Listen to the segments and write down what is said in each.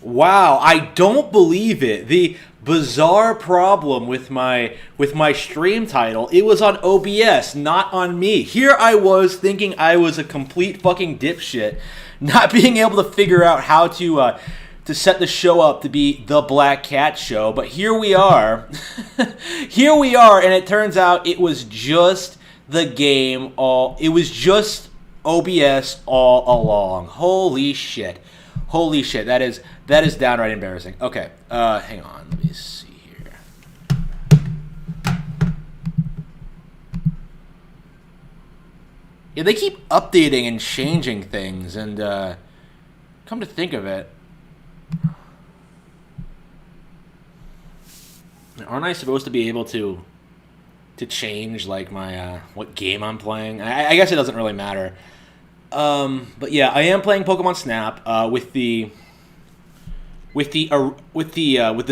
Wow, I don't believe it. The bizarre problem with my stream title, it was on OBS, not on me. Here I was thinking I was a complete fucking dipshit, not being able to figure out how to set the show up to be the Black Cat Show, but here we are. Here we are, and it turns out it was just the game it was just OBS all along. Holy shit. Holy shit, that is downright embarrassing. Okay, hang on, let me see here. Yeah, they keep updating and changing things, and come to think of it, aren't I supposed to be able to change like my what game I'm playing? I guess it doesn't really matter. But yeah, I am playing Pokemon Snap with the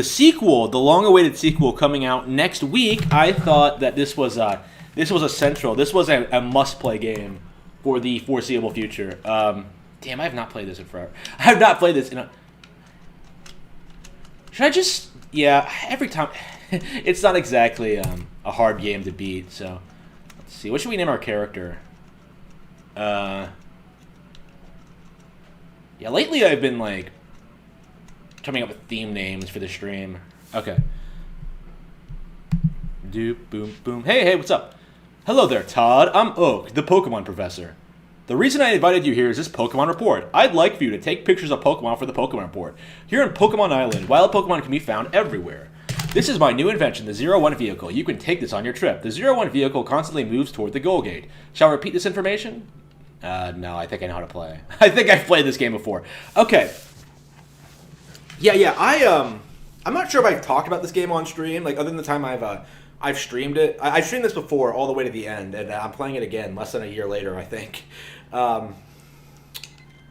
sequel, the long-awaited sequel coming out next week. I thought that this was a must-play game for the foreseeable future. Damn, I have not played this in forever. I have not played this in a... Should I just... Yeah, every time... It's not exactly a hard game to beat, so... Let's see, what should we name our character? Yeah, lately I've been, like, coming up with theme names for the stream. Okay. Doop, boom, boom. Hey, what's up? Hello there, Todd. I'm Oak, the Pokemon Professor. The reason I invited you here is this Pokemon Report. I'd like for you to take pictures of Pokemon for the Pokemon Report. Here in Pokemon Island, wild Pokemon can be found everywhere. This is my new invention, the Zero One vehicle. You can take this on your trip. The Zero One vehicle constantly moves toward the goal gate. Shall I repeat this information? No, I think I know how to play. I think I've played this game before. Okay. Yeah, I'm not sure if I've talked about this game on stream, like, other than the time I've streamed it. I've streamed this before, all the way to the end, and I'm playing it again less than a year later, I think. Yeah,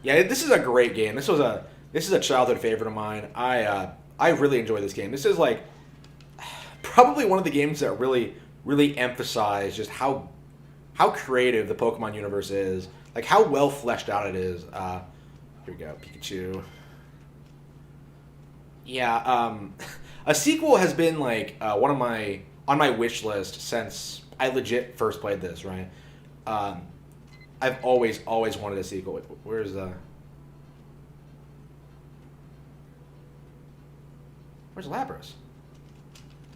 this is a great game. This is a childhood favorite of mine. I really enjoy this game. This is, like, probably one of the games that really emphasize just how creative the Pokemon universe is. Like, how well fleshed out it is. Here we go, Pikachu. Yeah, a sequel has been, like, on my wish list since I legit first played this, right? I've always wanted a sequel. Where's Lapras?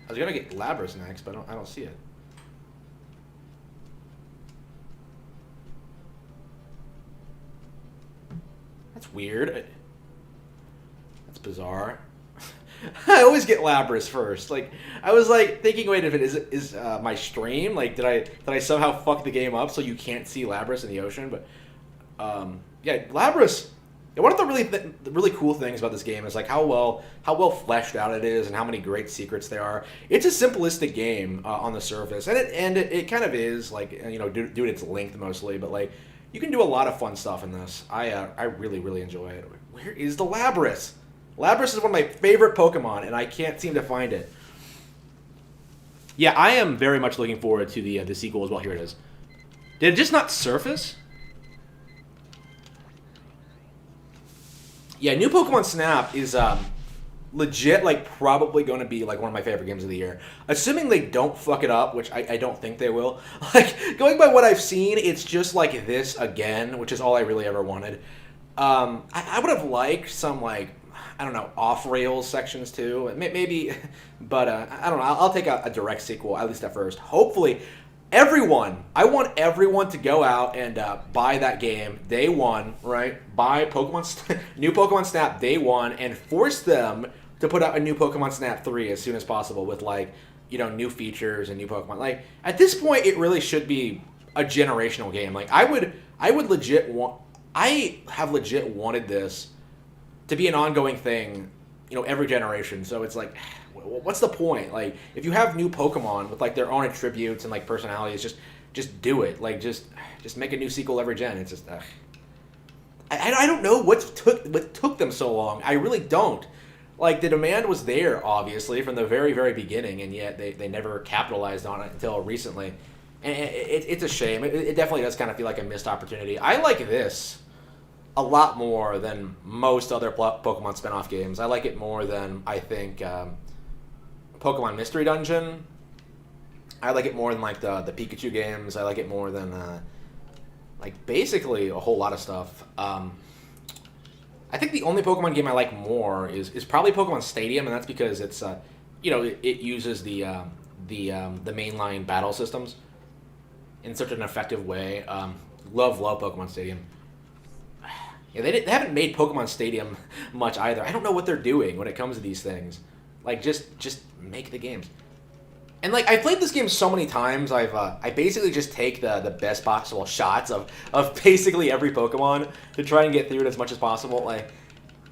I was gonna get Lapras next, but I don't see it. That's weird. That's bizarre. I always get Lapras first. Like, I was like thinking, wait, if it is my stream, like, did I somehow fuck the game up so you can't see Lapras in the ocean? But yeah, Lapras. One of the really cool things about this game is like how well fleshed out it is and how many great secrets there are. It's a simplistic game on the surface, and it kind of is, like, you know, due to its length mostly, but like you can do a lot of fun stuff in this. I really enjoy it. Where is the Lapras? Lapras is one of my favorite Pokemon, and I can't seem to find it. Yeah, I am very much looking forward to the sequel as well. Here it is. Did it just not surface? Yeah, new Pokemon Snap is legit, like, probably going to be, like, one of my favorite games of the year. Assuming they don't fuck it up, which I don't think they will. Like, going by what I've seen, it's just like this again, which is all I really ever wanted. I would have liked some, like, I don't know, off-rails sections too. Maybe, but I don't know. I'll take a direct sequel, at least at first. Hopefully, I want everyone to go out and buy that game day one, right? Buy new Pokemon Snap day one, and force them to put out a new Pokemon Snap 3 as soon as possible with, like, you know, new features and new Pokemon. Like, at this point, it really should be a generational game. Like, I have legit wanted this to be an ongoing thing, you know, every generation. So it's like, what's the point? Like, if you have new Pokemon with, like, their own attributes and, like, personalities, just do it. Like, just make a new sequel every gen. It's just, I don't know what took them so long. I really don't. Like, the demand was there, obviously, from the very, very beginning, and yet they never capitalized on it until recently. And it's a shame. It definitely does kind of feel like a missed opportunity. I like this. a lot more than most other Pokemon spin-off games. I like it more than, I think, Pokemon Mystery Dungeon. I like it more than like the Pikachu games. I like it more than like basically a whole lot of stuff. I think the only Pokemon game I like more is probably Pokemon Stadium, and that's because it's it uses the mainline battle systems in such an effective way. Love Pokemon Stadium. Yeah, they haven't made Pokemon Stadium much either. I don't know what they're doing when it comes to these things. Like just make the games. And like I've played this game so many times, I basically just take the best possible shots of basically every Pokemon to try and get through it as much as possible. Like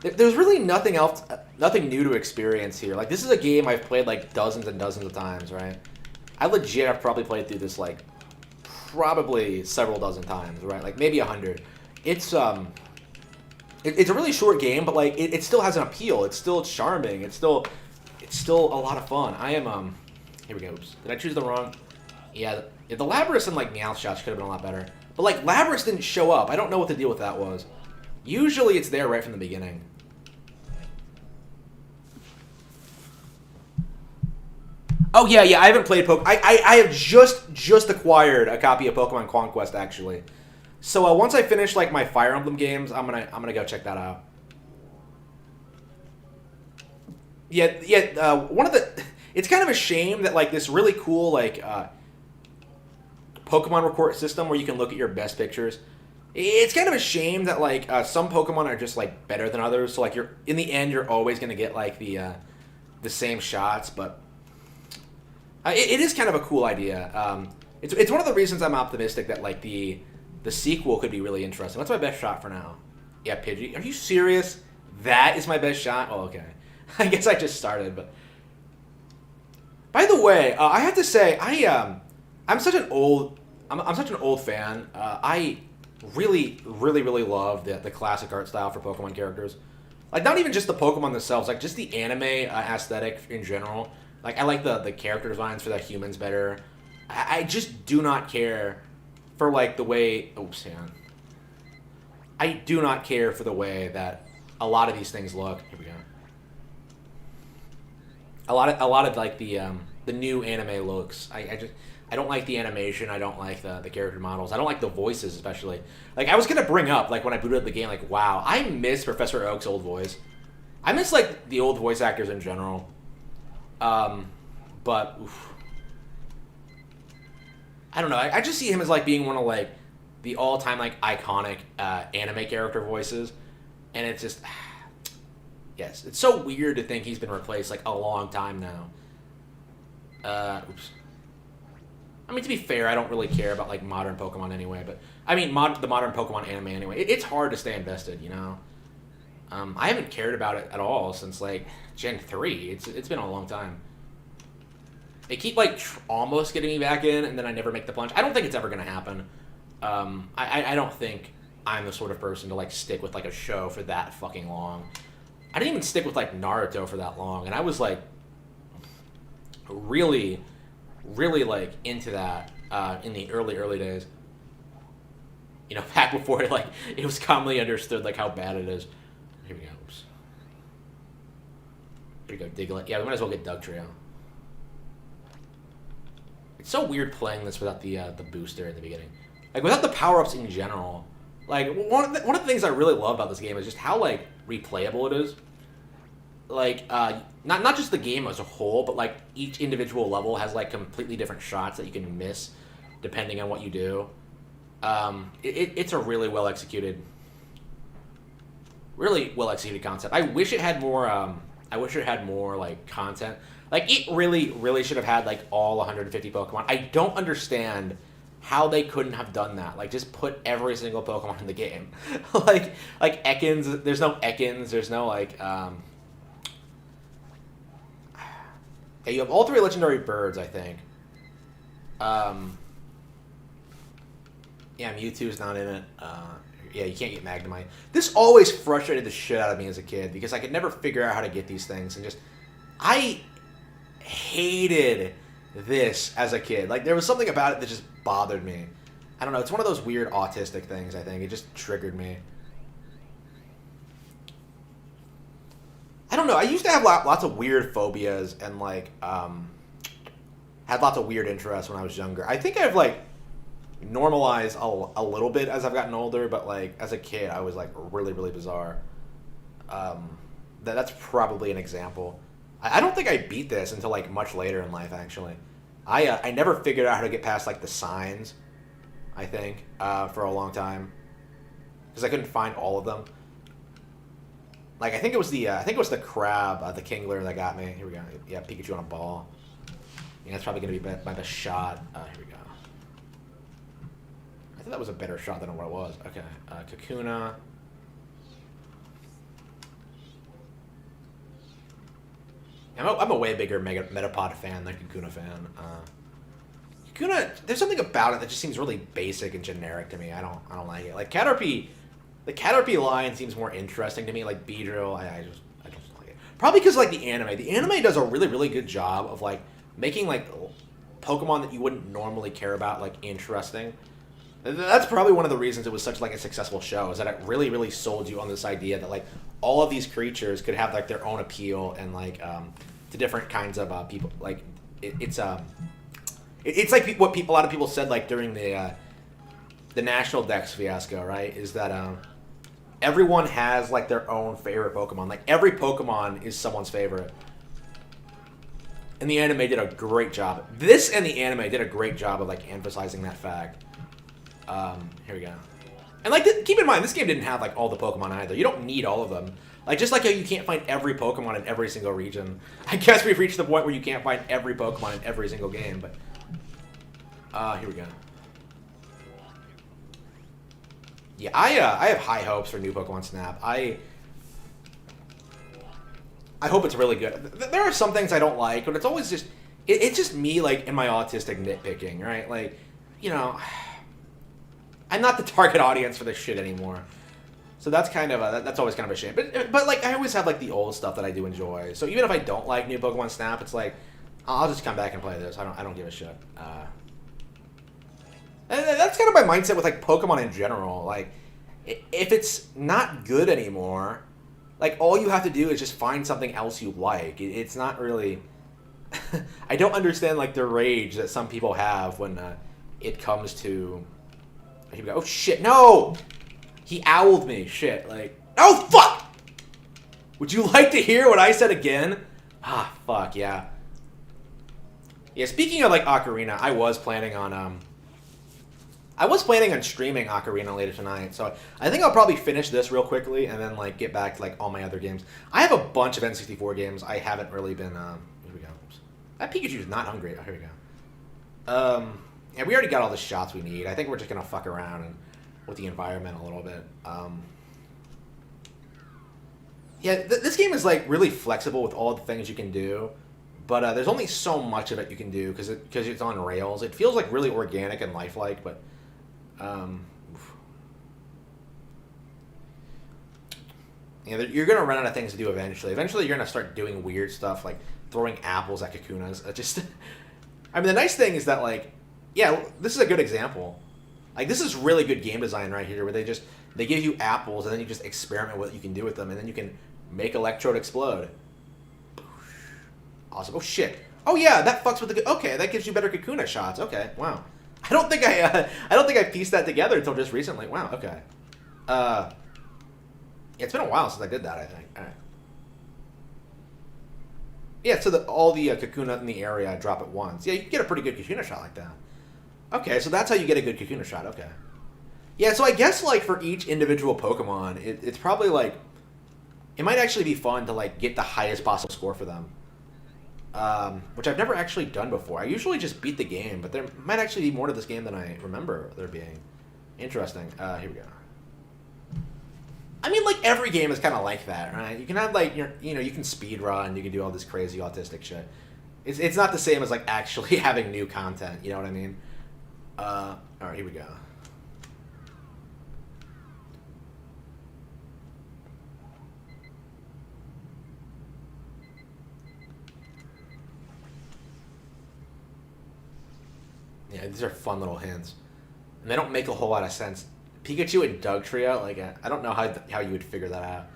there's really nothing else, nothing new to experience here. Like this is a game I've played like dozens and dozens of times, right? I legit have probably played through this like probably several dozen times, right? Like maybe 100. It's a really short game, but like it still has an appeal. It's still charming. It's still a lot of fun. I am here we go. Oops. Did I choose the wrong? Yeah, the Lapras and like Meowth shots could have been a lot better. But like Lapras didn't show up. I don't know what the deal with that was. Usually it's there right from the beginning. Oh yeah, I haven't played I have just acquired a copy of Pokemon Conquest actually. So once I finish like my Fire Emblem games, I'm gonna go check that out. Yeah. One of the it's kind of a shame that like this really cool like Pokemon record system where you can look at your best pictures. It's kind of a shame that like some Pokemon are just like better than others. So like you're in the end you're always gonna get like the same shots, but it is kind of a cool idea. It's one of the reasons I'm optimistic that like the sequel could be really interesting. What's my best shot for now? Yeah, Pidgey. Are you serious? That is my best shot? Oh, okay. I guess I just started, but... By the way, I have to say, I'm such an old... I'm such an old fan. I really, really, really love the classic art style for Pokemon characters. Like, not even just the Pokemon themselves, like, just the anime aesthetic in general. Like, I like the character designs for the humans better. I just do not care for, like, the way... Oops, hang on. I do not care for the way that a lot of these things look. Here we go. A lot of like, the new anime looks. I don't like the animation. I don't like the character models. I don't like the voices, especially. Like, I was going to bring up, like, when I booted up the game, like, wow, I miss Professor Oak's old voice. I miss, like, the old voice actors in general. But, oof. I don't know. I just see him as, like, being one of, like, the all-time, like, iconic anime character voices. And it's just... Yes, it's so weird to think he's been replaced, like, a long time now. Oops. I mean, to be fair, I don't really care about, like, modern Pokemon anyway, but... I mean, the modern Pokemon anime anyway. It's hard to stay invested, you know? I haven't cared about it at all since, like, Gen 3. It's been a long time. They keep, like, almost getting me back in, and then I never make the plunge. I don't think it's ever going to happen. I don't think I'm the sort of person to, like, stick with, like, a show for that fucking long. I didn't even stick with, like, Naruto for that long, and I was, like, really, really, like, into that in the early days. You know, back before, like, it was commonly understood, like, how bad it is. Here we go. Oops. Here we go, Diglett. Yeah, we might as well get Dugtrio. It's so weird playing this without the booster in the beginning. Like, without the power-ups in general. Like, one of the things I really love about this game is just how, like, replayable it is. Like, not just the game as a whole, but, like, each individual level has, like, completely different shots that you can miss depending on what you do. It's a really well-executed concept. I wish it had more, like, content. Like, it really, really should have had, like, all 150 Pokemon. I don't understand how they couldn't have done that. Like, just put every single Pokemon in the game. like Ekans, there's no Ekans, there's no, like, yeah, you have all 3 legendary birds, I think. Yeah, Mewtwo's not in it. Yeah, you can't get Magnemite. This always frustrated the shit out of me as a kid, because I could never figure out how to get these things, and just... I hated this as a kid. Like, there was something about it that just bothered me. I don't know, it's one of those weird autistic things, I think. It just triggered me. I don't know. I used to have lots of weird phobias and like had lots of weird interests when I was younger. I think I've like normalized a little bit as I've gotten older, but like as a kid, I was like really really bizarre. That's probably an example. I don't think I beat this until like much later in life. Actually, I never figured out how to get past like the signs. I think for a long time because I couldn't find all of them. Like I think it was the crab, the Kingler that got me. Here we go. Yeah, Pikachu on a ball. Yeah, that's probably gonna be my best shot. Here we go. I thought that was a better shot than what it was. Okay, Kakuna. I'm a way bigger Metapod fan than Kakuna fan. Kakuna, there's something about it that just seems really basic and generic to me. I don't like it. Like Caterpie, the Caterpie line seems more interesting to me. Like Beedrill, I just don't like it. Probably because like the anime. The anime does a really really good job of like making like Pokemon that you wouldn't normally care about like interesting. That's probably one of the reasons it was such like a successful show, is that it really really sold you on this idea that like all of these creatures could have like their own appeal and like to different kinds of people. Like it's like what a lot of people said like during the National Dex fiasco, right? Is that everyone has like their own favorite Pokemon. Like every Pokemon is someone's favorite. And the anime did a great job. This and the anime did a great job of like emphasizing that fact. Here we go. And like, keep in mind, this game didn't have like all the Pokemon either. You don't need all of them. Like, just like how you can't find every Pokemon in every single region. I guess we've reached the point where you can't find every Pokemon in every single game, but... here we go. Yeah, I have high hopes for new Pokemon Snap. I hope it's really good. There are some things I don't like, but it's always just... It's just me, like, in my autistic nitpicking, right? Like, you know... I'm not the target audience for this shit anymore. So that's kind of that's always kind of a shame. But like I always have like the old stuff that I do enjoy. So even if I don't like new Pokemon Snap, it's like I'll just come back and play this. I don't give a shit. And that's kind of my mindset with like Pokemon in general. Like if it's not good anymore, like all you have to do is just find something else you like. It's not really. I don't understand like the rage that some people have when it comes to. Here we go. Oh shit! No, he owled me. Shit! Like, oh fuck! Would you like to hear what I said again? Ah, fuck yeah. Yeah. Speaking of like Ocarina, I was planning on streaming Ocarina later tonight. So I think I'll probably finish this real quickly and then like get back to like all my other games. I have a bunch of N64 games. I haven't really been. Here we go. Oops. That Pikachu's not hungry. Oh, here we go. Yeah, we already got all the shots we need. I think we're just gonna fuck around with the environment a little bit. Yeah, this game is like really flexible with all the things you can do, but there's only so much of it you can do because it's on rails. It feels like really organic and lifelike, but yeah, you're gonna run out of things to do eventually. Eventually, you're gonna start doing weird stuff like throwing apples at Kakunas. I mean, the nice thing is that like. Yeah, this is a good example. Like, this is really good game design right here, where they give you apples, and then you just experiment with what you can do with them, and then you can make Electrode explode. Awesome. Oh, shit. Oh, yeah, that fucks with the... Okay, that gives you better Kakuna shots. Okay, wow. I don't think I pieced that together until just recently. Wow, okay. Yeah, it's been a while since I did that, I think. All right. Yeah, so all the Kakuna in the area drop at once. Yeah, you can get a pretty good Kakuna shot like that. Okay, so that's how you get a good Kakuna shot. Okay. Yeah, so I guess, like, for each individual Pokemon, it's probably, like... It might actually be fun to, like, get the highest possible score for them. Which I've never actually done before. I usually just beat the game, but there might actually be more to this game than I remember there being. Interesting. Here we go. I mean, like, every game is kind of like that, right? You can have, like, you can speed run, you can do all this crazy autistic shit. It's not the same as, like, actually having new content, you know what I mean? Alright, here we go. Yeah, these are fun little hints. And they don't make a whole lot of sense. Pikachu and Dugtrio, like, I don't know how you would figure that out.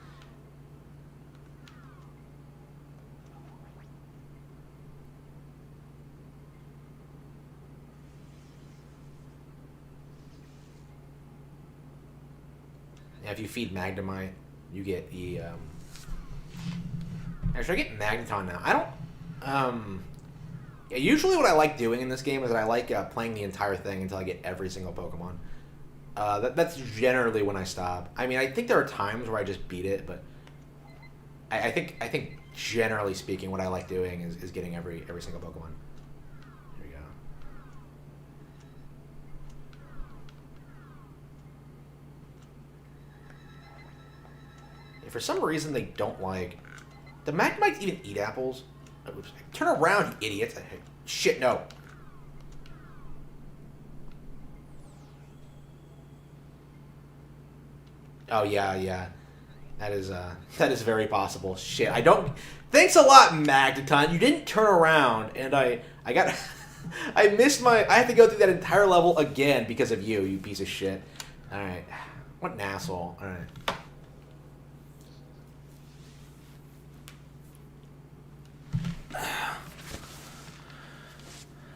And if you feed Magnemite, you get the. Should I get Magneton now? I don't. Yeah, usually, what I like doing in this game is that I like playing the entire thing until I get every single Pokemon. That's generally when I stop. I mean, I think there are times where I just beat it, but I think generally speaking, what I like doing is getting every single Pokemon. Here we go. If for some reason they don't like, the Magmites even eat apples? Oops. Turn around, you idiots! Shit, no. Oh yeah. That is very possible. Shit, I don't. Thanks a lot, Magneton. You didn't turn around, and I got. I missed my. I have to go through that entire level again because of you, you piece of shit. All right, what an asshole. All right.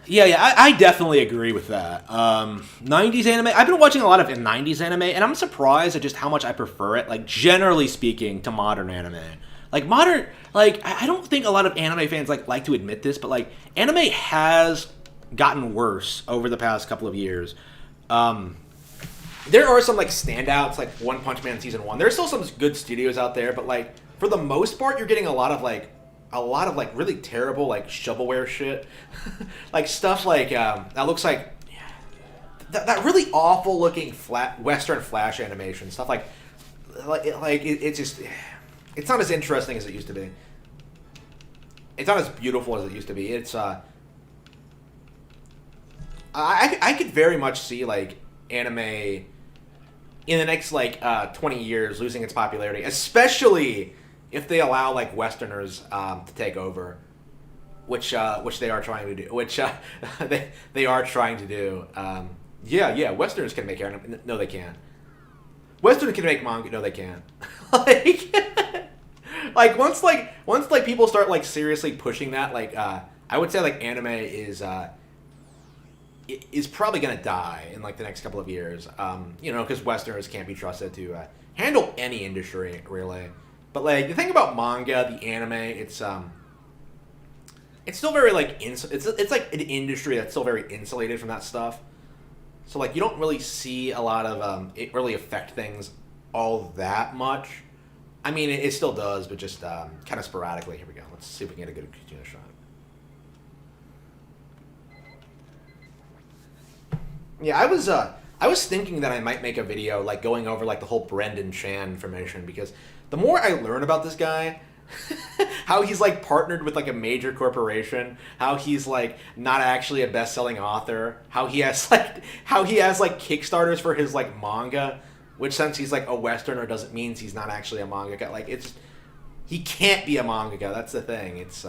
Yeah, I definitely agree with that. 90s anime, I've been watching a lot of 90s anime, and I'm surprised at just how much I prefer it, like, generally speaking, to modern anime. Like, modern, like, I don't think a lot of anime fans, like to admit this, but, like, anime has gotten worse over the past couple of years. There are some, like, standouts, like One Punch Man Season 1. There's still some good studios out there, but, like, for the most part, you're getting a lot of, like, really terrible, like, shovelware shit. Like, stuff like, that looks like, that really awful looking Western Flash animation. Stuff it's just, it's not as interesting as it used to be. It's not as beautiful as it used to be. It's, I could very much see, like, anime in the next, like, 20 years losing its popularity, especially if they allow, like, Westerners to take over, which they are trying to do. Which they are trying to do. Yeah. Westerners can make anime. No, they can't. Westerners can make manga. No, they can't. like once people start, like, seriously pushing that, like, I would say, like, anime is probably gonna die in, like, the next couple of years. Because Westerners can't be trusted to handle any industry, really. But, like, the thing about manga, the anime, it's still very, like, it's like an industry that's still very insulated from that stuff. So, like, you don't really see a lot of it really affect things all that much. I mean, it still does, but just kind of sporadically. Here we go. Let's see if we can get a good Kajuna shot. Yeah, I was thinking that I might make a video, like, going over, like, the whole Brendan Chan information, because the more I learn about this guy, how he's, like, partnered with, like, a major corporation, how he's, like, not actually a best-selling author, how he has Kickstarters for his, like, manga, which, since he's, like, a Westerner, doesn't mean he's not actually a mangaka. Like, he can't be a mangaka. That's the thing. It's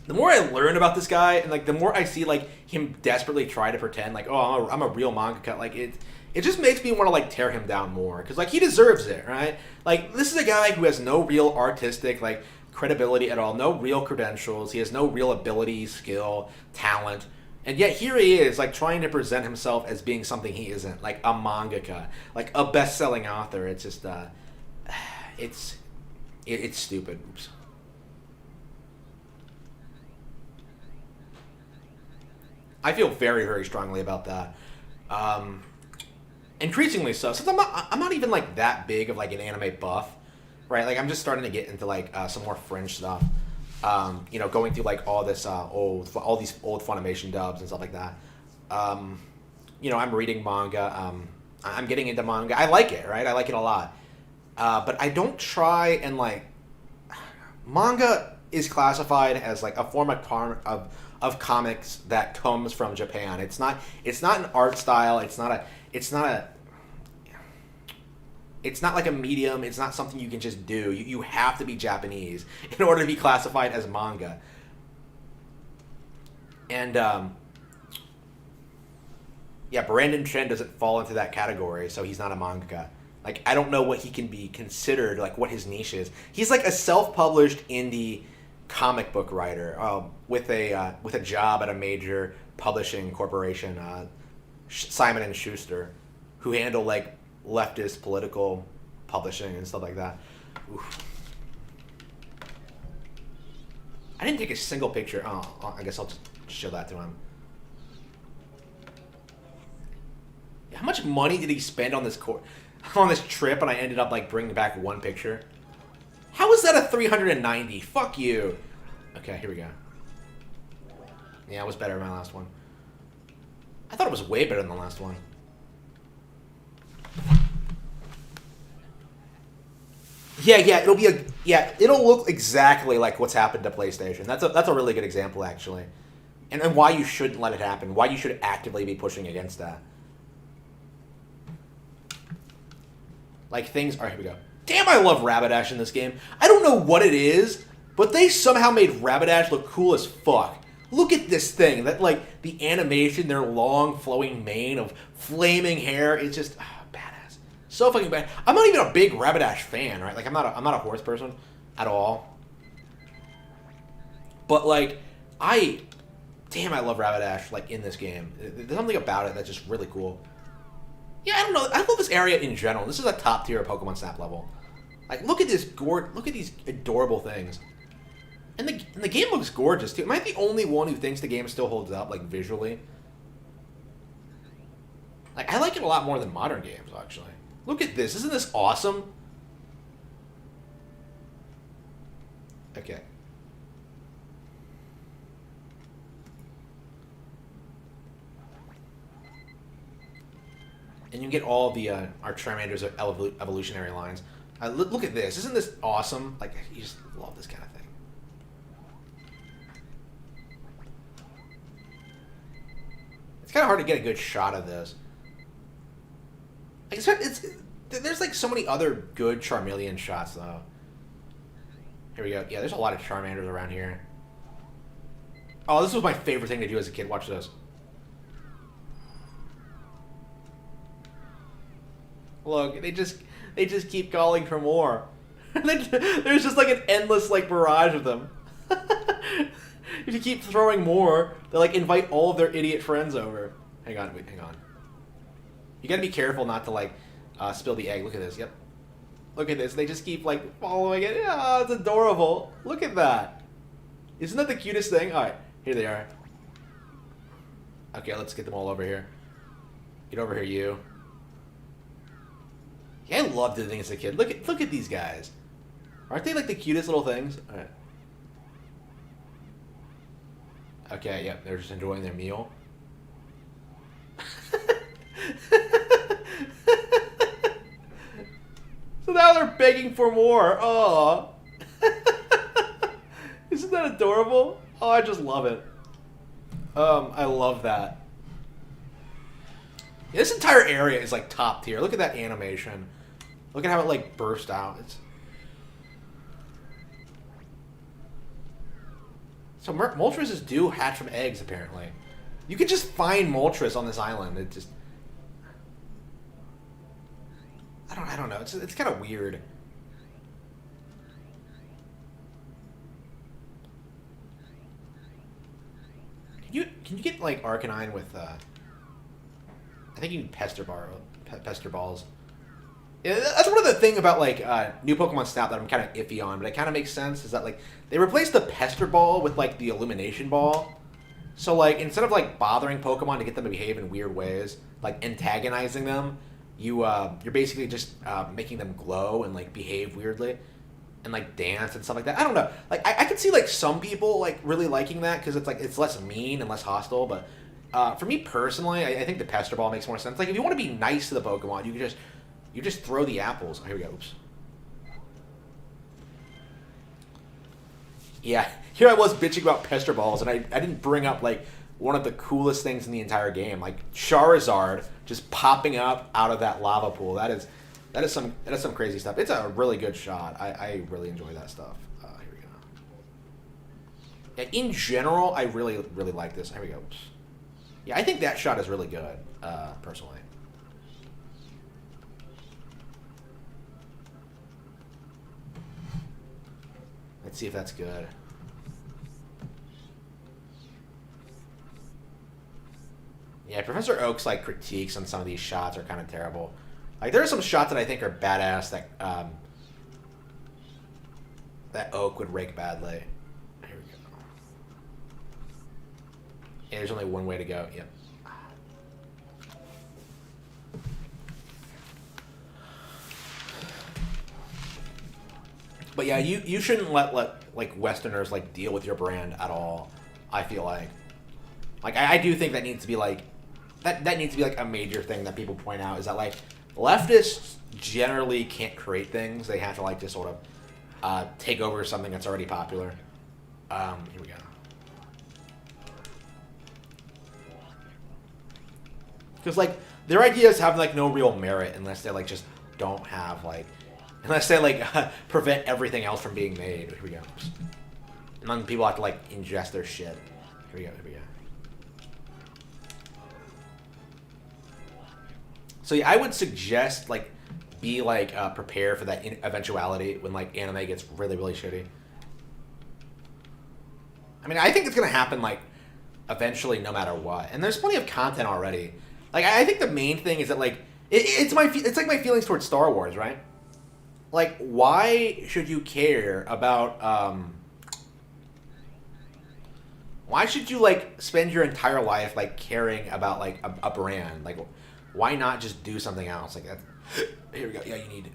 the more I learn about this guy, and, like, the more I see, like, him desperately try to pretend, like, oh, I'm a real mangaka, like, it just makes me want to, like, tear him down more. Because, like, he deserves it, right? Like, this is a guy who has no real artistic, like, credibility at all. No real credentials. He has no real ability, skill, talent. And yet here he is, like, trying to present himself as being something he isn't. Like, a mangaka. Like, a best-selling author. It's just, it's stupid. Oops. I feel very, very strongly about that. Increasingly so. Since I'm not even, like, that big of, like, an anime buff, right? Like, I'm just starting to get into, like, some more fringe stuff. Going through, like, all these old Funimation dubs and stuff like that. I'm reading manga. I'm getting into manga. I like it, right? I like it a lot. But I don't try and, like, manga is classified as, like, a form of comics that comes from Japan. It's not an art style. It's not like a medium. It's not something you can just do. You have to be Japanese in order to be classified as manga. And Brandon Chen doesn't fall into that category, so he's not a mangaka. Like, I don't know what he can be considered, like, what his niche is. He's, like, a self-published indie comic book writer with a job at a major publishing corporation, Simon and Schuster, who handle, like, leftist political publishing and stuff like that. Oof. I didn't take a single picture. Oh, I guess I'll just show that to him. How much money did he spend on this on this trip, and I ended up like bringing back one picture? How is that a 390? Fuck you. Okay, here we go. Yeah, it was better than my last one. I thought it was way better than the last one. Yeah, it'll look exactly like what's happened to PlayStation. That's a really good example, actually. And why you shouldn't let it happen. Why you should actively be pushing against that. Like things... Alright, here we go. Damn, I love Rapidash in this game. I don't know what it is, but they somehow made Rapidash look cool as fuck. Look at this thing. That, like, the animation, their long, flowing mane of flaming hair, it's just... badass. So fucking bad. I'm not even a big Rapidash fan, right? Like, I'm not a horse person at all. But, like, damn, I love Rapidash, like, in this game. There's something about it that's just really cool. Yeah, I don't know. I love this area in general. This is a top tier Pokemon Snap level. Like, look at this look at these adorable things. And the game looks gorgeous, too. Am I the only one who thinks the game still holds up, like, visually? Like, I like it a lot more than modern games, actually. Look at this. Isn't this awesome? Okay. And you get all the our Charmander's evolutionary lines. Look at this. Isn't this awesome? Like, you just love this kind of thing. It's kind of hard to get a good shot of this. Like, there's like so many other good Charmeleon shots, though. Here we go. Yeah, there's a lot of Charmanders around here. Oh, this was my favorite thing to do as a kid. Watch this. Look, they just keep calling for more. There's just like an endless like barrage of them. If you keep throwing more, they like invite all of their idiot friends over. Hang on. You gotta be careful not to like spill the egg. Look at this. Yep. Look at this. They just keep like following it. Yeah, it's adorable. Look at that. Isn't that the cutest thing? All right, here they are. Okay, let's get them all over here. Get over here, you. Yeah, I loved doing things as a kid. Look at these guys. Aren't they like the cutest little things? All right. Okay, yep, they're just enjoying their meal. So now they're begging for more. Oh. Isn't that adorable? Oh, I just love it. I love that. Yeah, this entire area is like top tier. Look at that animation. Look at how it like burst out. So Moltres do hatch from eggs, apparently. You can just find Moltres on this island. It just... I don't know. It's kind of weird. Can you get like Arcanine with I think you need Pester Balls. Yeah, that's one of the thing about like new Pokemon Snap that I'm kind of iffy on, but it kind of makes sense. Is that like they replaced the Pester Ball with like the Illumination Ball, so like instead of like bothering Pokemon to get them to behave in weird ways, like antagonizing them, you're basically just making them glow and like behave weirdly, and like dance and stuff like that. I don't know. Like I can see like some people like really liking that because it's like it's less mean and less hostile, but for me personally, I think the Pester Ball makes more sense. Like if you want to be nice to the Pokemon, you just throw the apples. Oh, here we go. Oops. Yeah, here I was bitching about Pester Balls, and I didn't bring up, like, one of the coolest things in the entire game. Like, Charizard just popping up out of that lava pool. That is some crazy stuff. It's a really good shot. I really enjoy that stuff. Here we go. Yeah, in general, I really, really like this. Here we go. Oops. Yeah, I think that shot is really good, personally. Let's see if that's good. Yeah, Professor Oak's like critiques on some of these shots are kind of terrible. Like there are some shots that I think are badass that Oak would rake badly. Here we go. Yeah, there's only one way to go. Yep. But yeah, you shouldn't let like Westerners like deal with your brand at all. I feel like I do think that needs to be like that needs to be like a major thing that people point out is that like leftists generally can't create things. They have to like just sort of take over something that's already popular. Here we go. Because like their ideas have like no real merit unless they like just don't have like. Unless they, like, prevent everything else from being made. Here we go. And then people have to, like, ingest their shit. Here we go, here we go. So, yeah, I would suggest, like, be, like, prepared for that eventuality when, like, anime gets really, really shitty. I mean, I think it's gonna happen, like, eventually no matter what. And there's plenty of content already. Like, I think the main thing is that, like, it's like my feelings towards Star Wars, right? Like, why should you care about, why should you, like, spend your entire life, like, caring about, like, a brand? Like, why not just do something else? Like, that. Here we go. Yeah, you need it.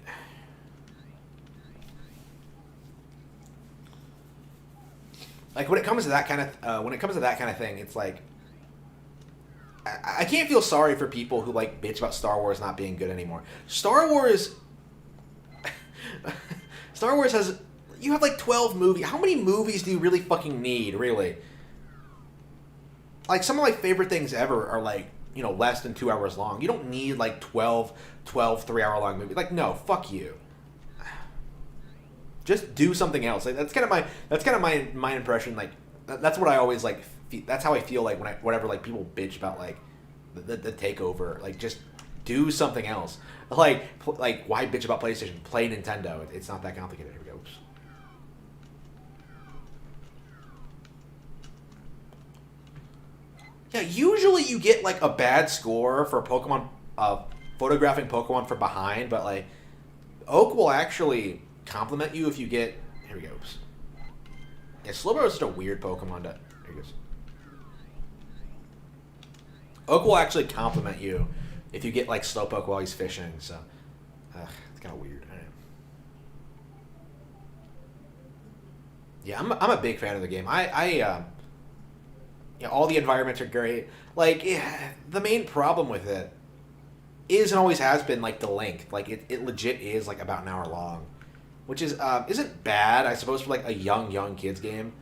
Like, when it comes to that kind of, thing, it's like, I can't feel sorry for people who, like, bitch about Star Wars not being good anymore. Star Wars has... You have, like, 12 movies. How many movies do you really fucking need, really? Like, some of my favorite things ever are, like, you know, less than 2 hours long. You don't need, like, 12 3-hour-long movies. Like, no, fuck you. Just do something else. Like, that's kind of my impression. Like, that's what I always, like... That's how I feel, like, whenever, like, people bitch about, like, the takeover. Like, just do something else. Like, why bitch about PlayStation? Play Nintendo. It's not that complicated. Here we go. Oops. Yeah, usually you get, like, a bad score for Pokemon, photographing Pokemon from behind, but, like, Oak will actually compliment you if you get... Here we go. Oops. Yeah, Slowbro is just a weird Pokemon to... Here he goes. Oak will actually compliment you if you get, like, Slowpoke while he's fishing, so... it's kind of weird. Yeah, I'm a big fan of the game. Yeah, all the environments are great. Like, yeah, the main problem with it is and always has been, like, the length. Like, it legit is, like, about an hour long. Which is, isn't bad, I suppose, for, like, a young kids game.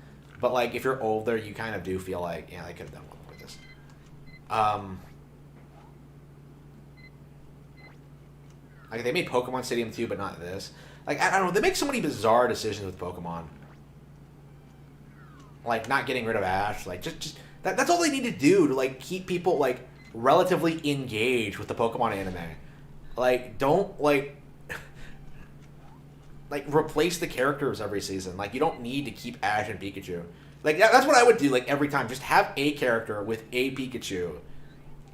But, like, if you're older, you kind of do feel like, yeah, I could have done one more with this. Like, they made Pokemon Stadium 2, but not this. Like, I don't know, they make so many bizarre decisions with Pokemon. Like, not getting rid of Ash. Like, just that's all they need to do to, like, keep people, like, relatively engaged with the Pokemon anime. Like, don't, like... like, replace the characters every season. Like, you don't need to keep Ash and Pikachu. Like, that's what I would do, like, every time. Just have a character with a Pikachu,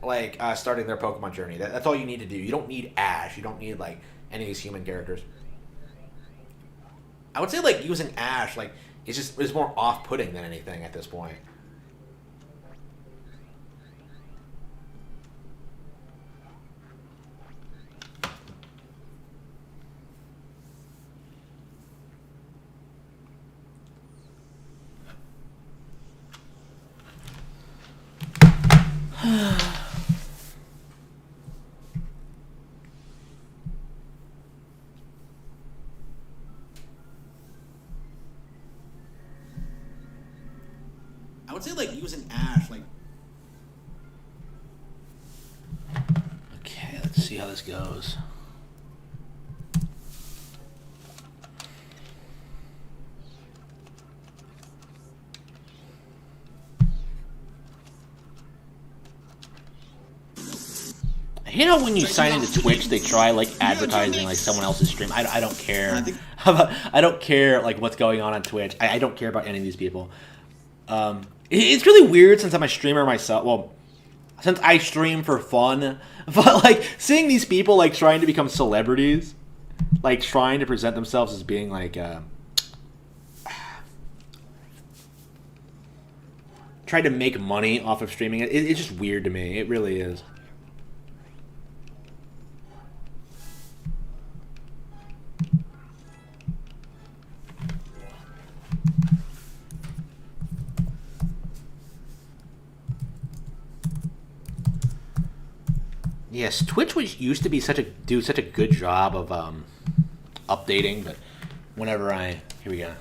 like, starting their Pokemon journey. That's all you need to do. You don't need Ash. You don't need, like, any of these human characters. I would say, like, using Ash, like, it's more off-putting than anything at this point. I would say, like, using Ash, like... Okay, let's see how this goes. I hate how when you sign into Twitch, they try, like, advertising, like, someone else's stream. I don't care. I don't care, like, what's going on Twitch. I don't care about any of these people. It's really weird since I'm a streamer myself. Well, since I stream for fun, but like seeing these people like trying to become celebrities, like trying to present themselves as being like trying to make money off of streaming it's just weird to me. It really is. Yes, Twitch used to be do such a good job of updating, but whenever here we go.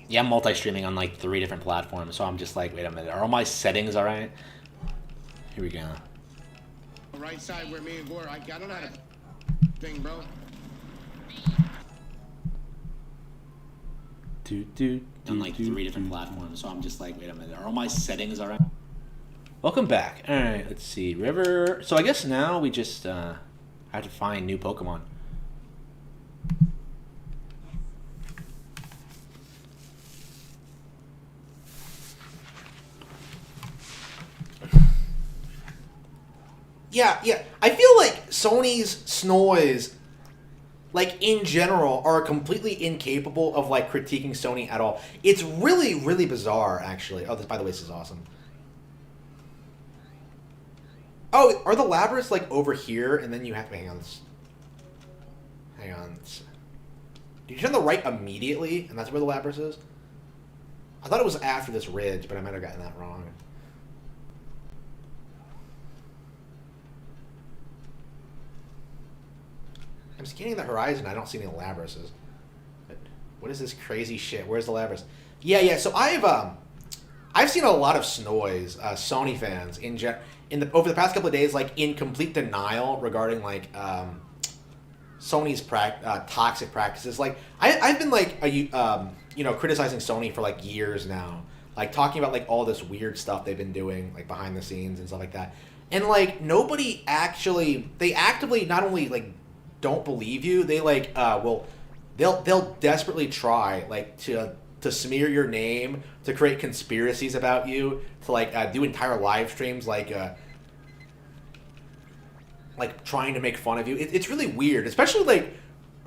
Yeah, I'm multi-streaming on like 3 different platforms, so I'm just like, wait a minute, are all my settings all right? Here we go. Right side where me and Gore, I don't know how to thing, bro. On like 3 different platforms, so I'm just like, wait a minute, are all my settings all right? Welcome back. All right, let's see, River. So I guess now we just have to find new Pokemon. Yeah. I feel like Sony's Snoys, like in general, are completely incapable of like critiquing Sony at all. It's really, really bizarre, actually. Oh, this, by the way, this is awesome. Oh, are the Labras like over here, and then you have to hang on. Hang on. Did you turn the right immediately, and that's where the Labras is? I thought it was after this ridge, but I might have gotten that wrong. I'm scanning the horizon. I don't see any Labrases. But what is this crazy shit? Where's the Labras? Yeah. So I've seen a lot of Snoys, Sony fans over the past couple of days, like in complete denial regarding like Sony's toxic practices. Like I've been like criticizing Sony for like years now, like talking about like all this weird stuff they've been doing like behind the scenes and stuff like that. And like they actively not only like don't believe you, they like they'll desperately try like to smear your name, to create conspiracies about you, to like do entire live streams like trying to make fun of you. It's really weird, especially like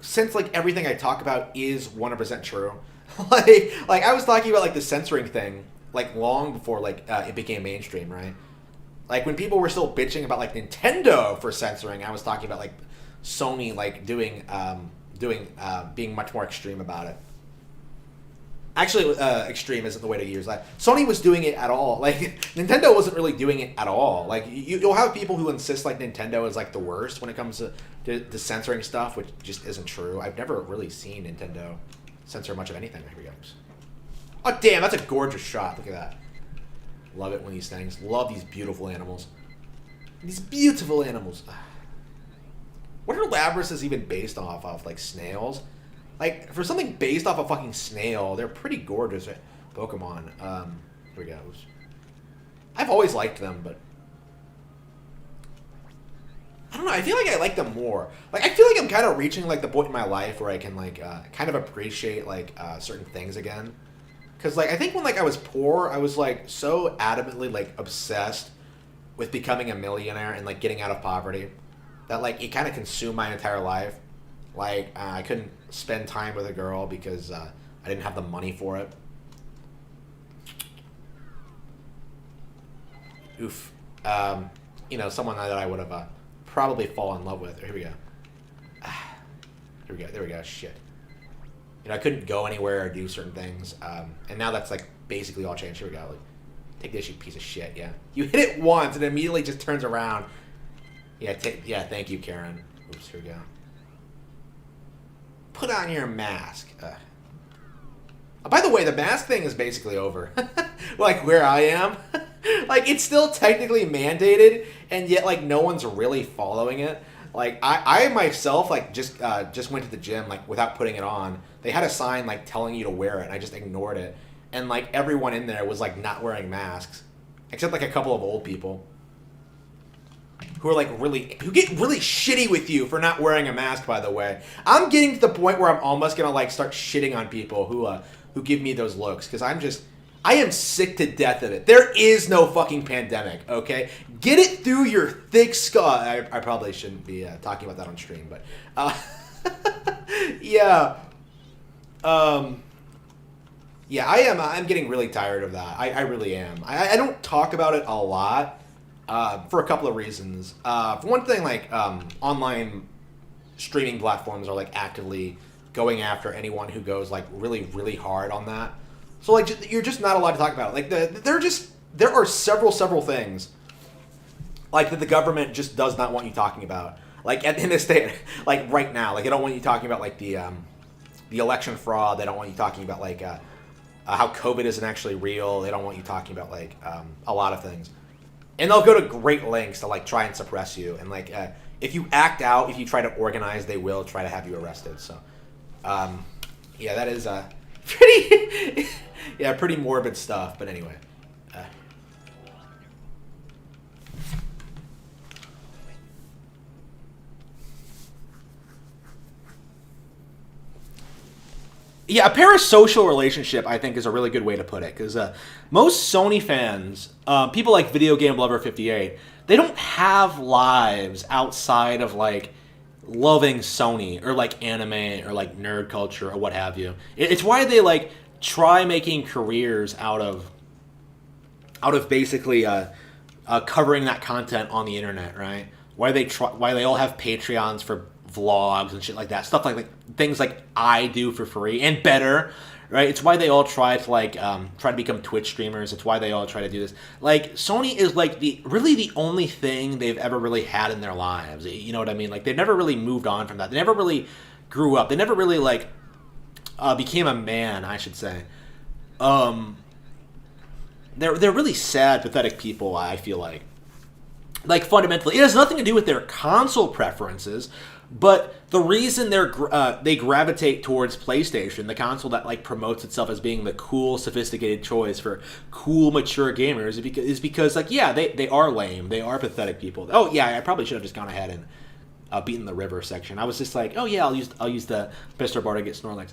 since like everything I talk about is 100% true. like I was talking about like the censoring thing like long before like it became mainstream, right? Like when people were still bitching about like Nintendo for censoring, I was talking about like Sony like being much more extreme about it. Actually, extreme isn't the way to use that. Sony was doing it at all. Like Nintendo wasn't really doing it at all. Like you'll have people who insist like Nintendo is like the worst when it comes to censoring stuff, which just isn't true. I've never really seen Nintendo censor much of anything. Here we go. Oh damn, that's a gorgeous shot. Look at that. Love it when these things. Love these beautiful animals. These beautiful animals. What are Labrases even based off of? Like snails? Like, for something based off a fucking snail, they're pretty gorgeous Pokemon. Here we go. I've always liked them, but I don't know. I feel like I like them more. Like, I feel like I'm kind of reaching, like, the point in my life where I can, like, kind of appreciate, like, certain things again. Because, like, I think when, like, I was poor, I was, like, so adamantly, like, obsessed with becoming a millionaire and, like, getting out of poverty that, like, it kind of consumed my entire life. Like, I couldn't spend time with a girl because I didn't have the money for it. Oof. Someone that I would have probably fallen in love with. Here we go. Here we go. There we go. Shit. I couldn't go anywhere or do certain things. And now that's, like, basically all changed. Here we go. Like, take this, you piece of shit, yeah. You hit it once and it immediately just turns around. Yeah, thank you, Karen. Oops, here we go. Put on your mask. By the way, the mask thing is basically over. Like, where I am. Like, it's still technically mandated, and yet, like, no one's really following it. Like, I myself, like, just went to the gym, like, without putting it on. They had a sign, like, telling you to wear it, and I just ignored it. And, like, everyone in there was, like, not wearing masks. Except, like, a couple of old people. who get really shitty with you for not wearing a mask. By the way, I'm getting to the point where I'm almost gonna like start shitting on people who give me those looks, because I am sick to death of it. There is no fucking pandemic, okay? Get it through your thick skull. I probably shouldn't be talking about that on stream, but yeah. Yeah, I'm getting really tired of that. I really am. I don't talk about it a lot for a couple of reasons. For one thing, like online streaming platforms are like actively going after anyone who goes like really, really hard on that. So like you're just not allowed to talk about it. Like there are several things like that the government just does not want you talking about. Like in this state, like right now, like they don't want you talking about like the election fraud. They don't want you talking about like how COVID isn't actually real. They don't want you talking about like a lot of things, and they'll go to great lengths to like try and suppress you. And like if you act out, if you try to organize, they will try to have you arrested. So yeah, that is pretty morbid stuff. But anyway. Yeah, a parasocial relationship, I think, is a really good way to put it. Because most Sony fans, people like Video Game Lover 58, they don't have lives outside of, like, loving Sony or, like, anime or, like, nerd culture or what have you. It's why they, like, try making careers out of basically covering that content on the internet, right? Why they all have Patreons for vlogs and shit like that, stuff like things like I do for free and better, right? It's why they all try to become Twitch streamers. It's why they all try to do this. Like Sony is like the only thing they've ever really had in their lives. You know what I mean? Like they've never really moved on from that. They never really grew up. They never really like became a man, I should say. They're really sad, pathetic people. I feel like fundamentally, it has nothing to do with their console preferences. But the reason they gravitate towards PlayStation, the console that like promotes itself as being the cool, sophisticated choice for cool, mature gamers, is because like yeah, they are lame, they are pathetic people. Oh yeah, I probably should have just gone ahead and beaten the river section. I was just like, oh yeah, I'll use the pistol bar to get Snorlax.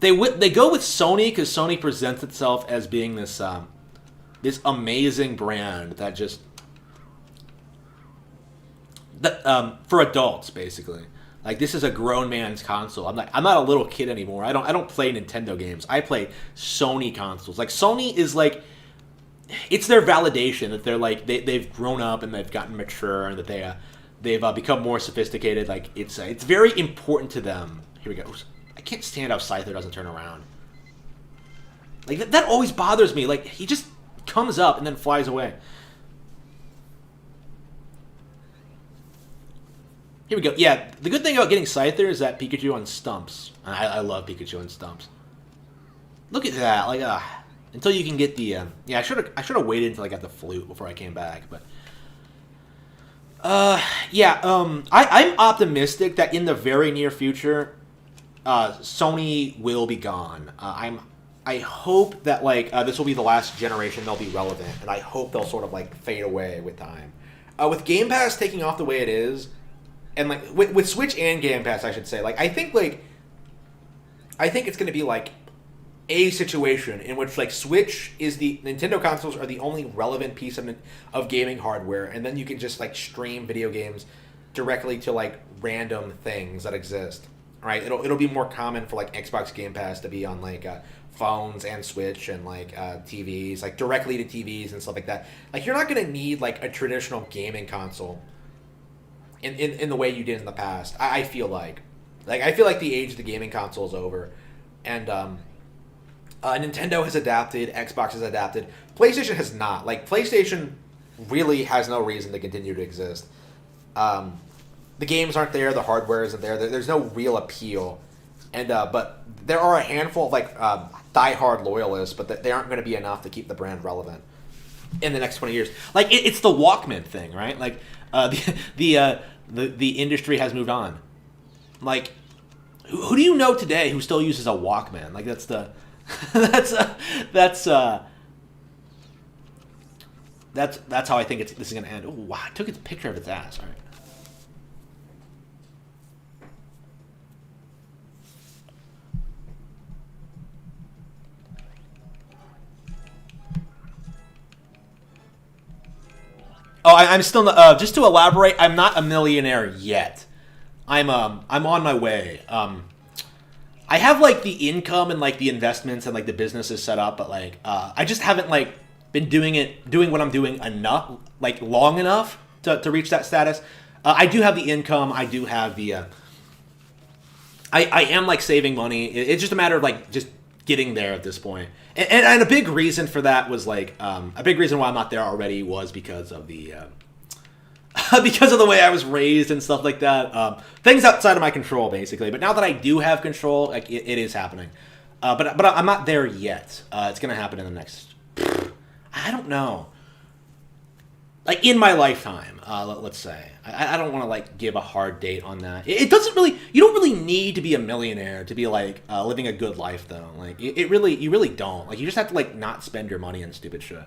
They go with Sony because Sony presents itself as being this amazing brand that just. For adults, basically, like this is a grown man's console. I'm not a little kid anymore. I don't play Nintendo games. I play Sony consoles. Like Sony is like, it's their validation that they're like they've grown up and they've gotten mature and that they've become more sophisticated. Like it's very important to them. Here we go. I can't stand how Scyther doesn't turn around. Like that always bothers me. Like he just comes up and then flies away. Here we go. Yeah, the good thing about getting Scyther is that Pikachu on stumps. I love Pikachu on stumps. Look at that. Like, until you can get the... yeah, I should have waited until I got the flute before I came back, but... yeah, I'm optimistic that in the very near future, Sony will be gone. I hope that, like, this will be the last generation they'll be relevant, and I hope they'll sort of, like, fade away with time. With Game Pass taking off the way it is... And like with Switch and Game Pass, I should say, like I think it's going to be like a situation in which like Switch is the Nintendo consoles are the only relevant piece of gaming hardware, and then you can just like stream video games directly to like random things that exist. Right? It'll be more common for like Xbox Game Pass to be on like phones and Switch and like TVs, like directly to TVs and stuff like that. Like you're not going to need like a traditional gaming console. In the way you did in the past, I feel like the age of the gaming console is over, and Nintendo has adapted, Xbox has adapted, PlayStation has not. Like PlayStation really has no reason to continue to exist. The games aren't there, the hardware isn't there. There's no real appeal, and but there are a handful of like diehard loyalists, but they aren't going to be enough to keep the brand relevant in the next 20 years. Like it's the Walkman thing, right? Like the industry has moved on. Like who do you know today who still uses a Walkman? Like that's that's how I think this is gonna end. Oh wow, I took a picture of its ass. All right. Oh, I'm still not, just to elaborate. I'm not a millionaire yet. I'm on my way. I have like the income and like the investments and like the businesses set up, but like I just haven't like been doing what I'm doing enough, like long enough to reach that status. I do have the income. I do have the. I am like saving money. It's just a matter of like just getting there at this point. And a big reason for that was like a big reason why I'm not there already was because of the because of the way I was raised and stuff like that. Things outside of my control, basically. But now that I do have control, like it is happening. But I'm not there yet. It's gonna happen in the next. I don't know. Like in my lifetime, let's say. I don't want to like give a hard date on that. It doesn't really. You don't really need to be a millionaire to be like living a good life, though. Like you really don't. Like you just have to like not spend your money on stupid shit.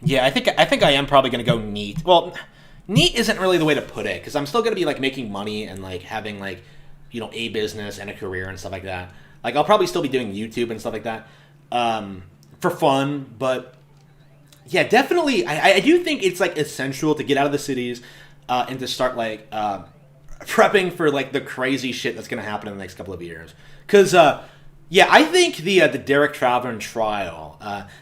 Yeah, I think I am probably gonna go neat. Well, neat isn't really the way to put it because I'm still gonna be like making money and like having like a business and a career and stuff like that. Like I'll probably still be doing YouTube and stuff like that for fun, but yeah, definitely. I do think it's like essential to get out of the cities and to start like prepping for like the crazy shit that's gonna happen in the next couple of years. Because yeah, I think the Derek Chauvin trial,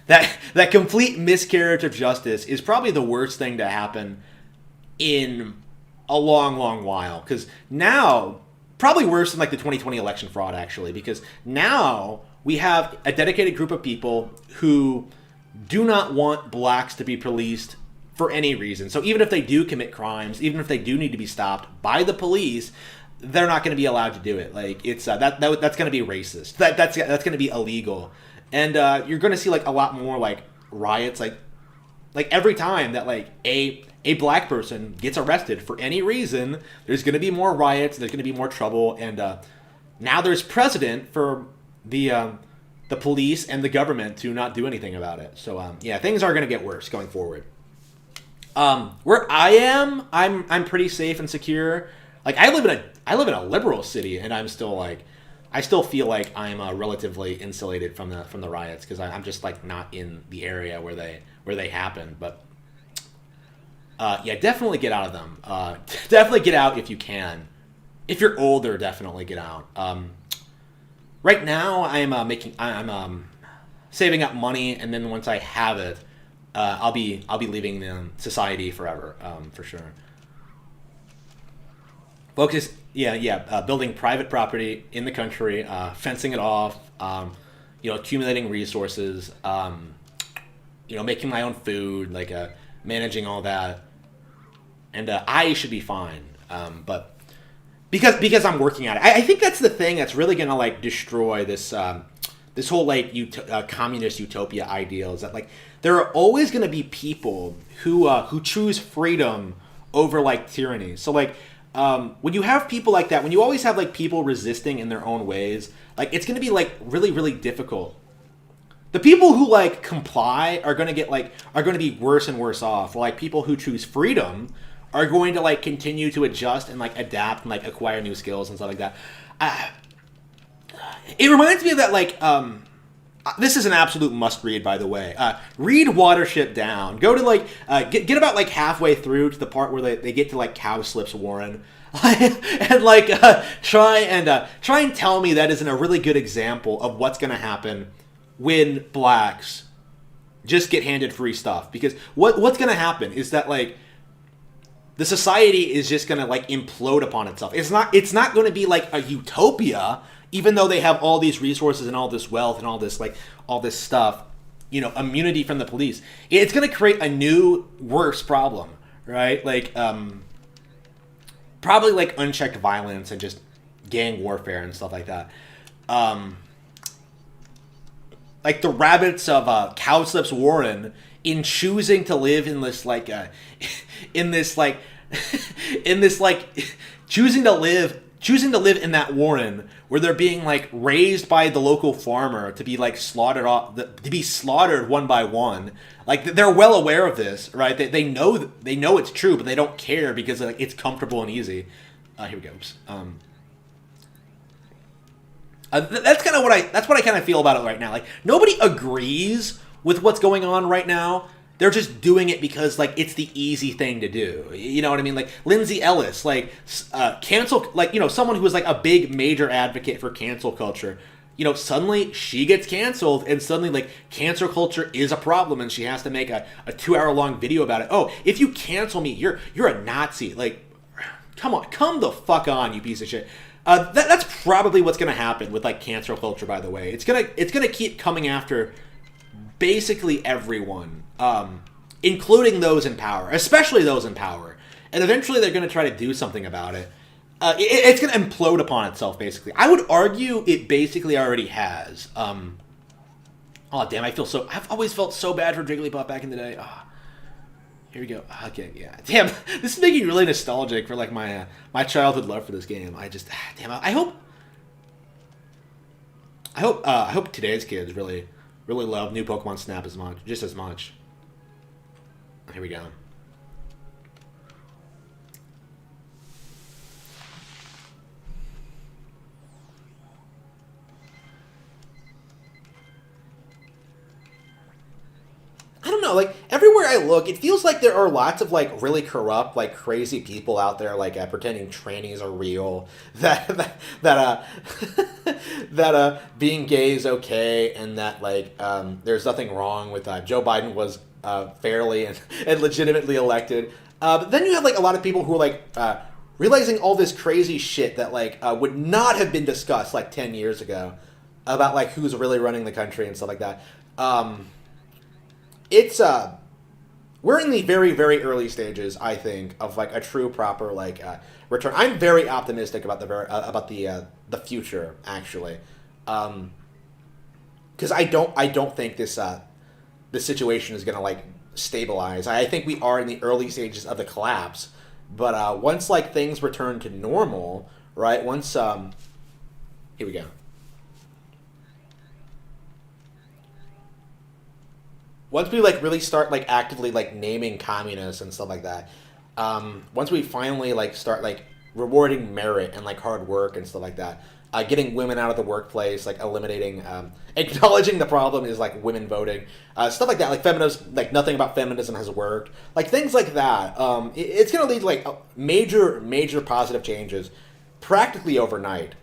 that complete miscarriage of justice, is probably the worst thing to happen in a long, long while. Because now, probably worse than like the 2020 election fraud, actually, because now we have a dedicated group of people who do not want blacks to be policed for any reason. So even if they do commit crimes, even if they do need to be stopped by the police, they're not going to be allowed to do it. Like it's that's going to be racist. That's going to be illegal, and you're going to see like a lot more like riots. Like every time that like a black person gets arrested for any reason, there's going to be more riots. There's going to be more trouble, and now there's precedent for the police and the government to not do anything about it. So yeah, things are going to get worse going forward. Where I am, I'm pretty safe and secure. Like I live in a liberal city, and I'm still like, I still feel like I'm relatively insulated from the riots because I'm just like not in the area where they happen. But yeah, definitely get out of them. Definitely get out if you can. If you're older, definitely get out. Right now, I'm saving up money, and then once I have it, I'll be leaving the society forever, for sure. Focus, building private property in the country, fencing it off, accumulating resources, making my own food, like managing all that, and I should be fine. But because I'm working at it, I think that's the thing that's really gonna like destroy this this whole like communist utopia ideals. That like there are always gonna be people who choose freedom over like tyranny. So like. When you have people like that, when you always have like people resisting in their own ways, like it's going to be like really, really difficult. The people who like comply are going to be worse and worse off. Like people who choose freedom are going to like continue to adjust and like adapt and like acquire new skills and stuff like that. It reminds me of that like, this is an absolute must read, by the way. Read Watership Down. Go to like get about like halfway through to the part where they get to like Cowslips Warren, and like try and tell me that isn't a really good example of what's gonna happen when blacks just get handed free stuff. Because what's gonna happen is that like the society is just gonna like implode upon itself. It's not going to be like a utopia. Even though they have all these resources and all this wealth and all this stuff, immunity from the police, it's going to create a new, worse problem, right? Like, probably like unchecked violence and just gang warfare and stuff like that. Like the rabbits of Cowslips Warren, in choosing to live in this choosing to live choosing to live in that warren where they're being like raised by the local farmer to be like slaughtered off, to be slaughtered one by one. Like they're well aware of this, right? They know it's true, but they don't care because like, it's comfortable and easy. Here we go. That's kind of what I kind of feel about it right now. Like nobody agrees with what's going on right now. They're just doing it because like it's the easy thing to do. You know what I mean? Like Lindsay Ellis, like cancel, like someone who was like a big major advocate for cancel culture. Suddenly she gets canceled, and suddenly like cancel culture is a problem, and she has to make a 2-hour long video about it. Oh, if you cancel me, you're a Nazi. Like, come the fuck on, you piece of shit. That's probably what's gonna happen with like cancel culture. By the way, it's gonna keep coming after basically everyone, including those in power, especially those in power, and eventually they're gonna try to do something about it. It's going to implode upon itself, basically. I would argue it basically already has. Oh, damn, I've always felt so bad for Jigglypuff back in the day. Oh, here we go. Okay, yeah. Damn, this is making me really nostalgic for, like, my childhood love for this game. Damn, I hope today's kids really love new Pokemon Snap just as much. Here we go. I don't know, like, everywhere I look, it feels like there are lots of, like, really corrupt, like, crazy people out there, like, pretending trannies are real, that being gay is okay, and that, like, there's nothing wrong with, Joe Biden was, fairly and legitimately elected. But then you have, like, a lot of people who are, like, realizing all this crazy shit that, like, would not have been discussed, like, 10 years ago, about, like, who's really running the country and stuff like that. It's we're in the very, very early stages, I think, of like a true proper like return. I'm very optimistic about the future, actually, because I don't think this situation is gonna like stabilize. I think we are in the early stages of the collapse, but once like things return to normal, right? Once here we go. Once we like really start like actively like naming communists and stuff like that, once we finally like start like rewarding merit and like hard work and stuff like that, getting women out of the workplace, like eliminating, acknowledging the problem is like women voting, stuff like that, like feminism, like nothing about feminism has worked, like things like that. It's gonna lead to like major positive changes, practically overnight.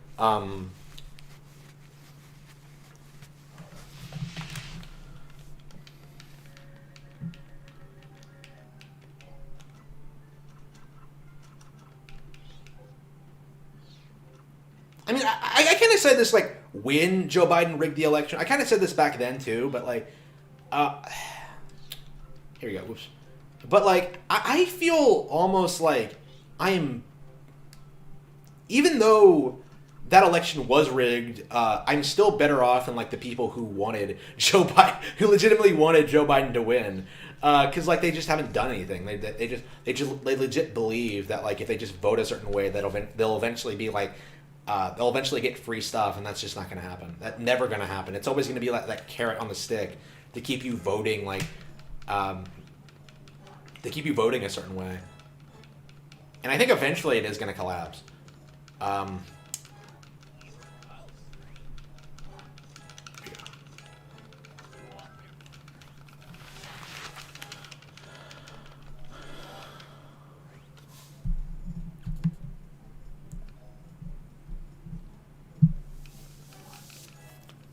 I mean, I kind of said this, like, when Joe Biden rigged the election. I kind of said this back then, too, but, like, here we go, whoops. But, like, I feel almost like I am, even though that election was rigged, I'm still better off than, like, the people who wanted Joe Biden, who legitimately wanted Joe Biden to win. Because, like, they just haven't done anything. They legit believe that, like, if they just vote a certain way, they'll eventually be, like, they'll eventually get free stuff, and that's just not going to happen. That's never going to happen. It's always going to be like that carrot on the stick to keep you voting, like, to keep you voting a certain way. And I think eventually it is going to collapse.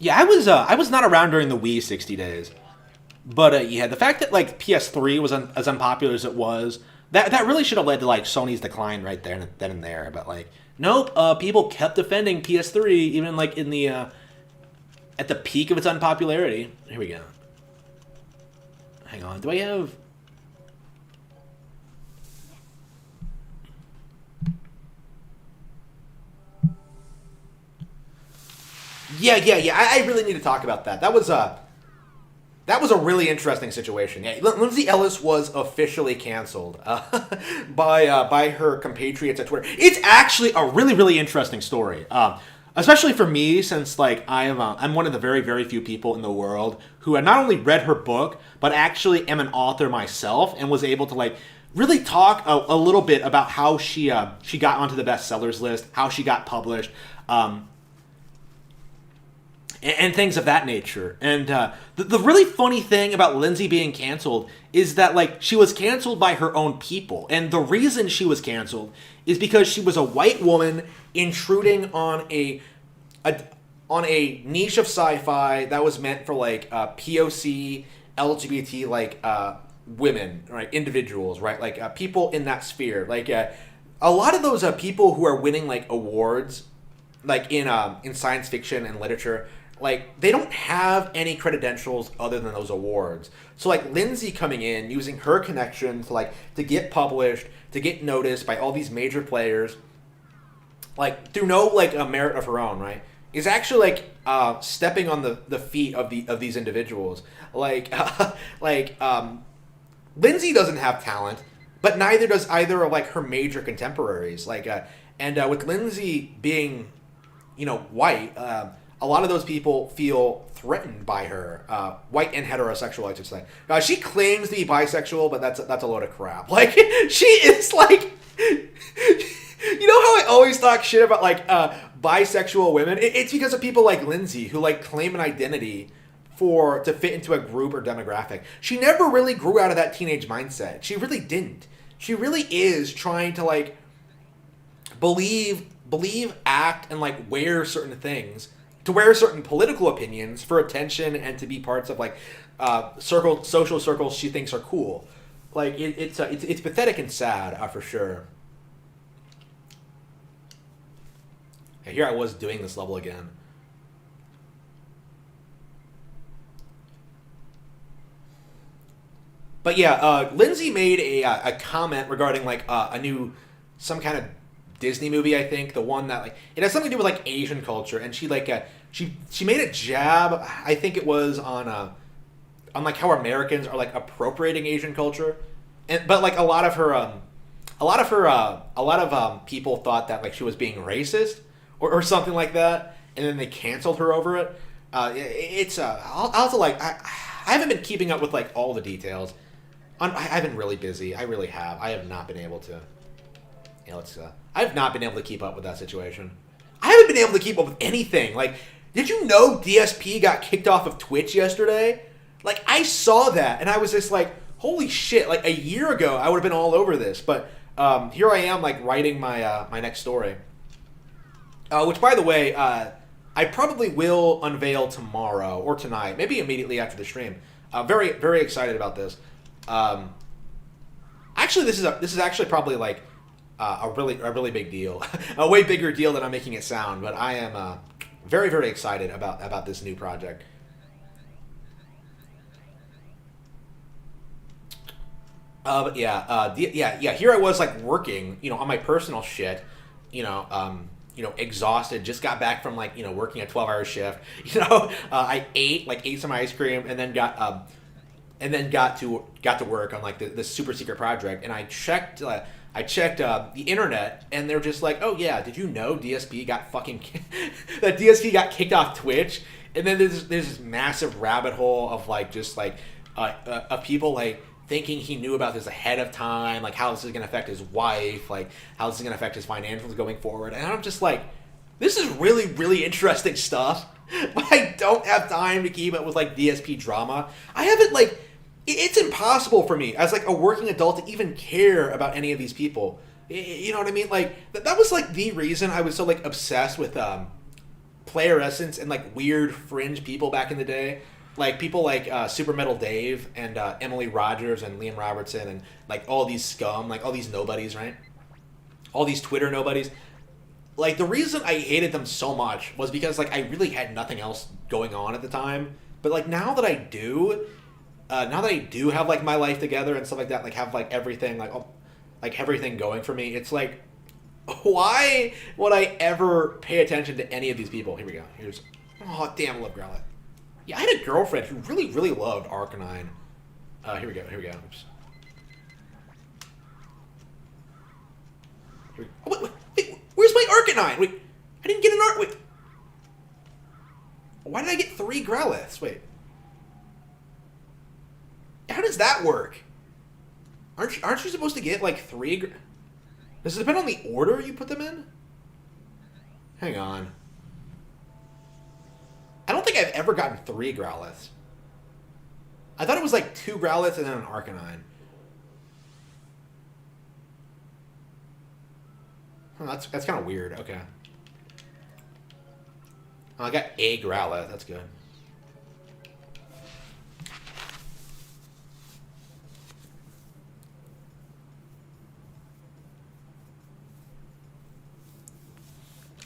Yeah, I was not around during the Wii 60 days, but yeah, the fact that like PS3 was as unpopular as it was, that really should have led to like Sony's decline right there then and there. But like, nope, people kept defending PS3 even like in the at the peak of its unpopularity. Here we go. Hang on, do I have? Yeah. I really need to talk about that. That was that was a really interesting situation. Yeah, Lindsay Ellis was officially canceled by her compatriots at Twitter. It's actually a really, really interesting story. Especially for me, since like I'm one of the very, very few people in the world who had not only read her book, but actually am an author myself and was able to like really talk a little bit about how she got onto the bestsellers list, how she got published, and things of that nature. And the really funny thing about Lindsay being canceled is that like she was canceled by her own people, and the reason she was canceled is because she was a white woman intruding on a niche of sci-fi that was meant for like POC LGBT like women, right, individuals, right, like people in that sphere. Like a lot of those people who are winning like awards, like in science fiction and literature, like they don't have any credentials other than those awards. So like Lindsay coming in using her connections to get published, to get noticed by all these major players, like through no like a merit of her own, right, is actually like stepping on the feet of these individuals. Like Lindsay doesn't have talent, but neither does either of like her major contemporaries. Like and with Lindsay being, you know, white, a lot of those people feel threatened by her. White and heterosexual, I should say. She claims to be bisexual, but that's a load of crap. Like she is like, you know how I always talk shit about like bisexual women? It's because of people like Lindsay who like claim an identity to fit into a group or demographic. She never really grew out of that teenage mindset. She really didn't. She really is trying to like believe, act, and like wear certain things, to wear certain political opinions for attention and to be parts of like social circles she thinks are cool. Like it's pathetic and sad for sure. And here I was doing this level again. But yeah, Lindsay made a comment regarding like some kind of Disney movie, I think, the one that like it has something to do with like Asian culture, and she like she made a jab, I think it was on like how Americans are like appropriating Asian culture, but like a lot of people thought that like she was being racist or something like that, and then they canceled her over it. I'll also like I haven't been keeping up with like all the details. I've been really busy. I really have. I have not been able to. You know, I have not been able to keep up with that situation. I haven't been able to keep up with anything. Like, did you know DSP got kicked off of Twitch yesterday? Like, I saw that, and I was just like, holy shit. Like, a year ago, I would have been all over this. But here I am, like, writing my my next story. Which, by the way, I probably will unveil tomorrow or tonight. Maybe immediately after the stream. Very, very excited about this. Actually, this is actually probably like a really big deal, a way bigger deal than I'm making it sound. But I am very, very excited about this new project. But yeah, Here I was like working, you know, on my personal shit, you know, exhausted. Just got back from like, you know, working a 12-hour shift. You know, I ate some ice cream and then got to work on like this super secret project, and I checked the internet, and they're just like, oh yeah, did you know DSP got that DSP got kicked off Twitch? And then there's this massive rabbit hole of like just like of people like thinking he knew about this ahead of time, like how this is gonna affect his wife, like how this is gonna affect his financials going forward. And I'm just like, this is really, really interesting stuff, but I don't have time to keep up with like DSP drama. I haven't like. It's impossible for me as like a working adult to even care about any of these people. You know what I mean? Like that was like the reason I was so like obsessed with Player Essence and like weird fringe people back in the day. Like people like Super Metal Dave and Emily Rogers and Liam Robertson and like all these scum, like all these nobodies, right? All these Twitter nobodies. Like the reason I hated them so much was because like I really had nothing else going on at the time. But like now that I do have like my life together and stuff like that, like have like everything like everything going for me, it's like, why would I ever pay attention to any of these people? Here we go. Oh damn, I love Growlithe. Yeah, I had a girlfriend who really, really loved Arcanine. Here we go. Oops. Wait, where's my Arcanine? Wait, I didn't get an Wait. Why did I get 3 Growliths? Wait. How does that work? Aren't you supposed to get, like, 3... Does it depend on the order you put them in? Hang on. I don't think I've ever gotten 3 Growliths. I thought it was like 2 Growliths and then an Arcanine. That's kind of weird. Okay. Oh, I got a Growlithe. That's good.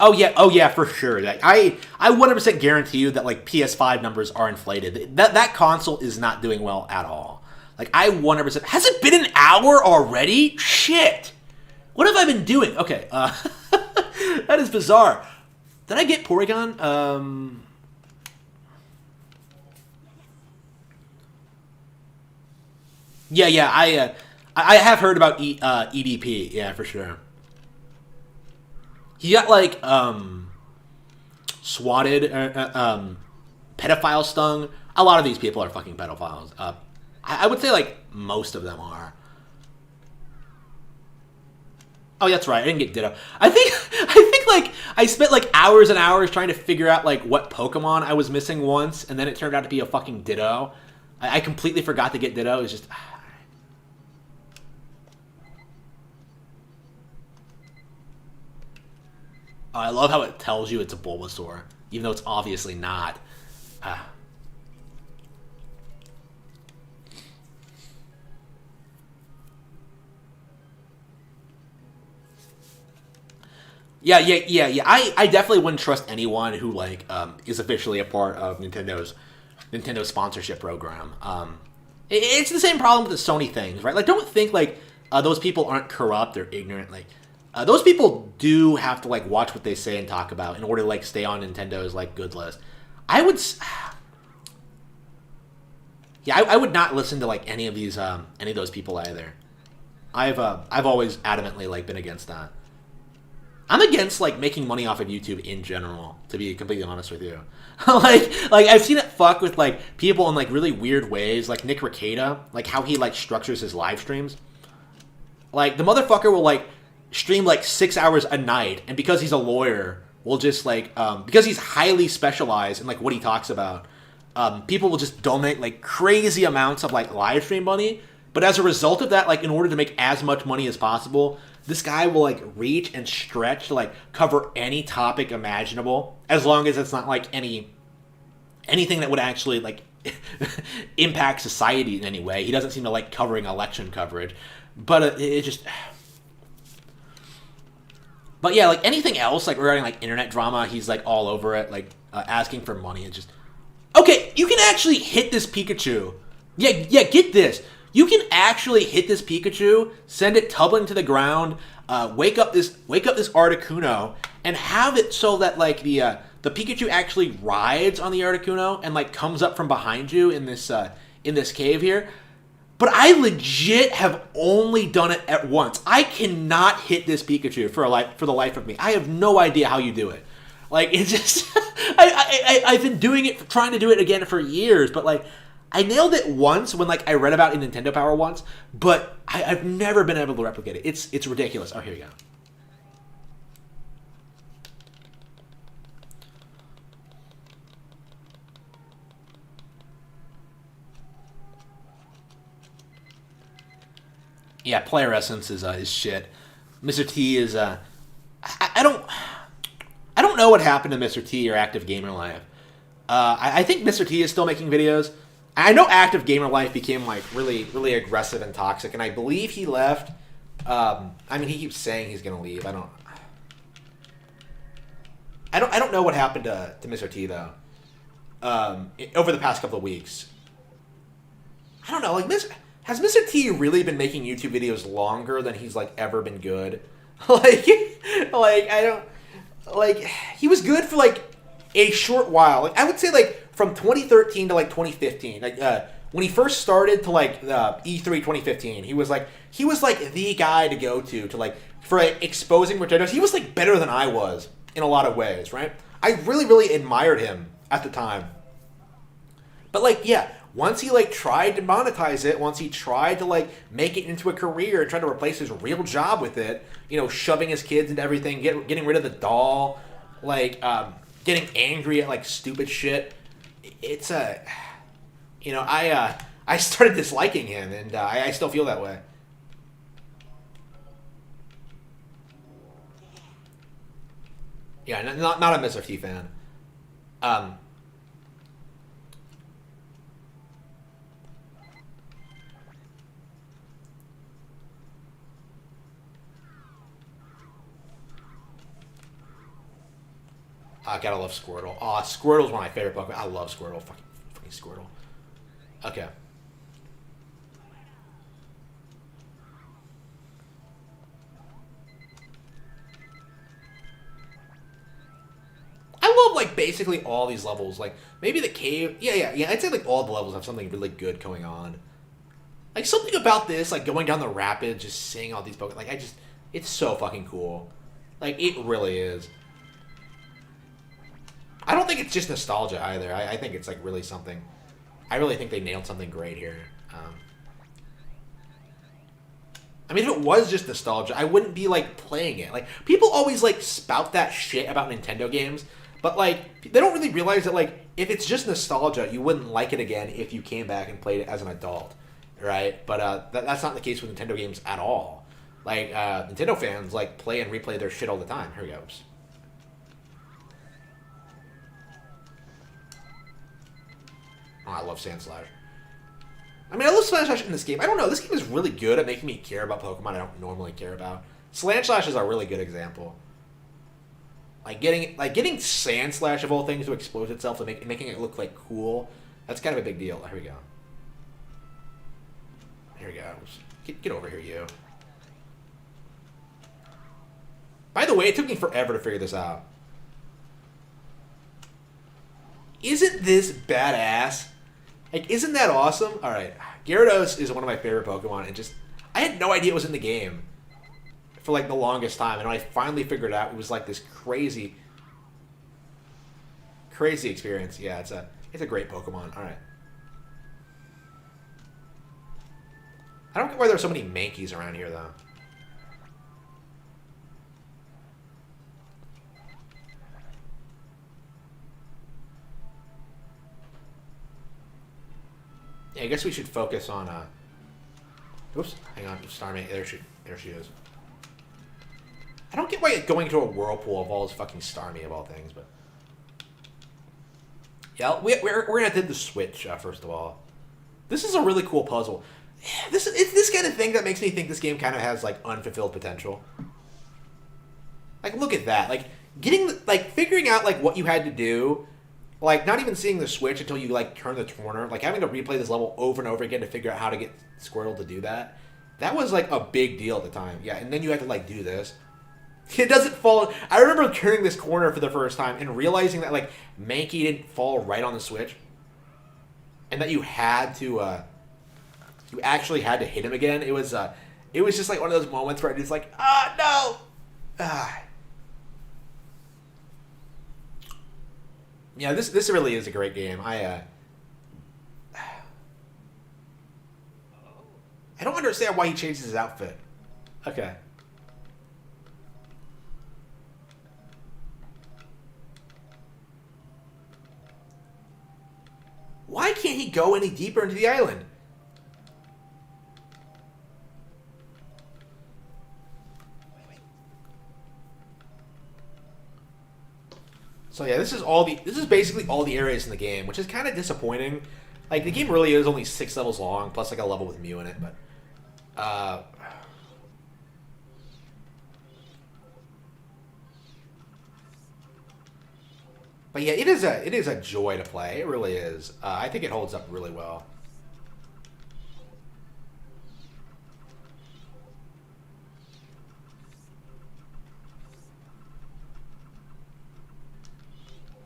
Oh yeah, for sure. Like, I 100% guarantee you that like PS5 numbers are inflated. That console is not doing well at all. Like I 100%. Has it been an hour already? Shit. What have I been doing? Okay, that is bizarre. Did I get Porygon? Yeah. I have heard about EDP. Yeah, for sure. He got like swatted, pedophile stung. A lot of these people are fucking pedophiles. I would say like most of them are. Oh, that's right. I didn't get Ditto. I think like I spent like hours and hours trying to figure out like what Pokemon I was missing once, and then it turned out to be a fucking Ditto. I completely forgot to get Ditto. It's just. I love how it tells you it's a Bulbasaur, even though it's obviously not. Yeah. I definitely wouldn't trust anyone who like is officially a part of Nintendo's sponsorship program. It's the same problem with the Sony things, right? Like, don't think like those people aren't corrupt or ignorant. Like, those people do have to like watch what they say and talk about in order to like stay on Nintendo's like good list. I would not listen to like any of those people either. I've always adamantly like been against that. I'm against like making money off of YouTube in general, to be completely honest with you. like I've seen it fuck with like people in like really weird ways, like Nick Rekieta, like how he like structures his live streams. Like the motherfucker will like stream like 6 hours a night, and because he's a lawyer, will just like because he's highly specialized in like what he talks about, people will just donate like crazy amounts of like live stream money. But as a result of that, like in order to make as much money as possible, this guy will like reach and stretch to like cover any topic imaginable, as long as it's not like anything that would actually like impact society in any way. He doesn't seem to like covering election coverage, but it just. But yeah, like anything else, like regarding like internet drama, he's like all over it, like asking for money. It's just okay. You can actually hit this Pikachu. Yeah. Get this. You can actually hit this Pikachu, send it tumbling to the ground, wake up this Articuno, and have it so that like the Pikachu actually rides on the Articuno and like comes up from behind you in this cave here. But I legit have only done it at once. I cannot hit this Pikachu for the life of me. I have no idea how you do it. Like, it's just I've been doing it, trying to do it again for years, but like I nailed it once when like I read about it in Nintendo Power once, but I've never been able to replicate it. It's ridiculous. Oh, here we go. Yeah, player essence is shit. Mr. T is I don't know what happened to Mr. T or Active Gamer Life. I think Mr. T is still making videos. I know Active Gamer Life became like really, really aggressive and toxic, and I believe he left. I mean, he keeps saying he's gonna leave. I don't know what happened to Mr. T though. Over the past couple of weeks, I don't know. Like, has Mr. T really been making YouTube videos longer than he's like ever been good? like I don't like. He was good for like a short while. Like I would say, like from 2013 to like 2015, like when he first started to like E3 2015, he was like the guy to go to like for like, exposing Nintendo's. He was like better than I was in a lot of ways, right? I really admired him at the time. But like, yeah, once he like tried to monetize it, once he tried to like make it into a career and try to replace his real job with it, you know, shoving his kids into everything, getting rid of the doll, like getting angry at like stupid shit. It's you know, I started disliking him, and I still feel that way. Yeah, not a Mr. T fan. I gotta love Squirtle. Squirtle's one of my favorite Pokemon. I love Squirtle. Fucking Squirtle. Okay. I love like basically all these levels. Like maybe the cave. Yeah. I'd say like all the levels have something really good going on. Like something about this, like going down the rapids, just seeing all these Pokemon. Like it's so fucking cool. Like it really is. I don't think it's just nostalgia either. I think it's like really something. I really think they nailed something great here. I mean, if it was just nostalgia, I wouldn't be like playing it. Like people always like spout that shit about Nintendo games, but like they don't really realize that like if it's just nostalgia, you wouldn't like it again if you came back and played it as an adult, right? But that's not the case with Nintendo games at all. Like Nintendo fans like play and replay their shit all the time. Here we go. Oops. Oh, I love Sandslash. I mean, I love Sandslash in this game. I don't know. This game is really good at making me care about Pokemon I don't normally care about. Sandslash is a really good example. Like getting Sandslash of all things to expose itself and making it look like cool. That's kind of a big deal. Here we go. Here we go. Get over here, you. By the way, it took me forever to figure this out. Isn't this badass? Like, isn't that awesome? All right, Gyarados is one of my favorite Pokemon, and just I had no idea it was in the game for like the longest time, and when I finally figured it out, it was like this crazy experience. Yeah, it's a great Pokemon. All right, I don't get why there's so many Mankeys around here though. Yeah, I guess we should focus on oops, hang on, Starmie. There she is. I don't get why going to a whirlpool involves fucking Starmie of all things, but yeah, we're gonna do the switch first of all. This is a really cool puzzle. It's this kind of thing that makes me think this game kind of has like unfulfilled potential. Like, look at that. Like figuring out like what you had to do. Like, not even seeing the switch until you, like, turn the corner. Like, having to replay this level over and over again to figure out how to get Squirtle to do that. That was, like, a big deal at the time. Yeah, and then you had to, like, do this. It doesn't fall... I remember turning this corner for the first time and realizing that, like, Mankey didn't fall right on the switch. And that you had to, you actually had to hit him again. It was just, like, one of those moments where I just, like, no! Yeah, this really is a great game. I don't understand why he changes his outfit. Okay. Why can't he go any deeper into the island? So yeah, this is basically all the areas in the game, which is kind of disappointing. Like the game really is only 6 levels long, plus like a level with Mew in it, but yeah, it is a joy to play. It really is. I think it holds up really well.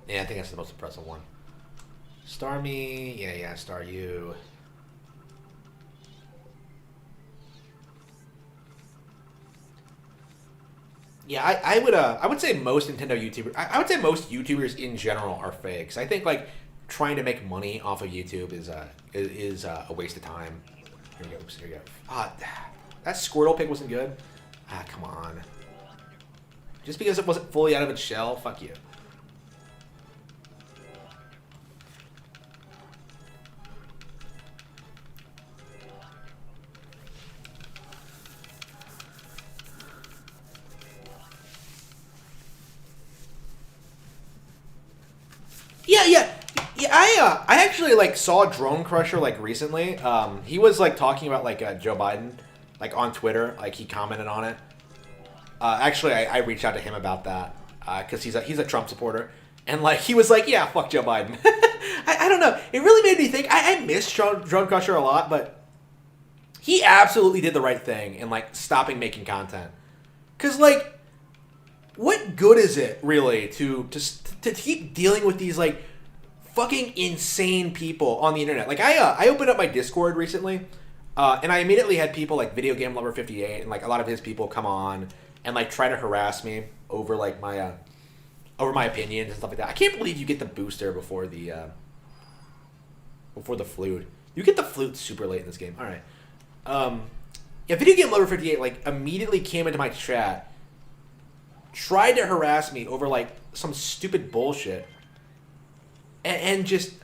Yeah, I think that's the most impressive one. Star me. Yeah, star you. Yeah, I would say most Nintendo YouTubers. I would say most YouTubers in general are fakes. I think like trying to make money off of YouTube is a waste of time. Here we go. Oops, here we go. That Squirtle pick wasn't good. Come on. Just because it wasn't fully out of its shell, fuck you. Yeah. I actually like saw Drone Crusher like recently. He was like talking about like Joe Biden, like on Twitter. Like he commented on it. Actually, I reached out to him about that because he's a Trump supporter, and like he was like, yeah, fuck Joe Biden. I don't know. It really made me think. I miss Drone Crusher a lot, but he absolutely did the right thing in like stopping making content. Cause like, what good is it really to keep dealing with these like fucking insane people on the internet? Like I opened up my Discord recently, and I immediately had people like Video Game Lover 58 and like a lot of his people come on and like try to harass me over like my opinions and stuff like that. I can't believe you get the booster before the flute. You get the flute super late in this game. All right. Yeah, Video Game Lover 58 like immediately came into my chat, tried to harass me over like some stupid bullshit, and just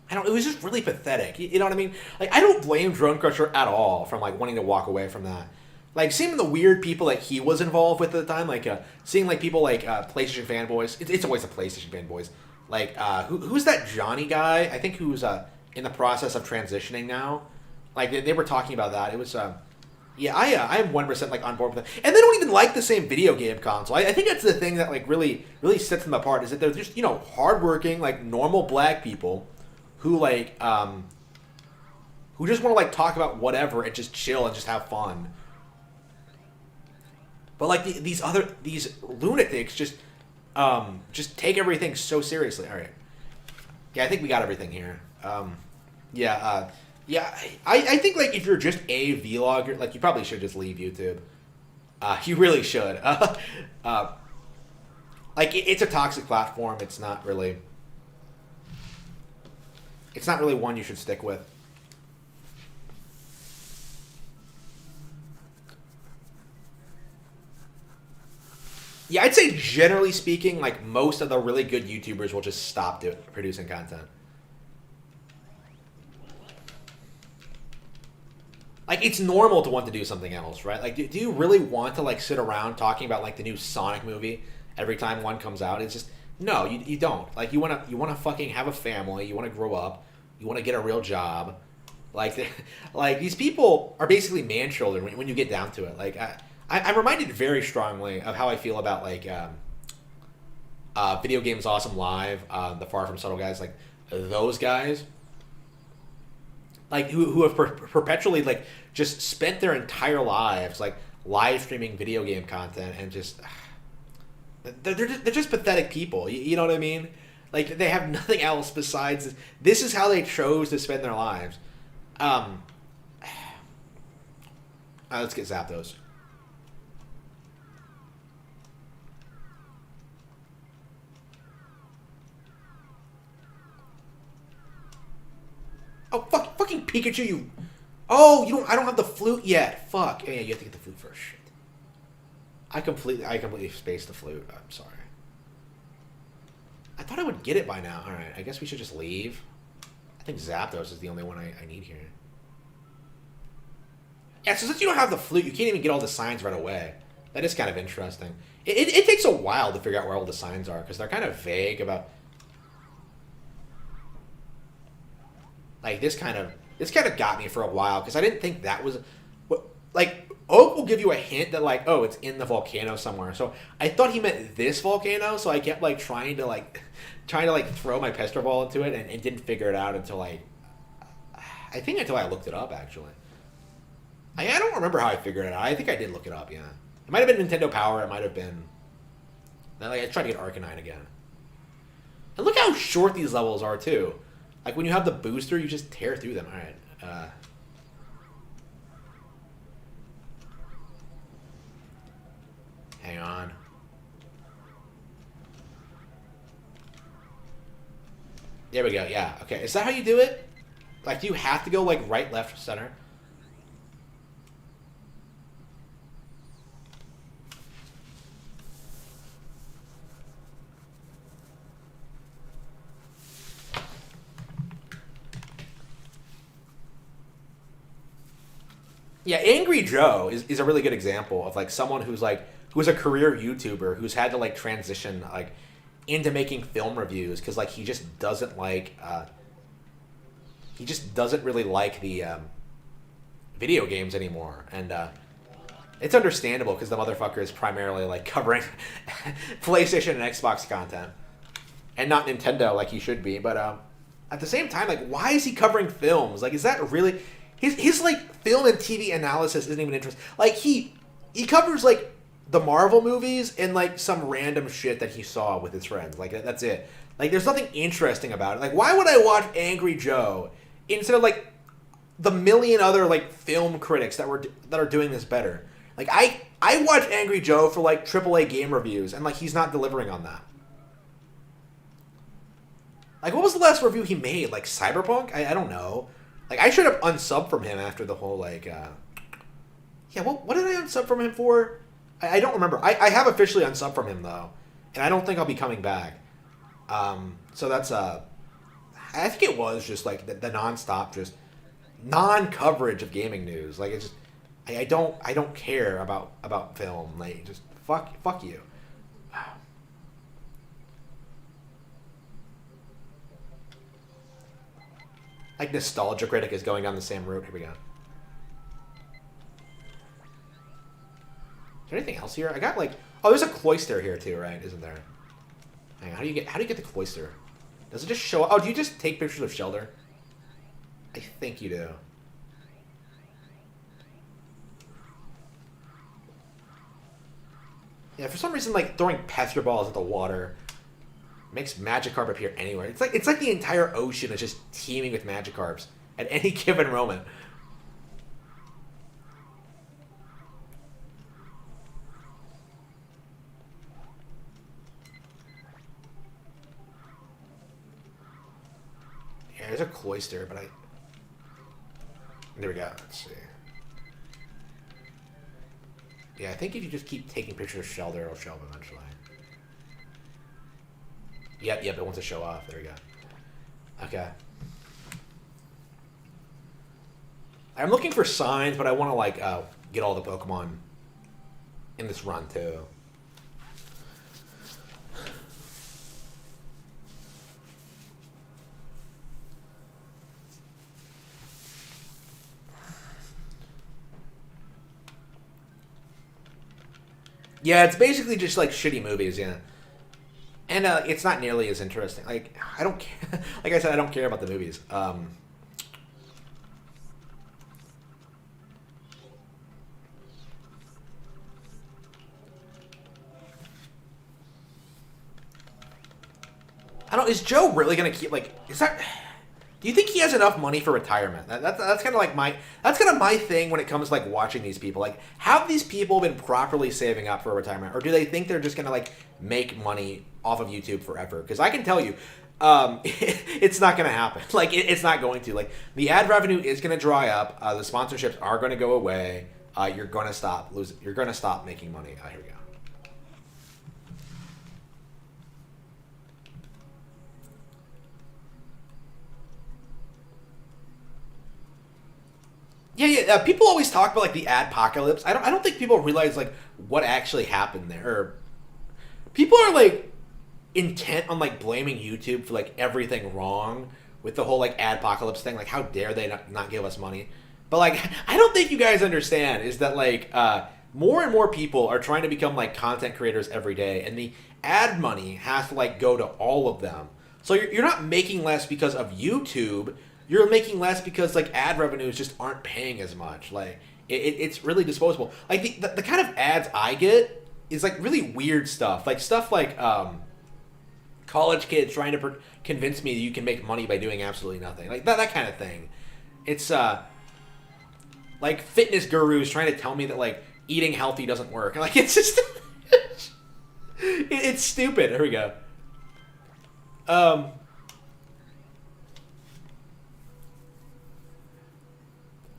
I don't. It was just really pathetic. You know what I mean? Like I don't blame Drone Crusher at all from like wanting to walk away from that. Like seeing the weird people that he was involved with at the time, like seeing like people like PlayStation fanboys. It's always the PlayStation fanboys. Like who's that Johnny guy? I think who's in the process of transitioning now. Like they were talking about that. It was yeah, I am 1% like on board with it. And they don't even like the same video game console. I think that's the thing that like really sets them apart is that they're just hardworking like normal black people who like who just want to like talk about whatever and just chill and just have fun. But like these lunatics just take everything so seriously. All right. Yeah, I think we got everything here. Yeah, I think like if you're just a vlogger, like you probably should just leave YouTube. You really should. Like it's a toxic platform. It's not really one you should stick with. Yeah, I'd say generally speaking, like most of the really good YouTubers will just stop producing content. Like, it's normal to want to do something else, right? Like, do you really want to, like, sit around talking about, like, the new Sonic movie every time one comes out? It's just, no, you don't. Like, you wanna fucking have a family. You wanna grow up. You wanna get a real job. Like, these people are basically man-children when you get down to it. Like, I'm reminded very strongly of how I feel about, like, Video Games Awesome Live, the Far From Subtle guys. Like, those guys, like, who have perpetually, like, just spent their entire lives, like, live streaming video game content and just... They're just pathetic people. You know what I mean? Like, they have nothing else besides... This is how they chose to spend their lives. Let's get Zapdos. Oh, fucking Pikachu, you... Oh, I don't have the flute yet. Fuck. Yeah, you have to get the flute first. Shit. I completely spaced the flute. I'm sorry. I thought I would get it by now. Alright, I guess we should just leave. I think Zapdos is the only one I need here. Yeah, so since you don't have the flute, you can't even get all the signs right away. That is kind of interesting. It takes a while to figure out where all the signs are, because they're kind of vague about... Like, this kind of got me for a while, because I didn't think that was... Like, Oak will give you a hint that, like, oh, it's in the volcano somewhere. So I thought he meant this volcano, so I kept, like, trying to throw my Pester Ball into it, and didn't figure it out until, like... I think until I looked it up, actually. I don't remember how I figured it out. I think I did look it up, yeah. It might have been Nintendo Power, it might have been... Like, I tried to get Arcanine again. And look how short these levels are, too. Like, when you have the booster, you just tear through them. All right. Hang on. There we go. Yeah. Okay. Is that how you do it? Like, do you have to go, like, right, left, center? Yeah, Angry Joe is a really good example of like someone who's a career YouTuber who's had to like transition like into making film reviews because like he just doesn't really like the video games anymore, and it's understandable because the motherfucker is primarily like covering PlayStation and Xbox content and not Nintendo like he should be, but at the same time, like, why is he covering films? Like, is that really his like film and TV analysis isn't even interesting. Like he covers like the Marvel movies and like some random shit that he saw with his friends. Like that's it. Like there's nothing interesting about it. Like why would I watch Angry Joe instead of like the million other like film critics that are doing this better? Like I watch Angry Joe for like AAA game reviews and like he's not delivering on that. Like what was the last review he made? Like Cyberpunk? I don't know. Like, I should have unsubbed from him after the whole, like, yeah, what did I unsub from him for? I don't remember. I have officially unsubbed from him, though. And I don't think I'll be coming back. So that's, I think it was just, like, the nonstop, just non-coverage of gaming news. Like, it's just, I don't care about film. Like, just, fuck you. Like Nostalgia Critic is going down the same route. Here we go. Is there anything else here? I got like there's a cloister here too, right? Isn't there? Hang on, how do you get the cloister? Does it just show up? Oh, do you just take pictures of Shelder? I think you do. Yeah, for some reason like throwing Petra balls at the water makes Magikarp appear anywhere. It's like the entire ocean is just teeming with Magikarps at any given moment. Yeah, there's a cloister, but there we go. Let's see. Yeah, I think if you just keep taking pictures of Shelder, it'll show up eventually. Yep, it wants to show off. There we go. Okay. I'm looking for signs, but I want to, like, get all the Pokemon in this run, too. Yeah, it's basically just, like, shitty movies, yeah. And it's not nearly as interesting. Like I don't care. Like I said, I don't care about the movies. I don't. Is Joe really gonna keep like? Is that? Do you think he has enough money for retirement? That's kind of like my thing when it comes to like watching these people. Like, have these people been properly saving up for retirement, or do they think they're just gonna like make money off of YouTube forever? Because I can tell you, it's not gonna happen. Like, it's not going to. Like, the ad revenue is gonna dry up. The sponsorships are gonna go away. You're gonna stop losing. You're gonna stop making money. Here we go. Yeah. People always talk about like the adpocalypse. I don't think people realize like what actually happened there. Or people are like intent on like blaming YouTube for like everything wrong with the whole like adpocalypse thing. Like, how dare they not give us money? But like, I don't think you guys understand is that like more and more people are trying to become like content creators every day, and the ad money has to like go to all of them. So you're not making less because of YouTube. You're making less because like ad revenues just aren't paying as much. Like it's really disposable. Like the kind of ads I get is like really weird stuff. Like stuff like college kids trying to convince me that you can make money by doing absolutely nothing. Like that kind of thing. It's like fitness gurus trying to tell me that like eating healthy doesn't work. Like it's just it's stupid. Here we go.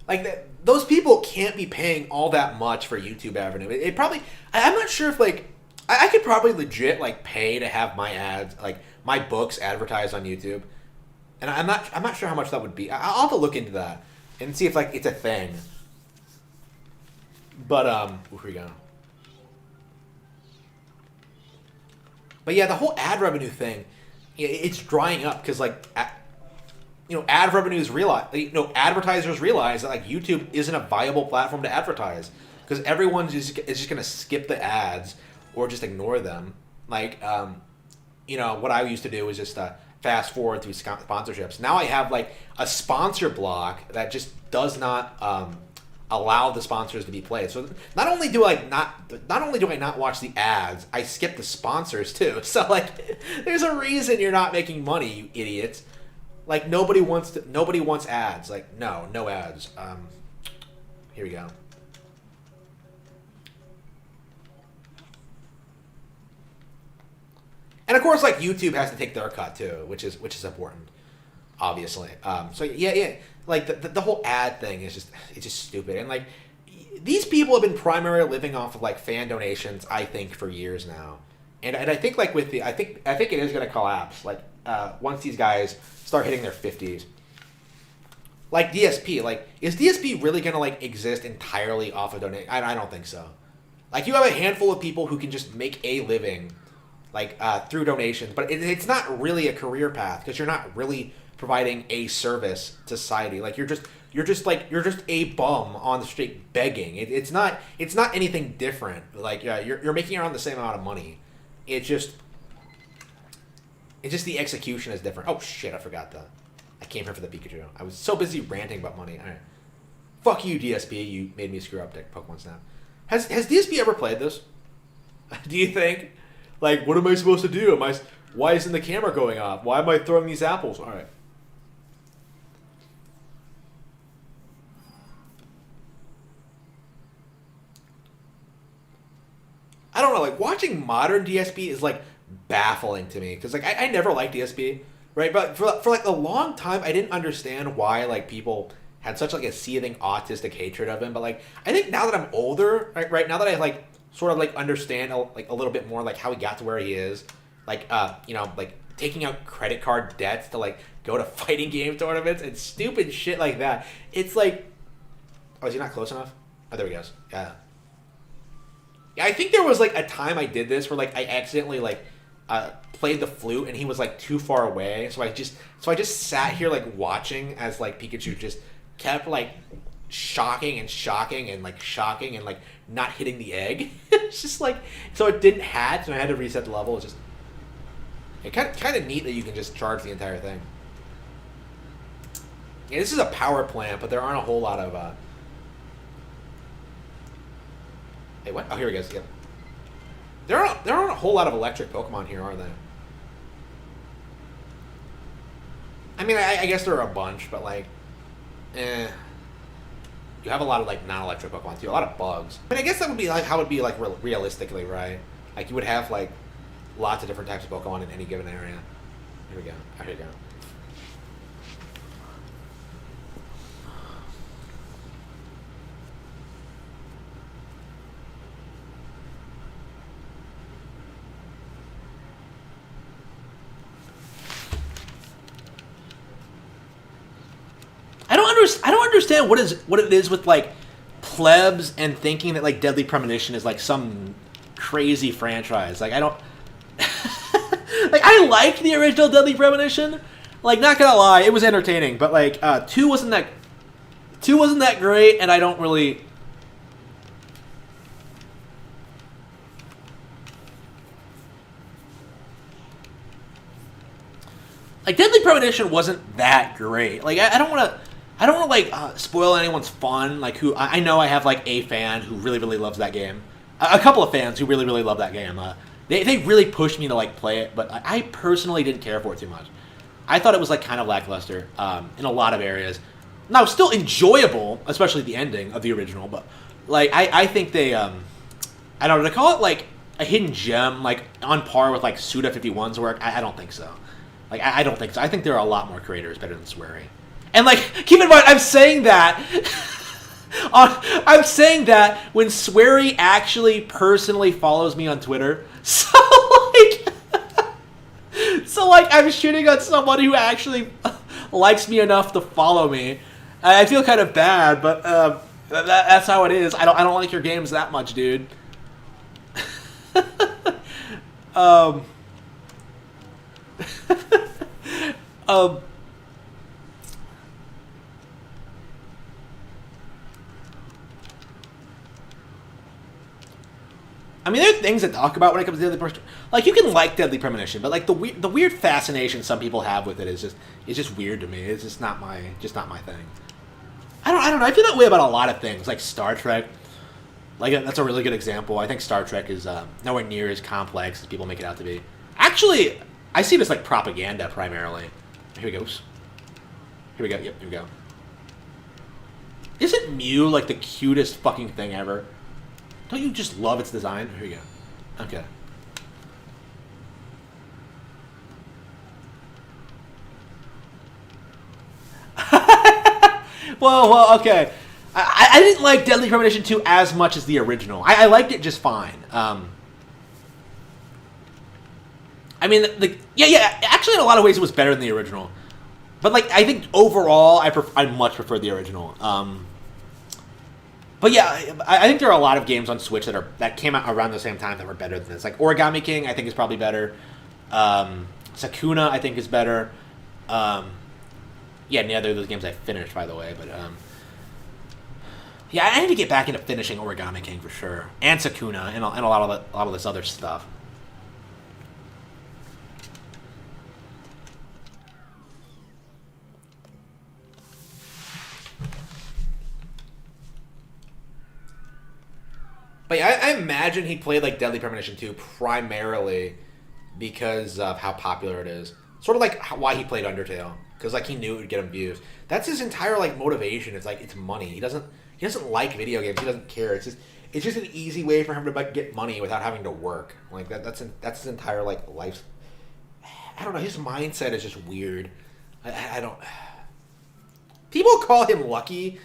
Like those people can't be paying all that much for YouTube advertising. It probably. I'm not sure if like I could probably legit like pay to have my ads, like my books, advertised on YouTube, and I'm not sure how much that would be. I'll have to look into that and see if like it's a thing. But here we go. But yeah, the whole ad revenue thing, it's drying up because like, ad revenues realize, advertisers realize that like YouTube isn't a viable platform to advertise because everyone's just gonna skip the ads or just ignore them. Like, what I used to do was just fast forward through sponsorships. Now I have like a sponsor block that just does not allow the sponsors to be played. So not only do I not watch the ads, I skip the sponsors too. So like, there's a reason you're not making money, you idiots. Like nobody wants ads. Like no ads. Here we go. And of course, like YouTube has to take their cut too, which is important, obviously. So yeah, like the whole ad thing is just stupid. And like these people have been primarily living off of like fan donations, I think, for years now. And I think like I think it is going to collapse. Like once these guys start hitting their 50s. Like DSP, like is DSP really going to like exist entirely off of donation? I don't think so. Like you have a handful of people who can just make a living like through donations, but it's not really a career path because you're not really providing a service to society. Like you're just a bum on the street begging. It's not anything different. Like you're making around the same amount of money. It's just the execution is different. Oh shit, I forgot that. I came here for the Pikachu. I was so busy ranting about money. All right. Fuck you, DSP. You made me screw up Pokemon Snap. Has DSP ever played this? Do you think? Like, what am I supposed to do? Why isn't the camera going off? Why am I throwing these apples? All right. I don't know. Like, watching modern DSP is, like, baffling to me. Because, like, I never liked DSP, right? But for, like, a long time, I didn't understand why, like, people had such, like, a seething autistic hatred of him. But, like, I think now that I'm older, right now that I, like, sort of like understand like a little bit more like how he got to where he is, like like taking out credit card debts to like go to fighting game tournaments and stupid shit like that. It's like, oh, is he not close enough? Oh, there he goes. Yeah, I think there was like a time I did this where like I accidentally like played the flute and he was like too far away, so I just sat here like watching as like Pikachu just kept like shocking and like not hitting the egg. It's just like, so it didn't hatch and I had to reset the level. It's just kind of neat that you can just charge the entire thing. Yeah, this is a power plant, but there aren't a whole lot of hey, what? Oh, here he goes. Yep. There aren't a whole lot of electric Pokemon here, are there? I mean, I guess there are a bunch, but like you have a lot of like non-electric Pokemon too, a lot of bugs. I mean, I guess that would be like how it would be like realistically, right? Like you would have like lots of different types of Pokemon in any given area. Here we go. Oh, here we go. I don't understand what it is with like plebs and thinking that like Deadly Premonition is like some crazy franchise. Like I don't like I liked the original Deadly Premonition. Like not gonna lie, it was entertaining, but like 2 wasn't that great, and I don't really. Like Deadly Premonition wasn't that great. Like I don't want to like spoil anyone's fun. Like who I know I have like a fan who really loves that game, a couple of fans who really love that game. They really pushed me to like play it, but I personally didn't care for it too much. I thought it was like kind of lackluster in a lot of areas. Now, still enjoyable, especially the ending of the original, but like I think they I don't know, to call it like a hidden gem, like on par with like Suda51's work. I don't think so. Like I don't think so. I think there are a lot more creators better than Swery. And like, keep in mind, I'm saying that. I'm saying that when Swery actually personally follows me on Twitter. So like, I'm shitting on someone who actually likes me enough to follow me. I feel kind of bad, but that's how it is. I don't like your games that much, dude. I mean, there are things to talk about when it comes to Deadly Premonition. Like, you can like Deadly Premonition, but like the weird fascination some people have with it is just weird to me. It's just not my thing. I don't know. I feel that way about a lot of things, like Star Trek. Like, that's a really good example. I think Star Trek is nowhere near as complex as people make it out to be. Actually, I see this like propaganda primarily. Here we go. Here we go. Yep, here we go. Isn't Mew like the cutest fucking thing ever? Don't you just love its design? Here you go. Okay. well, okay. I didn't like Deadly Premonition 2 as much as the original. I liked it just fine. I mean, yeah. Actually, in a lot of ways, it was better than the original. But like, I think overall, I much prefer the original. But yeah, I think there are a lot of games on Switch that came out around the same time that were better than this. Like Origami King, I think is probably better. Sakuna, I think is better. Yeah, neither of those games I finished, by the way. But yeah, I need to get back into finishing Origami King for sure, and Sakuna, and a lot of this other stuff. But yeah, I imagine he played like Deadly Premonition 2 primarily because of how popular it is. Sort of like why he played Undertale, because like he knew it would get him views. That's his entire like motivation. It's like it's money. He doesn't like video games. He doesn't care. It's just an easy way for him to get money without having to work. Like that's his entire like life. I don't know. His mindset is just weird. I don't. People call him lucky,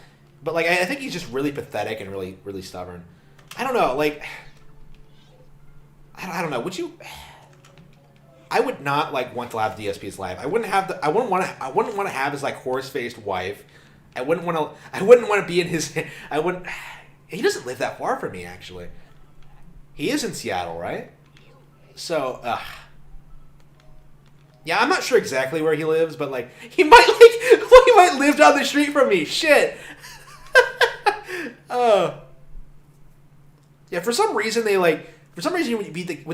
but like I think he's just really pathetic and really stubborn. I don't know, like, I don't know. Would you? I would not like want to have DSP's life. I wouldn't want to have his like horse-faced wife. I wouldn't want to be in his. I wouldn't. He doesn't live that far from me, actually. He is in Seattle, right? So, yeah, I'm not sure exactly where he lives, but like he might live down the street from me. Shit. Yeah, for some reason when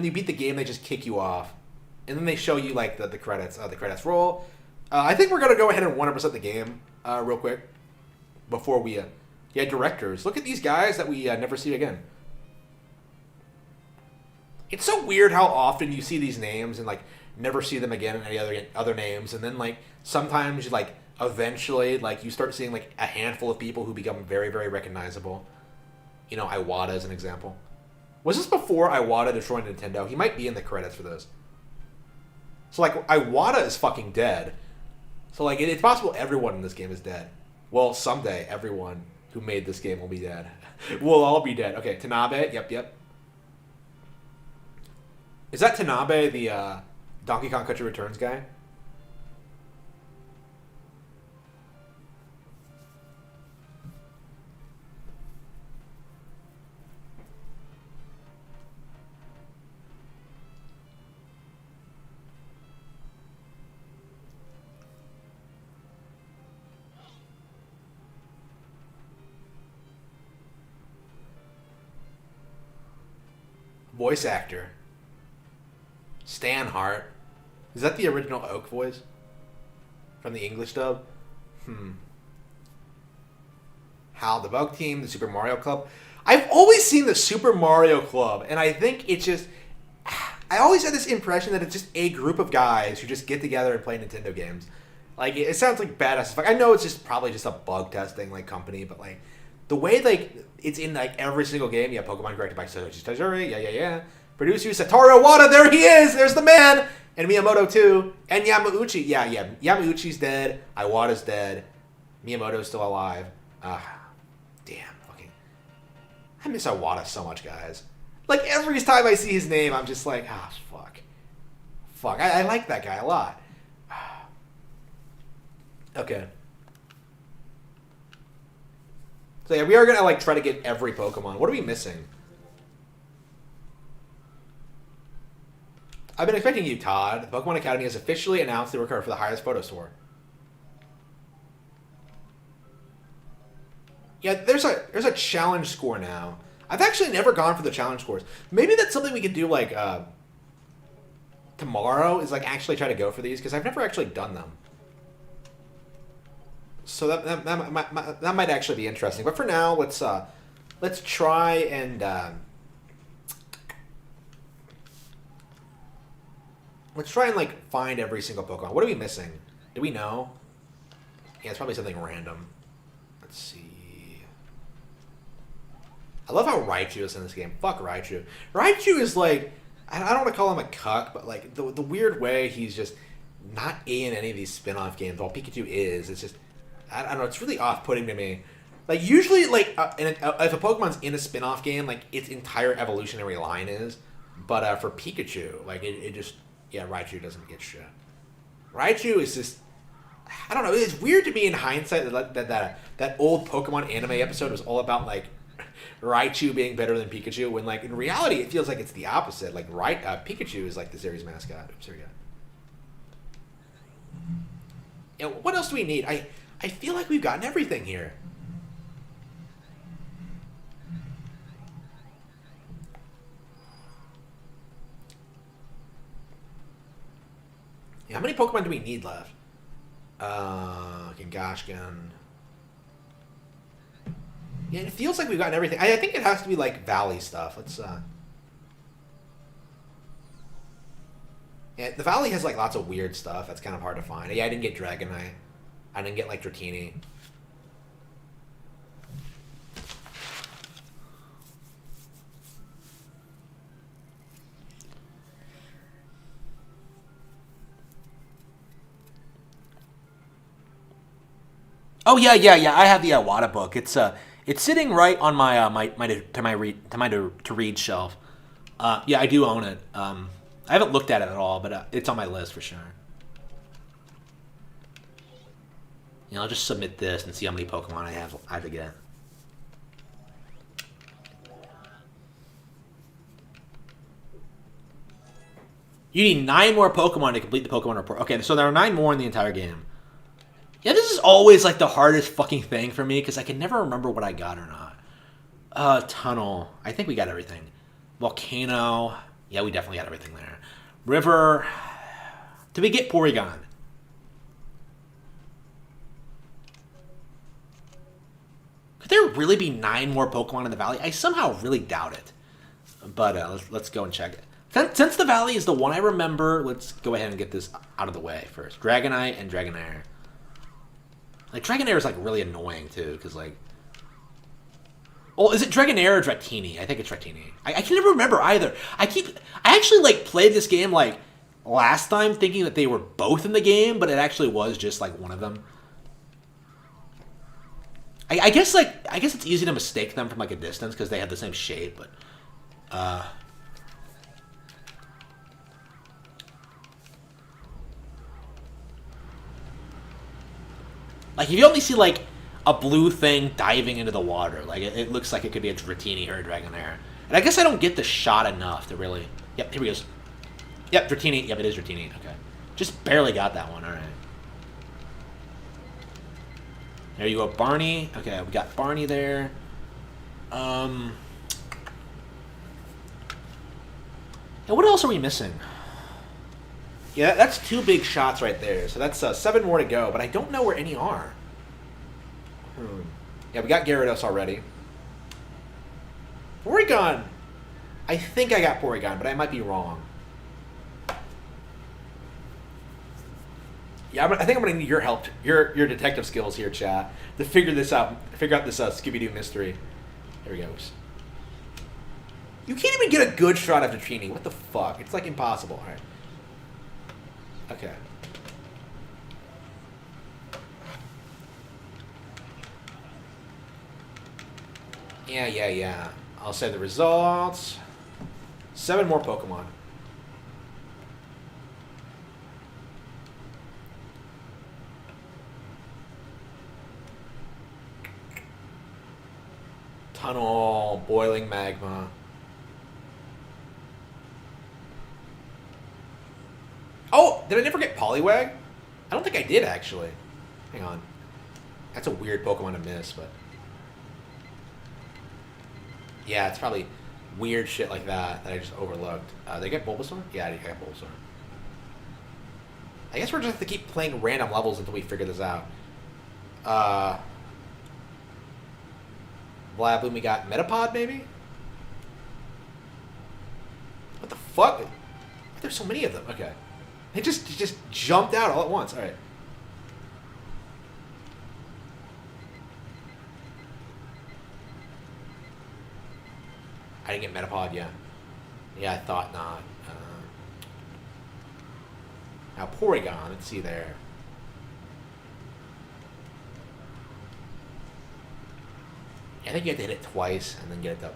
you beat the game, they just kick you off, and then they show you like the credits. The credits roll. I think we're gonna go ahead and 100% the game real quick before we. Yeah, directors. Look at these guys that we never see again. It's so weird how often you see these names and like never see them again in any other names, and then like sometimes you like eventually like you start seeing like a handful of people who become very very recognizable. You know, Iwata as an example. Was this before Iwata destroyed Nintendo? He might be in the credits for this. So, like, Iwata is fucking dead. So, like, it's possible everyone in this game is dead. Well, someday, everyone who made this game will be dead. We'll all be dead. Okay, Tanabe. Yep. Is that Tanabe, the Donkey Kong Country Returns guy? Voice actor. Stan Hart. Is that the original Oak voice? From the English dub? Hal, the Bug Team, the Super Mario Club. I've always seen the Super Mario Club, and I think it's just... I always had this impression that it's just a group of guys who just get together and play Nintendo games. Like, it sounds like badass. Like, I know it's just probably just a bug testing like company, but like the way like it's in like every single game. Yeah, Pokemon corrected by Satoshi Tajiri. Yeah. Producer Satoru Iwata. There he is. There's the man. And Miyamoto too. And Yamauchi. Yeah. Yamauchi's dead. Iwata's dead. Miyamoto's still alive. Damn. Fucking. I miss Iwata so much, guys. Like, every time I see his name, I'm just like, fuck. I like that guy a lot. Okay. So yeah, we are gonna like try to get every Pokemon. What are we missing? I've been expecting you, Todd. The Pokemon Academy has officially announced the record for the highest photo score. Yeah, there's a challenge score now. I've actually never gone for the challenge scores. Maybe that's something we could do like tomorrow, is like actually try to go for these, because I've never actually done them. So that might actually be interesting. But for now, let's try and like find every single Pokemon. What are we missing? Do we know? Yeah, it's probably something random. Let's see. I love how Raichu is in this game. Fuck Raichu. Raichu is like, I don't want to call him a cuck, but like the weird way he's just not in any of these spin-off games, while Pikachu is. It's just, I don't know, it's really off-putting to me. Like, usually, like, if a Pokemon's in a spin-off game, like, its entire evolutionary line is. But for Pikachu, like, it just, yeah, Raichu doesn't get shit. Raichu is just, I don't know, it's weird to me in hindsight that old Pokemon anime episode was all about, like, Raichu being better than Pikachu, when, like, in reality, it feels like it's the opposite. Like, Pikachu is, like, the series mascot. Oops, here we go. Yeah, what else do we need? I feel like we've gotten everything here. Yeah, how many Pokemon do we need left? Gangashkan. Yeah, it feels like we've gotten everything. I think it has to be like Valley stuff. Let's yeah, the Valley has like lots of weird stuff that's kind of hard to find. Yeah, I didn't get Dragonite. I didn't get like Dratini. Oh yeah. I have the Iwata book. It's sitting right on my to read shelf. Yeah, I do own it. I haven't looked at it at all, but it's on my list for sure. You know, I'll just submit this and see how many Pokemon I have to get. You need 9 more Pokemon to complete the Pokemon report. Okay, so there are 9 more in the entire game. Yeah, this is always like the hardest fucking thing for me, because I can never remember what I got or not. Tunnel. I think we got everything. Volcano. Yeah, we definitely got everything there. River. Did we get Porygon? Could there really be 9 more Pokemon in the Valley? I somehow really doubt it. But let's go and check it. Since the Valley is the one I remember, let's go ahead and get this out of the way first. Dragonite and Dragonair. Like, Dragonair is, like, really annoying, too, because, like... Oh, is it Dragonair or Dratini? I think it's Dratini. I can never remember either. I actually, like, played this game, like, last time thinking that they were both in the game, but it actually was just, like, one of them. I guess it's easy to mistake them from, like, a distance, because they have the same shape, but... Like, if you only see, like, a blue thing diving into the water, like, it looks like it could be a Dratini or a Dragonair. And I guess I don't get the shot enough to really... Yep, here he goes. Yep, Dratini. Yep, it is Dratini. Okay. Just barely got that one. All right. There you go, Barney. Okay, we got Barney there. And what else are we missing? Yeah, that's 2 big shots right there. So that's 7 more to go, but I don't know where any are. Yeah, we got Gyarados already. Porygon. I think I got Porygon, but I might be wrong. Yeah, I think I'm gonna need your help, your detective skills here, chat, to figure this out. Figure out this Scooby-Doo mystery. Here we go. You can't even get a good shot after Trini. What the fuck? It's like impossible. All right. Okay. Yeah. I'll say the results. 7 more Pokemon. Tunnel, boiling magma. Oh, did I never get Poliwag? I don't think I did, actually. Hang on. That's a weird Pokemon to miss, but... Yeah, it's probably weird shit like that I just overlooked. Did I get Bulbasaur? Yeah, I did get Bulbasaur. I guess we're just have to keep playing random levels until we figure this out. Vlabloom, we got Metapod, maybe? What the fuck? Why are there so many of them? Okay. They just jumped out all at once. Alright. I didn't get Metapod yet. Yeah, I thought not. Now, Porygon, let's see there. I think you have to hit it twice and then get it up.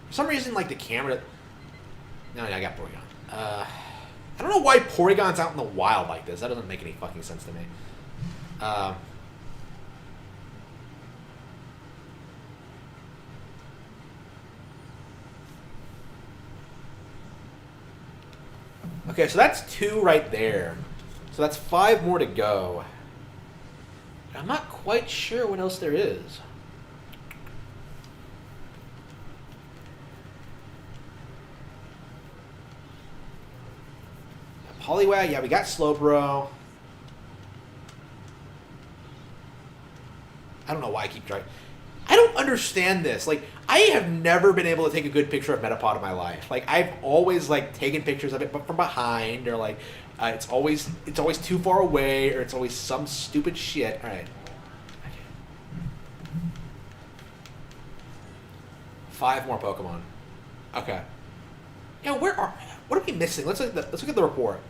For some reason, like the camera... No, I got Porygon. I don't know why Porygon's out in the wild like this. That doesn't make any fucking sense to me. Okay, so that's 2 right there. So that's 5 more to go. I'm not quite sure what else there is. Poliwag, yeah, we got Slowbro. I don't know why I keep trying. I don't understand this. Like, I have never been able to take a good picture of Metapod in my life. Like, I've always, like, taken pictures of it, but from behind, or, like, it's always too far away, or it's always some stupid shit. All right. Okay. 5 more Pokemon. Okay. Yeah, what are we missing? Let's look at the report.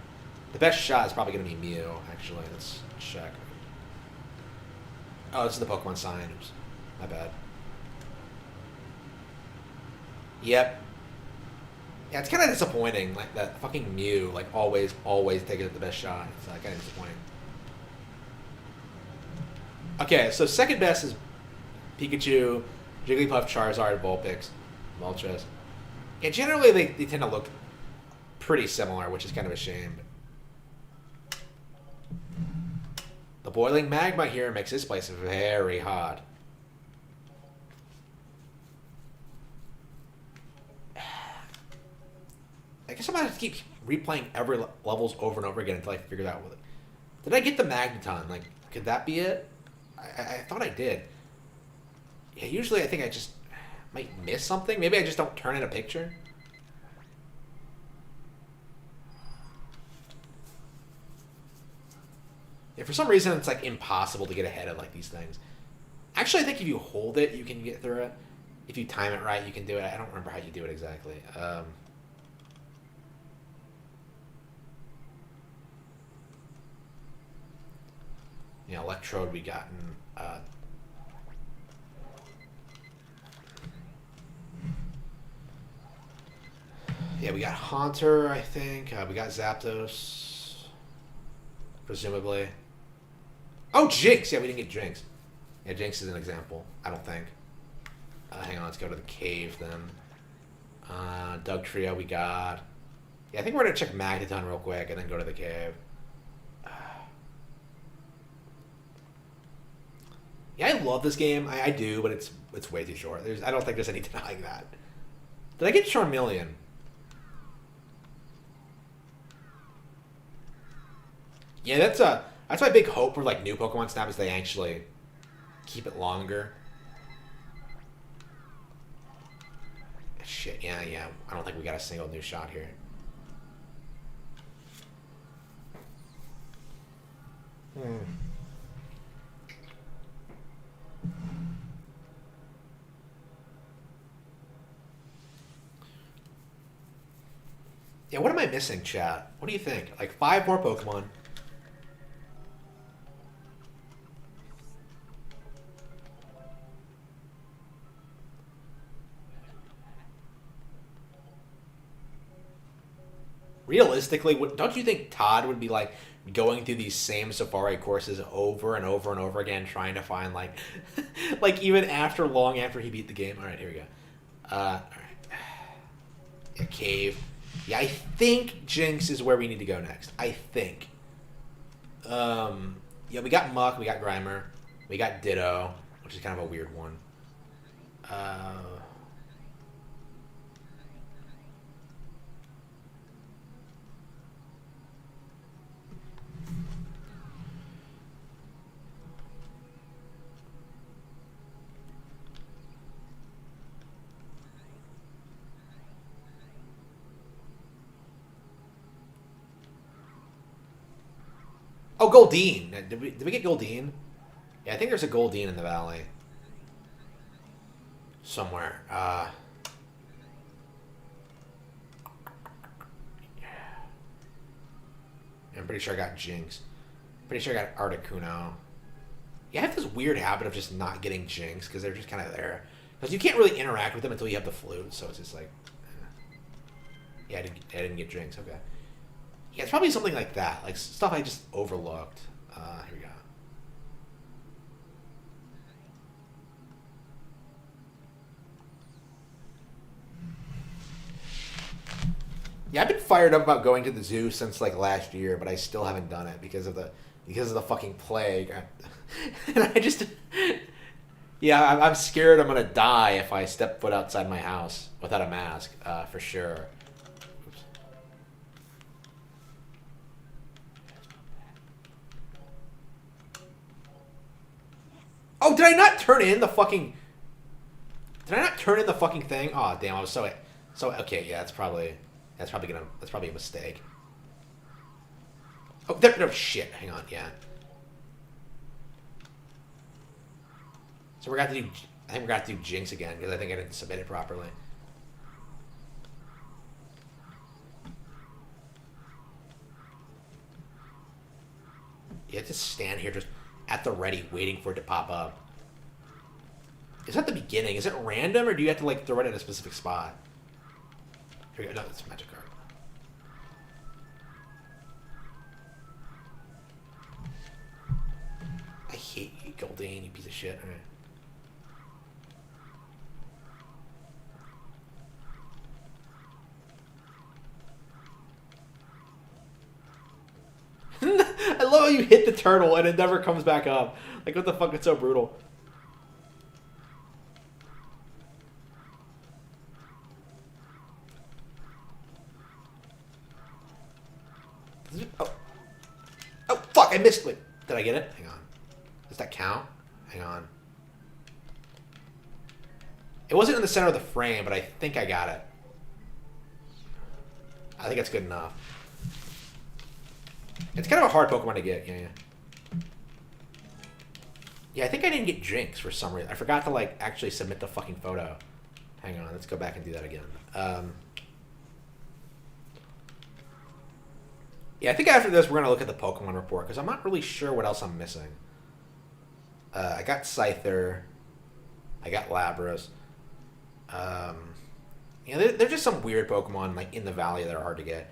The best shot is probably going to be Mew, actually. Let's check. Oh, this is the Pokemon sign. Oops. My bad. Yep. Yeah, it's kind of disappointing. Like, that fucking Mew, like, always taking it the best shot. It's kind of disappointing. Okay, so second best is Pikachu, Jigglypuff, Charizard, Vulpix, Moltres. Yeah, generally they tend to look pretty similar, which is kind of a shame. The boiling magma here makes this place very hot. I guess I'm gonna have to keep replaying every levels over and over again until I figure it out with it. Did I get the Magneton? Like, could that be it? I thought I did. Yeah, usually I think I just might miss something. Maybe I just don't turn in a picture. Yeah, for some reason it's like impossible to get ahead of like these things. Actually, I think if you hold it, you can get through it. If you time it right, you can do it. I don't remember how you do it exactly. Yeah, Electrode we gotten. Yeah, we got Haunter, I think. We got Zapdos, presumably. Oh, Jinx! Yeah, we didn't get Jinx. Yeah, Jinx is an example. I don't think. Hang on, let's go to the cave then. Dugtrio we got. Yeah, I think we're going to check Magneton real quick and then go to the cave. Yeah, I love this game. I do, but it's way too short. I don't think there's any denying that. Did I get Charmeleon? Yeah, that's my big hope for like new Pokemon Snap is they actually keep it longer. Shit, yeah. I don't think we got a single new shot here. Yeah, what am I missing, chat? What do you think? Like 5 more Pokemon. Realistically, don't you think Todd would be like going through these same safari courses over and over and over again, trying to find like, like even long after he beat the game? All right, here we go. All right, a cave. Yeah, I think Jinx is where we need to go next. I think. Yeah, we got Muck, we got Grimer, we got Ditto, which is kind of a weird one. Oh, Goldeen. Did we get Goldeen? Yeah, I think there's a Goldeen in the valley. Somewhere. I'm pretty sure I got Jinx. Pretty sure I got Articuno. Yeah, I have this weird habit of just not getting Jinx because they're just kind of there. Because you can't really interact with them until you have the flute, so it's just like... Yeah, I didn't get Jinx, okay. Yeah, it's probably something like that. Like, stuff I just overlooked. Here we go. Yeah, I've been fired up about going to the zoo since, like, last year, but I still haven't done it because of the fucking plague. And I just... Yeah, I'm scared I'm gonna die if I step foot outside my house without a mask, for sure. Oops. Oh, did I not turn in the fucking... Did I not turn in the fucking thing? Oh, damn, I was so... Okay, yeah, that's probably a mistake. Oh, no, shit, hang on, yeah. So we're gonna have to do... I think we're gonna have to do Jinx again, because I think I didn't submit it properly. You have to stand here just at the ready, waiting for it to pop up. Is that the beginning? Is it random, or do you have to, like, throw it at a specific spot? Here we go. No, it's a magic card. I hate you, Goldeen, you piece of shit. All right. I love how you hit the turtle and it never comes back up. Like, what the fuck? It's so brutal. Oh. Oh, fuck, I missed it. Did I get it? Hang on. Does that count? Hang on. It wasn't in the center of the frame, but I think I got it. I think that's good enough. It's kind of a hard Pokemon to get, yeah. Yeah, I think I didn't get Jinx for some reason. I forgot to, like, actually submit the fucking photo. Hang on, let's go back and do that again. Yeah, I think after this we're going to look at the Pokemon report, because I'm not really sure what else I'm missing. I got Scyther. I got Lapras. Yeah, there's just some weird Pokemon, like, in the valley that are hard to get.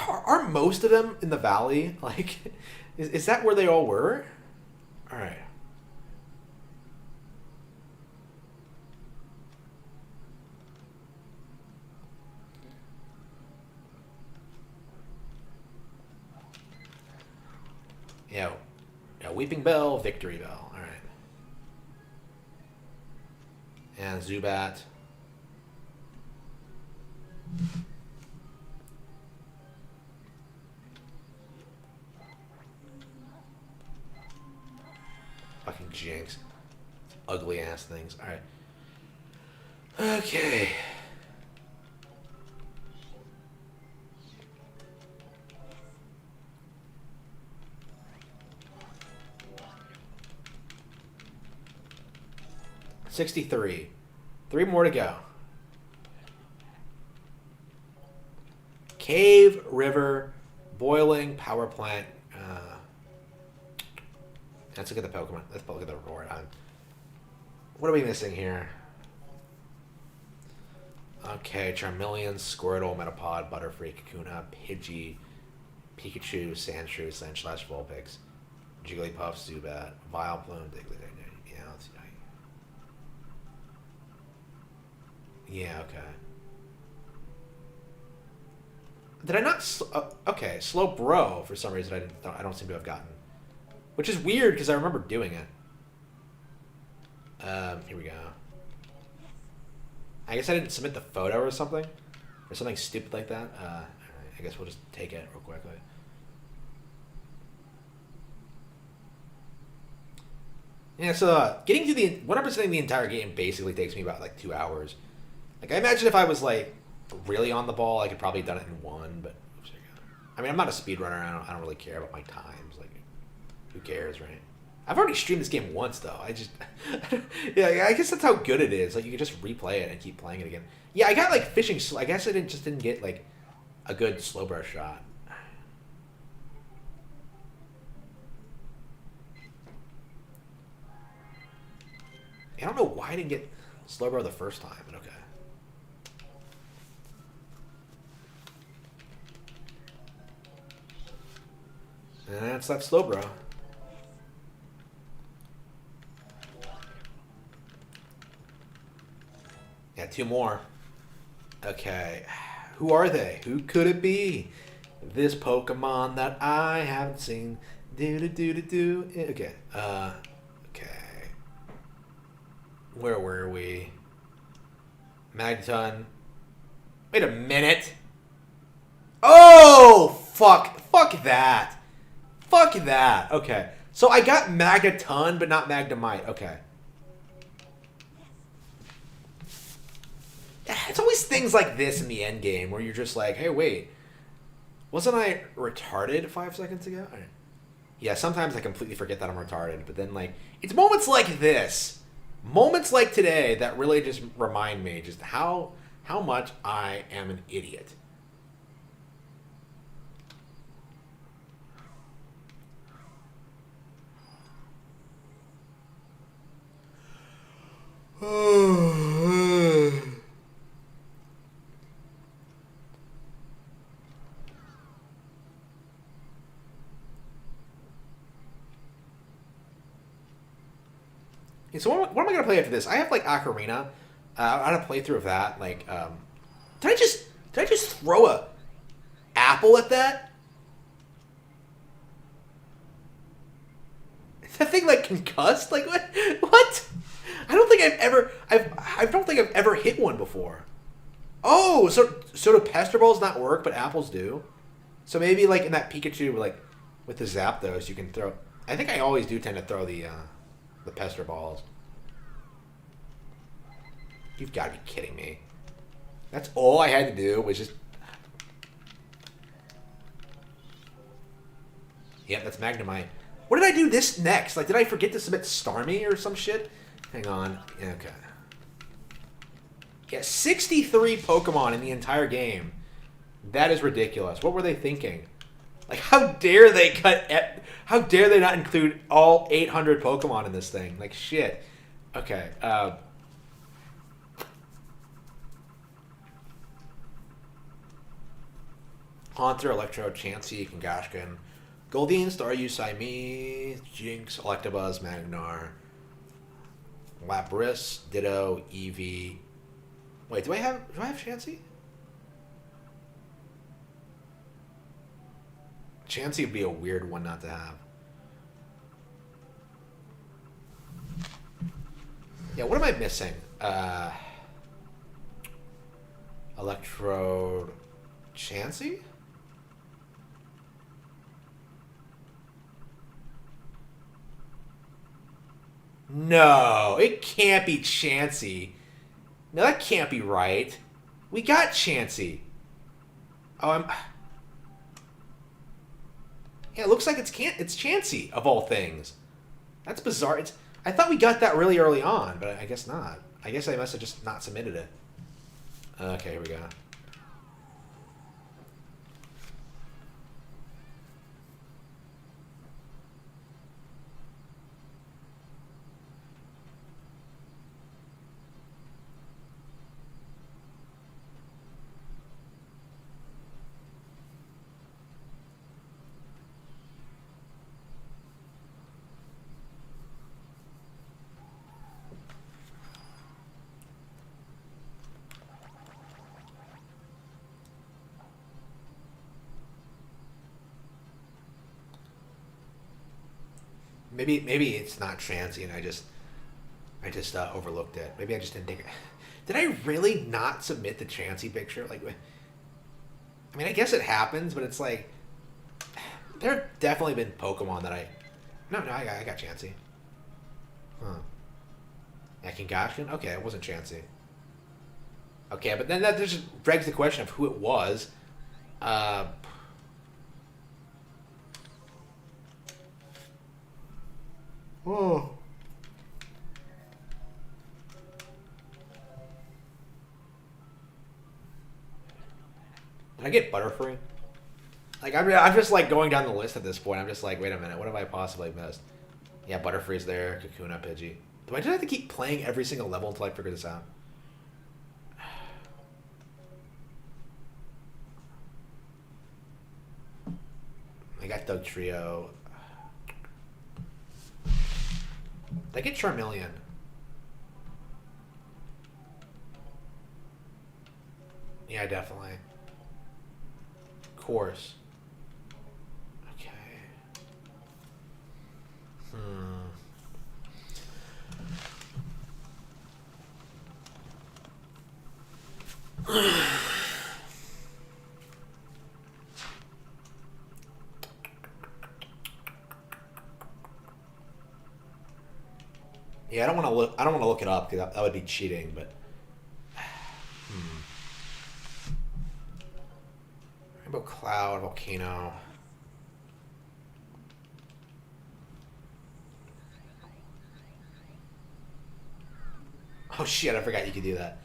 Are most of them in the valley? Like, is that where they all were? All right. Yeah, Weeping Bell, Victory Bell. All right. And Zubat. Fucking Jinx. Ugly ass things. Alright. Okay. 63. 3 more to go. Cave, river, boiling, power plant. Let's look at the Pokemon. Let's look at the report. What are we missing here? Okay, Charmeleon, Squirtle, Metapod, Butterfree, Kakuna, Pidgey, Pikachu, Sandshrew, Sandslash, Vulpix, Jigglypuff, Zubat, Vileplume, Diglett. Yeah, let's see. Yeah, okay. Did I not? Okay, Slowbro for some reason I don't seem to have gotten, which is weird because I remember doing it. Here we go. I guess I didn't submit the photo or something stupid like that. I guess we'll just take it real quickly. Yeah, so getting to the 100%ing the entire game basically takes me about like 2 hours. Like I imagine if I was like really on the ball, I could probably have done it in 1. But I mean, I'm not a speedrunner. I don't really care about my times. Like, who cares, right? I've already streamed this game once though. Yeah, I guess that's how good it is. Like you can just replay it and keep playing it again. Yeah, I got like fishing. I guess I didn't get like a good Slowbro shot. I don't know why I didn't get Slowbro the first time, but okay. And that's that Slowbro. Yeah, 2 more. Okay. Who are they? Who could it be? This Pokemon that I haven't seen. Do. Okay. Okay. Where were we? Magneton. Wait a minute. Oh, fuck. Fuck that. Fuck that. Okay. So I got Magneton, but not Magnemite. Okay. It's always things like this in the end game where you're just like, hey, wait. Wasn't I retarded 5 seconds ago? Yeah, sometimes I completely forget that I'm retarded. But then, like, it's moments like this. Moments like today that really just remind me just how much I am an idiot. So what am I gonna play after this? I have like Ocarina. I had a playthrough of that. Like, did I just throw a apple at that? Is that thing like concussed? Like what? What? I don't think I don't think I've ever hit one before. Oh, so do Pester Balls not work, but apples do? So maybe like in that Pikachu, like with the Zapdos, you can throw. I think I always do tend to throw the Pester Balls. You've got to be kidding me. That's all I had to do was just. Yeah, that's Magnemite. What did I do this next? Like, did I forget to submit Starmie or some shit? Hang on. Yeah, okay. Yeah, 63 Pokemon in the entire game. That is ridiculous. What were they thinking? Like, how dare they how dare they not include all 800 Pokemon in this thing? Like, shit. Okay. Haunter, Electro, Chansey, Kangaskhan, Goldeen, Staryu, Siamese, Jinx, Electabuzz, Magnar, Lapras, Ditto, Eevee. Wait, do I have Chansey? Chansey would be a weird one not to have. Yeah, what am I missing? Electrode, Chansey? No, it can't be Chansey. No, that can't be right. We got Chansey. Oh, yeah, it looks like it's Chansey of all things. That's bizarre. I thought we got that really early on, but I guess not. I guess I must have just not submitted it. Okay, here we go. Maybe it's not Chansey, and I just overlooked it. Maybe I just didn't think. Did I really not submit the Chansey picture? Like, I mean, I guess it happens, but it's like there have definitely been Pokemon that I I got Chansey. Huh? Yeah, Kangaskhan? Okay, it wasn't Chansey. Okay, but then that just begs the question of who it was. Oh. Did I get Butterfree? Like, I'm just like going down the list at this point. I'm just like, wait a minute, what have I possibly missed? Yeah, Butterfree's there, Kakuna, Pidgey. Do I just have to keep playing every single level until I figure this out? I got Doug Trio. Did I get Charmeleon? Yeah, definitely. Of course. Okay. Yeah, I don't want to look. I don't want to look it up because that would be cheating. But Rainbow Cloud, Volcano. Oh shit! I forgot you could do that.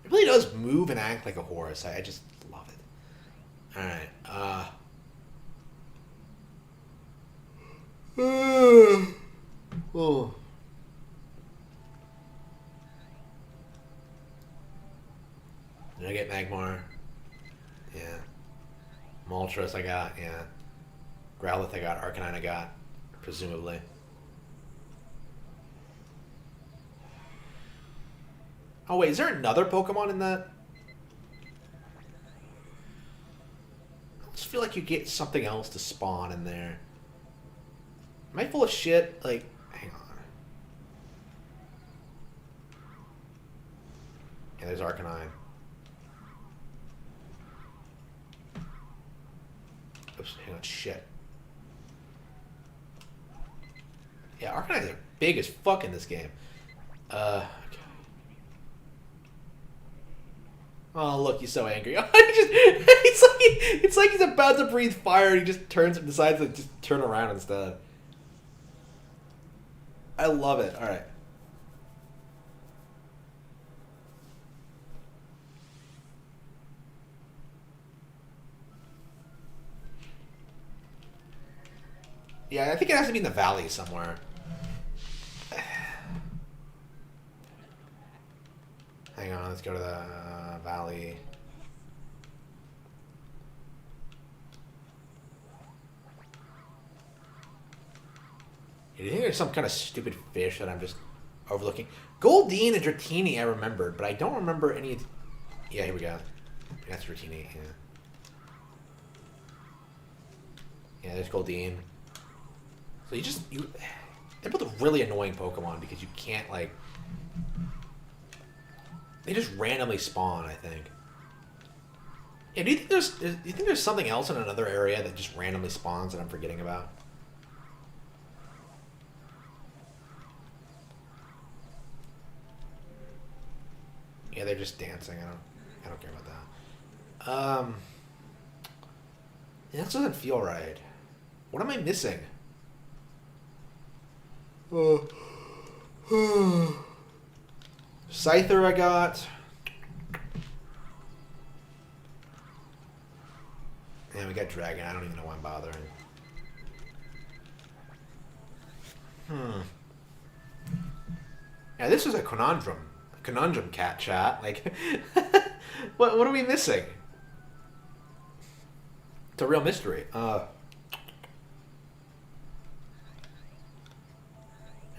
It really does move and act like a horse. I just love it. All right. Oh. Did I get Magmar? Yeah. Moltres I got, yeah. Growlithe I got, Arcanine I got, presumably. Oh wait, is there another Pokemon in that? I just feel like you get something else to spawn in there. Am I full of shit? Like, hang on. Yeah, there's Arcanine. Oops, hang on, shit. Yeah, Arcanines are big as fuck in this game. Okay. Oh, look, he's so angry. It's like he's about to breathe fire and he just decides to just turn around instead. I love it. All right. Yeah, I think it has to be in the valley somewhere. Hang on, let's go to the valley. Do you think there's some kind of stupid fish that I'm just overlooking? Goldeen and Dratini I remembered, but I don't remember any... Yeah, here we go. That's Dratini, yeah. Yeah, there's Goldeen. So they're both really annoying Pokemon because you can't, like... They just randomly spawn, I think. Yeah, do you think there's something else in another area that just randomly spawns that I'm forgetting about? Yeah, they're just dancing. I don't care about that. Yeah, that doesn't feel right. What am I missing? Scyther I got. And we got Dragon. I don't even know why I'm bothering. Yeah, this is a conundrum. A conundrum, cat chat. Like, what are we missing? It's a real mystery. And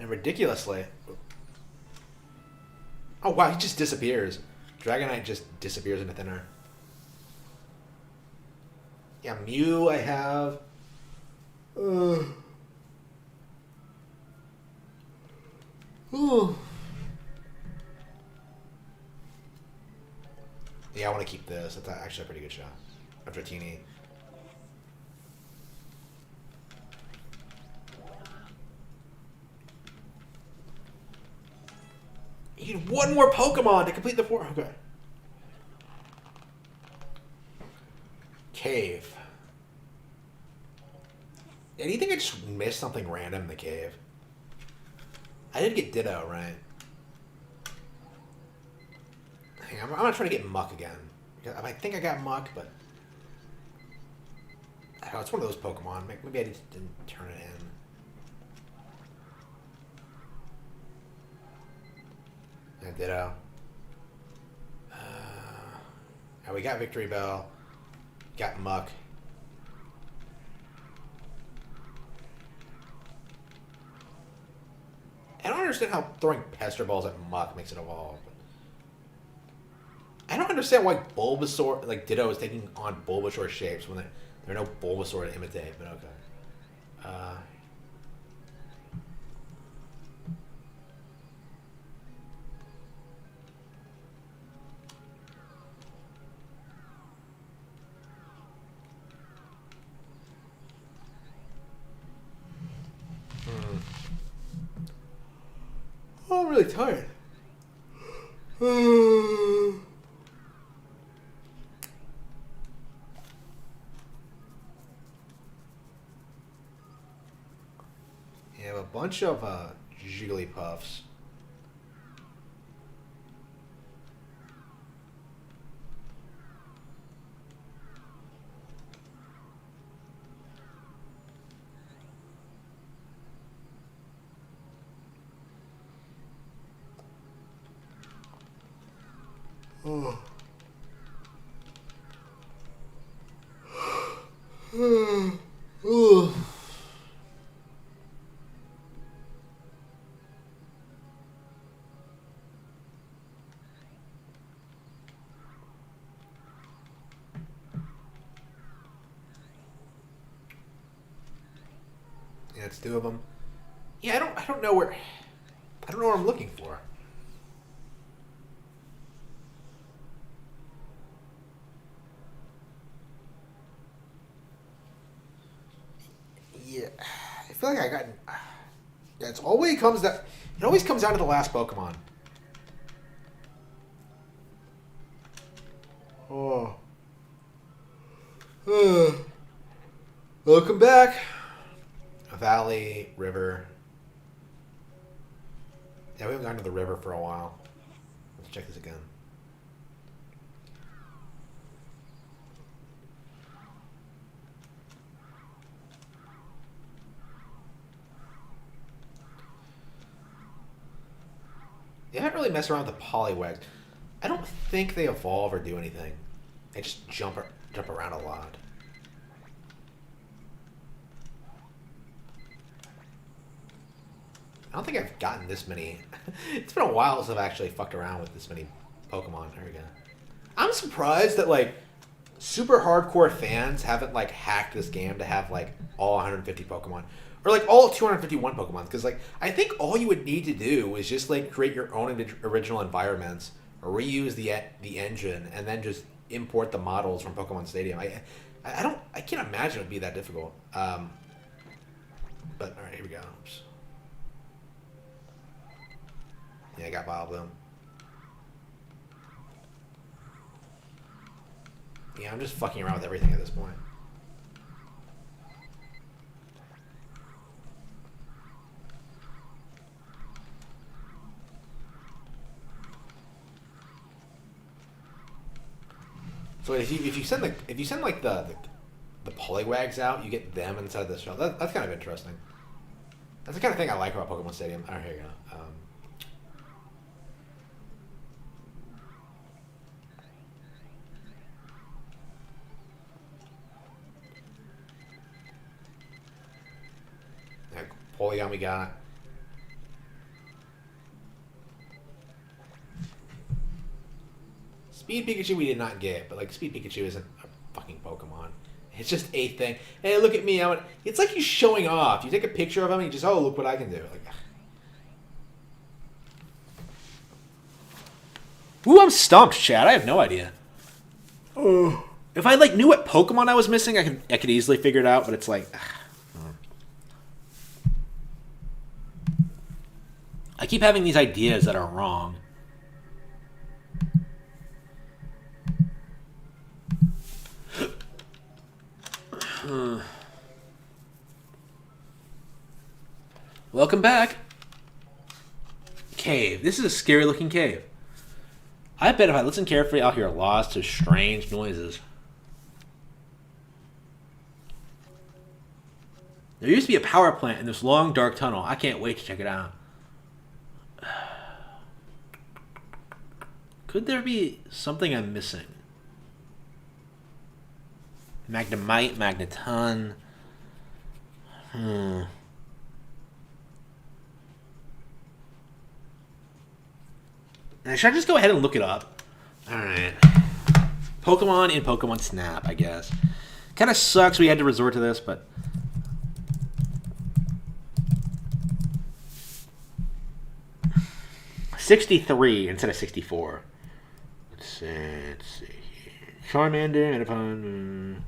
ridiculously... Oh, wow, he just disappears. Dragonite just disappears into thin air. Yeah, Mew I have. Yeah, I want to keep this. That's actually a pretty good shot. After Dratini. You need one more Pokemon to complete the 4. Okay. Cave. Yeah, do you think I just missed something random in the cave? I did get Ditto, right? Hang on, I'm gonna try to get Muck again. I think I got Muck, but... Oh, it's one of those Pokemon. Maybe I just didn't turn it in. Yeah, Ditto. We got Victory Bell. Got Muck. I don't understand how throwing Pester Balls at Muck makes it evolve. I don't understand why Bulbasaur, like Ditto, is taking on Bulbasaur shapes when there are no Bulbasaur to imitate, but okay. Oh, I'm really tired. You have a bunch of Jigglypuffs. Oh. Yeah, it's 2 of them. Yeah, I don't know where... I don't know what I'm looking for. Yeah, I feel like I got... Yeah, it always comes down to the last Pokemon. Oh. Welcome back. Valley, river. Yeah, we haven't gone to the river for a while. Let's check this again. They haven't really messed around with the Poliwags. I don't think they evolve or do anything. They just jump around a lot. I don't think I've gotten this many. It's been a while since I've actually fucked around with this many Pokemon. There we go. I'm surprised that, like, super hardcore fans haven't, like, hacked this game to have, like, all 150 Pokemon. Or, like, all 251 Pokemon. Because, like, I think all you would need to do is just, like, create your own original environments. Or reuse the engine. And then just import the models from Pokemon Stadium. I can't imagine it would be that difficult. But, alright, here we go. Oops. Yeah, I got Vileplume. Yeah, I'm just fucking around with everything at this point. So if you send like the Poliwags out, you get them inside the shell. That's kind of interesting. That's the kind of thing I like about Pokemon Stadium. All right, here you go. Polygon we got. Speed Pikachu we did not get, but like Speed Pikachu isn't a fucking Pokemon. It's just a thing. Hey, look at me! It's like he's showing off. You take a picture of him, and you just, oh, look what I can do. Like, Ooh, I'm stumped, Chad. I have no idea. Oh, if I like knew what Pokemon I was missing, I could easily figure it out. But it's like, I keep having these ideas that are wrong. Welcome back. Cave. This is a scary looking cave. I bet if I listen carefully, I'll hear lots of strange noises. There used to be a power plant in this long, dark tunnel. I can't wait to check it out. Could there be something I'm missing? Magnemite, Magneton. Now, should I just go ahead and look it up? Alright. Pokemon in Pokemon Snap, I guess. Kind of sucks we had to resort to this, but... $63 instead of 64. Let's see here. Charmander, Metapon...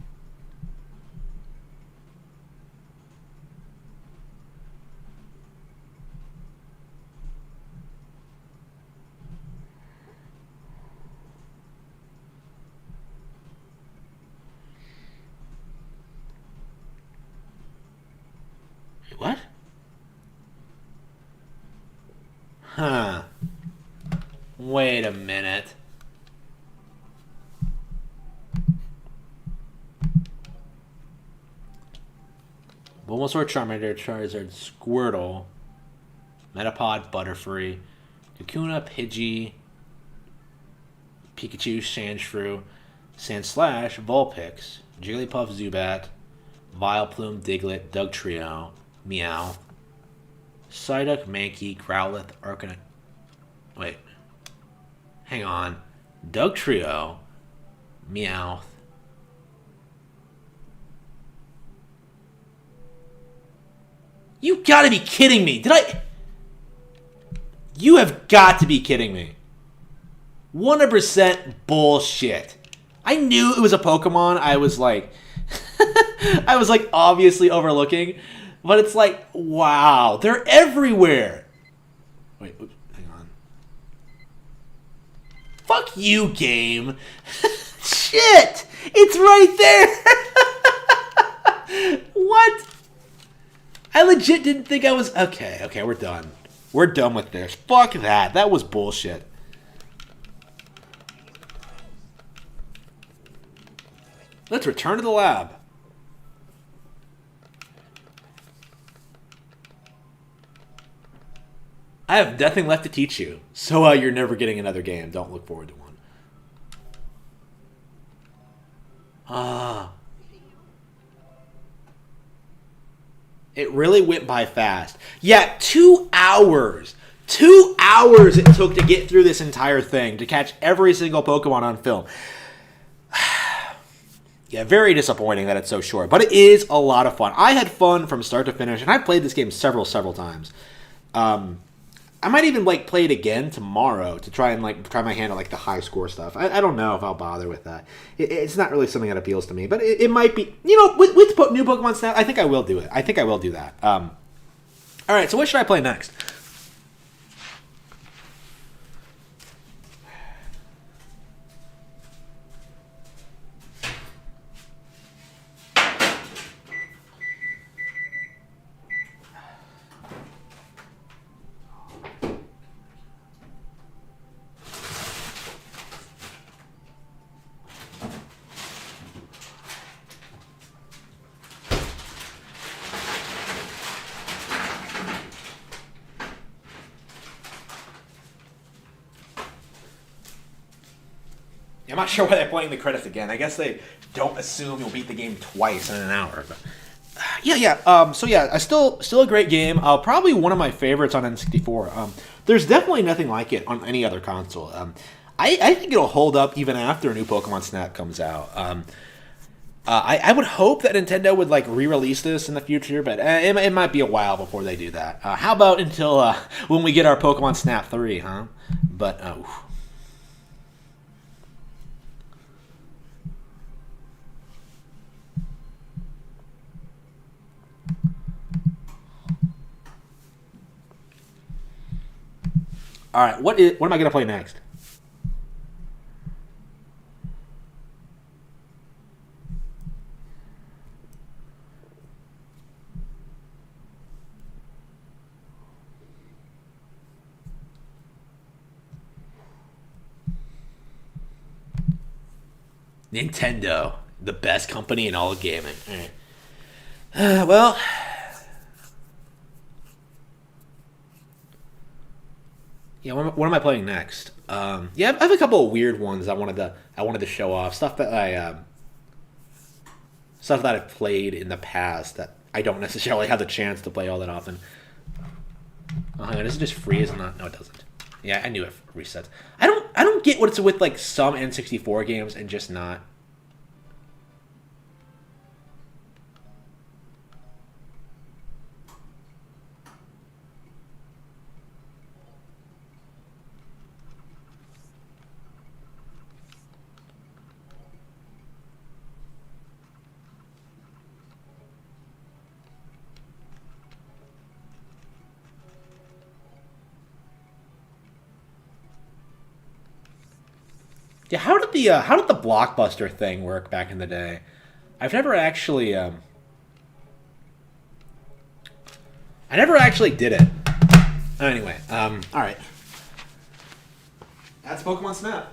What? Huh. Wait a minute. Bulbasaur, Charmander, Charizard, Squirtle, Metapod, Butterfree, Kakuna, Pidgey, Pikachu, Sandshrew, Sandslash, Vulpix, Jigglypuff, Zubat, Vileplume, Diglett, Dugtrio, Meow, Psyduck, Mankey, Growlithe, Arcanine. Wait. Hang on. Dugtrio, Meowth. You gotta be kidding me. You have got to be kidding me. 100% bullshit. I knew it was a Pokemon. I was like obviously overlooking, but it's like, wow, they're everywhere. Wait, oops, hang on. Fuck you, game. Shit, it's right there. What? I legit didn't think I was... Okay, we're done. We're done with this. Fuck that. That was bullshit. Let's return to the lab. I have nothing left to teach you, so you're never getting another game. Don't look forward to one. It really went by fast. Yeah, 2 hours. 2 hours it took to get through this entire thing, to catch every single Pokemon on film. Yeah, very disappointing that it's so short, but it is a lot of fun. I had fun from start to finish, and I've played this game several times. I might even play it again tomorrow to try and try my hand at the high score stuff. I don't know if I'll bother with that. It's not really something that appeals to me, but it might be. With new Pokemon Snap, I think I will do it. I think I will do that. All right, so what should I play next? I'm not sure why they're playing the credits again. I guess they don't assume you'll beat the game twice in an hour. But so yeah, still a great game. Probably one of my favorites on N64. There's definitely nothing like it on any other console. I think it'll hold up even after a new Pokemon Snap comes out. I would hope that Nintendo would like re-release this in the future, but it might be a while before they do that. How about until when we get our Pokemon Snap 3, huh? But all right, what am I gonna play next? Nintendo, the best company in all of gaming. All right. Well, yeah. What am I playing next? I have a couple of weird ones I wanted to show off. Stuff that I've played in the past that I don't necessarily have the chance to play all that often. Oh, hang on, is it just free? Is it not? No, it doesn't. Yeah, I knew it resets. I don't get what it's with like some N64 games and just not. Yeah, how did the Blockbuster thing work back in the day? I've never actually I never actually did it. Anyway, all right. That's Pokemon Snap.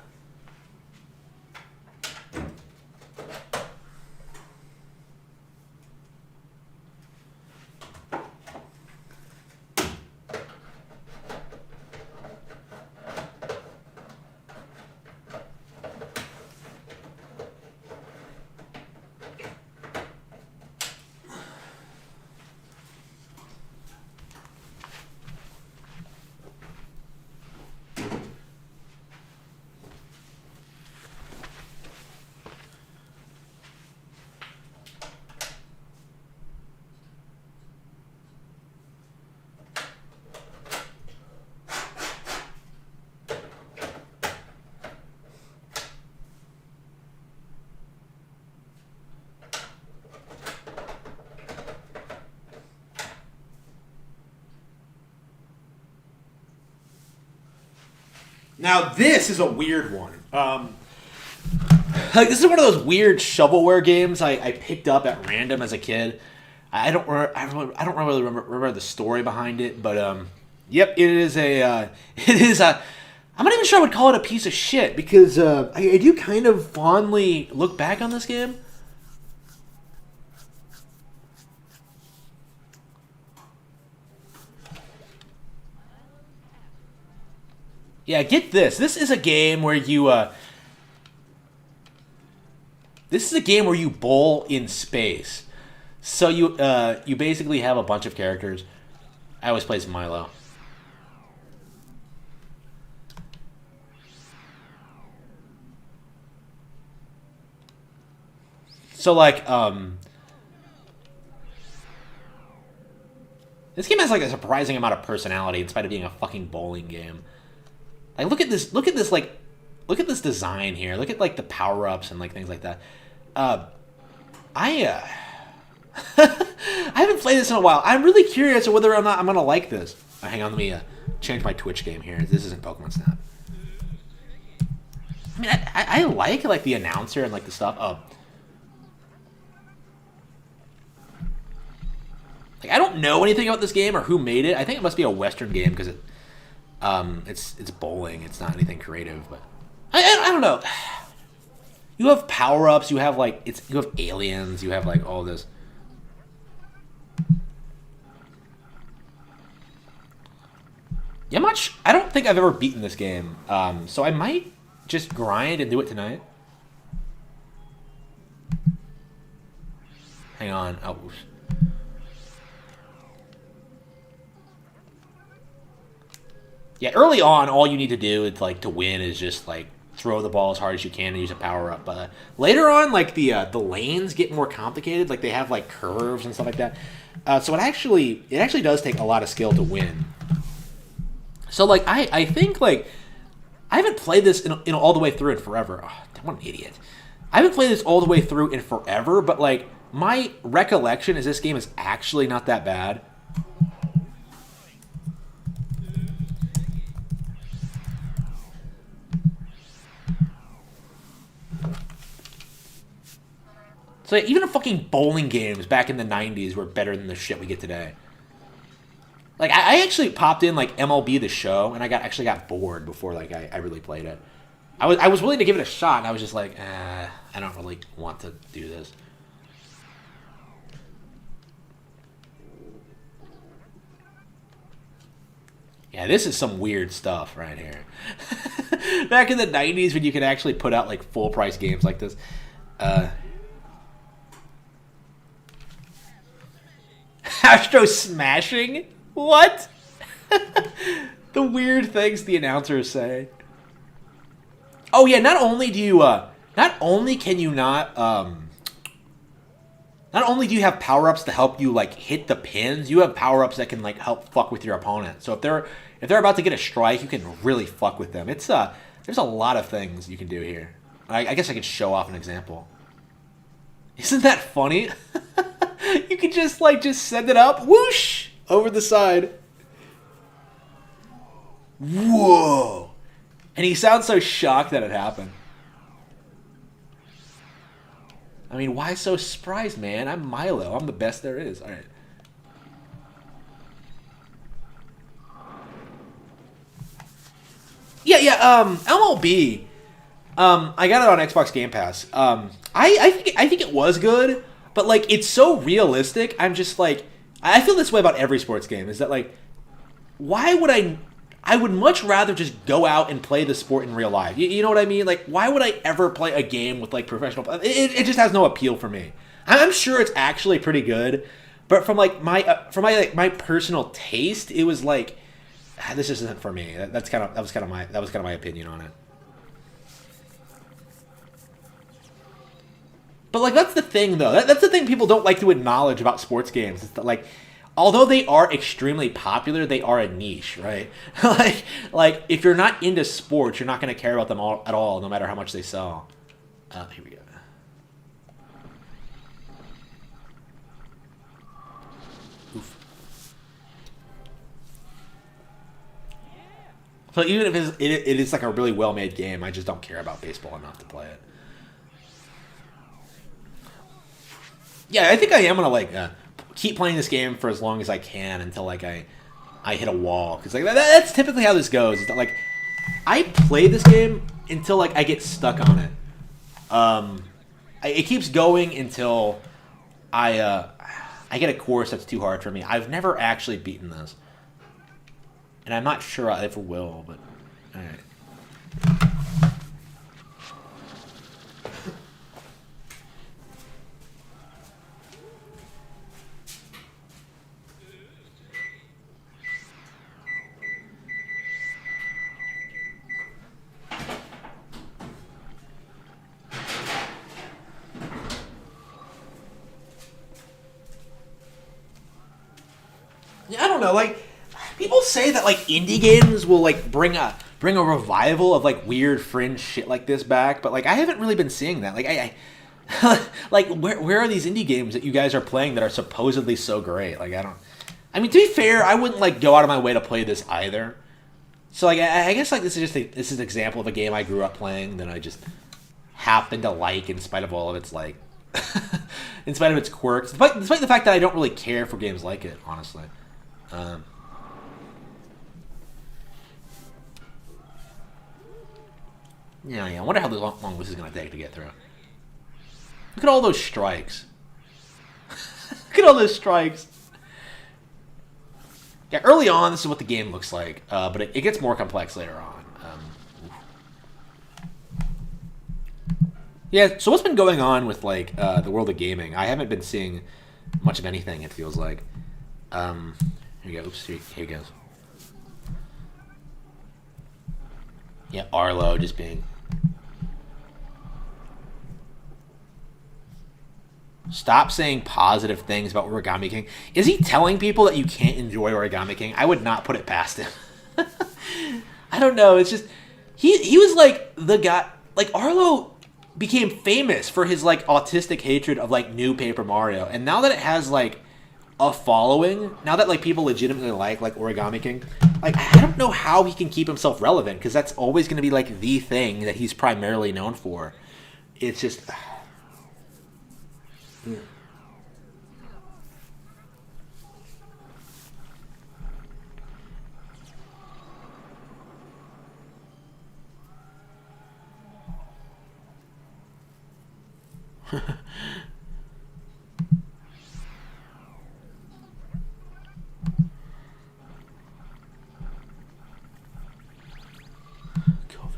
Now this is a weird one. Like this is one of those weird shovelware games I picked up at random as a kid. I don't really remember the story behind it, but yep, it is a I'm not even sure I would call it a piece of shit because I do kind of fondly look back on this game. Yeah, get this. This is a game where you bowl in space. So you basically have a bunch of characters. I always play as Milo. So like this game has like a surprising amount of personality in spite of being a fucking bowling game. Like look at this design here. Look at like the power-ups and like things like that. I haven't played this in a while. I'm really curious of whether or not I'm gonna like this. Hang on, let me change my Twitch game here. This isn't Pokemon Snap. I mean, I like the announcer and like the stuff. Like I don't know anything about this game or who made it. I think it must be a Western game because it's bowling. It's not anything creative, but I don't know. You have power-ups. You have you have aliens. You have like all this. Yeah, I don't think I've ever beaten this game. So I might just grind and do it tonight. Hang on. Oh. Yeah, early on, all you need to do is, like, to win is just, like, throw the ball as hard as you can and use a power up. Later on, like, the lanes get more complicated. Like, they have, like, curves and stuff like that. So it actually does take a lot of skill to win. So, like, I think, like, I haven't played this in all the way through in forever. Oh, what an idiot. I haven't played this all the way through in forever, but, like, my recollection is this game is actually not that bad. So even fucking bowling games back in the 90s were better than the shit we get today. Like, I actually popped in, like, MLB The Show, and I actually got bored before, like, I really played it. I was willing to give it a shot, and I was just like, I don't really want to do this. Yeah, this is some weird stuff right here. Back in the 90s when you could actually put out, like, full-price games like this. Astro smashing? What? The weird things the announcers say. Oh yeah, not only can you not only do you have power-ups to help you, like, hit the pins, you have power-ups that can, like, help fuck with your opponent. So if they're about to get a strike, you can really fuck with them. It's there's a lot of things you can do here. I guess I could show off an example. Isn't that funny? You can just send it up, whoosh, over the side. Whoa. And he sounds so shocked that it happened. I mean, why so surprised, man? I'm Milo. I'm the best there is. All right. Yeah, MLB. I got it on Xbox Game Pass. I think it was good, but, like, it's so realistic. I'm just like, I feel this way about every sports game. Is that, like, why would I would much rather just go out and play the sport in real life. You know what I mean? Like, why would I ever play a game with, like, professional? It just has no appeal for me. I'm sure it's actually pretty good, but from, like, my personal taste, it was like, this just isn't for me. That was kind of my opinion on it. But, like, that's the thing, though. That's the thing people don't like to acknowledge about sports games. Is that, like, although they are extremely popular, they are a niche, right? like if you're not into sports, you're not going to care about them at all, no matter how much they sell. Here we go. Oof. So even if it is like a really well-made game, I just don't care about baseball enough to play it. Yeah, I think I am going to, keep playing this game for as long as I can until, like, I hit a wall. Because, like, that's typically how this goes. Is that, like, I play this game until, like, I get stuck on it. It keeps going until I get a course that's too hard for me. I've never actually beaten this. And I'm not sure I ever will, but... Alright. I don't know, like, people say that, like, indie games will, like, bring a revival of, like, weird fringe shit like this back, but, like, I haven't really been seeing that. Like, I like, where are these indie games that you guys are playing that are supposedly so great? Like, I mean, to be fair, I wouldn't, like, go out of my way to play this either. So, like, I guess, like, this is an example of a game I grew up playing that I just happen to like in spite of all of its, like, in spite of its quirks, despite the fact that I don't really care for games like it, honestly. Yeah, I wonder how long this is going to take to get through. Look at all those strikes. Look at all those strikes. Yeah, early on, this is what the game looks like, but it gets more complex later on. Yeah, so what's been going on with like the world of gaming? I haven't been seeing much of anything. It feels like. Here you go. Oops, here he goes. Yeah, Arlo just being. Stop saying positive things about Origami King. Is he telling people that you can't enjoy Origami King? I would not put it past him. I don't know. It's just he was like the guy. Like Arlo became famous for his like autistic hatred of like new Paper Mario, and now that it has like a following, now that like people legitimately like Origami King, like I don't know how he can keep himself relevant because that's always going to be like the thing that he's primarily known for. It's just. COVID.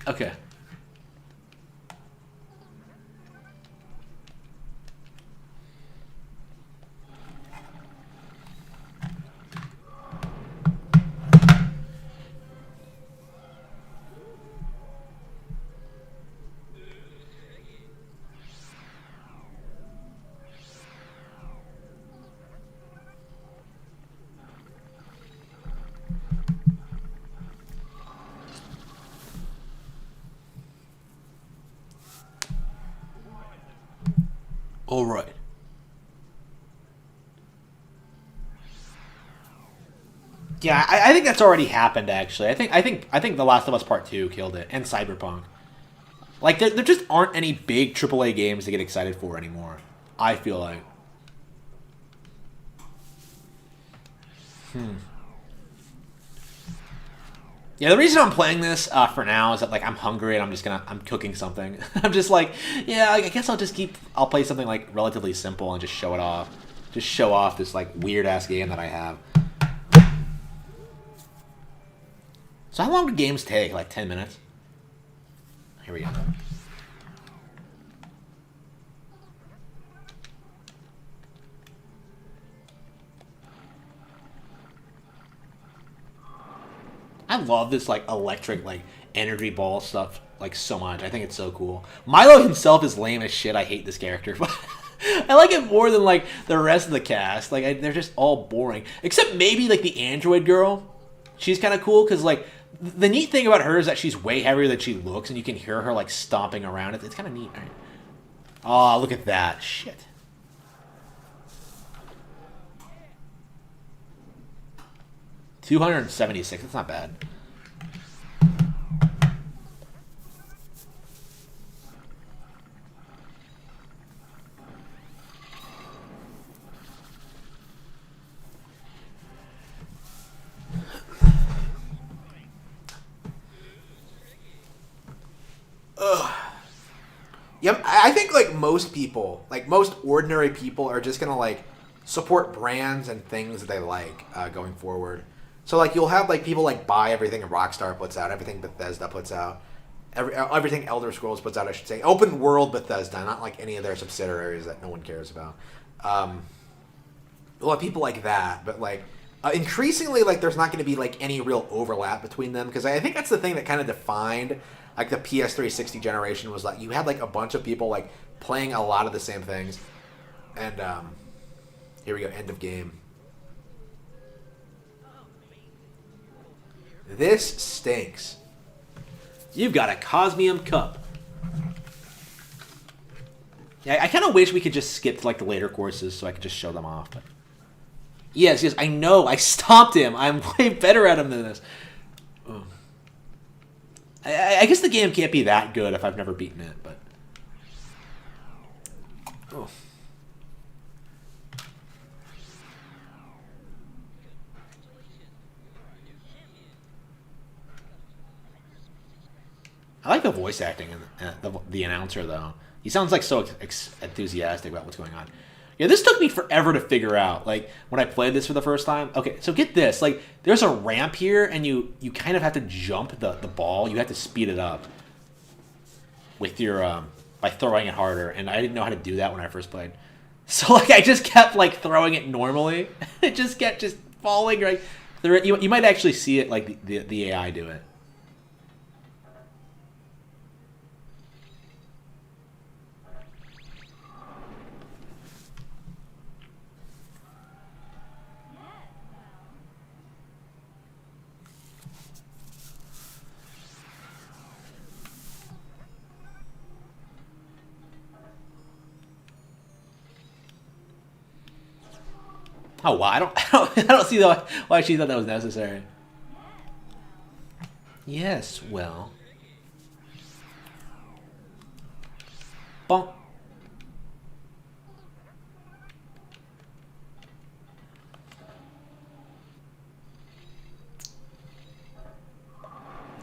Okay. All right. Yeah, I think that's already happened. Actually, I think The Last of Us Part Two killed it, and Cyberpunk. Like there just aren't any big AAA games to get excited for anymore. I feel like. Yeah, the reason I'm playing this for now is that like I'm hungry and I'm cooking something. I'm just like, yeah, I guess I'll play something like relatively simple and just show it off. Just show off this like weird ass game that I have. So how long do games take? Like 10 minutes? Here we go. I love this like electric like energy ball stuff like so much. I think it's so cool. Milo himself is lame as shit. I hate this character, but I like it more than like the rest of the cast. Like they're just all boring, except maybe like the android girl. She's kind of cool because like the neat thing about her is that she's way heavier than she looks, and you can hear her like stomping around. It's kind of neat. Right? Oh, look at that shit. $276. That's not bad. Yep, I think like most people, like most ordinary people, are just gonna like support brands and things that they like going forward. So like you'll have like people like buy everything Rockstar puts out, everything Bethesda puts out, everything Elder Scrolls puts out. I should say open world Bethesda, not like any of their subsidiaries that no one cares about. You'll have people like that, but like increasingly like there's not going to be like any real overlap between them because I think that's the thing that kind of defined like the PS360 generation was like you had like a bunch of people like playing a lot of the same things, and here we go, end of game. This stinks. You've got a Cosmium Cup. Yeah, I kind of wish we could just skip to like the later courses so I could just show them off. But yes, I know. I stopped him. I'm way better at him than this. Oh. I guess the game can't be that good if I've never beaten it, but. Oh. I like the voice acting and the announcer though. He sounds like so enthusiastic about what's going on. Yeah, this took me forever to figure out. Like when I played this for the first time. Okay, so get this. Like there's a ramp here, and you kind of have to jump the ball. You have to speed it up with your by throwing it harder. And I didn't know how to do that when I first played. So like I just kept like throwing it normally. It just kept just falling right. You might actually see it like the AI do it. Oh wow! I don't see why she thought that was necessary. Yes, well. Bonk.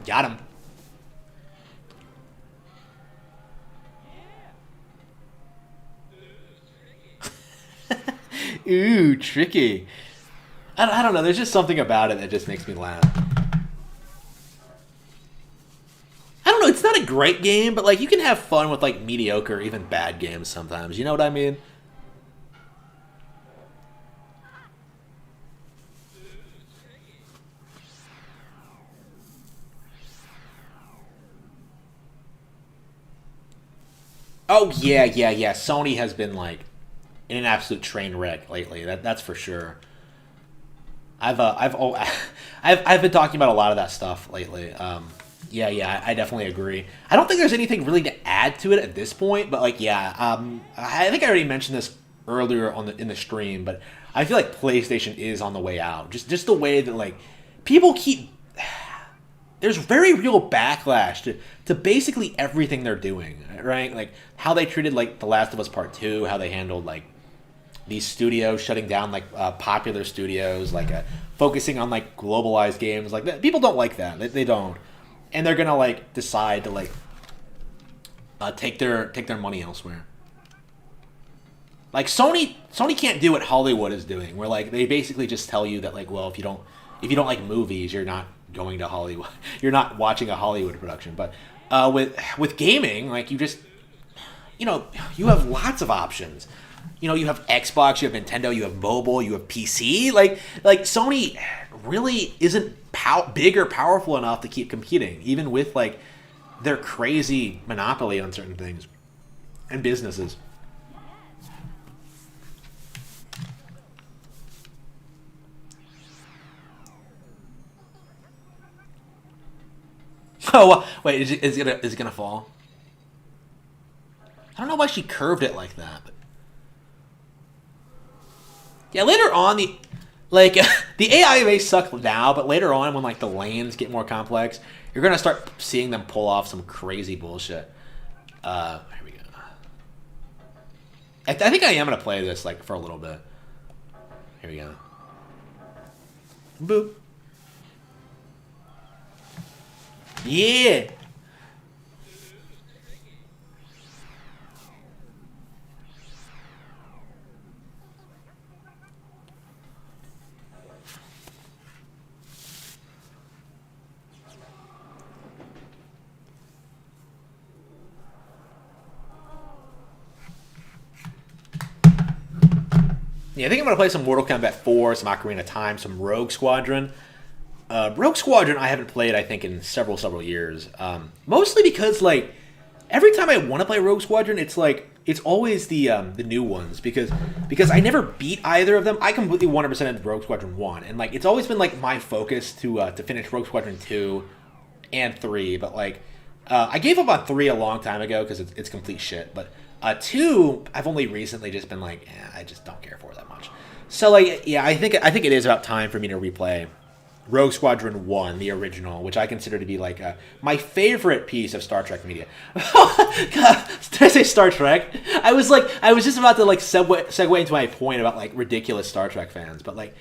Got him. Ooh, tricky. I don't know. There's just something about it that just makes me laugh. I don't know. It's not a great game, but like you can have fun with like mediocre, even bad games sometimes. You know what I mean? Oh yeah. Sony has been like in an absolute train wreck lately. That's for sure. I've been talking about a lot of that stuff lately. Yeah, I definitely agree. I don't think there's anything really to add to it at this point, but like, yeah, I think I already mentioned this earlier in the stream, but I feel like PlayStation is on the way out. Just the way that like people keep. There's very real backlash to basically everything they're doing, right? Like how they treated like The Last of Us Part 2, how they handled like these studios shutting down like popular studios, like focusing on like globalized games. Like that. People don't like that. They don't, and they're gonna like decide to like take their money elsewhere. Like Sony can't do what Hollywood is doing, where like they basically just tell you that like, well, if you don't like movies, you're not going to Hollywood. You're not watching a Hollywood production. But with gaming, like you just, you have lots of options. You have Xbox, you have Nintendo, you have mobile, you have PC. Like Sony really isn't big or powerful enough to keep competing, even with like their crazy monopoly on certain things and businesses. Oh wait, is it gonna fall? I don't know why she curved it like that. But... yeah, later on the AI may suck now, but later on when like the lanes get more complex, you're gonna start seeing them pull off some crazy bullshit. Here we go. I think I am gonna play this like for a little bit. Here we go. Boop. Yeah. Yeah, I think I'm going to play some Mortal Kombat 4, some Ocarina of Time, some Rogue Squadron. Rogue Squadron I haven't played, I think, in several years. Mostly because, like, every time I want to play Rogue Squadron, it's like, it's always the new ones. Because I never beat either of them. I completely 100%ed Rogue Squadron 1. And, like, it's always been, like, my focus to finish Rogue Squadron 2 and 3. But, like, I gave up on 3 a long time ago because it's complete shit. But 2, I've only recently just been like, I just don't care for that much. So, like, yeah, I think it is about time for me to replay Rogue Squadron 1, the original, which I consider to be like my favorite piece of Star Trek media. God, did I say Star Trek? I was just about to like segue into my point about like ridiculous Star Trek fans, but like,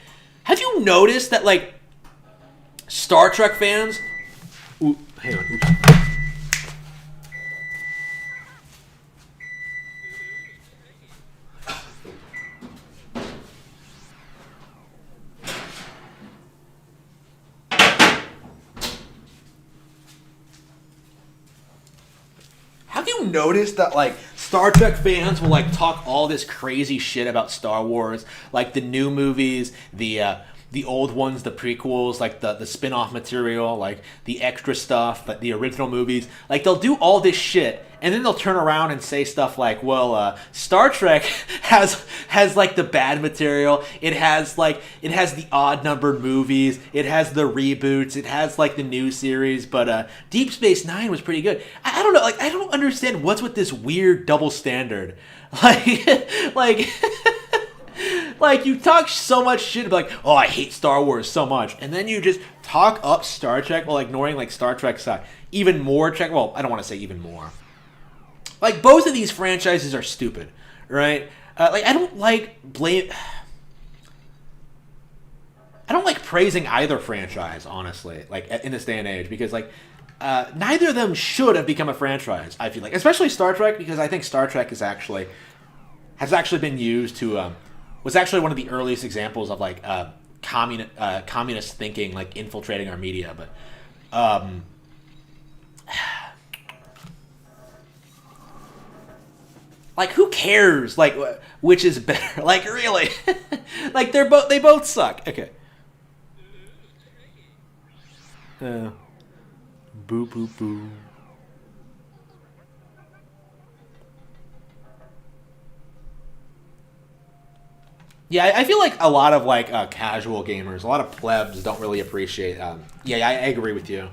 have you noticed that like Star Trek fans? Ooh, hang on. Oops. you noticed that like Star Trek fans will like talk all this crazy shit about Star Wars, like the new movies, the old ones, the prequels, like the spin-off material, like the extra stuff, like the original movies. Like they'll do all this shit, and then they'll turn around and say stuff like, well, Star Trek has like the bad material. It has the odd numbered movies. It has the reboots. It has like the new series. But Deep Space Nine was pretty good. I don't know. Like I don't understand what's with this weird double standard. Like. Like, you talk so much shit about, like, oh, I hate Star Wars so much. And then you just talk up Star Trek while ignoring, like, Star Trek's even more Trek. Well, I don't want to say even more. Like, both of these franchises are stupid, right? Like, I don't like praising either franchise, honestly, like, in this day and age. Because, like, neither of them should have become a franchise, I feel like. Especially Star Trek, because I think Star Trek has actually been used to... was actually one of the earliest examples of like communist thinking like infiltrating our media, but like who cares like which is better? Like really? Like they both suck. Okay. Boo boo boo. Yeah, I feel like a lot of like casual gamers, a lot of plebs don't really appreciate. Yeah, I agree with you.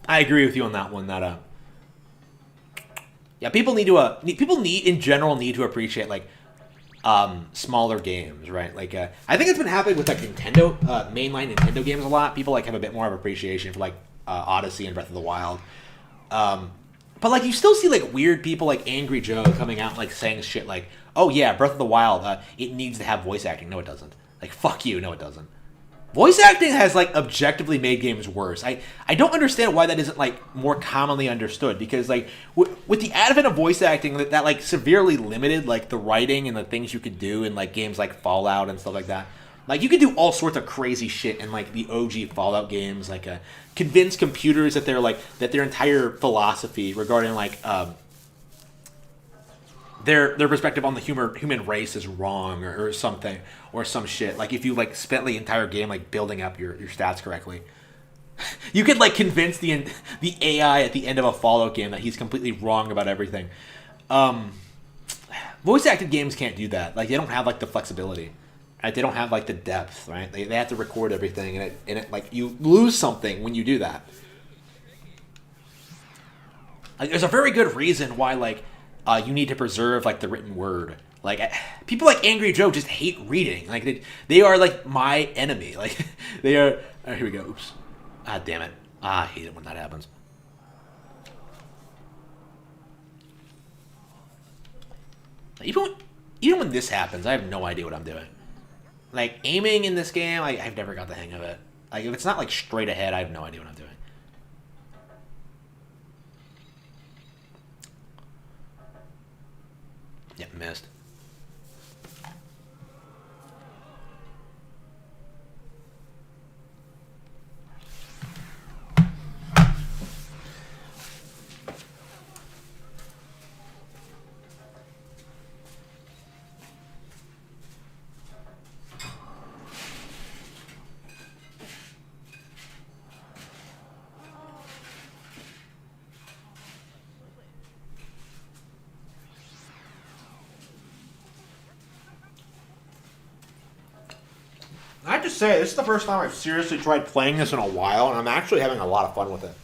I agree with you on that one. That yeah, people need in general need to appreciate like smaller games, right? Like I think it's been happening with like Nintendo mainline Nintendo games a lot. People like have a bit more of appreciation for like Odyssey and Breath of the Wild. But, like, you still see, like, weird people like Angry Joe coming out, like, saying shit like, oh, yeah, Breath of the Wild, it needs to have voice acting. No, it doesn't. Like, fuck you. No, it doesn't. Voice acting has, like, objectively made games worse. I don't understand why that isn't, like, more commonly understood. Because, like, with the advent of voice acting, that, like, severely limited, like, the writing and the things you could do in, like, games like Fallout and stuff like that. Like, you could do all sorts of crazy shit in, like, the OG Fallout games, like, convince computers that their entire philosophy regarding, like, their perspective on the human race is wrong or something, or some shit. Like, if you, like, spent the entire game, like, building up your stats correctly. You could, like, convince the AI at the end of a Fallout game that he's completely wrong about everything. Voice-acted games can't do that. Like, they don't have, like, the flexibility. Right? They don't have like the depth, right? They have to record everything, and it like you lose something when you do that. Like, there's a very good reason why like you need to preserve like the written word. Like people like Angry Joe just hate reading. Like they are like my enemy. Like they are. Oh, here we go. Oops. Ah, damn it. I hate it when that happens. Even when this happens, I have no idea what I'm doing. Like, aiming in this game, I've never got the hang of it. Like, if it's not, like, straight ahead, I have no idea what I'm doing. Yep, missed. I have to say, this is the first time I've seriously tried playing this in a while, and I'm actually having a lot of fun with it.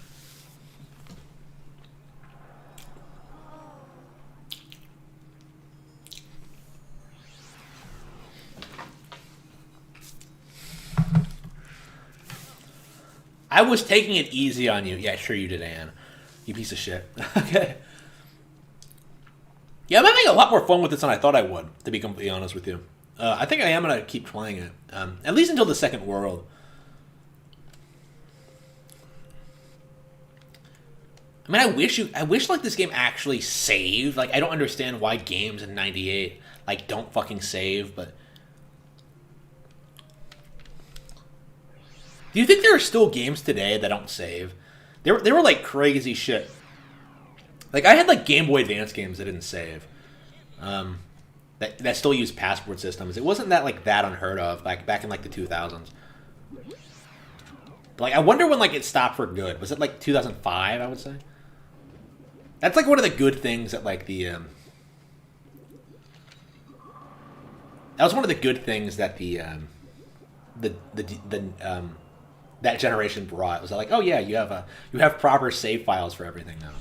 I was taking it easy on you. Yeah, sure you did, Anne. You piece of shit. Okay. Yeah, I'm having a lot more fun with this than I thought I would, to be completely honest with you. I think I am going to keep playing it. At least until the second world. I mean, I wish like this game actually saved. Like, I don't understand why games in 98 like don't fucking save, but Do you think there are still games today that don't save? They were like crazy shit. Like I had like Game Boy Advance games that didn't save. That still use password systems. It wasn't that unheard of back in like the 2000s. But, like I wonder when like it stopped for good. Was it like 2005? I would say. That's like one of the good things that like that was one of the good things that that generation brought. It was like, oh yeah, you have proper save files for everything now.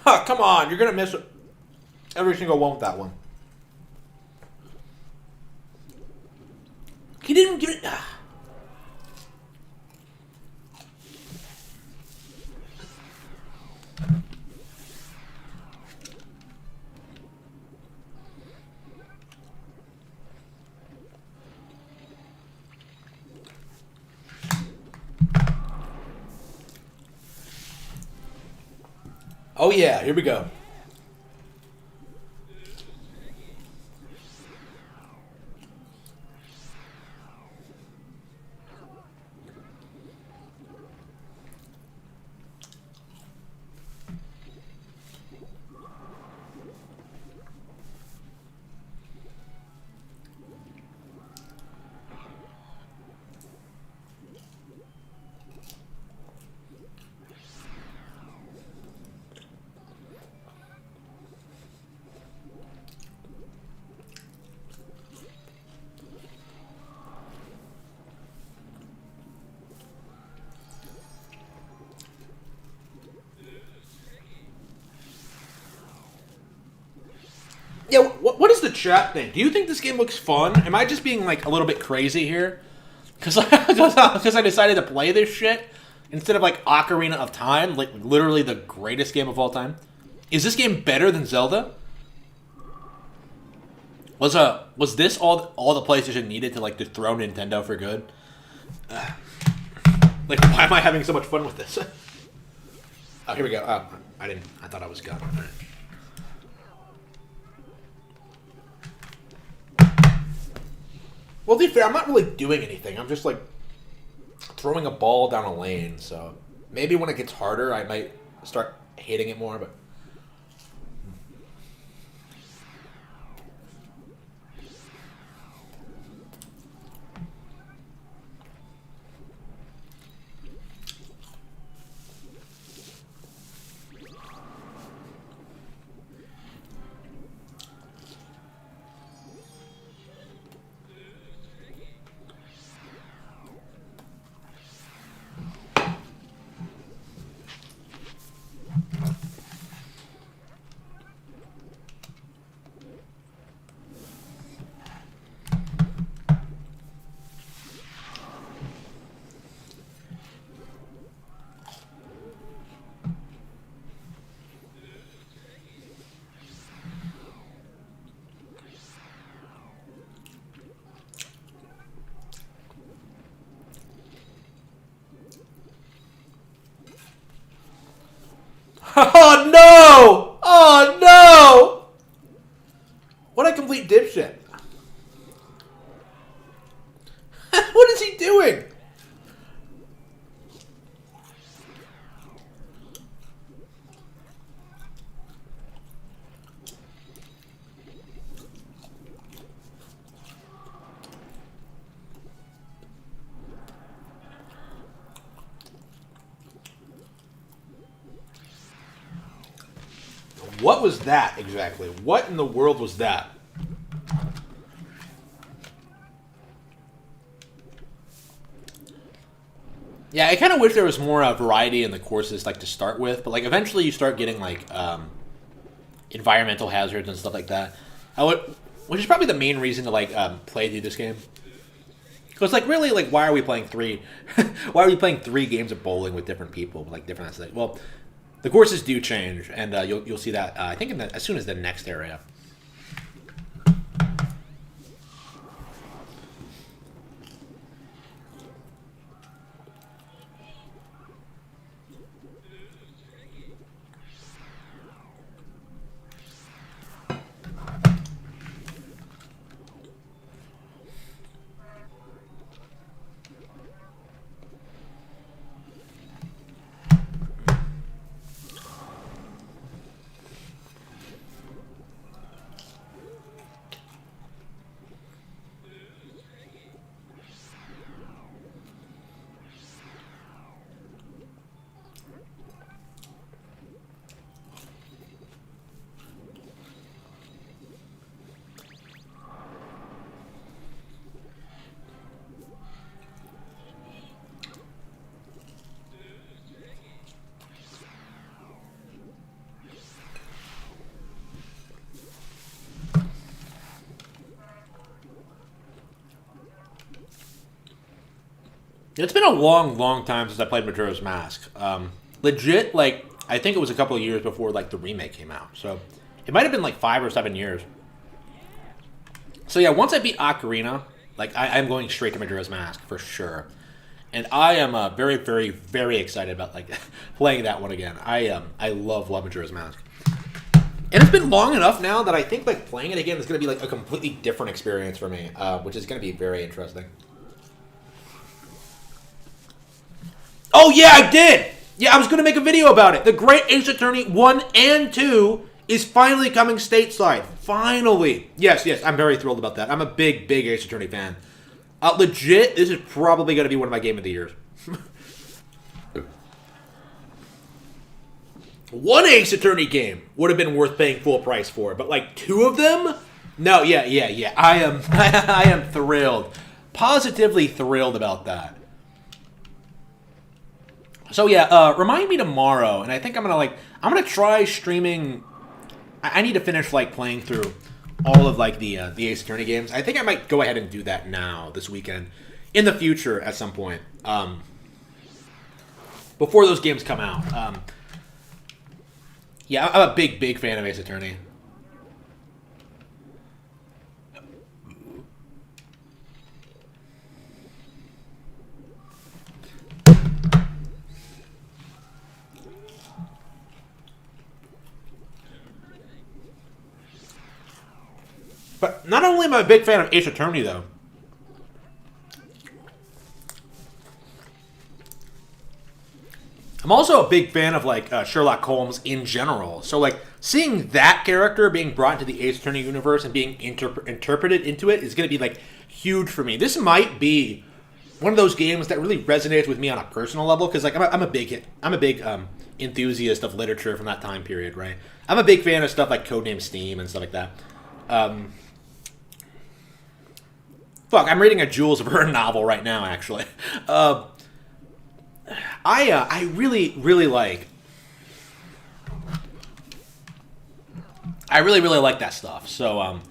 Huh, come on, you're gonna miss every single one with that one. He didn't give it. Oh yeah, here we go. Yeah, what is the chat thing? Do you think this game looks fun? Am I just being like a little bit crazy here? Because I decided to play this shit instead of like Ocarina of Time, like literally the greatest game of all time. Is this game better than Zelda? Was this all the PlayStation needed to like dethrone Nintendo for good? Like, why am I having so much fun with this? Oh, here we go. Oh, I thought I was gone. All right. Well, to be fair, I'm not really doing anything. I'm just, like, throwing a ball down a lane, so maybe when it gets harder, I might start hating it more, but... Oh no! Oh no! What a complete dipshit. What is he doing? What was that exactly? What in the world was that? Yeah, I kind of wish there was more variety in the courses, like to start with, but like eventually you start getting like environmental hazards and stuff like that. Which is probably the main reason to like play through this game. Because like really, like why are we playing three? Why are we playing 3 games of bowling with different people, like different aesthetics? Well, the courses do change, and you'll see that I think as soon as the next area. It's been a long time since I played Majora's Mask. Legit, like, I think it was a couple of years before, like, the remake came out. So, it might have been, like, 5 or 7 years. So, yeah, once I beat Ocarina, like, I'm going straight to Majora's Mask, for sure. And I am very, very, very excited about, like, playing that one again. I love Majora's Mask. And it's been long enough now that I think, like, playing it again is going to be, like, a completely different experience for me, which is going to be very interesting. Oh, yeah, I did! Yeah, I was going to make a video about it. The Great Ace Attorney 1 and 2 is finally coming stateside. Finally. Yes, I'm very thrilled about that. I'm a big Ace Attorney fan. Legit, this is probably going to be one of my Game of the Years. One Ace Attorney game would have been worth paying full price for, but like 2 of them? No, yeah. I am I am thrilled. Positively thrilled about that. So yeah, remind me tomorrow, and I think I'm gonna try streaming. I need to finish like playing through all of like the Ace Attorney games. I think I might go ahead and do that now this weekend, in the future at some point, before those games come out. Yeah, I'm a big fan of Ace Attorney. But not only am I a big fan of Ace Attorney, though, I'm also a big fan of, like, Sherlock Holmes in general. So, like, seeing that character being brought into the Ace Attorney universe and being interpreted into it is going to be, like, huge for me. This might be one of those games that really resonates with me on a personal level, because, like, I'm a big enthusiast of literature from that time period, right? I'm a big fan of stuff like Codename Steam and stuff like that. Fuck, I'm reading a Jules Verne novel right now, actually. I really like. I really like that stuff. So,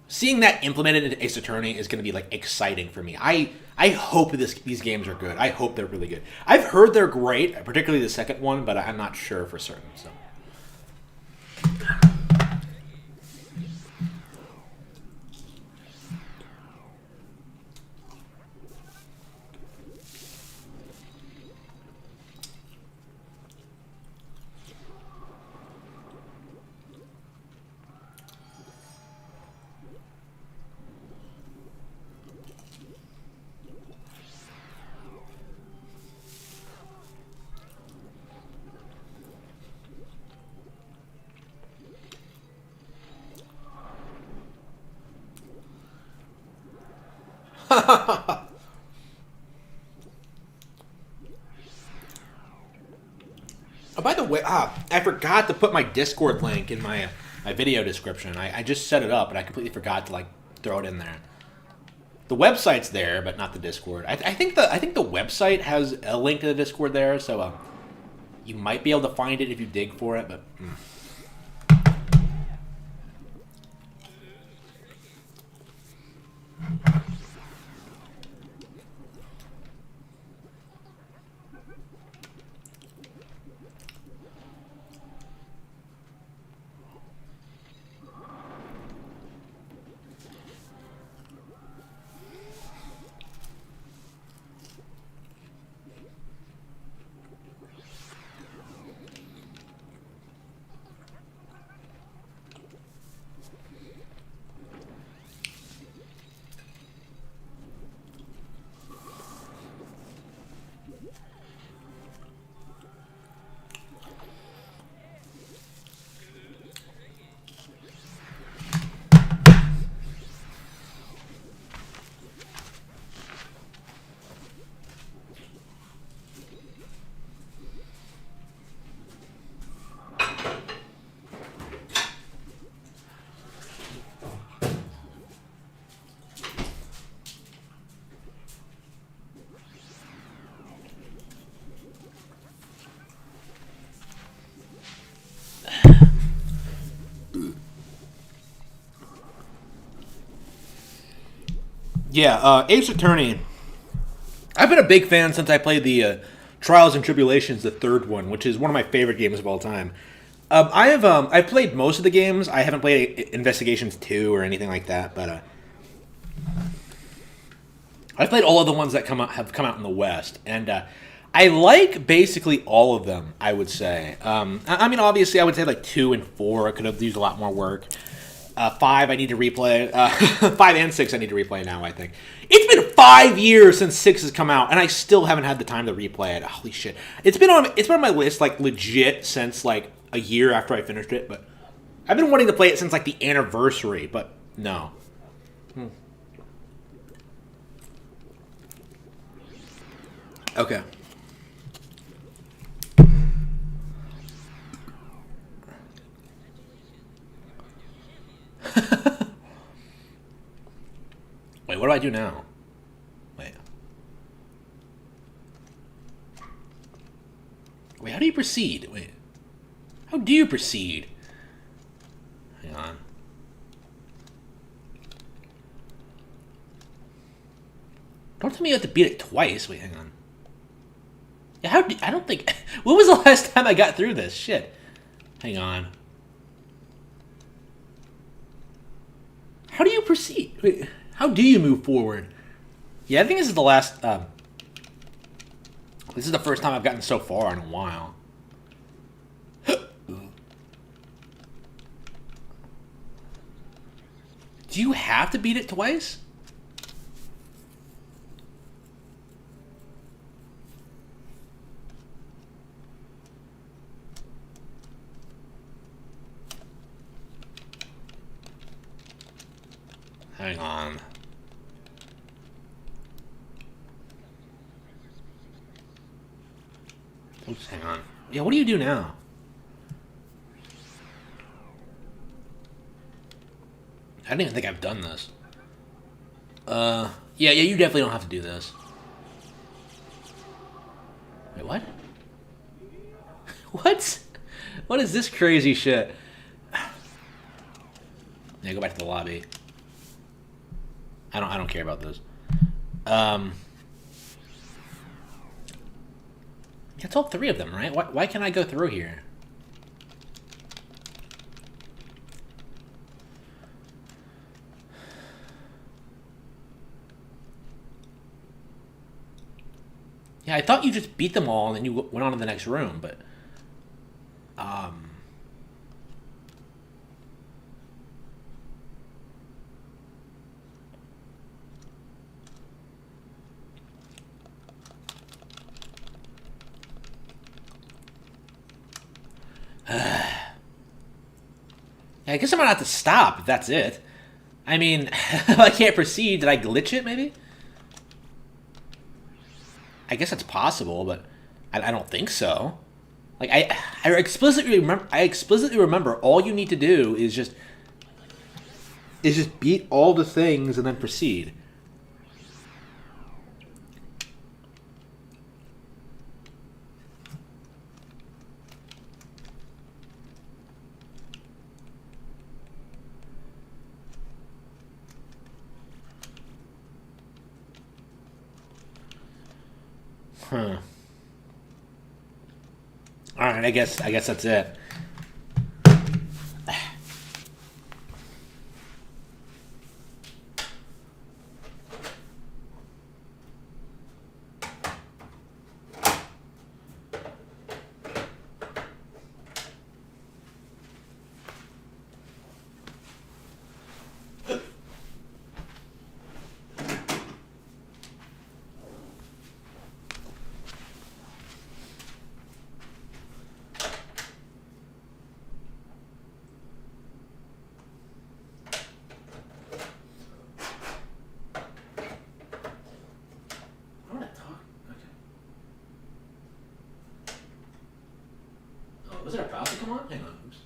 seeing that implemented into Ace Attorney is going to be like exciting for me. I hope these games are good. I hope they're really good. I've heard they're great, particularly the second one, but I'm not sure for certain. So. Oh, by the way, I forgot to put my Discord link in my video description. I just set it up, and I completely forgot to like throw it in there. The website's there, but not the Discord. I think the website has a link to the Discord there, so you might be able to find it if you dig for it. But yeah, Ace Attorney. I've been a big fan since I played the Trials and Tribulations, the third one, which is one of my favorite games of all time. I've played most of the games. I haven't played Investigations 2 or anything like that, but I've played all of the ones that have come out in the West, and I like basically all of them. I would say. I mean, obviously, I would say like 2 and 4 I could have used a lot more work. 5 I need to replay. 5 and 6 I need to replay now, I think. It's been 5 years since 6 has come out, and I still haven't had the time to replay it. Holy shit. It's been on my list, like, legit since, like, a year after I finished it, but I've been wanting to play it since, like, the anniversary, but no. Okay. Wait, what do I do now? Wait, how do you proceed? Wait. How do you proceed? Hang on. Don't tell me you have to beat it twice. Wait, hang on. Yeah, I don't think... When was the last time I got through this? Shit. Hang on. How do you proceed? Wait, how do you move forward? Yeah, I think this is the last... this is the first time I've gotten so far in a while. Do you have to beat it twice? Hang on. Oops, hang on. Yeah, what do you do now? I don't even think I've done this. Yeah, you definitely don't have to do this. Wait, what? What? What is this crazy shit? Yeah, go back to the lobby. I don't care about this. It's all 3 of them, right? Why can't I go through here? Yeah, I thought you just beat them all and then you went on to the next room, but... I guess I'm gonna have to stop if that's it. I mean, if I can't proceed, did I glitch it, maybe? I guess that's possible, but I don't think so. Like, I explicitly remember all you need to do is just beat all the things and then proceed. All right, I guess that's it. Was it about to come on? Hang on. Oops.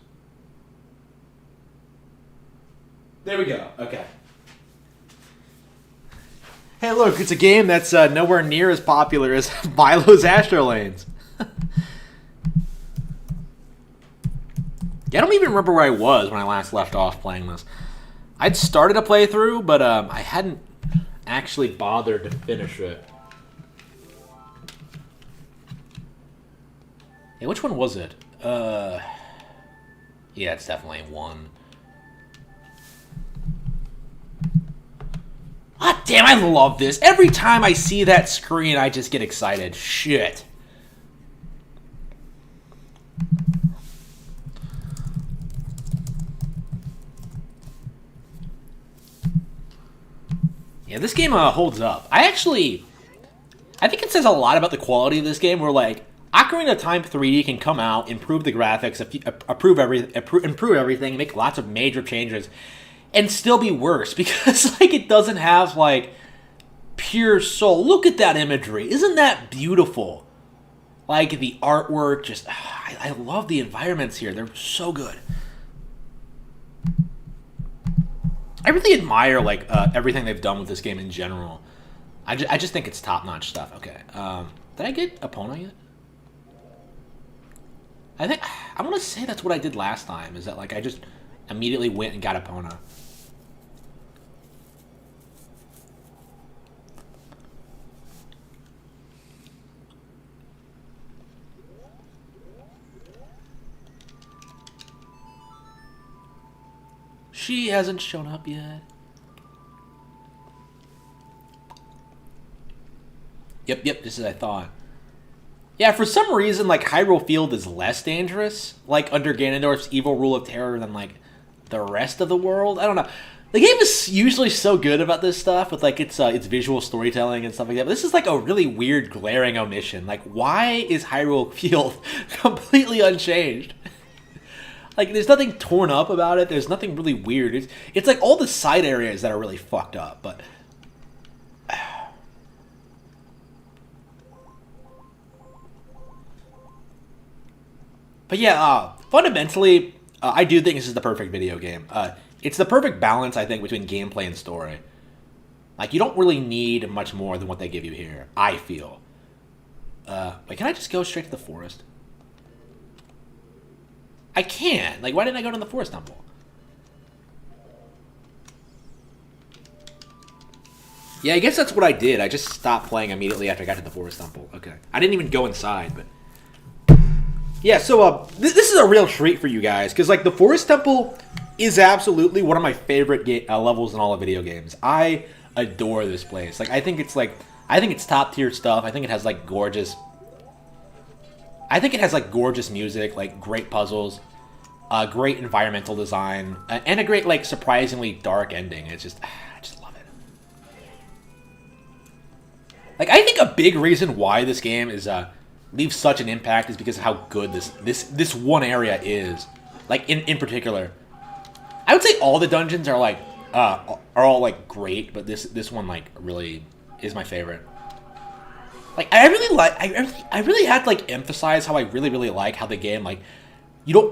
There we go. Okay. Hey, look, it's a game that's nowhere near as popular as Milo's Astrolanes. Yeah, I don't even remember where I was when I last left off playing this. I'd started a playthrough, but I hadn't actually bothered to finish it. Yeah, which one was it? Yeah, it's definitely one. Ah, damn, I love this. Every time I see that screen, I just get excited. Shit. Yeah, this game holds up. I think it says a lot about the quality of this game, where, like, Ocarina of Time 3D can come out, improve the graphics, improve everything, make lots of major changes, and still be worse because, like, it doesn't have, like, pure soul. Look at that imagery. Isn't that beautiful? Like, the artwork, just... I love the environments here. They're so good. I really admire, like, everything they've done with this game in general. I just think it's top-notch stuff. Okay. Did I get Epona yet? I want to say that's what I did last time, is that, like, I just immediately went and got Epona. She hasn't shown up yet. Yep, this is what I thought. Yeah, for some reason, like, Hyrule Field is less dangerous, like, under Ganondorf's evil rule of terror than, like, the rest of the world. I don't know. The game is usually so good about this stuff with, like, its visual storytelling and stuff like that, but this is, like, a really weird, glaring omission. Like, why is Hyrule Field completely unchanged? Like, there's nothing torn up about it. There's nothing really weird. It's like all the side areas that are really fucked up, but... But yeah, fundamentally, I do think this is the perfect video game. It's the perfect balance, I think, between gameplay and story. Like, you don't really need much more than what they give you here, I feel. Wait, can I just go straight to the forest? I can. Like, why didn't I go to the forest temple? Yeah, I guess that's what I did. I just stopped playing immediately after I got to the forest temple. Okay. I didn't even go inside, but... Yeah, so this is a real treat for you guys, because, like, the Forest Temple is absolutely one of my favorite levels in all of video games. I adore this place. Like, I think it's top-tier stuff. I think it has, like, gorgeous music, like, great puzzles, great environmental design, and a great, like, surprisingly dark ending. It's just, I just love it. Like, I think a big reason why this game is, leaves such an impact is because of how good this one area is. Like, in particular, I would say all the dungeons are like are all like great, but this one like really is my favorite. Like, I really had to like emphasize how I really like how the game, like,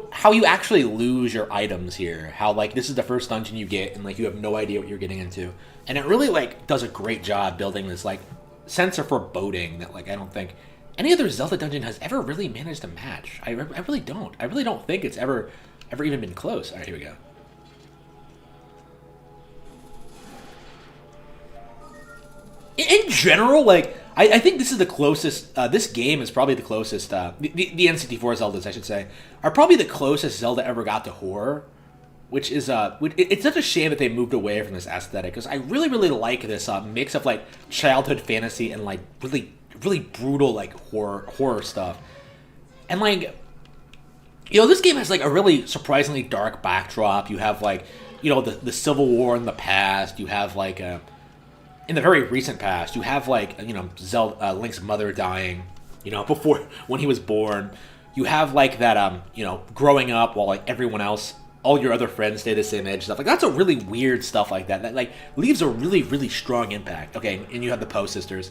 how you actually lose your items here. How, like, this is the first dungeon you get and, like, you have no idea what you're getting into, and it really, like, does a great job building this, like, sense of foreboding that, like, I don't think any other Zelda dungeon has ever really managed to match. I really don't. I really don't think it's ever even been close. All right, here we go. In general, like, I think this is the closest. This game is probably the closest. The N64 Zeldas, I should say, are probably the closest Zelda ever got to horror. Which is it's such a shame that they moved away from this aesthetic, because I really really like this mix of like childhood fantasy and like really really brutal like horror stuff, and like, you know, this game has like a really surprisingly dark backdrop. You have like, you know, the Civil War in the past. You have like in the very recent past, you have like, you know, Link's mother dying, you know, before when he was born. You have like that you know, growing up while like everyone else, all your other friends stay the same age, stuff like that's a really weird stuff like that like leaves a really really strong impact. Okay, and you have the Poe sisters,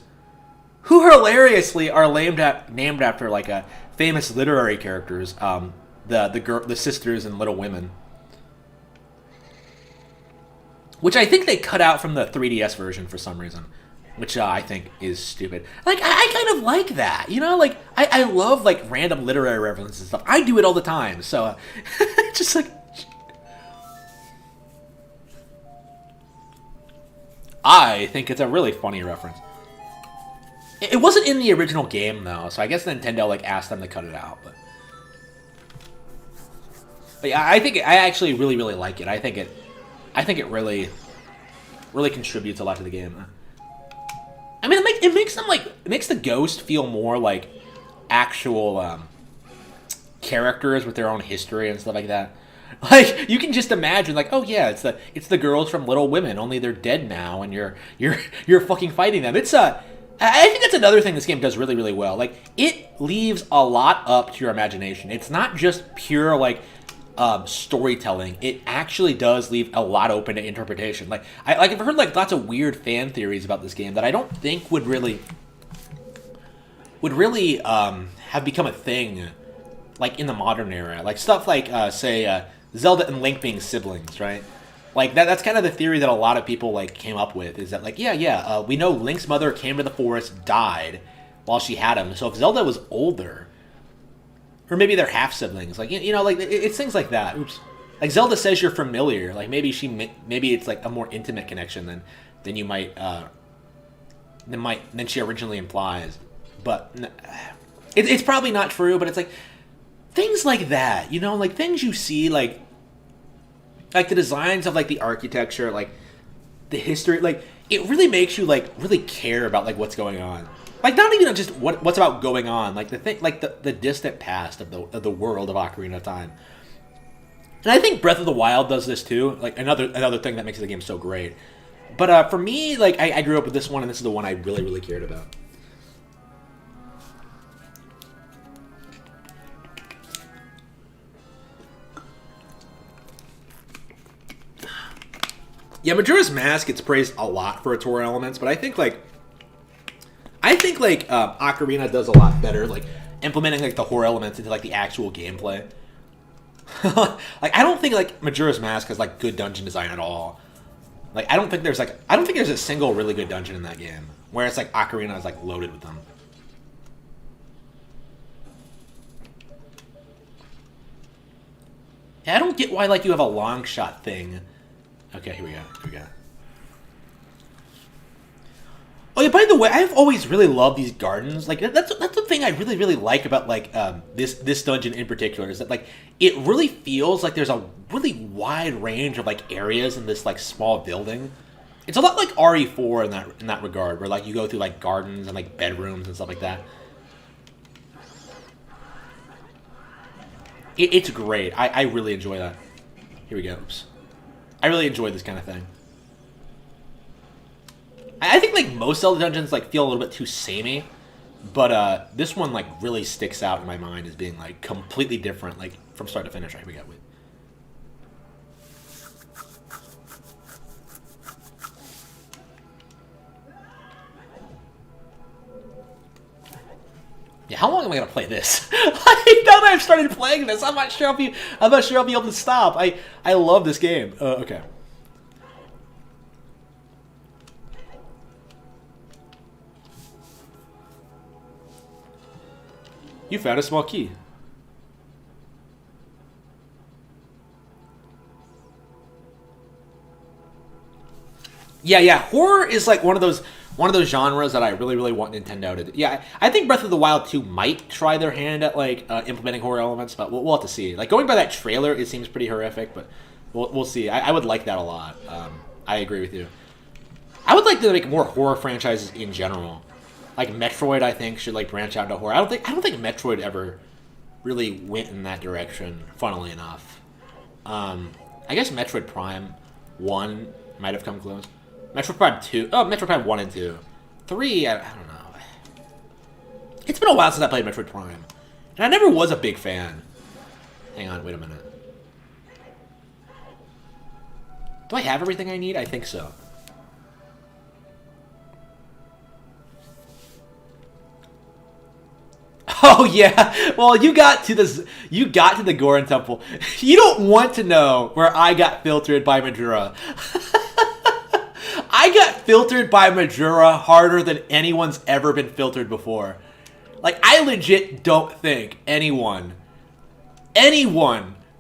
who hilariously are named after like a famous literary characters, the sisters in Little Women, which I think they cut out from the 3DS version for some reason, which I think is stupid. Like, I kind of like that, you know? Like, I love, like, random literary references and stuff. I do it all the time, so, just, like... I think it's a really funny reference. It wasn't in the original game, though, so I guess Nintendo, like, asked them to cut it out, but yeah, I actually really, really like it. I think it really, really contributes a lot to the game. I mean, it makes them like, it makes the Ghost feel more like actual characters with their own history and stuff like that. Like, you can just imagine, like, oh yeah, it's the girls from Little Women, only they're dead now, and you're fucking fighting them. I think that's another thing this game does really, really well. Like, it leaves a lot up to your imagination. It's not just pure like storytelling. It actually does leave a lot open to interpretation. Like, I've heard like lots of weird fan theories about this game that I don't think would really have become a thing like in the modern era. Like stuff like say Zelda and Link being siblings, right? Like that's kind of the theory that a lot of people like came up with, is that like we know Link's mother came to the forest, died while she had him. So if Zelda was older, or maybe they're half siblings, like, you know, like it's things like that. Oops, like Zelda says you're familiar, like maybe it's like a more intimate connection than you might than she originally implies. But it's probably not true. But it's like things like that, you know, like things you see, like the designs of like the architecture, like the history, like it really makes you like really care about like what's going on. Like, not even just what's about going on, like the thing, like the distant past of the world of Ocarina of Time. And I think Breath of the Wild does this too. Like another thing that makes the game so great. But for me, like I grew up with this one, and this is the one I really really cared about. Yeah, Majora's Mask gets praised a lot for its horror elements, but I think Ocarina does a lot better, like implementing like the horror elements into like the actual gameplay. Like, I don't think like Majora's Mask has like good dungeon design at all. Like, I don't think there's a single really good dungeon in that game, whereas like Ocarina is like loaded with them. Yeah, I don't get why like you have a long shot thing. Okay, here we go. Oh yeah, by the way, I've always really loved these gardens. Like that's the thing I really really like about like this dungeon in particular, is that like it really feels like there's a really wide range of like areas in this like small building. It's a lot like RE4 in that regard, where like you go through like gardens and like bedrooms and stuff like that. It's great. I really enjoy that. Here we go. Oops. I really enjoy this kind of thing. I think like most Zelda dungeons like feel a little bit too samey, but this one like really sticks out in my mind as being like completely different, like from start to finish. Right, we got with. Yeah, how long am I gonna play this? Like, now that I've started playing this, I'm not sure I'll be able to stop. I love this game. Okay. You found a small key. Yeah. Horror is like one of those genres that I really, really want Nintendo to do. Yeah, I think Breath of the Wild 2 might try their hand at like implementing horror elements, but we'll have to see. Like going by that trailer, it seems pretty horrific, but we'll see. I would like that a lot. I agree with you. I would like to make more horror franchises in general. Like Metroid, I think should like branch out into horror. I don't think Metroid ever really went in that direction. Funnily enough, I guess Metroid Prime 1 might have come close. Metroid Prime 2. Oh, Metroid Prime 1 and 2. 3, I don't know. It's been a while since I played Metroid Prime. And I never was a big fan. Hang on, wait a minute. Do I have everything I need? I think so. Oh yeah. Well, you got to the Goron Temple. You don't want to know where I got filtered by Majora. I got filtered by Majora harder than anyone's ever been filtered before. Like, I legit don't think anyone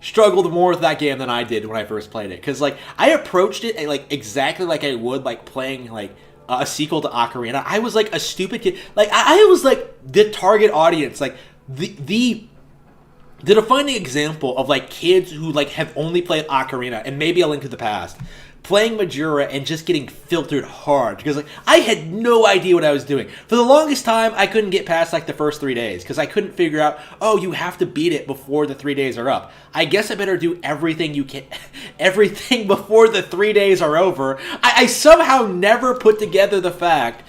struggled more with that game than I did when I first played it. Because, like, I approached it like exactly like I would like playing like a sequel to Ocarina. I was like a stupid kid. Like, I was like the target audience. Like, the defining example of like kids who like have only played Ocarina and maybe A Link to the Past, playing Majora and just getting filtered hard because like I had no idea what I was doing. For the longest time, I couldn't get past like the first 3 days because I couldn't figure out, oh, you have to beat it before the 3 days are up. I guess I better do everything you can, everything before the 3 days are over. I somehow never put together the fact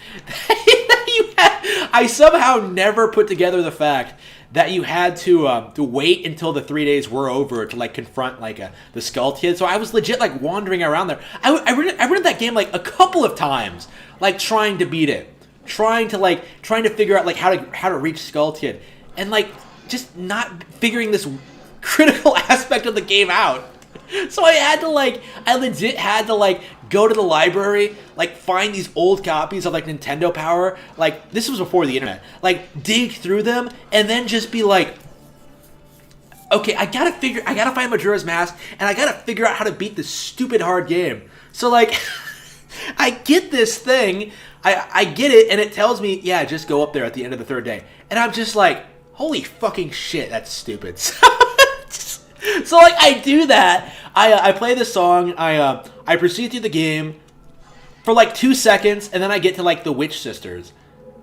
that you had to wait until the 3 days were over to like confront like the Skull Kid. So I was legit like wandering around there. I rented that game like a couple of times, like trying to beat it, trying to figure out like how to reach Skull Kid, and like just not figuring this critical aspect of the game out. So I legit had to go to the library, like find these old copies of like Nintendo Power, like this was before the internet, like dig through them and then just be like, okay, I gotta find Majora's Mask and I gotta figure out how to beat this stupid hard game. So like, I get this thing, I get it, and it tells me, yeah, just go up there at the end of the third day, and I'm just like, holy fucking shit, that's stupid. So like I do that. I play the song. I proceed through the game for like 2 seconds, and then I get to like the Witch Sisters,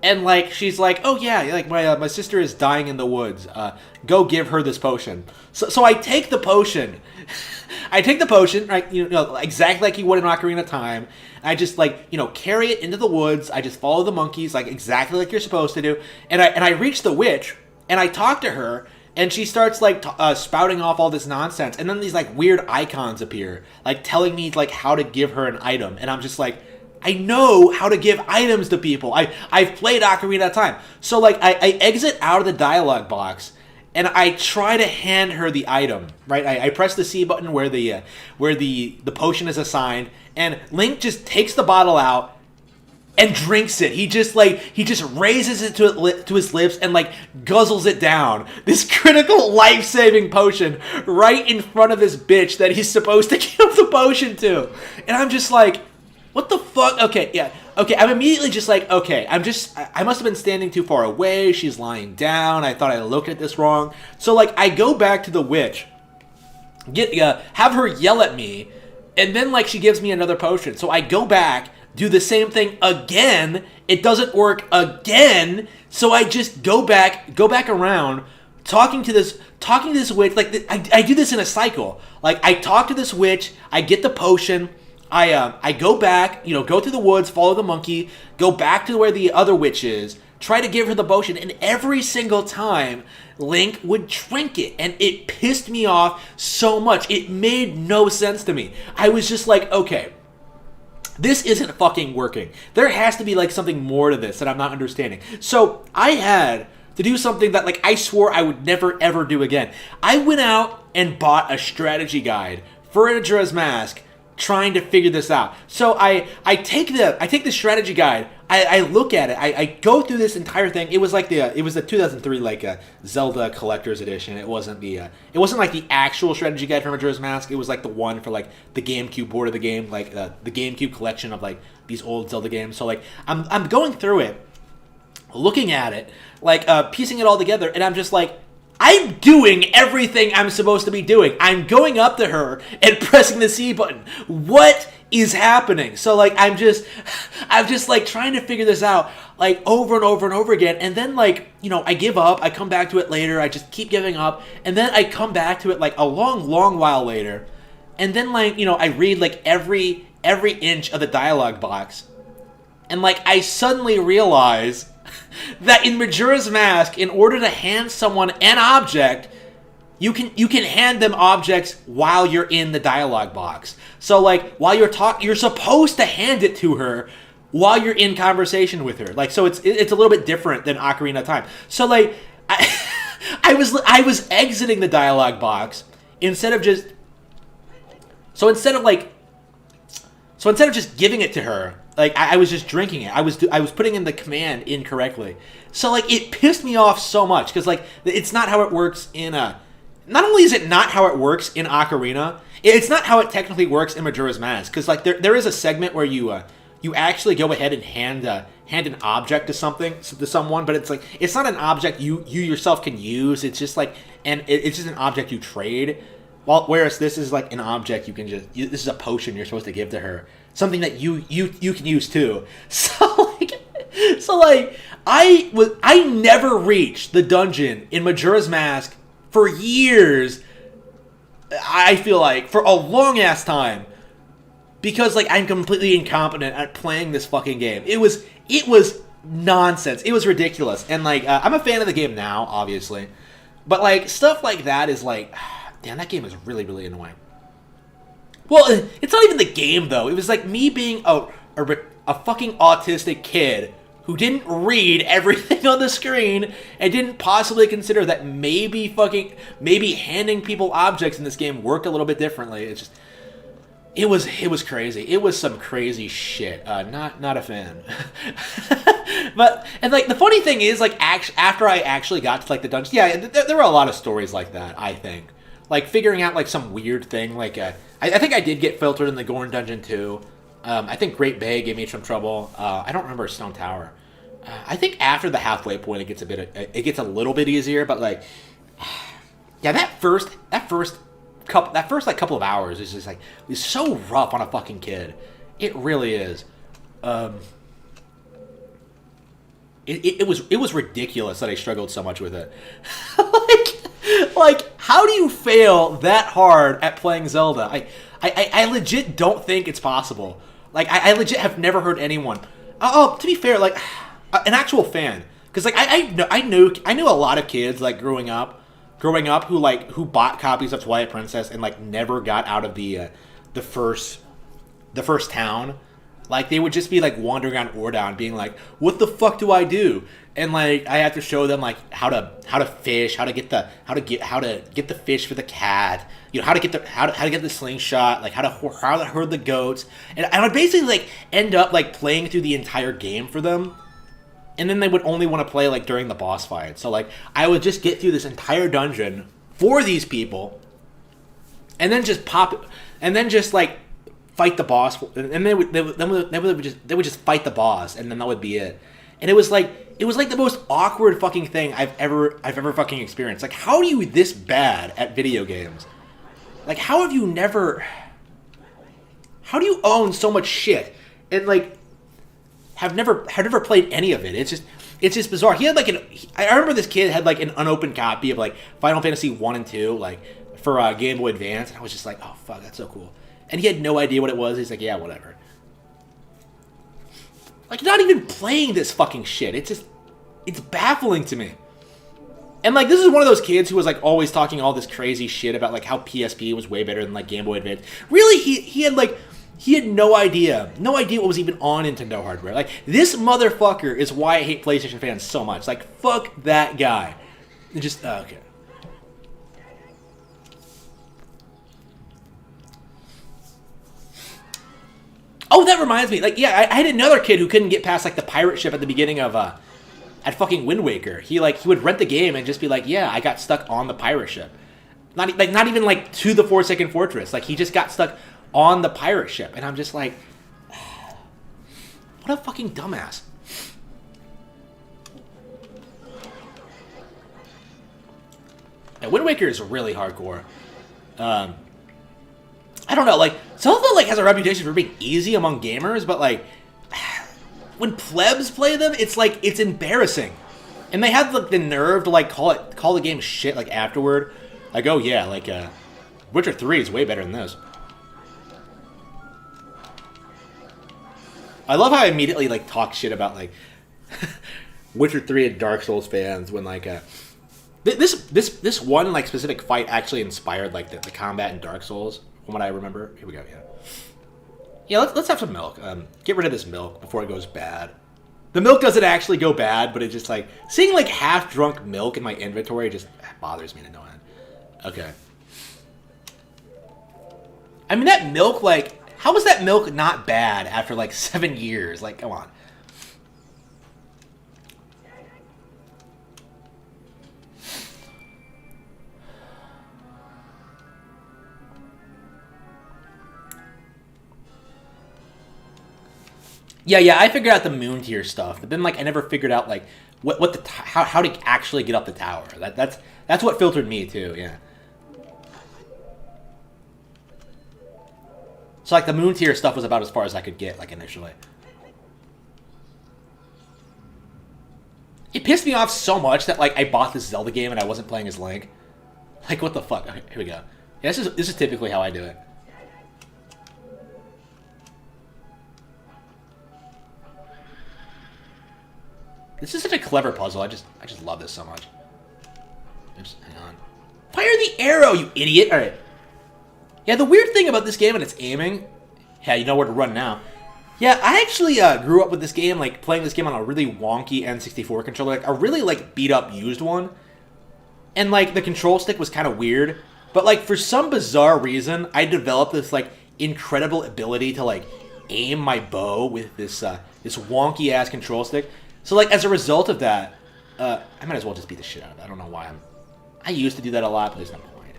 and like she's like, oh yeah, like my sister is dying in the woods. Go give her this potion. So I take the potion. I take the potion, right? You know, exactly like you would in Ocarina of Time. I just carry it into the woods. I just follow the monkeys, like exactly like you're supposed to do. And I reach the witch, and I talk to her. And she starts like spouting off all this nonsense, and then these like weird icons appear, like telling me like how to give her an item, and I'm just like, I know how to give items to people. I've played Ocarina of Time, so like I exit out of the dialogue box, and I try to hand her the item. Right, I press the C button where the potion is assigned, and Link just takes the bottle out and drinks it. He just raises it to his lips and like guzzles it down. This critical life-saving potion right in front of this bitch that he's supposed to give the potion to. And I'm just like, what the fuck? Okay, yeah. Okay, I'm immediately just like, okay, I must have been standing too far away. She's lying down. I thought I looked at this wrong. So like I go back to the witch, have her yell at me, and then like she gives me another potion. So I go back, do the same thing again. It doesn't work again. So I just go back around, talking to this witch. Like I do this in a cycle. Like I talk to this witch, I get the potion, I go back, go through the woods, follow the monkey, go back to where the other witch is, try to give her the potion, and every single time Link would drink it, and it pissed me off so much. It made no sense to me. I was just like, okay, this isn't fucking working. There has to be like something more to this that I'm not understanding. So I had to do something that like I swore I would never ever do again. I went out and bought a strategy guide for Majora's Mask trying to figure this out. So I take the strategy guide. I look at it. I go through this entire thing. It was like the 2003 like Zelda Collector's Edition. It wasn't like the actual strategy guide for Majora's Mask. It was like the one for like the GameCube board of the game, like the GameCube collection of like these old Zelda games. So like I'm going through it, looking at it, like piecing it all together, and I'm just like, I'm doing everything I'm supposed to be doing. I'm going up to her and pressing the C button. What is happening? So like I'm just like trying to figure this out like over and over and over again. And then like, you know, I give up. I come back to it later. I just keep giving up. And then I come back to it like a long while later. And then like, you know, I read like every inch of the dialogue box. And like I suddenly realize that in Majora's Mask, in order to hand someone an object, you can hand them objects while you're in the dialogue box. So like while you're supposed to hand it to her while you're in conversation with her. Like so it's a little bit different than Ocarina of Time. So like I was exiting the dialogue box instead of just giving it to her. Like, I was just drinking it. I was putting in the command incorrectly. So, like, it pissed me off so much. Because, like, it's not how it works in not only is it not how it works in Ocarina, it's not how it technically works in Majora's Mask. Because, like, there is a segment where you actually go ahead and hand an object to someone. But it's, like, it's not an object you yourself can use. It's just, like, it's just an object you trade. Whereas this is, like, an object you can just... this is a potion you're supposed to give to her. Something that you can use too. So like I never reached the dungeon in Majora's Mask for years. I feel like for a long ass time because like I'm completely incompetent at playing this fucking game. It was nonsense. It was ridiculous. And like I'm a fan of the game now, obviously, but like stuff like that is like, damn, that game is really annoying. Well, it's not even the game, though. It was like me being a fucking autistic kid who didn't read everything on the screen and didn't possibly consider that maybe handing people objects in this game worked a little bit differently. It was crazy. It was some crazy shit. Not a fan. But and like the funny thing is, like after I actually got to like the dungeon, yeah, there were a lot of stories like that. I think. Like, figuring out, like, some weird thing. Like, I think I did get filtered in the Gorn Dungeon, too. I think Great Bay gave me some trouble. I don't remember Stone Tower. I think after the halfway point, it gets a little bit easier. But, like, yeah, that first couple of hours is just, like, is so rough on a fucking kid. It really is. It was ridiculous that I struggled so much with it. Like, how do you fail that hard at playing Zelda? I legit don't think it's possible. Like, I legit have never heard anyone. Oh, to be fair, like, an actual fan. Because, like, I knew a lot of kids, like, growing up who bought copies of Twilight Princess and, like, never got out of the first town. Like, they would just be, like, wandering around Ordon being like, what the fuck do I do? And, like, I have to show them, like, how to fish, how to get the fish for the cat, you know, how to get the slingshot, like, how to herd the goats. And I would basically, like, end up, like, playing through the entire game for them. And then they would only want to play, like, during the boss fight. So, like, I would just get through this entire dungeon for these people. And then just like, fight the boss, and they would just fight the boss, and then that would be it. And it was like the most awkward fucking thing I've ever fucking experienced. Like, how are you this bad at video games? Like, how do you own so much shit and like have never played any of it? It's just bizarre. He had like I remember this kid had like an unopened copy of like Final Fantasy 1 and 2 like for Game Boy Advance, and I was just like, oh fuck, that's so cool. And he had no idea what it was. He's like, yeah, whatever. Like, not even playing this fucking shit. It's baffling to me. And, like, this is one of those kids who was, like, always talking all this crazy shit about, like, how PSP was way better than, like, Game Boy Advance. Really, he had no idea. No idea what was even on Nintendo hardware. Like, this motherfucker is why I hate PlayStation fans so much. Like, fuck that guy. It just, okay. Oh, that reminds me. Like, yeah, I had another kid who couldn't get past like the pirate ship at the beginning of at fucking Wind Waker. He would rent the game and just be like, yeah, I got stuck on the pirate ship. Not even like to the Forsaken Fortress. Like he just got stuck on the pirate ship, and I'm just like, what a fucking dumbass. And Wind Waker is really hardcore. I don't know, like, Zelda, like, has a reputation for being easy among gamers, but, like, when plebs play them, it's, like, it's embarrassing. And they have, like, the nerve to, like, call the game shit, like, afterward. Like, oh, yeah, like, Witcher 3 is way better than this. I love how I immediately, like, talk shit about, like, Witcher 3 and Dark Souls fans when, like, this one, like, specific fight actually inspired, like, the combat in Dark Souls. From what I remember. Here we go, yeah. Yeah, let's have some milk. Get rid of this milk before it goes bad. The milk doesn't actually go bad, but it just, like, seeing, like, half-drunk milk in my inventory just bothers me to no end. Okay. I mean, that milk, like, how was that milk not bad after, like, 7 years? Like, come on. Yeah, I figured out the moon tier stuff, but then like I never figured out like how to actually get up the tower. That's what filtered me too. Yeah. So like the moon tier stuff was about as far as I could get like initially. It pissed me off so much that like I bought this Zelda game and I wasn't playing as Link. Like what the fuck? Okay, here we go. Yeah, this is typically how I do it. This is such a clever puzzle. I just love this so much. Oops, hang on. Fire the arrow, you idiot! All right. Yeah, the weird thing about this game and its aiming. Yeah, you know where to run now. Yeah, I actually grew up with this game, like playing this game on a really wonky N64 controller, like a really like beat up used one. And like the control stick was kind of weird, but like for some bizarre reason, I developed this like incredible ability to like aim my bow with this this wonky ass control stick. So, like, as a result of that, I might as well just beat the shit out of it. I don't know why I used to do that a lot, but there's no point.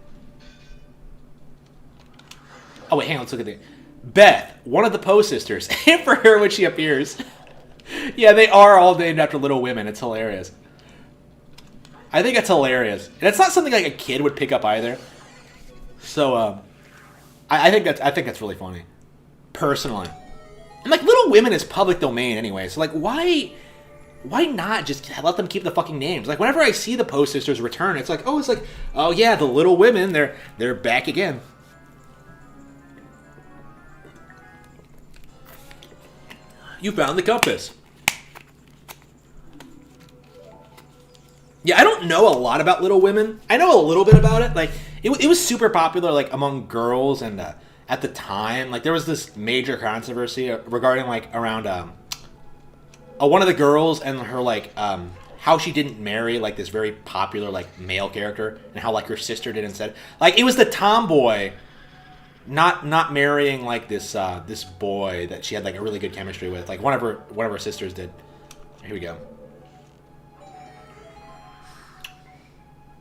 Oh, wait, hang on. Let's look at the... Beth, one of the Poe sisters. And for her when she appears. Yeah, they are all named after Little Women. It's hilarious. I think it's hilarious. And it's not something like a kid would pick up either. So, I think that's really funny. Personally. And, like, Little Women is public domain anyway. So, like, why not just let them keep the fucking names? Like, whenever I see the Poe sisters return, it's like, oh yeah, the Little Women, they're back again. You found the compass. Yeah, I don't know a lot about Little Women. I know a little bit about it. Like, it was super popular, like, among girls, and at the time, like, there was this major controversy regarding, like, around, one of the girls and her, like, how she didn't marry, like, this very popular, like, male character, and how, like, her sister did instead. Like, it was the tomboy not marrying, like, this this boy that she had, like, a really good chemistry with. Like, one of her sisters did. Here we go.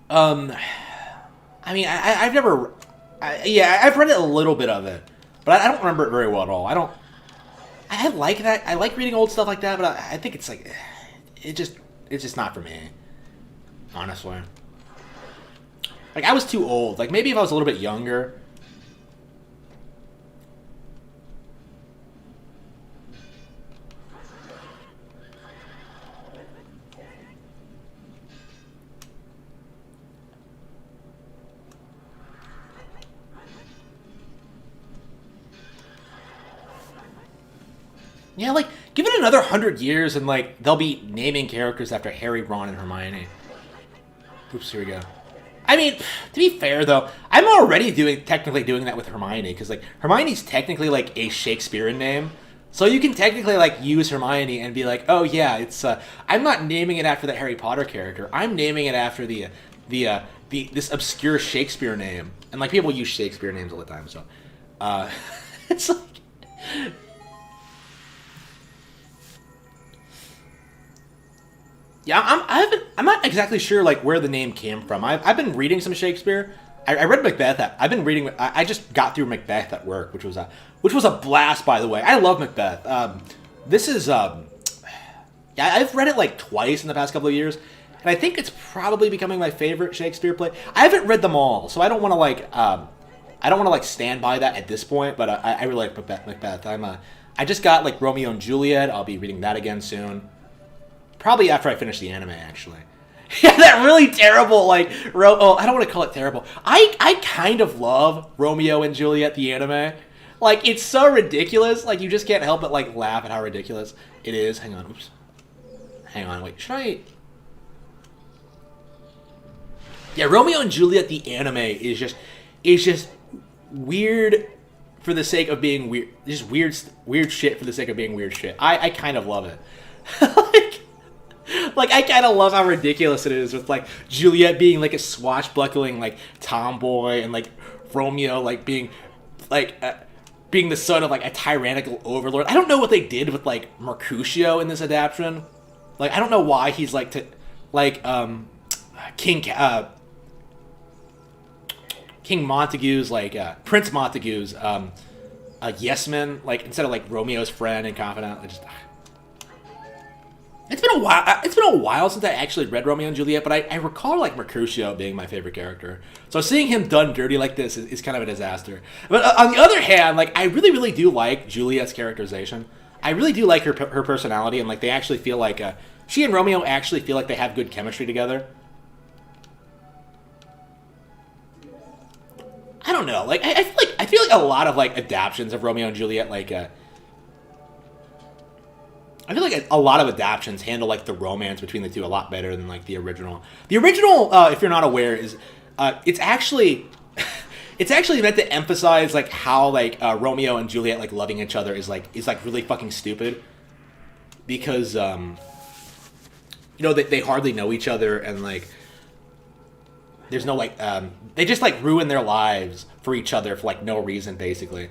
I mean, I've never... I've read a little bit of it, but I don't remember it very well at all. I like that. I like reading old stuff like that, but I think it's like, it's just not for me, honestly. Like, I was too old. Like, maybe if I was a little bit younger. Yeah, like, give it another 100 years and, like, they'll be naming characters after Harry, Ron, and Hermione. Oops, here we go. I mean, to be fair, though, I'm already technically doing that with Hermione, because, like, Hermione's technically, like, a Shakespearean name. So you can technically, like, use Hermione and be like, oh, yeah, it's, I'm not naming it after the Harry Potter character. I'm naming it after this obscure Shakespeare name. And, like, people use Shakespeare names all the time, so, it's like... Yeah, I'm not exactly sure like where the name came from. I've been reading some Shakespeare. I read Macbeth. I've been reading. I just got through Macbeth at work, which was a blast, by the way. I love Macbeth. This is yeah, I've read it like twice in the past couple of years, and I think it's probably becoming my favorite Shakespeare play. I haven't read them all, so I don't want to like stand by that at this point. But I really like Macbeth. I just got like Romeo and Juliet. I'll be reading that again soon. Probably after I finish the anime, actually. Yeah, that really terrible, like, I don't want to call it terrible. I kind of love Romeo and Juliet, the anime. Like, it's so ridiculous. Like, you just can't help but, like, laugh at how ridiculous it is. Hang on, oops. Hang on, wait, should I... Yeah, Romeo and Juliet, the anime, is just weird for the sake of being weird. Just weird shit for the sake of being weird shit. I kind of love it. Like, I kind of love how ridiculous it is with, like, Juliet being, like, a swashbuckling, like, tomboy, and, like, Romeo, like, being the son of, like, a tyrannical overlord. I don't know what they did with, like, Mercutio in this adaptation. Like, I don't know why he's, like, King Montague's, like, Prince Montague's, yes man, like, instead of, like, Romeo's friend and confidant. It's been a while. It's been a while since I actually read Romeo and Juliet, but I recall like Mercutio being my favorite character. So seeing him done dirty like this is kind of a disaster. But on the other hand, like I really do like Juliet's characterization. I really do like her personality, and like they actually feel like she and Romeo actually feel like they have good chemistry together. I don't know. Like I feel like a lot of like adaptions of Romeo and Juliet like. I feel like a lot of adaptions handle like the romance between the two a lot better than like the original. The original, if you're not aware, is it's actually meant to emphasize like how like Romeo and Juliet like loving each other is like really fucking stupid because you know they hardly know each other and like there's no like they just like ruin their lives for each other for like no reason basically.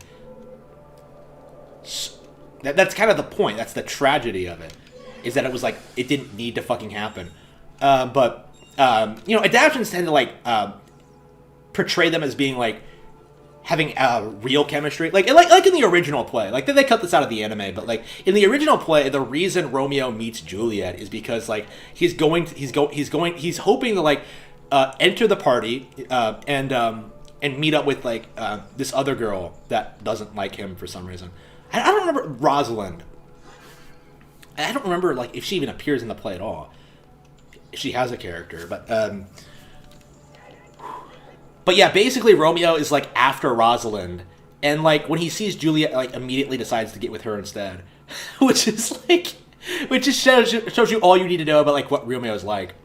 That's kind of the point. That's the tragedy of it, is that it was like it didn't need to fucking happen. But you know, adaptions tend to like portray them as being like having real chemistry, like in the original play. Like they cut this out of the anime, but like in the original play, the reason Romeo meets Juliet is because like he's hoping to like enter the party and meet up with like this other girl that doesn't like him for some reason. I don't remember Rosalind. I don't remember like if she even appears in the play at all. If she has a character, but yeah, basically Romeo is like after Rosalind, and like when he sees Juliet, like immediately decides to get with her instead, which just shows you all you need to know about like what Romeo is like.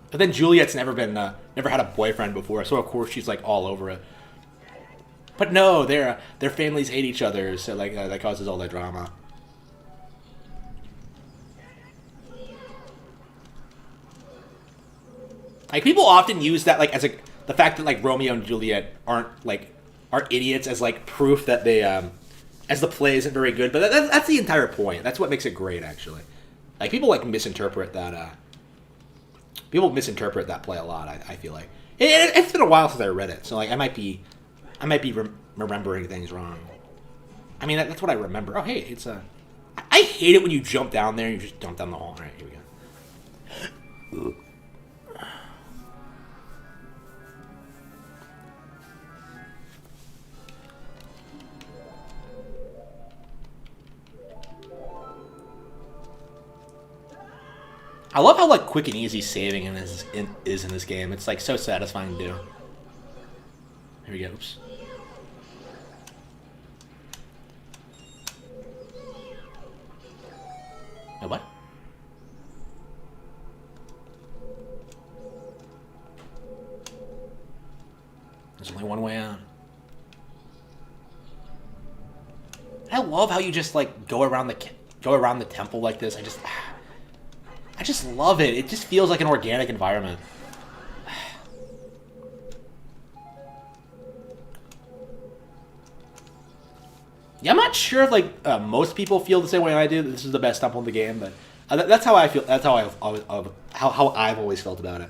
But then Juliet's never had a boyfriend before, so of course she's like all over it. But no, their families hate each other, so like that causes all that drama. Like people often use that like as the fact that like Romeo and Juliet are idiots as like proof that they as the play isn't very good. But that's the entire point. That's what makes it great, actually. Like people like misinterpret that. People misinterpret that play a lot. I feel like it's been a while since I read it, so like I might be remembering things wrong. I mean, that's what I remember. Oh, hey, it's a... I hate it when you jump down there and you just jump down the hall. All right, here we go. I love how, like, quick and easy saving is in this game. It's, like, so satisfying to do. Here we go. Oops. Oh, what? There's only one way out. I love how you just like go around the temple like this. I just love it. It just feels like an organic environment. Yeah, I'm not sure if like most people feel the same way I do. That this is the best temple in the game, but That's how I feel. That's how I've always felt about it.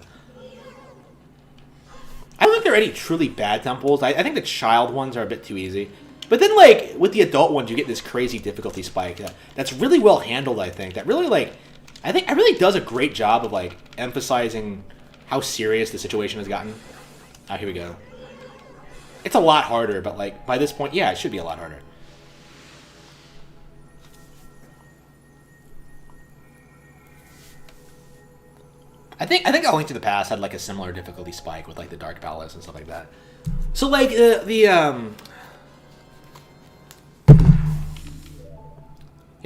I don't think there are any truly bad temples. I think the child ones are a bit too easy. But then, like, with the adult ones, you get this crazy difficulty spike that's really well handled, I think. That really, like, I think it really does a great job of, like, emphasizing how serious the situation has gotten. Ah, here we go. It's a lot harder, but, like, by this point, yeah, it should be a lot harder. I think A Link to the Past had, like, a similar difficulty spike with, like, the Dark Palace and stuff like that. So, like, yeah,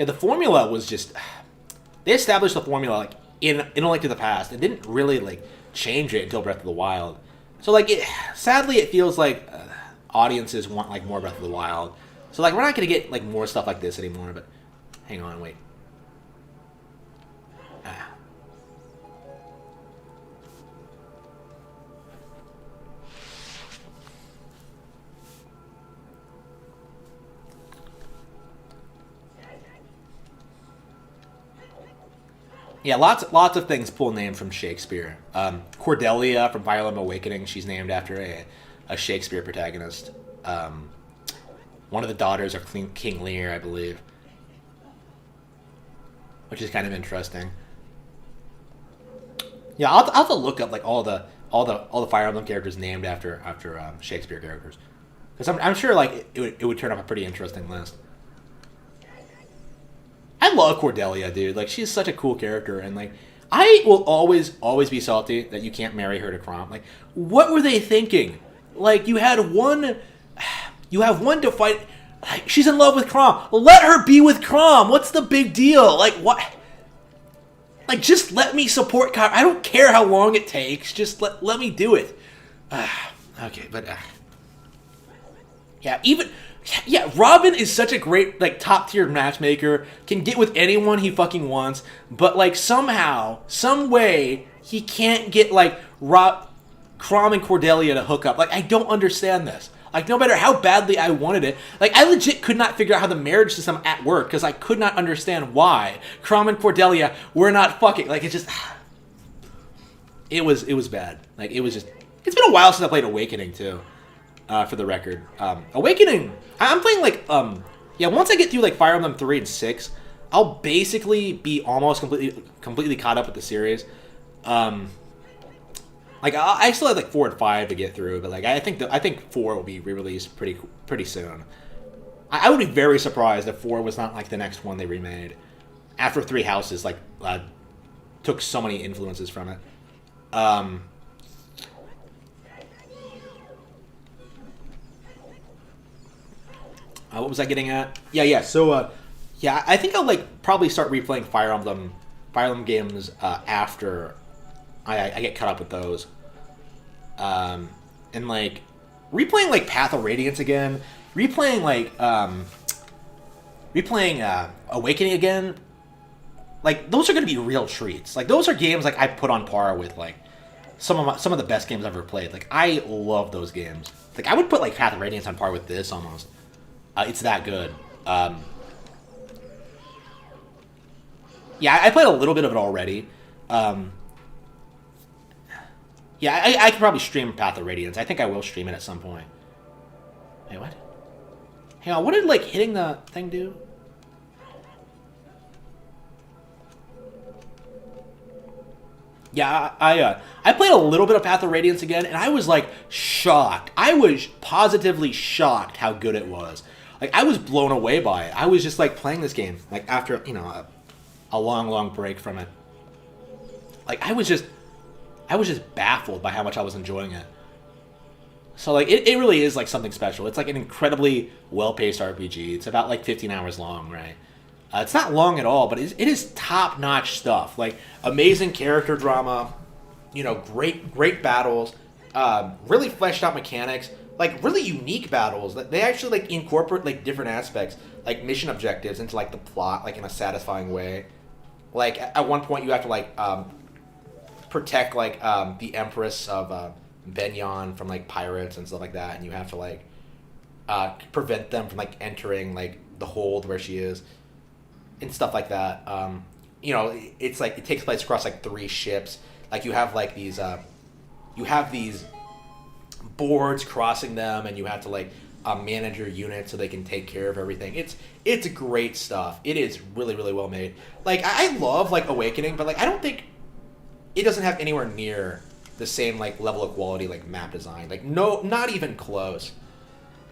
the formula was just... They established the formula, like, in A Link to the Past. It didn't really, like, change it until Breath of the Wild. So, like, sadly, it feels like audiences want, like, more Breath of the Wild. So, like, we're not going to get, like, more stuff like this anymore, but... Hang on, wait. Yeah, lots of things pull names from Shakespeare. Cordelia from Fire Emblem Awakening, she's named after a Shakespeare protagonist. One of the daughters of King Lear, I believe, which is kind of interesting. Yeah, I'll have to look up like all the Fire Emblem characters named after Shakespeare characters, because I'm sure like it would turn up a pretty interesting list. I love Cordelia, dude. Like, she's such a cool character, and like, I will always be salty that you can't marry her to Chrom. Like, what were they thinking? Like, you have one to fight. Like, she's in love with Chrom. Let her be with Chrom. What's the big deal? Like, what? Like, just let me support Kyra. I don't care how long it takes. Just let me do it. Okay, but yeah, Robin is such a great, like, top-tier matchmaker, can get with anyone he fucking wants, but, like, somehow, some way, he can't get, like, Chrom and Cordelia to hook up. Like, I don't understand this. Like, no matter how badly I wanted it, like, I legit could not figure out how the marriage system at work, because I could not understand why Chrom and Cordelia were not fucking. Like, it just... It was bad. Like, it was just... It's been a while since I played Awakening, too. For the record. Awakening, I'm playing, like, yeah, once I get through, like, Fire Emblem 3 and 6, I'll basically be almost completely caught up with the series. Like, I still have, like, 4 and 5 to get through, but, like, I think 4 will be re-released pretty soon. I would be very surprised if 4 was not, like, the next one they remade. After 3 Houses, like, took so many influences from it. What was I getting at? Yeah. So, yeah, I think I'll like probably start replaying Fire Emblem games after I get caught up with those. And like replaying like Path of Radiance again, replaying Awakening again. Like, those are going to be real treats. Like, those are games like I put on par with like some of the best games I've ever played. Like, I love those games. Like, I would put like Path of Radiance on par with this almost. It's that good. Yeah, I played a little bit of it already. Yeah, I could probably stream Path of Radiance. I think I will stream it at some point. Wait, what? Hang on, what did, like, hitting the thing do? Yeah, I played a little bit of Path of Radiance again, and I was, like, shocked. I was positively shocked how good it was. Like, I was blown away by it. I was just, like, playing this game, like, after, you know, a long break from it. Like, I was just baffled by how much I was enjoying it. So, like, it really is, like, something special. It's, like, an incredibly well-paced RPG. It's about, like, 15 hours long, right? It's not long at all, but it is top-notch stuff. Like, amazing character drama, you know, great battles, really fleshed out mechanics, like, really unique battles. They actually, like, incorporate, like, different aspects, like, mission objectives into, like, the plot, like, in a satisfying way. Like, at one point you have to, like, protect, like, the Empress of Benyon from, like, pirates and stuff like that, and you have to, like, prevent them from, like, entering, like, the hold where she is, and stuff like that. you know, it's like it takes place across like 3 ships. Like you have like these boards crossing them, and you have to like manage your unit so they can take care of everything. It's great stuff. It is really really well made. Like I love like Awakening, but like I don't think it doesn't have anywhere near the same like level of quality like map design. Like no, not even close.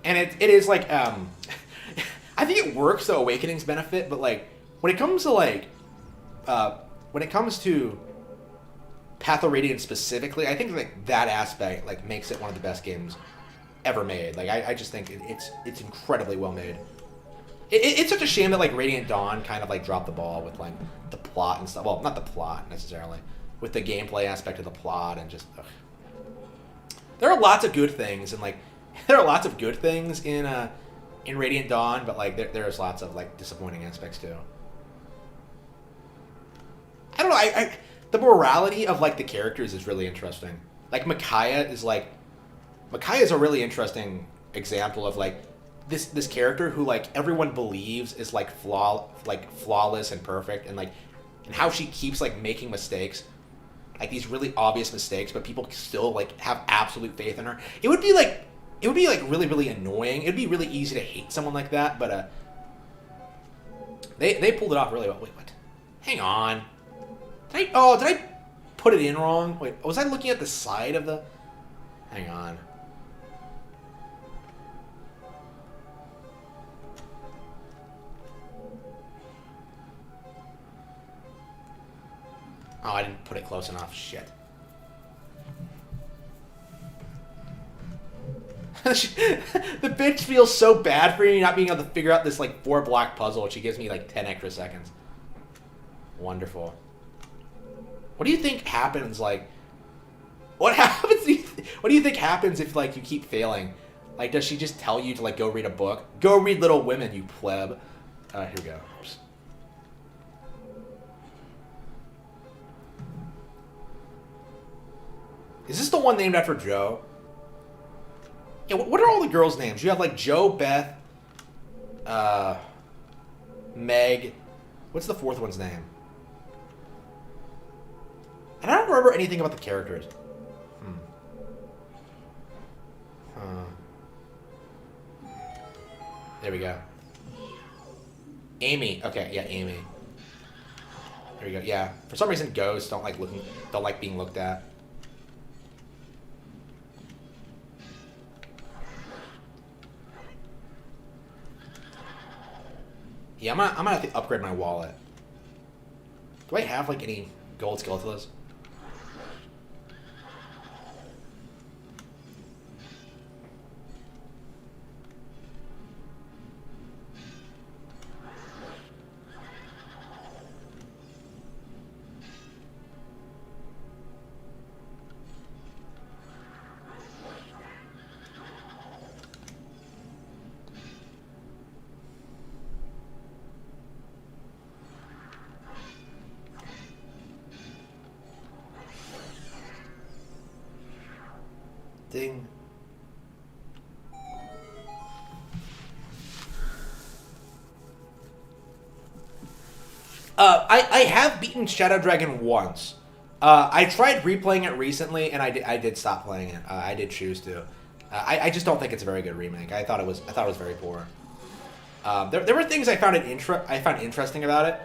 And it is like I think it works to Awakening's benefit, but like when it comes to Path of Radiance specifically, I think like that aspect like makes it one of the best games ever made. Like I just think it's incredibly well made. It's such a shame that like Radiant Dawn kind of like dropped the ball with like the plot and stuff. Well, not the plot necessarily, with the gameplay aspect of the plot and just. Ugh. There are lots of good things and like there are lots of good things in Radiant Dawn, but like there's lots of like disappointing aspects too. I don't know. I the morality of like the characters is really interesting. Like Micaiah is a really interesting example of like this character who like everyone believes is like flawless and perfect, and how she keeps like making mistakes, like these really obvious mistakes, but people still like have absolute faith in her. It would be like really really annoying. It'd be really easy to hate someone like that, but they pulled it off really well. Wait, what? Hang on. Did I put it in wrong? Wait, was I looking at the side of the? Hang on. Oh, I didn't put it close enough. Shit. The bitch feels so bad for me not being able to figure out this like 4-block puzzle. She gives me like 10 extra seconds. Wonderful. What do you think happens? Like, what happens? What do you think happens if like you keep failing? Like, does she just tell you to like go read a book? Go read Little Women, you pleb. Here we go. Oops. Is this the one named after Joe? Yeah. What are all the girls' names? You have like Joe, Beth, Meg. What's the 4th one's name? And I don't remember anything about the characters. There we go. Amy. Okay, yeah, Amy. There we go. Yeah. For some reason, ghosts don't like being looked at. Yeah, I'm gonna have to upgrade my wallet. Do I have like any gold skeletons? Ding. I have beaten Shadow Dragon once. I tried replaying it recently, and I did stop playing it. I did choose to. I just don't think it's a very good remake. I thought it was very poor. There were things I found interesting about it.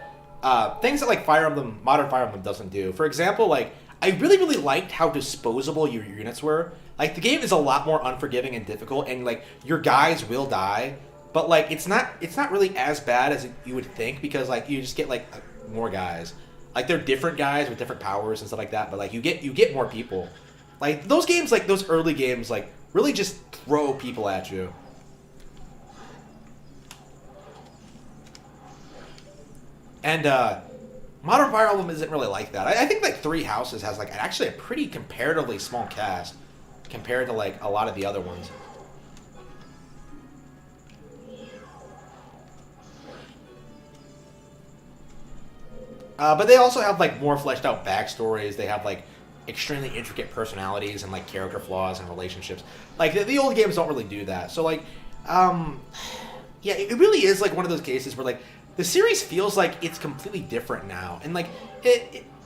Things that like Modern Fire Emblem doesn't do. For example, like I really really liked how disposable your units were. Like the game is a lot more unforgiving and difficult, and like your guys will die, but like it's not really as bad as you would think, because like you just get like more guys. Like they're different guys with different powers and stuff like that, but like you get more people. Like those games, like those early games, like really just throw people at you. And Modern Fire Emblem isn't really like that. I think like Three Houses has like actually a pretty comparatively small cast compared to like a lot of the other ones. But they also have like more fleshed out backstories. They have like extremely intricate personalities and like character flaws and relationships. Like the old games don't really do that. So like, yeah, it really is like one of those cases where like the series feels like it's completely different now, and like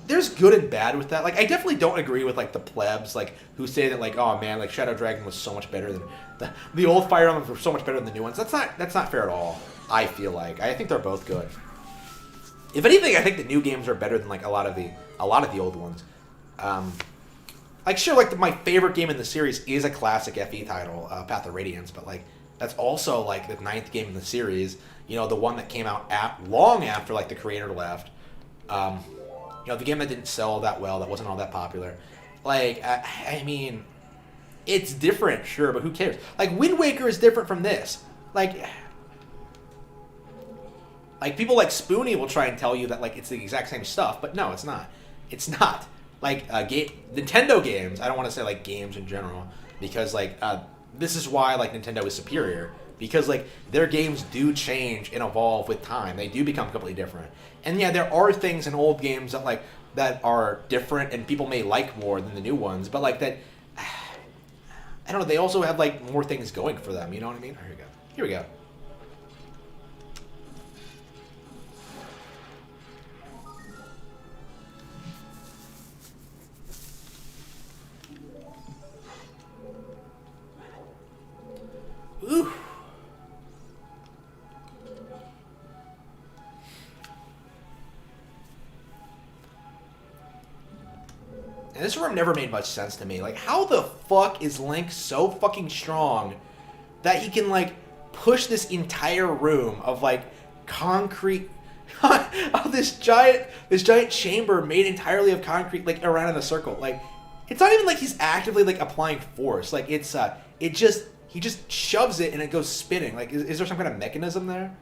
there's good and bad with that. Like I definitely don't agree with like the plebs like who say that like, oh man, like Shadow Dragon was so much better than the old Fire Emblems were so much better than the new ones. That's not fair at all. I feel like I think they're both good. If anything, I think the new games are better than like a lot of the old ones. Like sure, like my favorite game in the series is a classic FE title, Path of Radiance, but like that's also like the 9th game in the series. You know, the one that came out long after like the creator left. You know, the game that didn't sell that well, that wasn't all that popular. Like, I mean, it's different, sure, but who cares? Like, Wind Waker is different from this. Like people like Spoony will try and tell you that like it's the exact same stuff, but no, it's not. It's not. Like Nintendo games, I don't want to say like games in general, because like this is why like Nintendo is superior, because like their games do change and evolve with time. They do become completely different. And yeah, there are things in old games that are different and people may like more than the new ones, but like that I don't know, they also have like more things going for them, you know what I mean? Here we go. Here we go. Ooh. And this room never made much sense to me. Like, how the fuck is Link so fucking strong that he can, like, push this entire room of, like, concrete... of this giant chamber made entirely of concrete, like, around in a circle. Like, it's not even like he's actively, like, applying force. Like, it's, he just shoves it and it goes spinning. Like, is there some kind of mechanism there?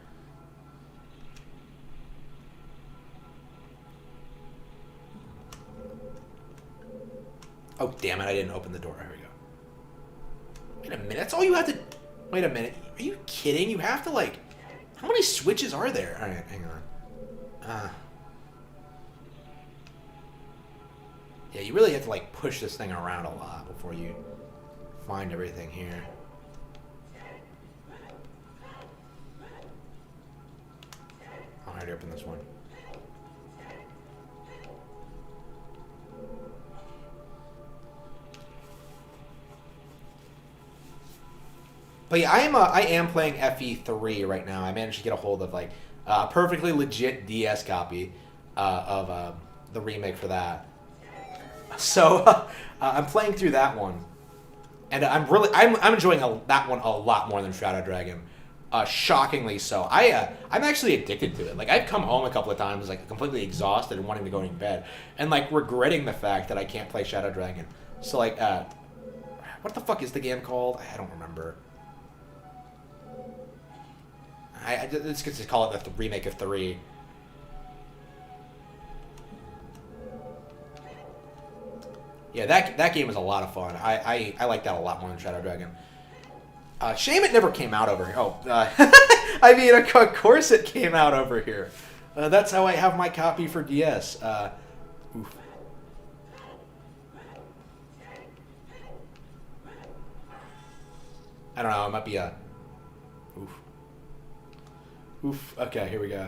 Oh, damn it, I didn't open the door. Here we go. Wait a minute, that's all you have to... Wait a minute. Are you kidding? You have to, like... How many switches are there? All right, hang on. Yeah, you really have to, like, push this thing around a lot before you find everything here. I'll already open this one. But yeah, I am playing FE3 right now. I managed to get a hold of like a perfectly legit DS copy of the remake for that. So I'm playing through that one, and I'm enjoying that one a lot more than Shadow Dragon. Shockingly so. I'm actually addicted to it. Like I've come home a couple of times like completely exhausted and wanting to go to bed, and like regretting the fact that I can't play Shadow Dragon. So like, what the fuck is the game called? I don't remember. Let's just call it the remake of 3. Yeah, that game is a lot of fun. I like that a lot more than Shadow Dragon. Shame it never came out over here. Oh, I mean, of course it came out over here. That's how I have my copy for DS. Oof. I don't know, it might be a... Oof. Oof. Okay, here we go.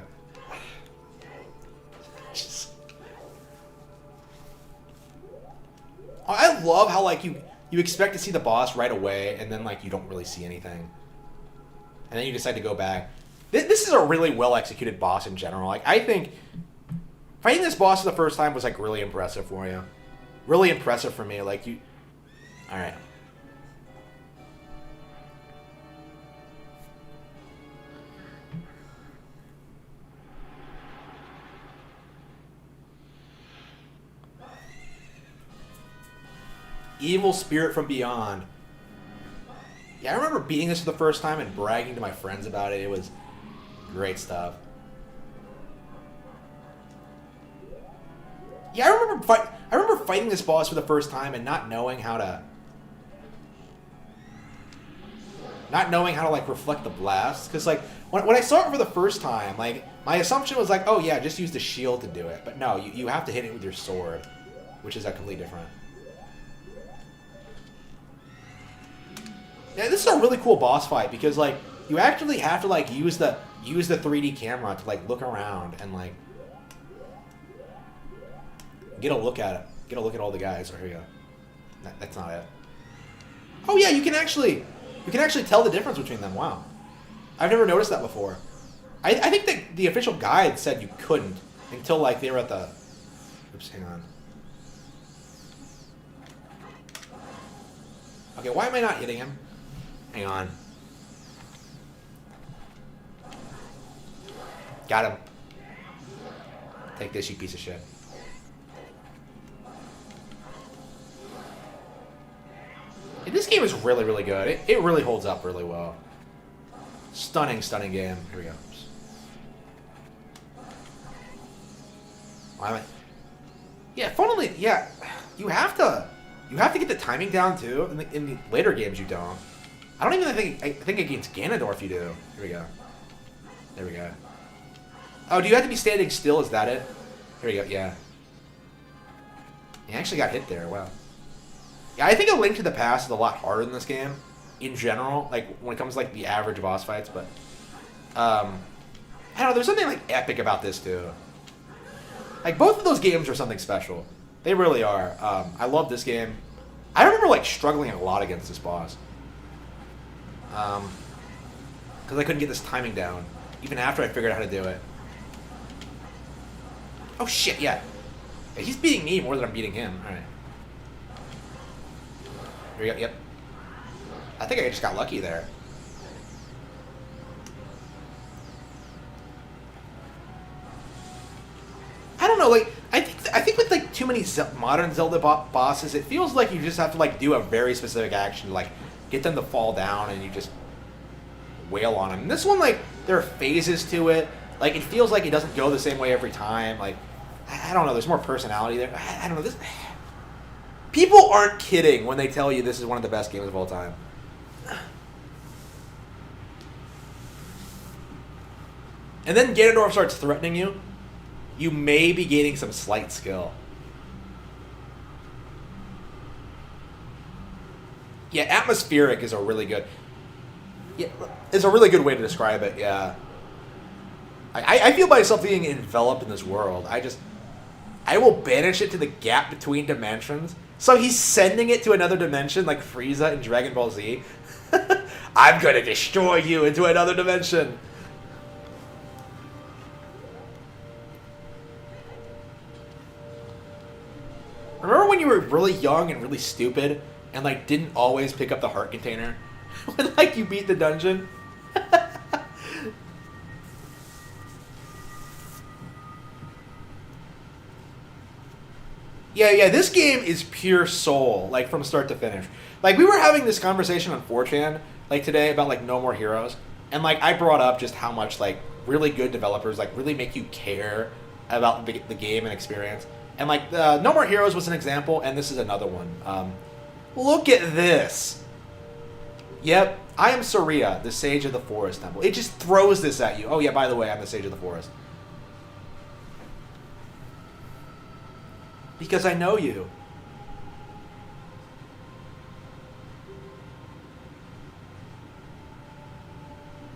I love how, like, you expect to see the boss right away, and then, like, you don't really see anything. And then you decide to go back. This is a really well-executed boss in general. Like, I think fighting this boss for the first time was, like, really impressive for you. Really impressive for me. Like, you... Alright. Evil Spirit from Beyond. Yeah, I remember beating this for the first time and bragging to my friends about it. It was great stuff. Yeah, I remember fighting this boss for the first time and not knowing how to like reflect the blast. Because like when I saw it for the first time, like my assumption was like, oh yeah, just use the shield to do it. But no, you have to hit it with your sword, which is completely different. Yeah, this is a really cool boss fight because like you actually have to like use the use the 3D camera to like look around and like get a look at it. Get a look at all the guys. Oh, here we go. That's not it. Oh yeah, you can actually tell the difference between them. Wow, I've never noticed that before. I think that the official guide said you couldn't until like they were at the. Oops, hang on. Okay, why am I not hitting him? Hang on. Got him. Take this, you piece of shit. And this game is really, really good. It really holds up really well. Stunning, stunning game. Here we go. Why am I? Yeah, funnily, yeah. You have to get the timing down too. In the later games, you don't. I don't even think. I think against Ganondorf you do. Here we go. There we go. Oh, do you have to be standing still? Is that it? Here we go. Yeah. He actually got hit there. Wow. Yeah, I think A Link to the Past is a lot harder than this game, in general. Like when it comes to like the average boss fights, but I don't know. There's something like epic about this too. Like both of those games are something special. They really are. I love this game. I remember like struggling a lot against this boss. Because I couldn't get this timing down, even after I figured out how to do it. Oh shit, yeah. He's beating me more than I'm beating him. Alright. Here we go, yep. I think I just got lucky there. I don't know, like, I think with like too many modern Zelda bosses, it feels like you just have to like do a very specific action to like get them to fall down and you just wail on them. And this one, like, there are phases to it. Like, it feels like it doesn't go the same way every time. Like, I don't know, there's more personality there. I don't know, this... People aren't kidding when they tell you this is one of the best games of all time. And then Ganondorf starts threatening you. You may be gaining some slight skill. Yeah, atmospheric is a really good... Yeah, it's a really good way to describe it, yeah. I feel myself being enveloped in this world. I will banish it to the gap between dimensions. So he's sending it to another dimension like Frieza in Dragon Ball Z. I'm gonna destroy you into another dimension. Remember when you were really young and really stupid and like didn't always pick up the heart container? When like you beat the dungeon? Yeah, this game is pure soul, like, from start to finish. Like, we were having this conversation on 4chan, like, today about, like, No More Heroes, and, like, I brought up just how much, like, really good developers, like, really make you care about the game and experience. And, like, No More Heroes was an example, and this is another one. Look at this! Yep, I am Saria, the Sage of the Forest Temple. It just throws this at you. Oh, yeah, by the way, I'm the Sage of the Forest. Because I know you.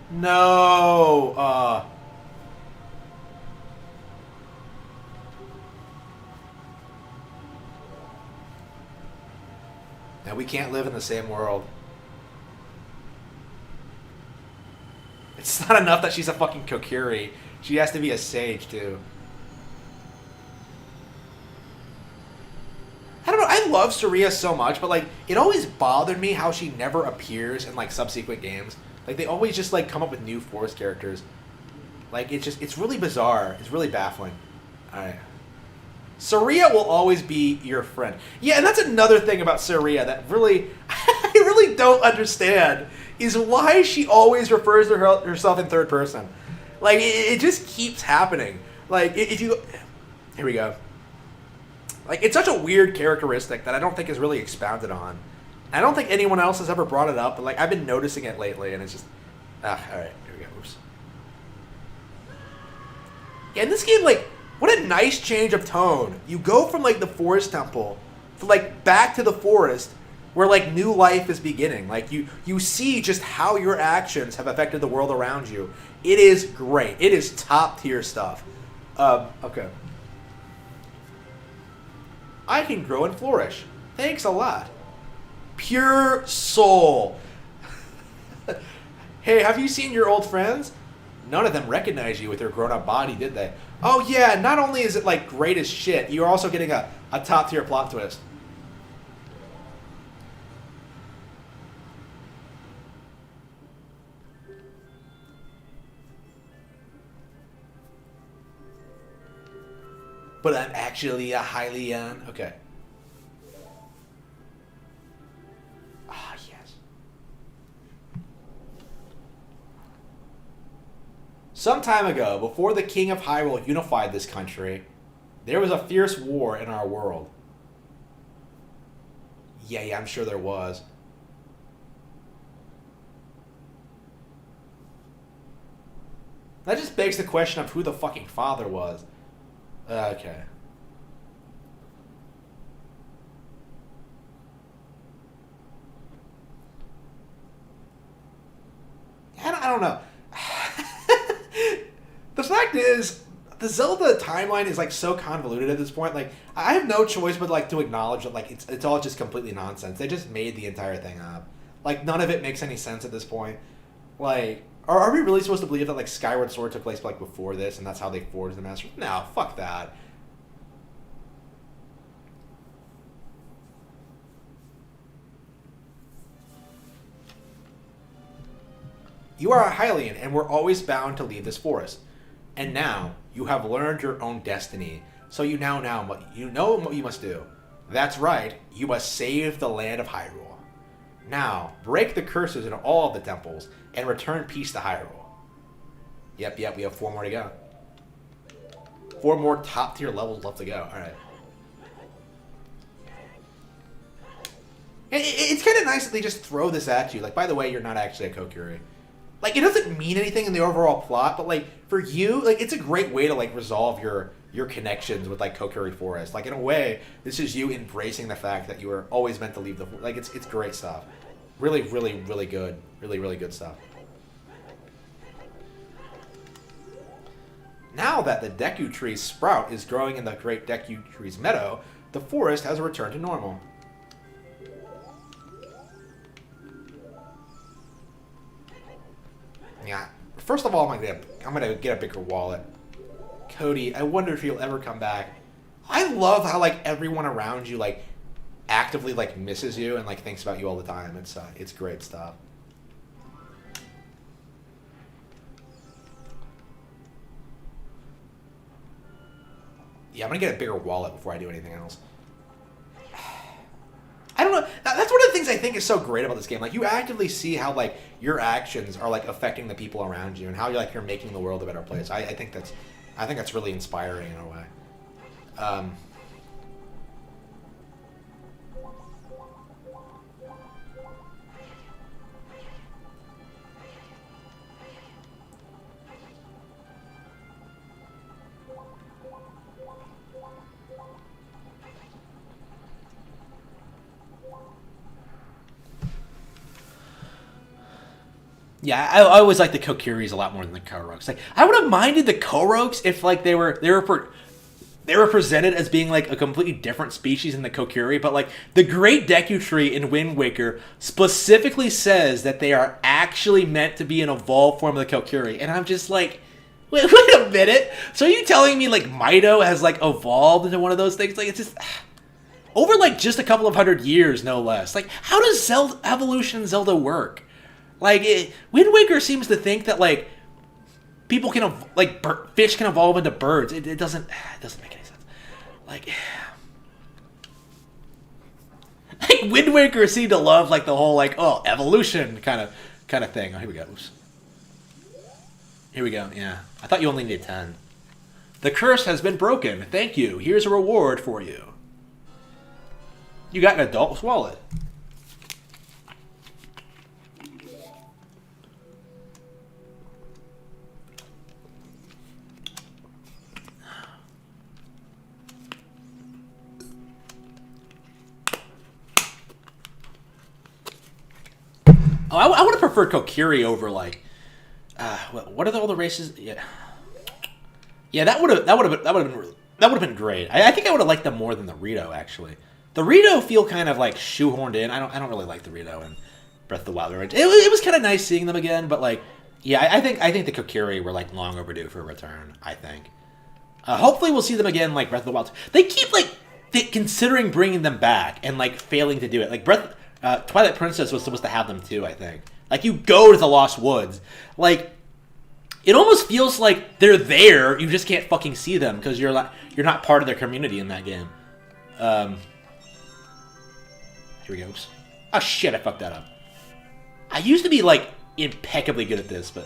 No. Now we can't live in the same world. It's not enough that she's a fucking Kokiri. She has to be a sage, too. I don't know, I love Saria so much, but, like, it always bothered me how she never appears in, like, subsequent games. Like, they always just, like, come up with new Forest characters. Like, it's really bizarre. It's really baffling. Alright. Saria will always be your friend. Yeah, and that's another thing about Saria that really, I really don't understand, is why she always refers to herself in third person. Like, it just keeps happening. Like, if you... Here we go. Like, it's such a weird characteristic that I don't think is really expounded on. I don't think anyone else has ever brought it up, but, like, I've been noticing it lately, and it's just... alright, here we go. Oops. Yeah, in this game, like, what a nice change of tone. You go from, like, the Forest Temple to, like, back to the forest, where like new life is beginning. Like you see just how your actions have affected the world around you. It is great. It is top tier stuff. Okay. I can grow and flourish. Thanks a lot. Pure soul. Hey, have you seen your old friends? None of them recognize you with your grown-up body, did they? Oh yeah, not only is it like great as shit, you're also getting a top tier plot twist. But I'm actually a Hylian. Okay. Ah, yes. Some time ago, before the King of Hyrule unified this country, there was a fierce war in our world. Yeah, I'm sure there was. That just begs the question of who the fucking father was. Okay. I don't know. The fact is, the Zelda timeline is like so convoluted at this point. Like, I have no choice but like to acknowledge that like it's all just completely nonsense. They just made the entire thing up. Like, none of it makes any sense at this point. Like, are we really supposed to believe that like Skyward Sword took place like before this, and that's how they forged the Master? No, fuck that. You are a Hylian, and we're always bound to leave this forest. And now you have learned your own destiny, so you know what you must do. That's right, you must save the land of Hyrule. Now, break the curses in all of the temples and return peace to Hyrule. Yep, we have 4 more to go. 4 more top tier levels left to go. Alright. It's kind of nice that they just throw this at you. Like, by the way, you're not actually a Kokiri. Like, it doesn't mean anything in the overall plot, but, like, for you, like, it's a great way to, like, resolve your connections with, like, Kokiri Forest. Like, in a way, this is you embracing the fact that you were always meant to leave the... Like, it's great stuff. Really, really, really good. Really, really good stuff. Now that the Deku Tree's sprout is growing in the Great Deku Tree's meadow, the forest has returned to normal. Yeah. First of all, I'm gonna get a bigger wallet. Cody, I wonder if you'll ever come back. I love how like everyone around you like actively like misses you and like thinks about you all the time. It's great stuff. Yeah, I'm gonna get a bigger wallet before I do anything else. I don't know. That's one of the things I think is so great about this game. Like, you actively see how, like, your actions are, like, affecting the people around you and how, like, you're making the world a better place. I think that's really inspiring in a way. Yeah, I always like the Kokiris a lot more than the Koroks. Like, I would have minded the Koroks if like they were presented as being like a completely different species than the Kokiri, but like the Great Deku Tree in Wind Waker specifically says that they are actually meant to be an evolved form of the Kokiri, and I'm just like, wait a minute. So are you telling me like Mido has like evolved into one of those things? Like, it's just over like just a couple of 100 years, no less. Like, how does evolution in Zelda work? Like, Wind Waker seems to think that, like, people can, fish can evolve into birds. It doesn't make any sense. Like, Wind Waker seemed to love, like, the whole, like, oh, evolution kind of thing. Oh, here we go. Oops. Here we go, yeah. I thought you only needed 10. The curse has been broken. Thank you. Here's a reward for you. You got an adult's wallet. Oh, I would have preferred Kokiri over like, what are all the races? Yeah, that would have been great. I think I would have liked them more than the Rito actually. The Rito feel kind of like shoehorned in. I don't really like the Rito and Breath of the Wild. It was kind of nice seeing them again, but like, yeah, I think the Kokiri were like long overdue for a return. I think. Hopefully we'll see them again like Breath of the Wild. They keep like considering bringing them back and like failing to do it. Like Twilight Princess was supposed to have them too. I think. Like you go to the Lost Woods, like. It almost feels like they're there. You just can't fucking see them because you're not part of their community in that game. Here we go. Oops. Oh shit! I fucked that up. I used to be like impeccably good at this, but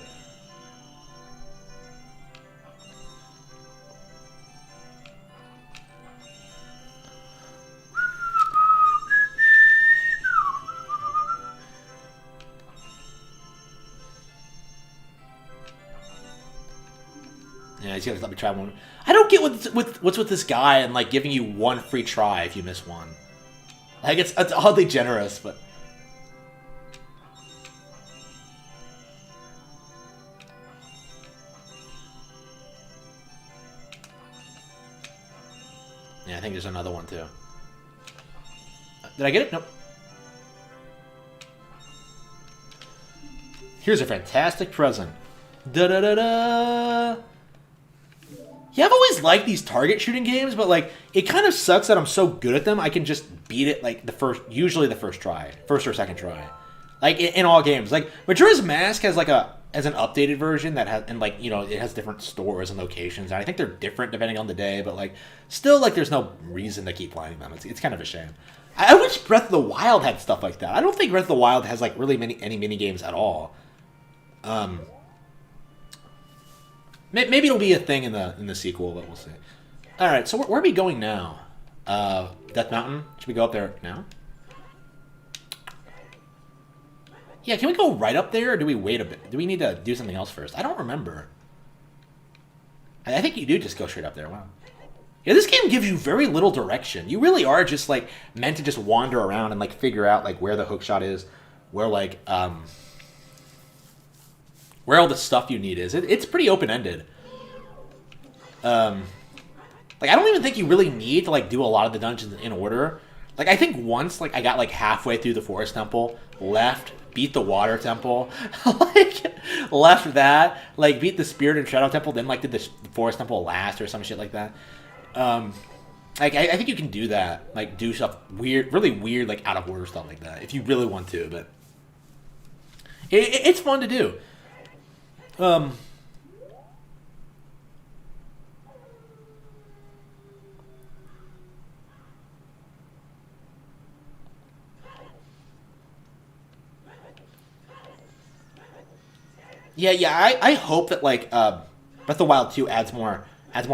yeah, he's gonna let me try one. I don't get what's with this guy and like giving you one free try if you miss one. Like it's oddly generous, but yeah, I think there's another one too. Did I get it? Nope. Here's a fantastic present. Da da da da. Yeah, I've always liked these target shooting games, but like it kind of sucks that I'm so good at them. I can just beat it like usually the first try, first or second try, like in all games. Like Majora's Mask has like an updated version that has and like it has different stores and locations. And I think they're different depending on the day, but like still like there's no reason to keep playing them. It's kind of a shame. I wish Breath of the Wild had stuff like that. I don't think Breath of the Wild has like really any mini games at all. Maybe it'll be a thing in the sequel, but we'll see. All right, so where are we going now? Death Mountain. Should we go up there now? Yeah, can we go right up there, or do we wait a bit? Do we need to do something else first? I don't remember. I think you do just go straight up there. Wow. Yeah, this game gives you very little direction. You really are just like meant to just wander around and like figure out like where the hookshot is, where like where all the stuff you need is. It's pretty open-ended. Like, I don't even think you really need to, like, do a lot of the dungeons in order. Like, I think once, like, I got, like, halfway through the Forest Temple, left, beat the Water Temple, like, left that, like, beat the Spirit and Shadow Temple, then, like, did the Forest Temple last or some shit like that. Like, I think you can do that. Like, do stuff weird, really weird, like, out-of-order stuff like that, if you really want to, but it's fun to do. Yeah, I hope that like Breath of the Wild 2 adds more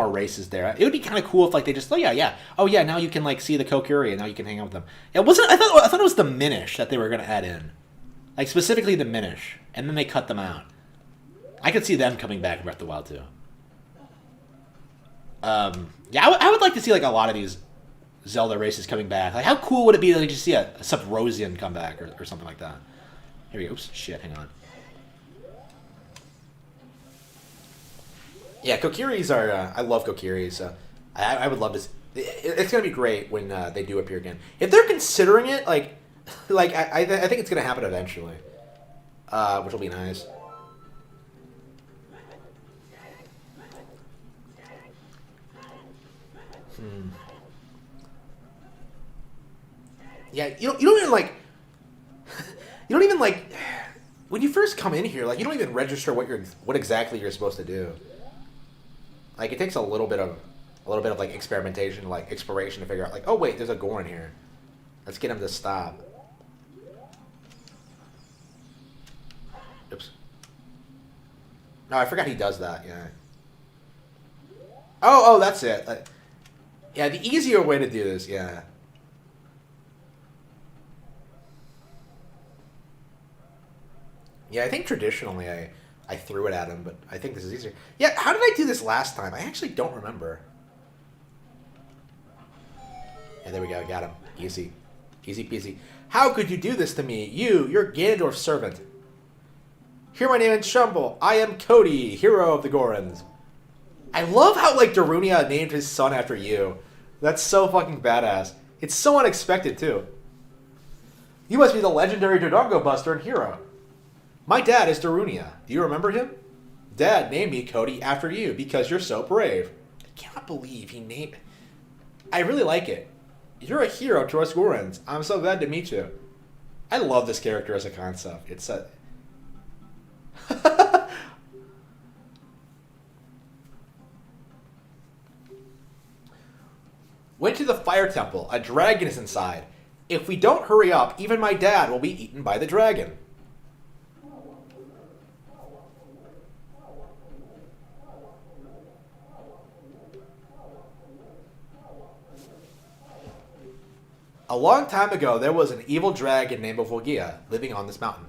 races there. It would be kind of cool if like they just now you can like see the Kokiri and now you can hang out with them. It wasn't. I thought it was the Minish that they were going to add in, like specifically the Minish, and then they cut them out. I could see them coming back in Breath of the Wild 2. Yeah, I would like to see like a lot of these Zelda races coming back. Like, how cool would it be to like, just see a Sub-Rosian come back or something like that? Here we go. Oops, shit, hang on. Yeah, Kokiris are... I love Kokiris, so I would love to... It's going to be great when they do appear again. If they're considering it, like I think it's going to happen eventually, which will be nice. Yeah, you don't even like... You don't even like... When you first come in here, like, you don't even register what exactly you're supposed to do. Like, it takes a little bit of like experimentation, like exploration to figure out like, oh wait, there's a Goron here. Let's get him to stop. Oops. No, I forgot he does that. Yeah. Oh, that's it. Yeah, the easier way to do this. Yeah. Yeah, I think traditionally I threw it at him, but I think this is easier. Yeah, how did I do this last time? I actually don't remember. Yeah, there we go. Got him. Easy. Easy peasy. How could you do this to me? You're Ganondorf's servant. Hear my name in Shumble. I am Cody, hero of the Gorons. I love how, like, Darunia named his son after you. That's so fucking badass. It's so unexpected, too. You must be the legendary Dodongo Buster and hero. My dad is Darunia. Do you remember him? Dad named me Cody after you because you're so brave. I cannot believe he named... I really like it. You're a hero to us Gorons. I'm so glad to meet you. I love this character as a concept. It's a... Went to the fire temple. A dragon is inside. If we don't hurry up, even my dad will be eaten by the dragon. A long time ago, there was an evil dragon named Volgia living on this mountain.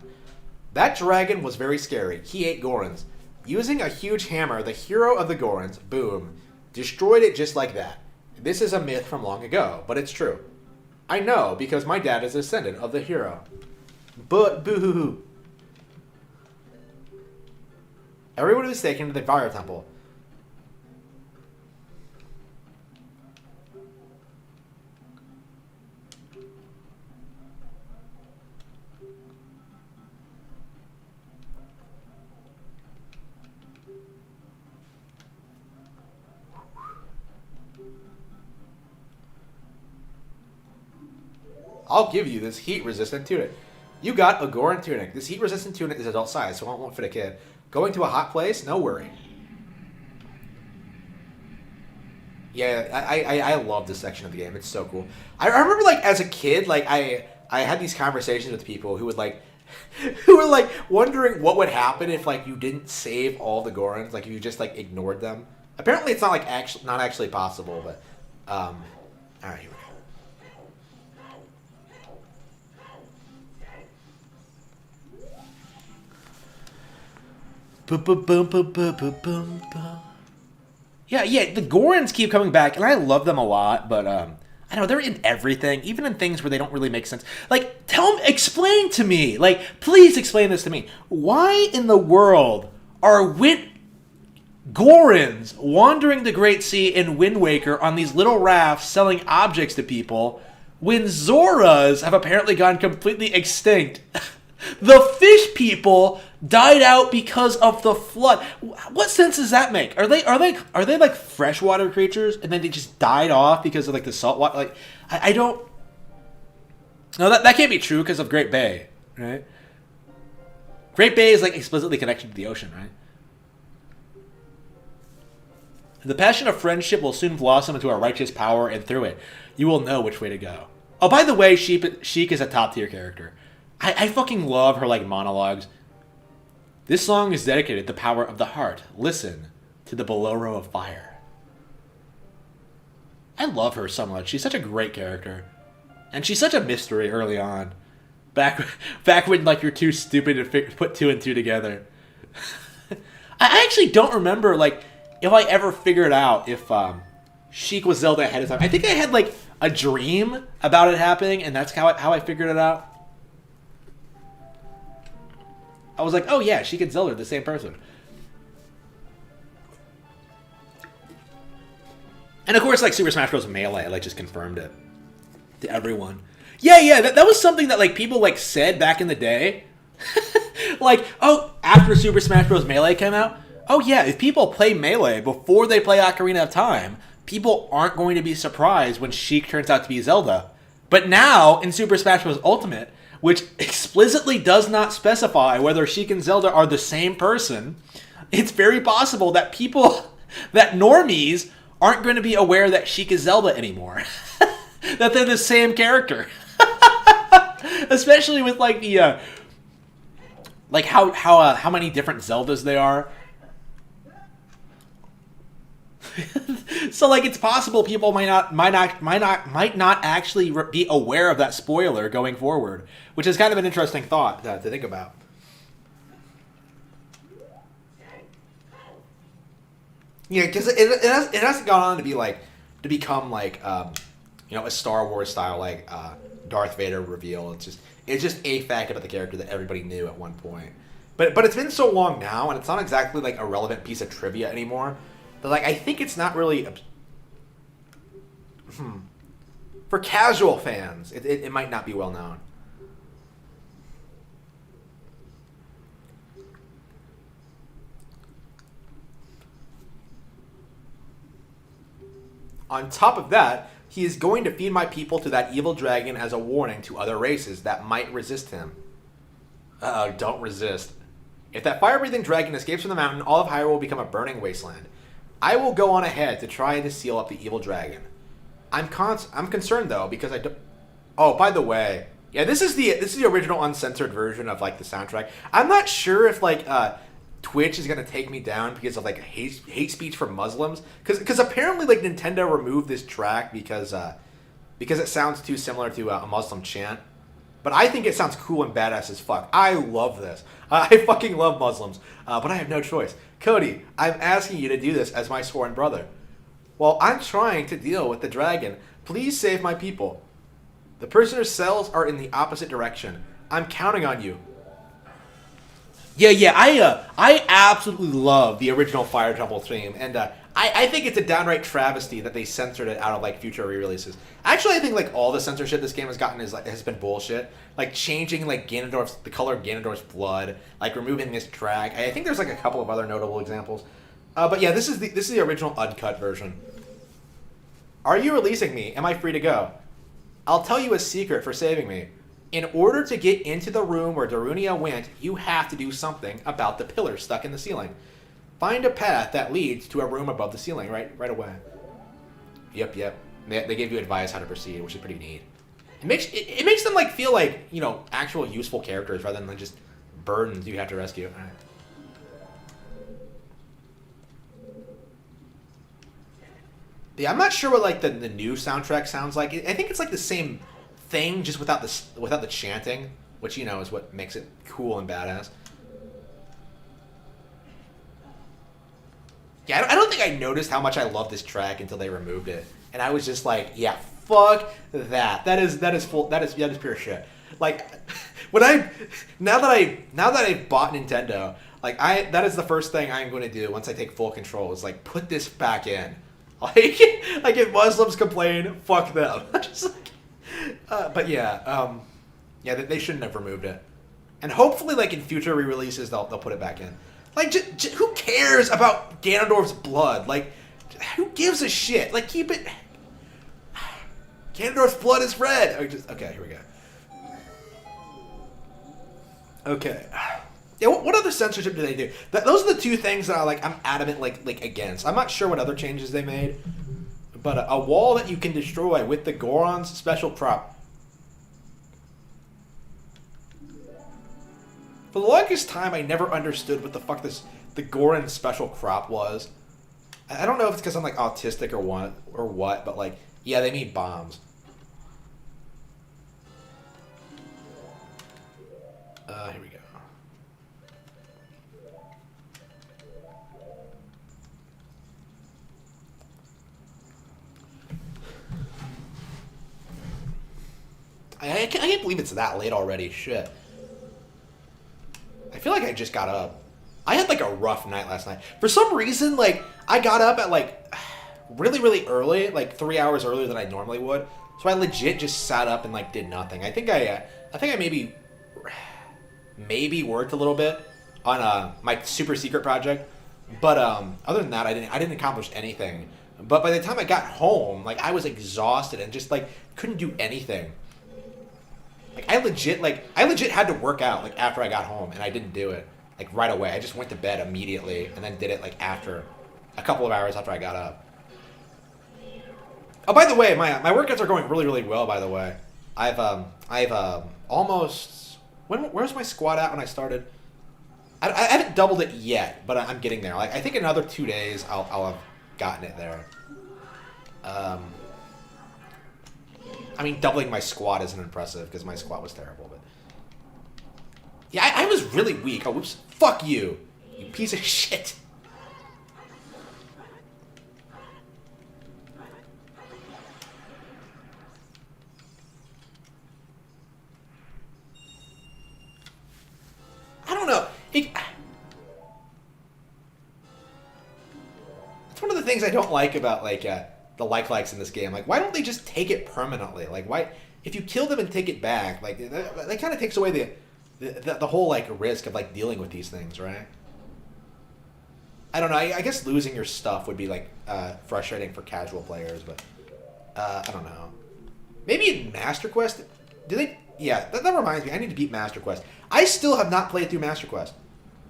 That dragon was very scary. He ate Gorons. Using a huge hammer, the hero of the Gorons, Boom, destroyed it just like that. This is a myth from long ago, but it's true. I know, because my dad is a descendant of the hero. But boo-hoo-hoo. Everyone was taken to the fire temple. I'll give you this heat-resistant tunic. You got a Goron tunic. This heat-resistant tunic is adult size, so it won't fit a kid. Going to a hot place? No worry. Yeah, I love this section of the game. It's so cool. I remember, like, as a kid, like, I had these conversations with people who would, like, who were, like, wondering what would happen if, like, you didn't save all the Gorons, like, if you just, like, ignored them. Apparently it's not, like, not actually possible, but, alright, here we go. Yeah, the Gorons keep coming back, and I love them a lot, but, I know, they're in everything, even in things where they don't really make sense. Like, explain to me, like, please explain this to me. Why in the world are Gorons wandering the Great Sea in Wind Waker on these little rafts selling objects to people when Zoras have apparently gone completely extinct? The fish people died out because of the flood. What sense does that make? Are they like freshwater creatures and then they just died off because of like the salt water? Like I don't. No, that can't be true because of Great Bay, right? Great Bay is like explicitly connected to the ocean, right? The passion of friendship will soon blossom into a righteous power, and through it, you will know which way to go. Oh, by the way, Sheik is a top tier character. I fucking love her, like, monologues. This song is dedicated to the power of the heart. Listen to the below row of fire. I love her so much. She's such a great character. And she's such a mystery early on. Back when, like, you're too stupid to put two and two together. I actually don't remember, like, if I ever figured out if Sheik was Zelda ahead of time. I think I had, like, a dream about it happening, and that's how I figured it out. I was like, oh yeah, Sheik and Zelda are the same person. And of course, like, Super Smash Bros. Melee, like, just confirmed it to everyone. Yeah, that was something that, like, people, like, said back in the day. Like, oh, after Super Smash Bros. Melee came out, oh yeah, if people play Melee before they play Ocarina of Time, people aren't going to be surprised when Sheik turns out to be Zelda. But now, in Super Smash Bros. Ultimate, which explicitly does not specify whether Sheik and Zelda are the same person, it's very possible that that normies aren't going to be aware that Sheik is Zelda anymore. That they're the same character. Especially with, like, the, like, how many different Zeldas there are. So, like, it's possible people might not actually be aware of that spoiler going forward, which is kind of an interesting thought to think about. Yeah, because it hasn't gone on to be like to become like you know, a Star Wars style like Darth Vader reveal. It's just a fact about the character that everybody knew at one point. But it's been so long now, and it's not exactly like a relevant piece of trivia anymore. That like I think it's not really. For casual fans, it might not be well known. On top of that, he is going to feed my people to that evil dragon as a warning to other races that might resist him. Uh-oh, don't resist. If that fire-breathing dragon escapes from the mountain, all of Hyrule will become a burning wasteland. I will go on ahead to try to seal up the evil dragon. I'm concerned though because I don't. Oh, by the way, yeah, this is the original uncensored version of like the soundtrack. I'm not sure if like Twitch is gonna take me down because of like hate speech for Muslims, because apparently like Nintendo removed this track because it sounds too similar to a Muslim chant. But I think it sounds cool and badass as fuck. I love this. I fucking love Muslims, but I have no choice. Cody, I'm asking you to do this as my sworn brother. While I'm trying to deal with the dragon, please save my people. The prisoner's cells are in the opposite direction. I'm counting on you. Yeah, I absolutely love the original Fire Temple theme, and I think it's a downright travesty that they censored it out of like future re-releases. Actually, I think like all the censorship this game has gotten has been bullshit. Like changing like the color of Ganondorf's blood, like removing this track. I think there's like a couple of other notable examples. But yeah, this is the original uncut version. Are you releasing me? Am I free to go? I'll tell you a secret for saving me. In order to get into the room where Darunia went, you have to do something about the pillar stuck in the ceiling. Find a path that leads to a room above the ceiling right away. Yep. They gave you advice how to proceed, which is pretty neat. It makes them like feel like, you know, actual useful characters rather than just burdens you have to rescue. All right. Yeah, I'm not sure what like the new soundtrack sounds like. I think it's like the same thing, just without the chanting, which you know is what makes it cool and badass. Yeah, I don't think I noticed how much I love this track until they removed it, and I was just like, yeah, fuck that. That is pure shit. Like, now that I've bought Nintendo, like that is the first thing I'm going to do once I take full control is like put this back in. Like if Muslims complain, fuck them. Just like, but yeah, they shouldn't have removed it, and hopefully, like in future re-releases, they'll put it back in. Like, who cares about Ganondorf's blood? Like, who gives a shit? Like, keep it. Ganondorf's blood is red. Okay, here we go. Okay. Yeah, what other censorship do they do? Those are the two things that I'm adamant like against. I'm not sure what other changes they made, but a wall that you can destroy with the Goron's special prop. For the longest time, I never understood what the fuck the Goron special crop was. I don't know if it's because I'm like autistic or what, but like, yeah, they made bombs. Here we go. I can't believe it's that late already. Shit. I feel like I just got up. I had like a rough night last night. For some reason, like I got up at like really, really early, like 3 hours earlier than I normally would. So I legit just sat up and like did nothing. I think I maybe worked a little bit on my super secret project, but other than that, I didn't accomplish anything. But by the time I got home, like I was exhausted and just like couldn't do anything. Like I legit had to work out like after I got home, and I didn't do it like right away. I just went to bed immediately and then did it like after a couple of hours after I got up. Oh, by the way, my workouts are going really, really well. By the way, I've almost where's my squat at when I started? I haven't doubled it yet, but I'm getting there. Like I think in another 2 days I'll have gotten it there. I mean, doubling my squat isn't impressive because my squat was terrible, but yeah, I was really weak. Oh, whoops! Fuck you, you piece of shit. things I don't like about like the likes in this game. Like, why don't they just take it permanently? Like, why if you kill them and take it back, like that kind of takes away the whole like risk of like dealing with these things, right? I don't know. I guess losing your stuff would be like frustrating for casual players, but I don't know. Maybe in Master Quest, do they? Yeah, that reminds me. I need to beat Master Quest. I still have not played through Master Quest.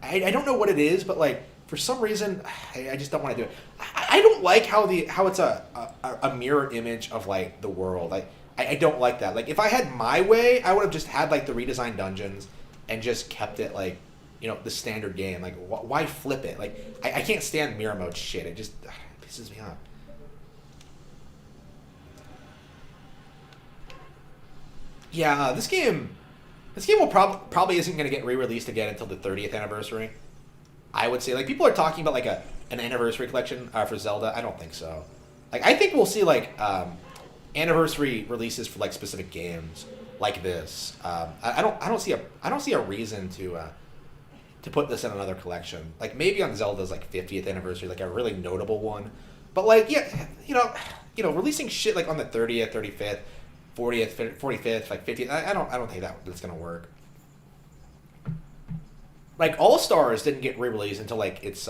I don't know what it is, but like for some reason, I just don't want to do it. I don't like how it's a mirror image of like the world. I don't like that. Like if I had my way, I would have just had like the redesigned dungeons and just kept it like, you know, the standard game. Like why flip it? Like I can't stand mirror mode shit. It just pisses me off. Yeah, this game will probably isn't going to get re-released again until the 30th anniversary. I would say, like, people are talking about like an anniversary collection for Zelda. I don't think so. Like, I think we'll see like anniversary releases for like specific games like this. I don't see a reason to put this in another collection. Like maybe on Zelda's like 50th anniversary, like a really notable one. But like, yeah, you know, releasing shit like on the 30th, 35th. 40th, 45th, like 50th. I don't think that's gonna work. Like All Stars didn't get re-released until like it's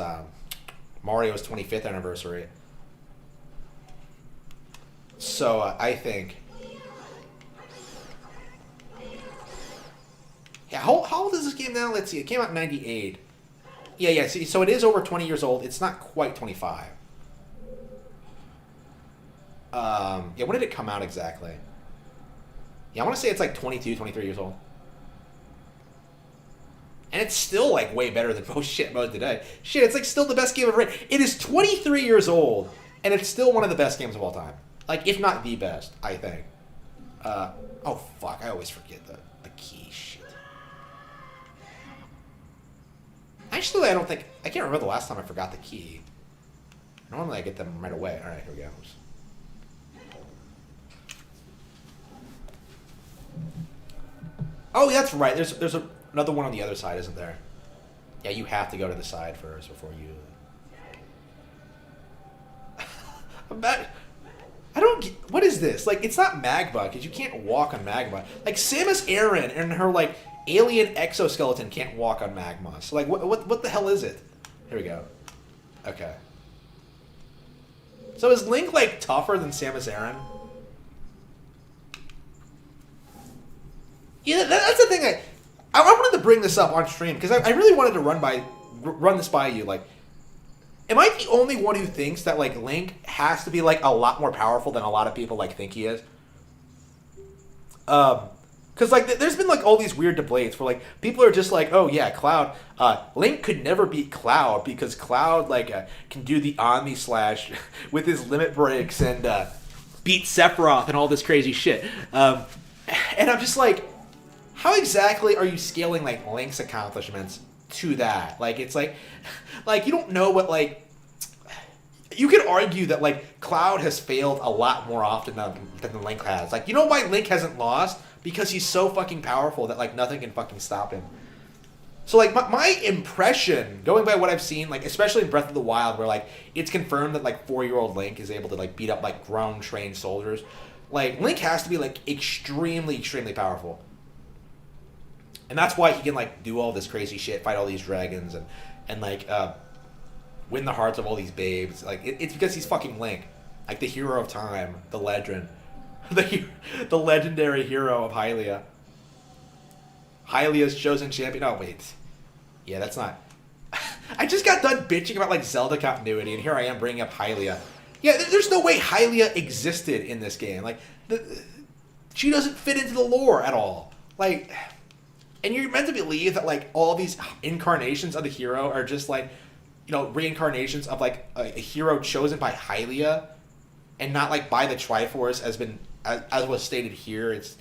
Mario's 25th anniversary. So I think, yeah. How old is this game now? Let's see. It came out in '98. Yeah. See, so it is over 20 years old. It's not quite 25. Yeah. When did it come out exactly? Yeah, I want to say it's like 22, 23 years old. And it's still like way better than most shit modes today. Shit, it's like still the best game ever written. It is 23 years old, and it's still one of the best games of all time. Like, if not the best, I think. Oh fuck, I always forget the key shit. Actually, I can't remember the last time I forgot the key. Normally I get them right away. Alright, here we go. Oh, that's right. There's another one on the other side, isn't there? Yeah, you have to go to the side first before you... I don't get... What is this? Like, it's not magma, because you can't walk on magma. Like, Samus Aran and her, like, alien exoskeleton can't walk on magma. So, like, what the hell is it? Here we go. Okay. So is Link, like, tougher than Samus Aran? Yeah, that's the thing. I wanted to bring this up on stream because I really wanted to run this by you. Like, am I the only one who thinks that like Link has to be like a lot more powerful than a lot of people like think he is? Because like there's been like all these weird debates where like people are just like, oh yeah, Cloud, Link could never beat Cloud because Cloud like can do the Omni Slash with his limit breaks and beat Sephiroth and all this crazy shit. And I'm just like, how exactly are you scaling like Link's accomplishments to that? Like it's like you don't know what like. You could argue that like Cloud has failed a lot more often than Link has. Like, you know why Link hasn't lost? Because he's so fucking powerful that like nothing can fucking stop him. So like my impression, going by what I've seen, like especially in Breath of the Wild, where like it's confirmed that like 4-year-old Link is able to like beat up like grown trained soldiers. Like Link has to be like extremely powerful. And that's why he can like do all this crazy shit, fight all these dragons, and like win the hearts of all these babes. Like it's because he's fucking Link, like the hero of time, the legend, the legendary hero of Hylia. Hylia's chosen champion. Oh wait, yeah, that's not. I just got done bitching about like Zelda continuity, and here I am bringing up Hylia. Yeah, there's no way Hylia existed in this game. Like she doesn't fit into the lore at all. Like. And you're meant to believe that, like, all these incarnations of the hero are just, like, you know, reincarnations of, like, a hero chosen by Hylia and not, like, by the Triforce as was stated here. It's,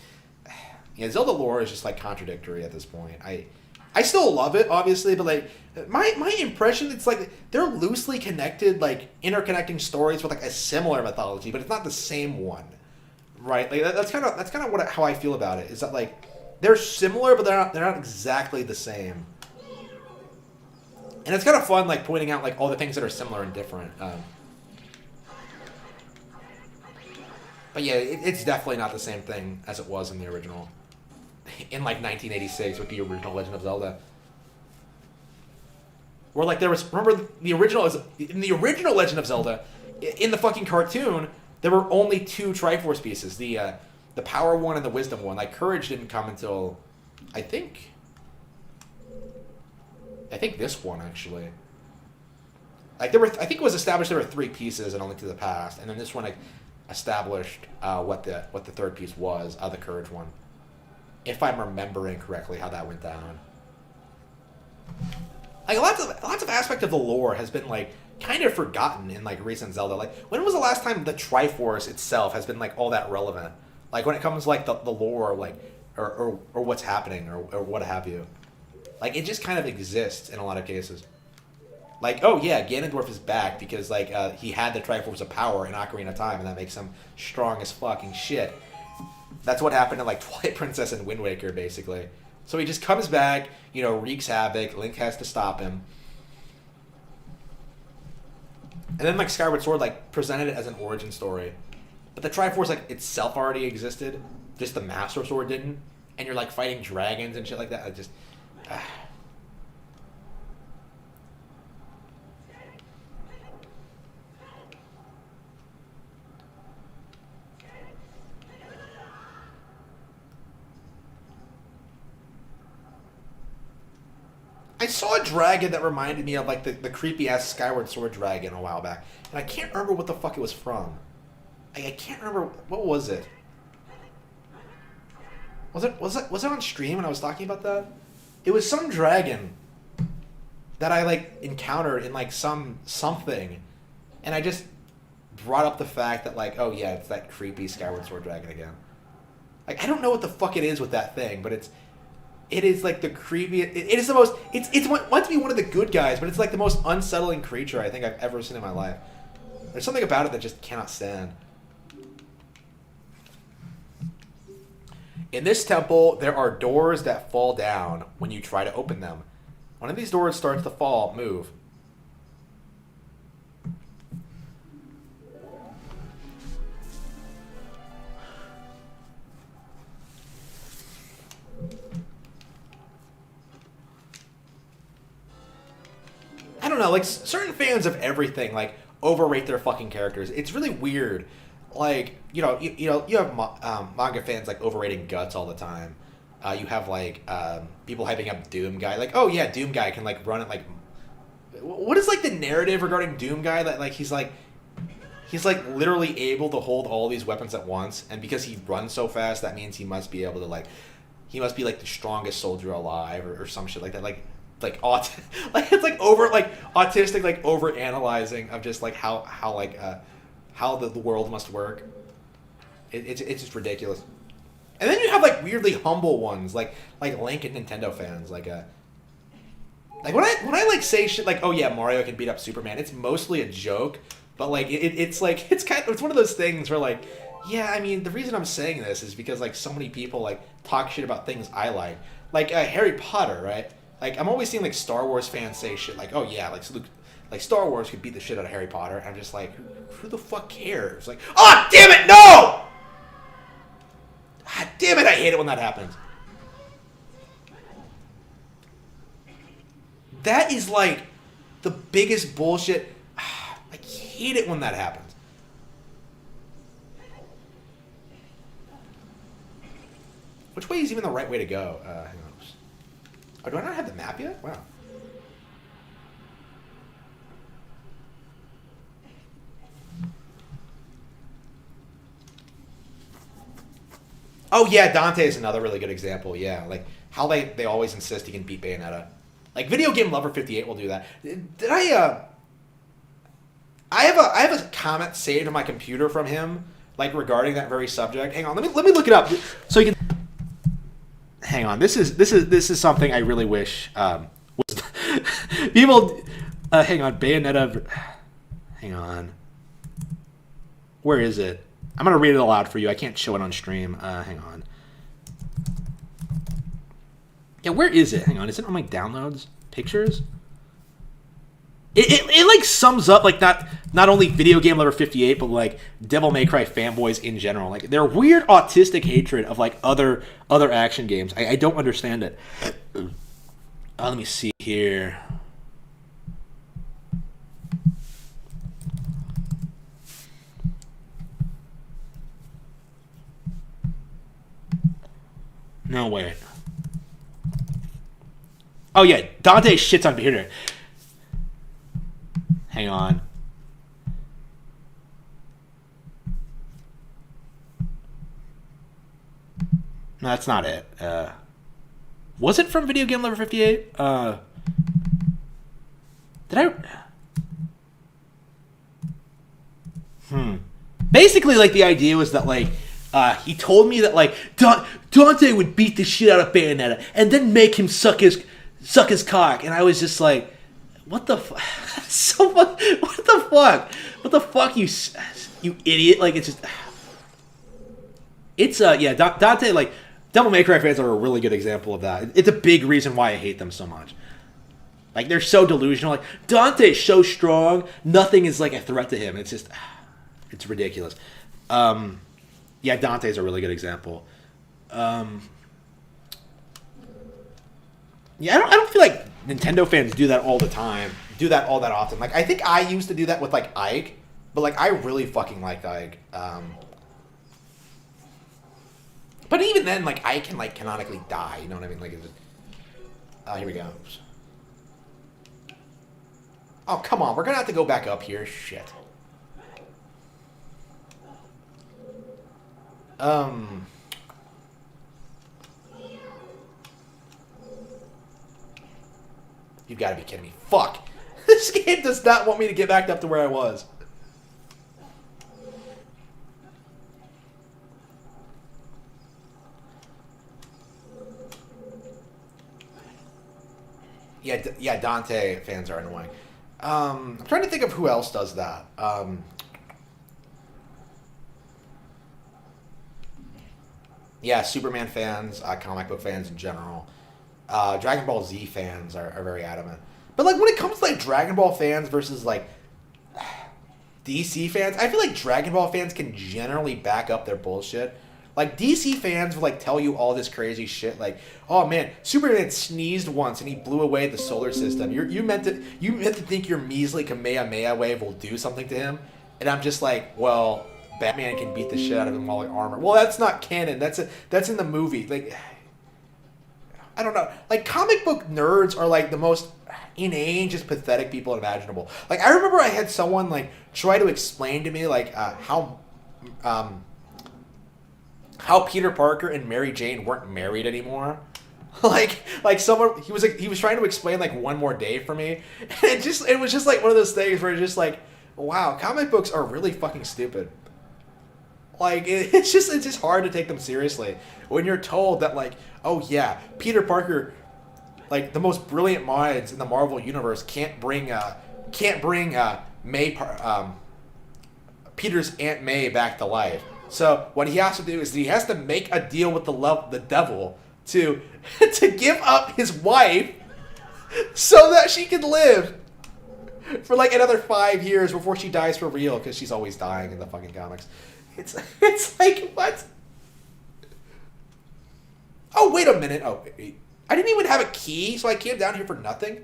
yeah, Zelda lore is just, like, contradictory at this point. I still love it, obviously, but, like, my impression, it's, like, they're loosely connected, like, interconnecting stories with, like, a similar mythology, but it's not the same one, right? Like, that's kind of how I feel about it, is that, like, they're similar, but they're not exactly the same. And it's kind of fun, like, pointing out, like, all the things that are similar and different. But yeah, it's definitely not the same thing as it was in the original. In like 1986 with the original Legend of Zelda. Where like there was, remember the original, in the original Legend of Zelda, in the fucking cartoon, there were only 2 Triforce pieces. The Power one and the Wisdom one. Like Courage didn't come until, I think this one actually. Like I think it was established there were 3 pieces in A Link to the Past, and then this one like, established what the 3rd piece was, the Courage one. If I'm remembering correctly how that went down. Like lots of aspect of the lore has been like kind of forgotten in like recent Zelda. Like when was the last time the Triforce itself has been like all that relevant? Like when it comes to like the lore, like or what's happening or what have you. Like it just kind of exists in a lot of cases. Like, oh yeah, Ganondorf is back because like he had the Triforce of Power in Ocarina of Time, and that makes him strong as fucking shit. That's what happened to like Twilight Princess and Wind Waker, basically. So he just comes back, you know, wreaks havoc. Link has to stop him, and then like Skyward Sword like presented it as an origin story, but the Triforce like itself already existed, just the Master Sword didn't, and you're like fighting dragons and shit like that. I just. I saw a dragon that reminded me of like the creepy ass Skyward Sword dragon a while back, and I can't remember what the fuck it was from. I can't remember what was it. Was it on stream when I was talking about that? It was some dragon that I like encountered in like something, and I just brought up the fact that like, oh yeah, it's that creepy Skyward Sword dragon again. Like I don't know what the fuck it is with that thing, but it is like the creepiest. It is the most. It's meant to be one of the good guys, but it's like the most unsettling creature I think I've ever seen in my life. There's something about it that just cannot stand. In this temple, there are doors that fall down when you try to open them. One of these doors starts to fall. Move. I don't know, like certain fans of everything like overrate their fucking characters. It's really weird. Like you have manga fans like overrating Guts all the time. You have like people hyping up Doom Guy. Like, oh yeah, Doom Guy can like run it like. What is like the narrative regarding Doom Guy? That like he's like literally able to hold all these weapons at once, and because he runs so fast, that means he must be able to like, he must be like the strongest soldier alive or some shit like that. Like like it's like over like autistic like over analyzing of just like how the world must work. It's just ridiculous. And then you have like weirdly humble ones like Link and Nintendo fans like when I like say shit like, oh yeah, Mario can beat up Superman, it's mostly a joke, but like it's like it's one of those things where like, yeah, I mean the reason I'm saying this is because like so many people like talk shit about things I like Harry Potter, right? Like, I'm always seeing, like, Star Wars fans say shit like, oh, yeah, like Star Wars could beat the shit out of Harry Potter. And I'm just like, who the fuck cares? Like, oh, damn it, no! God damn it, I hate it when that happens. That is, like, the biggest bullshit. I hate it when that happens. Which way is even the right way to go? Hang on. Oh, do I not have the map yet? Wow. Oh yeah, Dante is another really good example. Yeah, like how they always insist he can beat Bayonetta. Like Video Game Lover 58 will do that. Did I have a comment saved on my computer from him, like regarding that very subject. Hang on, let me look it up so you can. Hang on, this is something I really wish was people. Hang on, Bayonetta. Hang on, where is it? I'm gonna read it aloud for you. I can't show it on stream. Hang on. Yeah, where is it? Hang on, is it on my downloads? Pictures? it like sums up like not only Video Game Lover 58, but like Devil May Cry fanboys in general. Like their weird autistic hatred of like other action games. I don't understand it. Let me see here. No, wait. Oh, yeah. Dante shits on Peter. Hang on. No, that's not it. Was it from Video Game Lover 58? Did I... Basically, like, the idea was that, like, he told me that like Dante would beat the shit out of Bayonetta and then make him suck his cock, and I was just like, what the fuck? What the fuck? What the fuck, you idiot? Like it's yeah. Dante, like, Devil May Cry fans are a really good example of that. It's a big reason why I hate them so much. Like they're so delusional. Like Dante's so strong, nothing is like a threat to him. It's just, it's ridiculous. Yeah, Dante's a really good example. Yeah, I don't feel like Nintendo fans do that all the time. Do that all that often. Like, I think I used to do that with, like, Ike. But, like, I really fucking liked Ike. But even then, like, Ike can, like, canonically die. You know what I mean? Like, it's just... here we go. Oops. Oh, come on. We're gonna have to go back up here. Shit. You've got to be kidding me. Fuck. This game does not want me to get back up to where I was. Yeah, Dante fans are annoying. I'm trying to think of who else does that. Yeah, Superman fans, comic book fans in general. Dragon Ball Z fans are very adamant. But, like, when it comes to, like, Dragon Ball fans versus, like, DC fans, I feel like Dragon Ball fans can generally back up their bullshit. Like, DC fans will, like, tell you all this crazy shit, like, oh, man, Superman sneezed once and he blew away the solar system. You meant to think your measly Kamehameha wave will do something to him? And I'm just like, well... Batman can beat the shit out of him while in armor. Well, that's not canon. That's in the movie. Like, I don't know. Like, comic book nerds are like the most inane, just pathetic people imaginable. Like, I remember I had someone like try to explain to me like how Peter Parker and Mary Jane weren't married anymore. like someone he was trying to explain like One More Day for me. And it was just like one of those things where it's just like, wow, comic books are really fucking stupid. Like, it's just hard to take them seriously when you're told that, like, oh yeah, Peter Parker, like, the most brilliant minds in the Marvel universe can't bring Peter's Aunt May back to life. So what he has to do is he has to make a deal with the devil to give up his wife so that she can live for like another 5 years before she dies for real, because she's always dying in the fucking comics. It's like, what? Oh, wait a minute. Oh, I didn't even have a key, so I came down here for nothing?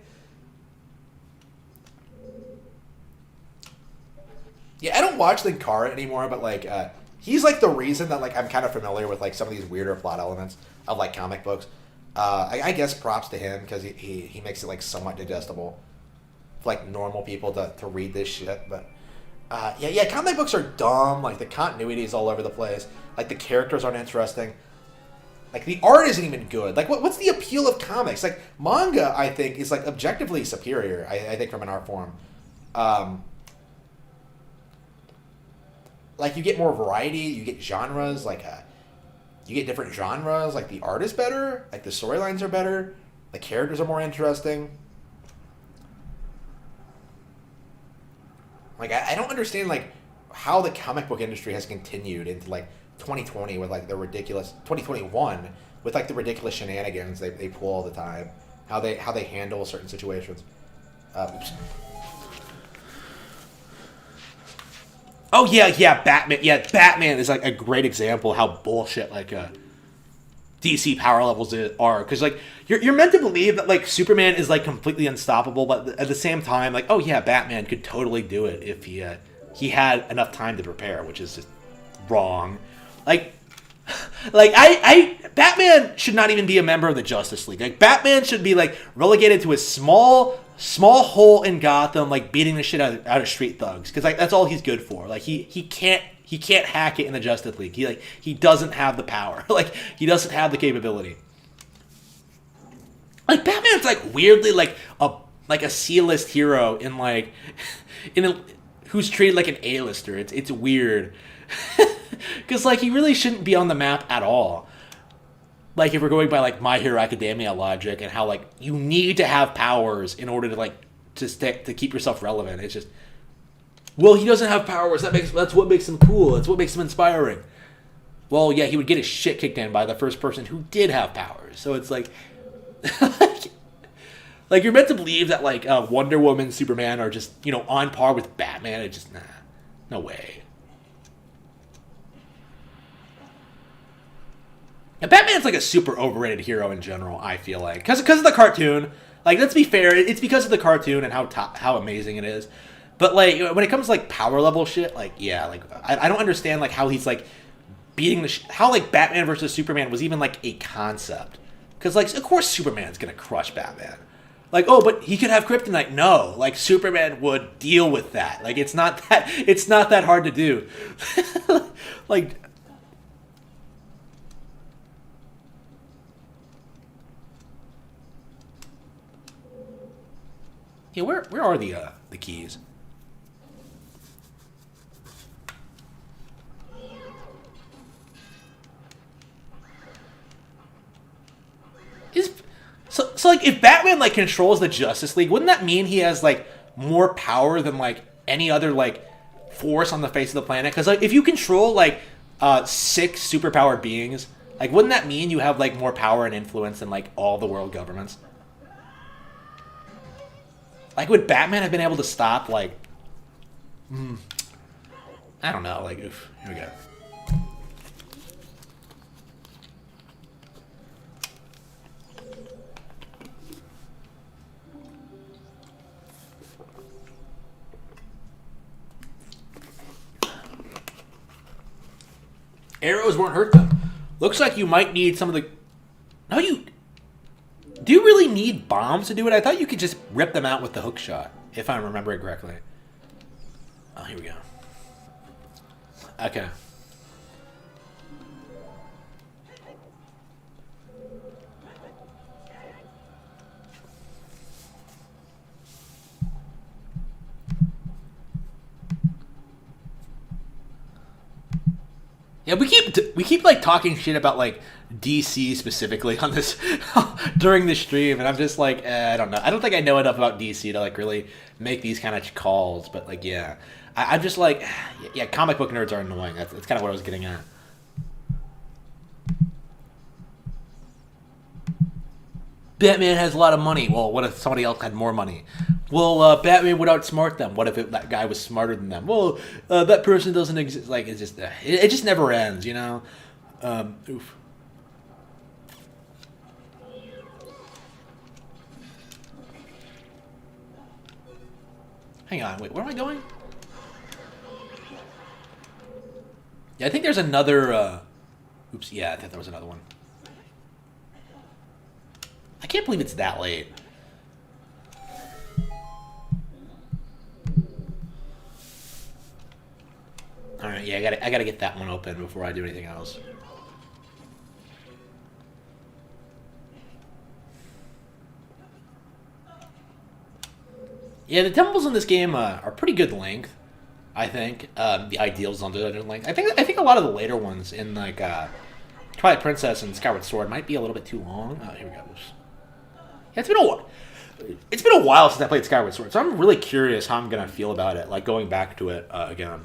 Yeah, I don't watch Linkara anymore, but, like, he's, like, the reason that, like, I'm kind of familiar with, like, some of these weirder plot elements of, like, comic books. I guess props to him, because he makes it, like, somewhat digestible for, like, normal people to read this shit, but... Yeah, comic books are dumb. Like, the continuity is all over the place. Like, the characters aren't interesting. Like, the art isn't even good. Like, what's the appeal of comics? Like, manga, I think, is, like, objectively superior, I think, from an art form. Like, you get more variety, you get genres, like, you get different genres. Like, the art is better, like, the storylines are better, the characters are more interesting. Like, I don't understand, like, how the comic book industry has continued into, like, 2020 with, like, the ridiculous... 2021 with, like, the ridiculous shenanigans they pull all the time. How they handle certain situations. Oops. Oh yeah, Batman. Yeah, Batman is like a great example of how bullshit like DC power levels are, because like you're meant to believe that like Superman is like completely unstoppable, but at the same time, like, oh yeah, Batman could totally do it if he had enough time to prepare, which is just wrong. Like, I Batman should not even be a member of the Justice League. Like, Batman should be like relegated to a small hole in Gotham, like beating the shit out of street thugs, because like that's all he's good for. Like he can't hack it in the Justice League. He doesn't have the power. Like, he doesn't have the capability. Like, Batman's like weirdly like a C-list hero in like who's treated like an A-lister. It's weird. Because like he really shouldn't be on the map at all. Like, if we're going by like My Hero Academia logic and how like you need to have powers in order to like to keep yourself relevant, it's just, well, he doesn't have powers. That's what makes him cool. That's what makes him inspiring. Well, yeah, he would get his shit kicked in by the first person who did have powers. So it's like, like you're meant to believe that like Wonder Woman, Superman are just, you know, on par with Batman. It's just, nah, no way. And Batman's like a super overrated hero in general, I feel like, because of the cartoon. Like, let's be fair, it's because of the cartoon and how amazing it is. But like when it comes to like power level shit, like, yeah, like I don't understand like how he's like beating how like Batman versus Superman was even like a concept. Because like, of course Superman's gonna crush Batman. Like, oh, but he could have kryptonite. No, like Superman would deal with that. Like, it's not that hard to do. Like, yeah, where are the keys? So like, if Batman like controls the Justice League, wouldn't that mean he has like more power than like any other like force on the face of the planet? Because like, if you control like 6 superpowered beings, like, wouldn't that mean you have like more power and influence than like all the world governments? Like, would Batman have been able to stop like, I don't know, like, oof, here we go. Arrows won't hurt them. Looks like you might need some of the... No, you... Do you really need bombs to do it? I thought you could just rip them out with the hook shot, if I'm remembering correctly. Oh, here we go. Okay. Yeah, we keep like talking shit about like DC specifically on this during the stream, and I'm just like, I don't know. I don't think I know enough about DC to like really make these kind of calls. But like, yeah, I'm just like, yeah, comic book nerds are annoying. That's kind of what I was getting at. Batman has a lot of money. Well, what if somebody else had more money? Well, Batman would outsmart them. What if that guy was smarter than them? Well, that person doesn't exist. Like, it's just, it just never ends, you know? Oof. Hang on, wait, where am I going? Yeah, I think there's another, oops, yeah, I think there was another one. I can't believe it's that late. All right, yeah, I gotta get that one open before I do anything else. Yeah, the temples in this game are pretty good length, I think. The ideals on the length. I think a lot of the later ones in like Twilight Princess and Skyward Sword might be a little bit too long. Oh, here we go. Yeah, it's been a while since I played Skyward Sword, so I'm really curious how I'm gonna feel about it, like going back to it again.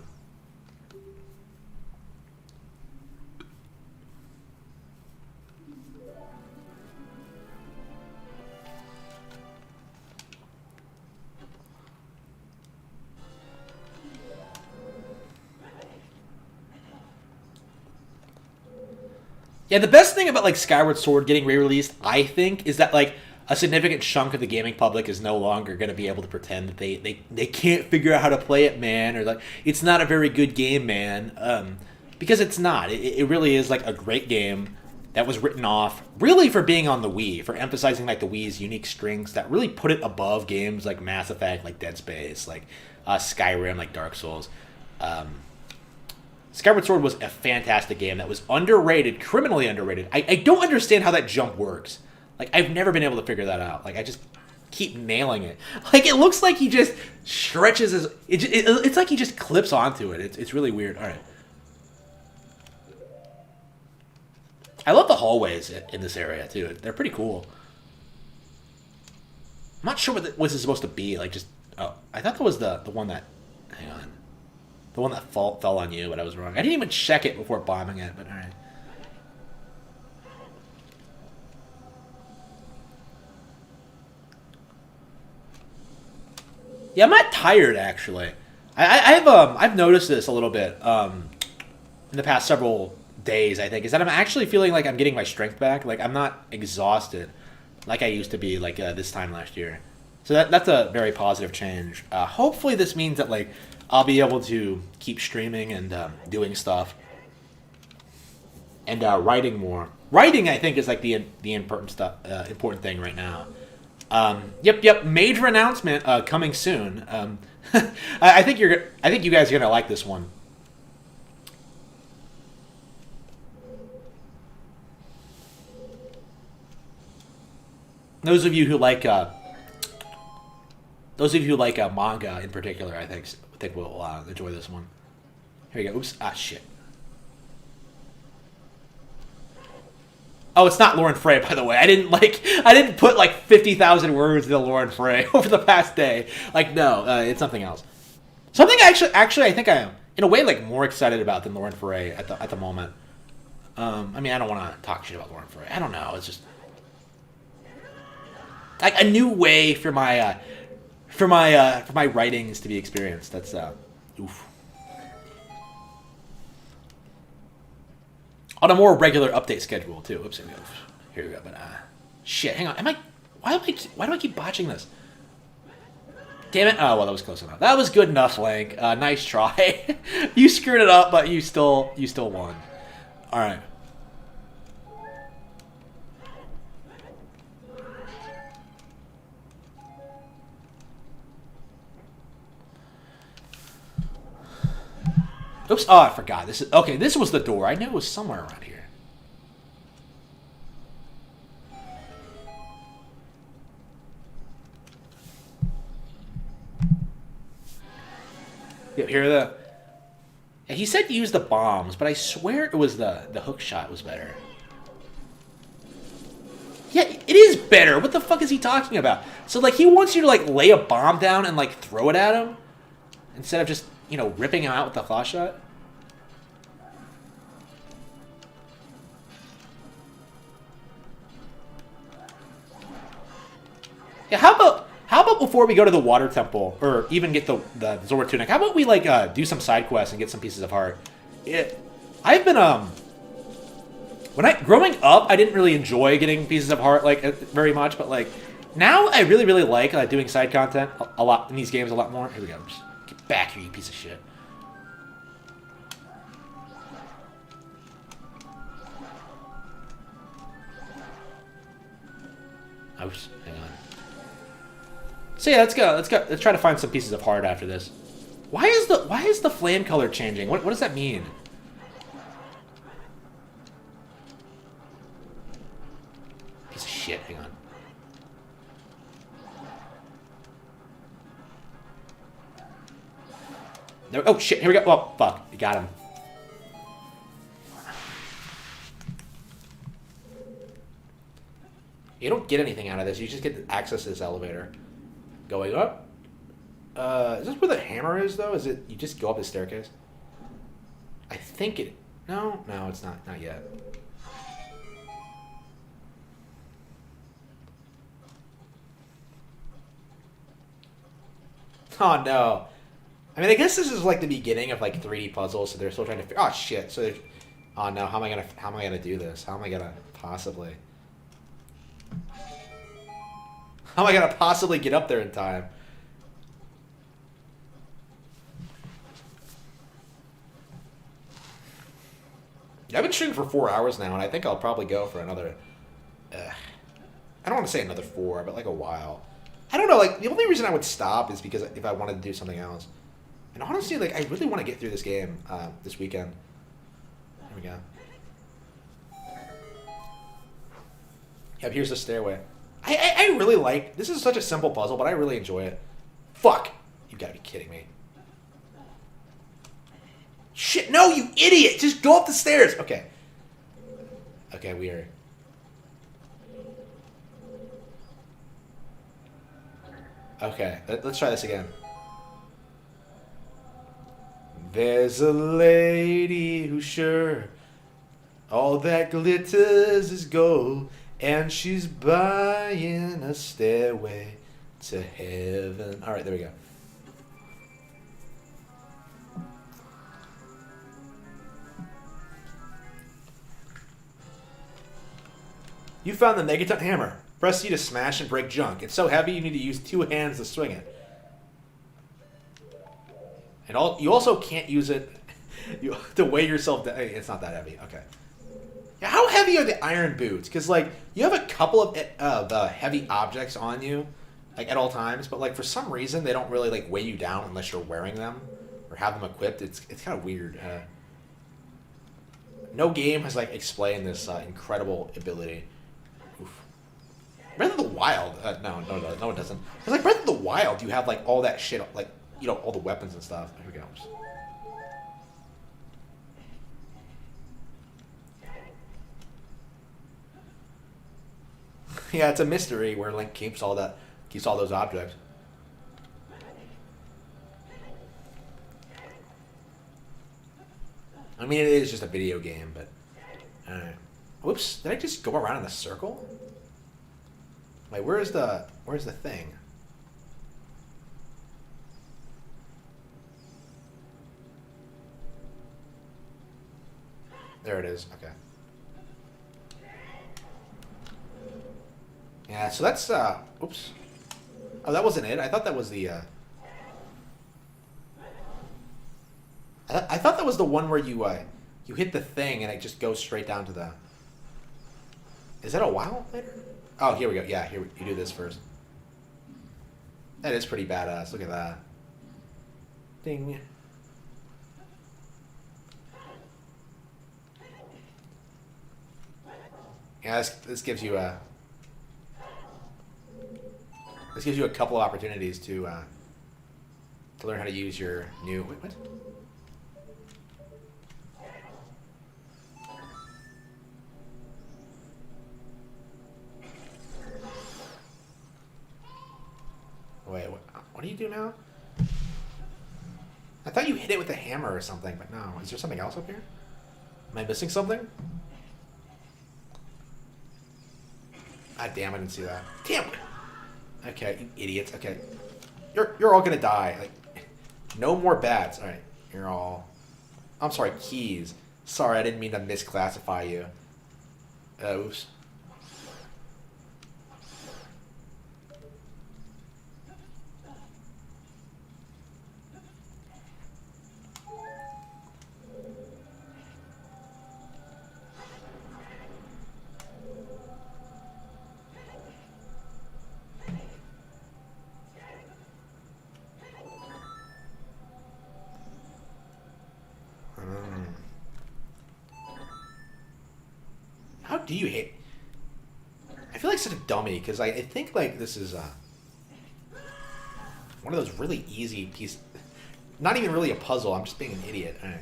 Yeah, the best thing about like Skyward Sword getting re-released, I think, is that like a significant chunk of the gaming public is no longer going to be able to pretend that they can't figure out how to play it, man, or like it's not a very good game, man, because it's not. It really is like a great game that was written off really for being on the Wii, for emphasizing like the Wii's unique strengths that really put it above games like Mass Effect, like Dead Space, like Skyrim, like Dark Souls. Skyward Sword was a fantastic game that was underrated, criminally underrated. I don't understand how that jump works. Like, I've never been able to figure that out. Like, I just keep nailing it. Like, it looks like he just stretches his... It's like he just clips onto it. It's really weird. All right. I love the hallways in this area, too. They're pretty cool. I'm not sure what this is supposed to be. Like, just... Oh, I thought that was the one that... Hang on. The one that fell on you, but I was wrong. I didn't even check it before bombing it, but alright. Yeah, I'm not tired, actually. I've noticed this a little bit in the past several days, I think, is that I'm actually feeling like I'm getting my strength back. Like, I'm not exhausted like I used to be, like, this time last year. So that's a very positive change. Hopefully this means that, like, I'll be able to keep streaming and doing stuff. And writing more. Writing, I think, is, like, the important thing right now. Yep. Major announcement coming soon. I think you guys are gonna like this one. Those of you who like manga in particular, I think will enjoy this one. Here we go. Oops. Ah, shit. Oh, it's not Lauren Frey, by the way. I didn't put like 50,000 words into Lauren Frey over the past day. Like, no, it's something else. Something actually, I think I am in a way like more excited about than Lauren Frey at the moment. I mean, I don't want to talk shit about Lauren Frey. I don't know. It's just like a new way for my writings to be experienced. That's oof. On a more regular update schedule too. Oops, here we go. But shit, hang on. Why do I keep botching this? Damn it! Oh well, that was close enough. That was good enough, Link. Nice try. You screwed it up, but you still won. All right. Oops, oh, I forgot. This was the door. I knew it was somewhere around here. Yeah, here are the... Yeah, he said use the bombs, but I swear it was the hook shot was better. Yeah, it is better. What the fuck is he talking about? So, like, he wants you to, like, lay a bomb down and, like, throw it at him? Instead of just, you know, ripping him out with the claw shot? Yeah, how about before we go to the water temple, or even get the Zora tunic, how about we, like, do some side quests and get some pieces of heart? I've been, growing up, I didn't really enjoy getting pieces of heart, like, very much, but, like, now I really, really like doing side content a lot in these games a lot more. Here we go. Just get back here, you piece of shit. Hang on. So yeah, let's go. Let's try to find some pieces of heart after this. Why is the flame color changing? What does that mean? Piece of shit. Hang on. There, oh shit! Here we go. Oh fuck! You got him. You don't get anything out of this. You just get access to this elevator. Going up. Is this where the hammer is, though? Is it? You just go up the staircase? I think it... No, it's not. Not yet. Oh, no. I mean, I guess this is like the beginning of, like, 3D puzzles, so they're still trying to... Oh, shit. So Oh no, how am I gonna do this? How am I gonna possibly? How am I gonna possibly get up there in time? Yeah, I've been shooting for 4 hours now, and I think I'll probably go for another. I don't want to say another 4, but like a while. I don't know. Like the only reason I would stop is because if I wanted to do something else. And honestly, like I really want to get through this game this weekend. Here we go. Yep, here's the stairway. I really like. This is such a simple puzzle, but I really enjoy it. Fuck! You gotta be kidding me. Shit! No, you idiot! Just go up the stairs. Okay. Okay, we are. Okay, let's try this again. There's a lady who's sure all that glitters is gold, and she's buying a stairway to heaven. All right, there we go. You found the Megaton hammer. Press C to smash and break junk. It's so heavy you need to use 2 hands to swing it. And you also can't use it you have to weigh yourself down. It's not that heavy. Okay. Yeah, how heavy are the iron boots? Because, like, you have a couple of the heavy objects on you, like, at all times. But, like, for some reason, they don't really, like, weigh you down unless you're wearing them or have them equipped. It's kind of weird. No game has, like, explained this incredible ability. Oof. Breath of the Wild. No, it doesn't. Because, like, Breath of the Wild, you have, like, all that shit, like, you know, all the weapons and stuff. Here we go. Yeah, it's a mystery where Link keeps all those objects. I mean, it is just a video game, but whoops! Did I just go around in a circle? Wait, where's the thing? There it is. Okay. Yeah, so that's oops. Oh, that wasn't it. I thought that was the I thought that was the one where you hit the thing and it just goes straight down to the. Is that a while later? Oh, here we go. Yeah, here you do this first. That is pretty badass. Look at that. Ding. Yeah, this gives you a. This gives you a couple of opportunities to learn how to use your new. Wait, what? Wait, what do you do now? I thought you hit it with a hammer or something, but no. Is there something else up here? Am I missing something? Ah, damn! I didn't see that. Damn it! Okay, you idiots. Okay, you're all gonna die. Like, no more bats. All right, you're all. I'm sorry, keys. Sorry, I didn't mean to misclassify you. Oops. How do you hate? I feel like such a dummy because I think like this is one of those really easy pieces. Not even really a puzzle. I'm just being an idiot. All right.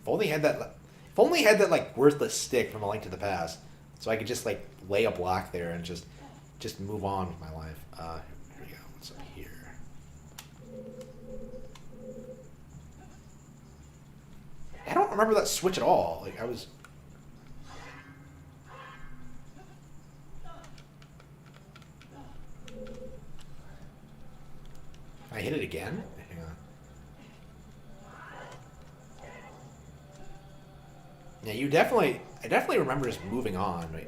If only had that. If only had that like worthless stick from A Link to the Past, so I could just like lay a block there and just move on with my life. Here we go. What's up here? I don't remember that switch at all. Like I was. Can I hit it again? Hang on. Yeah, I definitely remember just moving on. Right?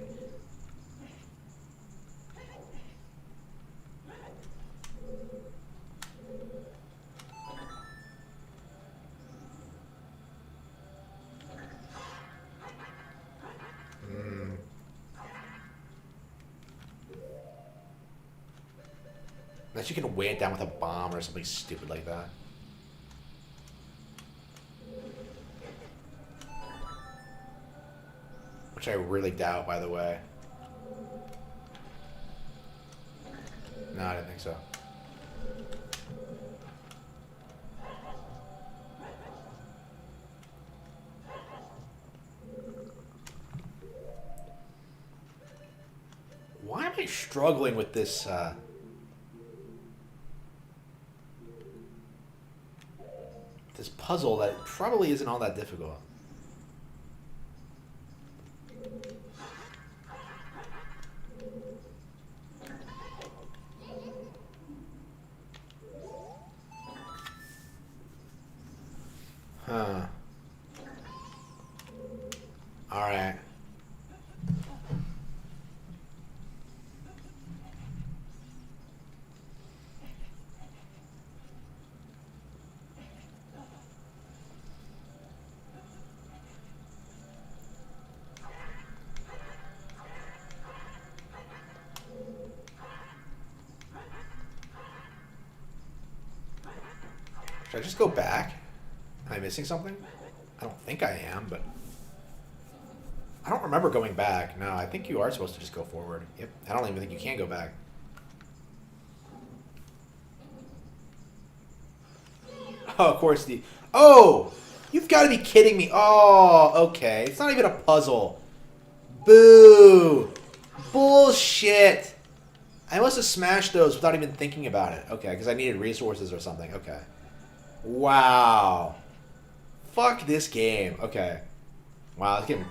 Unless you can weigh it down with a bomb or something stupid like that. Which I really doubt, by the way. No, I didn't think so. Why am I struggling with this, this puzzle that probably isn't all that difficult? Huh. Alright. Should I just go back? Am I missing something? I don't think I am, but... I don't remember going back. No, I think you are supposed to just go forward. Yep. I don't even think you can go back. Oh, of course the... Oh! You've got to be kidding me. Oh, okay. It's not even a puzzle. Boo! Bullshit! I must have smashed those without even thinking about it. Okay, because I needed resources or something. Okay. Wow. Fuck this game. Okay. Wow, this game...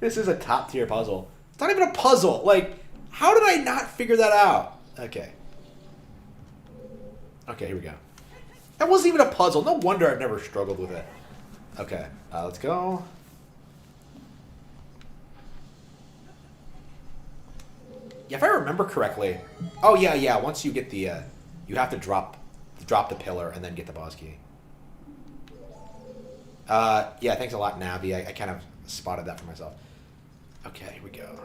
This is a top tier puzzle. It's not even a puzzle. Like, how did I not figure that out? Okay. Okay, here we go. That wasn't even a puzzle. No wonder I've never struggled with it. Okay, let's go. Yeah, if I remember correctly. Oh yeah. Once you get the, you have to drop the pillar and then get the boss key. Yeah, thanks a lot, Navi. I kind of spotted that for myself. Okay, here we go.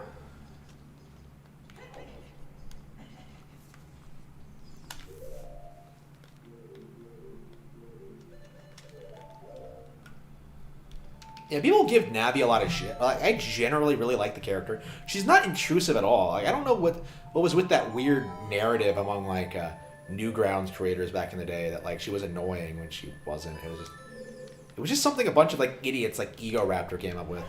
Yeah, people give Navi a lot of shit. Like, I generally really like the character. She's not intrusive at all. Like, I don't know what was with that weird narrative among like Newgrounds creators back in the day that like she was annoying when she wasn't. It was just something a bunch of like idiots like Ego Raptor came up with.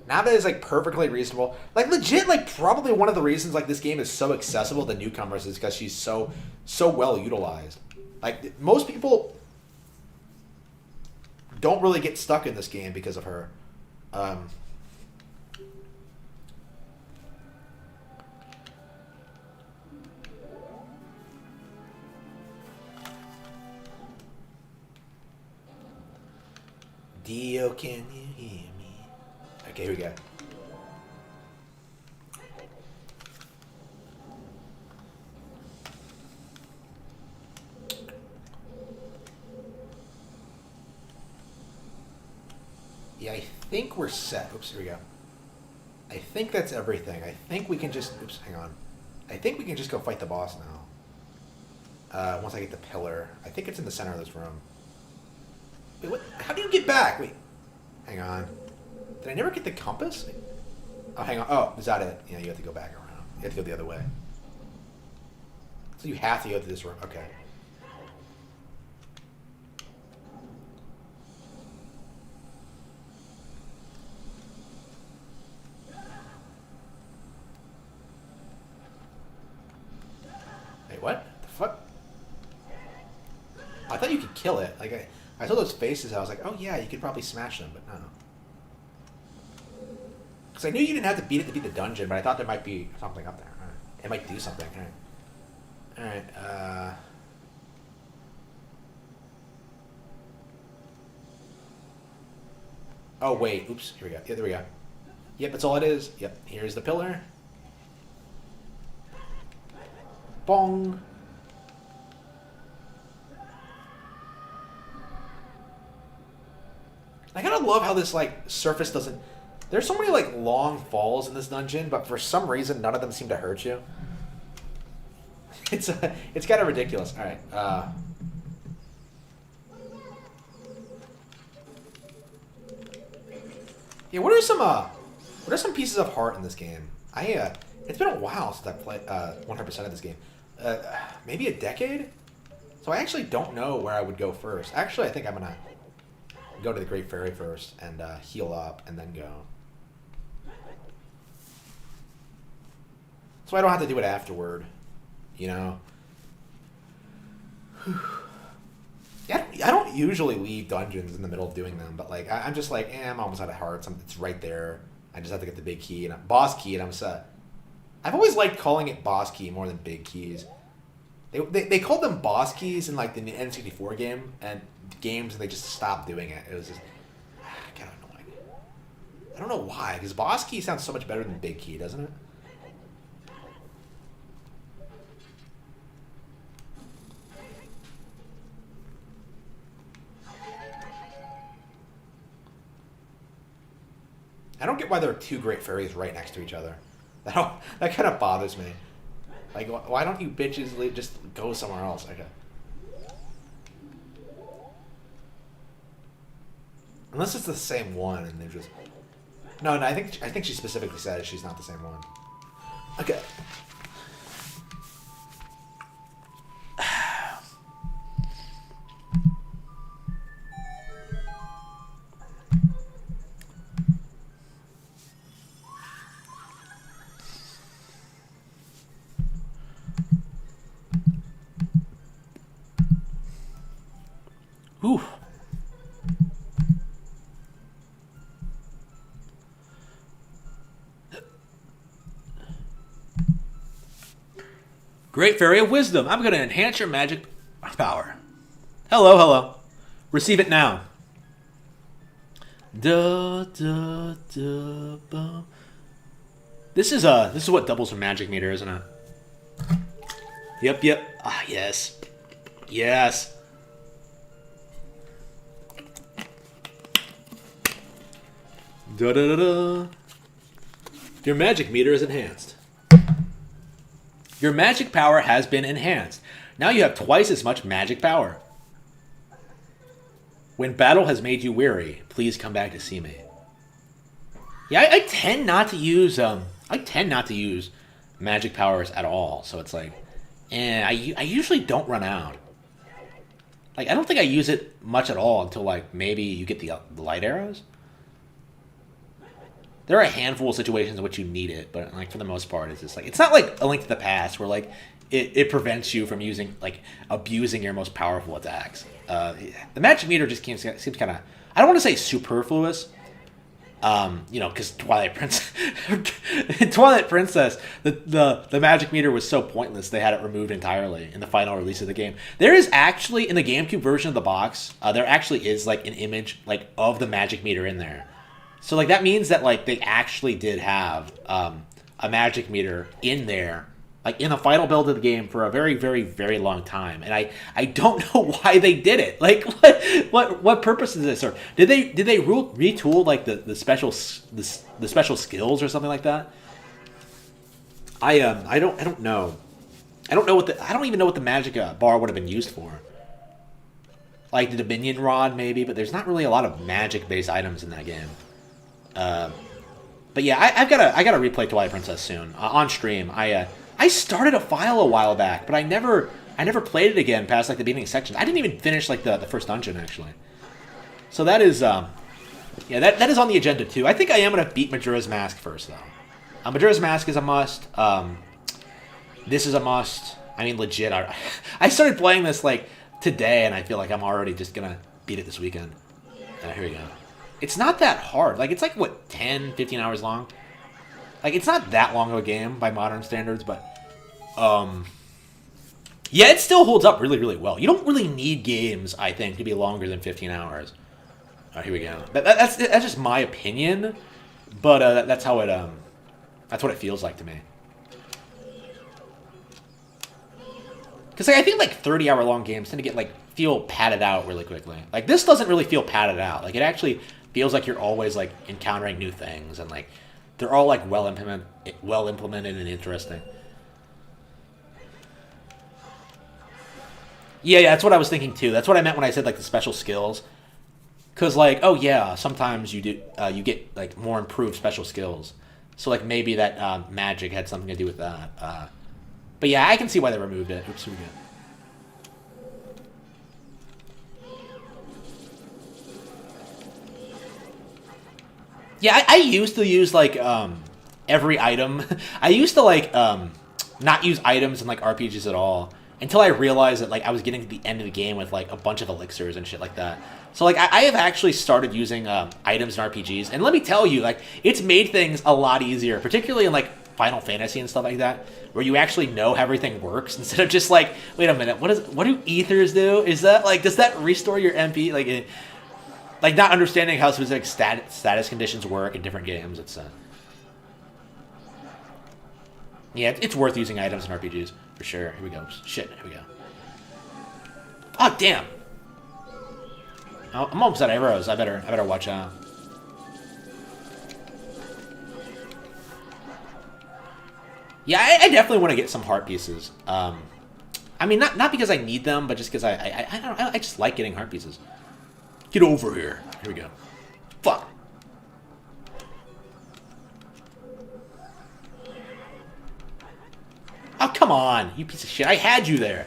Navi is like perfectly reasonable. Like legit, like probably one of the reasons like this game is so accessible to newcomers is because she's so well utilized. Like most people don't really get stuck in this game because of her. Dio, can you hear me? Okay, here we go. Yeah, I think we're set. Oops, here we go. I think that's everything. I think we can just... Oops, hang on. I think we can just go fight the boss now. Once I get the pillar. I think it's in the center of this room. Wait, what? How do you get back? Wait. Hang on. Did I never get the compass? Oh, hang on. Oh, is that it? Yeah, you have to go back around. You have to go the other way. So you have to go through this room. Okay. Wait, what? The fuck? I thought you could kill it. Like, I saw those faces, I was like, oh yeah, you could probably smash them, but no. Because I knew you didn't have to beat it to beat the dungeon, but I thought there might be something up there. It might do something. Alright, Oh, wait. Oops. Here we go. Yeah, there we go. Yep, that's all it is. Yep. Here's the pillar. Bong. I gotta love how this, like, surface doesn't... There's so many, like, long falls in this dungeon, but for some reason, none of them seem to hurt you. It's kind of ridiculous. All right. Yeah, what are some pieces of heart in this game? It's been a while since I've played 100% of this game. Maybe a decade? So I actually don't know where I would go first. Actually, I think I'm gonna go to the Great Fairy first and heal up and then go. So I don't have to do it afterward, you know? Yeah, I don't usually leave dungeons in the middle of doing them, but like I'm just like, I'm almost out of hearts. It's right there. I just have to get the big key and boss key, and I'm set. I've always liked calling it boss key more than big keys. They called them boss keys in like the N64 game and games, and they just stopped doing it. It was just kind of annoying. I don't know why, because boss key sounds so much better than big key, doesn't it? I don't get why there are two Great Fairies right next to each other. That kind of bothers me. Like, why don't you bitches just go somewhere else? Okay. Unless it's the same one, and they're just... No, I think she specifically said she's not the same one. Okay. Whew. Great Fairy of Wisdom. I'm going to enhance your magic power. Hello, hello. Receive it now. Da, da, da, ba. This is what doubles her magic meter, isn't it? Yep. Ah, yes. Yes. Da da da da. Your magic meter is enhanced. Your magic power has been enhanced. Now you have twice as much magic power. When battle has made you weary, please come back to see me. Yeah, I tend not to use magic powers at all. So it's like, I usually don't run out. Like, I don't think I use it much at all until like maybe you get the light arrows. There are a handful of situations in which you need it, but like for the most part, it's just like, it's not like A Link to the Past where like it prevents you from using, like, abusing your most powerful attacks. The magic meter just seems kind of, I don't want to say superfluous, because Twilight Princess, the magic meter was so pointless they had it removed entirely in the final release of the game. There is actually, in the GameCube version of the box, there actually is like an image like of the magic meter in there. So like that means that like they actually did have a magic meter in there, like in the final build of the game for a very, very, very long time, and I don't know why they did it. Like what purpose does this serve? Did they retool like the special skills or something like that? I don't know. I don't even know what the magic bar would have been used for. Like the Dominion Rod maybe, but there's not really a lot of magic based items in that game. But yeah, I gotta replay Twilight Princess soon on stream. I started a file a while back, but I never played it again past like the beginning section. I didn't even finish like the first dungeon actually. So that is that is on the agenda too. I think I am gonna beat Majora's Mask first though. Majora's Mask is a must. This is a must. I mean, legit. I started playing this like today, and I feel like I'm already just gonna beat it this weekend. Here we go. It's not that hard. Like, it's like, what, 10, 15 hours long? Like, it's not that long of a game by modern standards, but, yeah, it still holds up really, really well. You don't really need games, I think, to be longer than 15 hours. Oh, here we go. That's just my opinion, but that's how it that's what it feels like to me. Because like, I think like 30-hour-long games tend to get like feel padded out really quickly. Like this doesn't really feel padded out. Like it actually feels like you're always like encountering new things, and like they're all like well implemented and interesting. Yeah, that's what I was thinking too. That's what I meant when I said like the special skills. Cause like, oh yeah, sometimes you get like more improved special skills. So like maybe that magic had something to do with that. But yeah, I can see why they removed it. Oops, here we go. Yeah, I used to use like every item. I used to like not use items in like RPGs at all until I realized that like I was getting to the end of the game with like a bunch of elixirs and shit like that. So like I have actually started using items in RPGs, and let me tell you, like it's made things a lot easier, particularly in like Final Fantasy and stuff like that, where you actually know how everything works instead of just like, wait a minute, what do ethers do? Is that like, does that restore your MP? Like not understanding how specific status conditions work in different games. It's yeah, it's worth using items in RPGs for sure. Here we go. Shit, here we go. Oh damn. I'm almost out of arrows. I better watch out. Yeah, I definitely want to get some heart pieces. I mean, not because I need them, but just because I don't know, I just like getting heart pieces. Get over here. Here we go. Fuck. Oh, come on, you piece of shit. I had you there.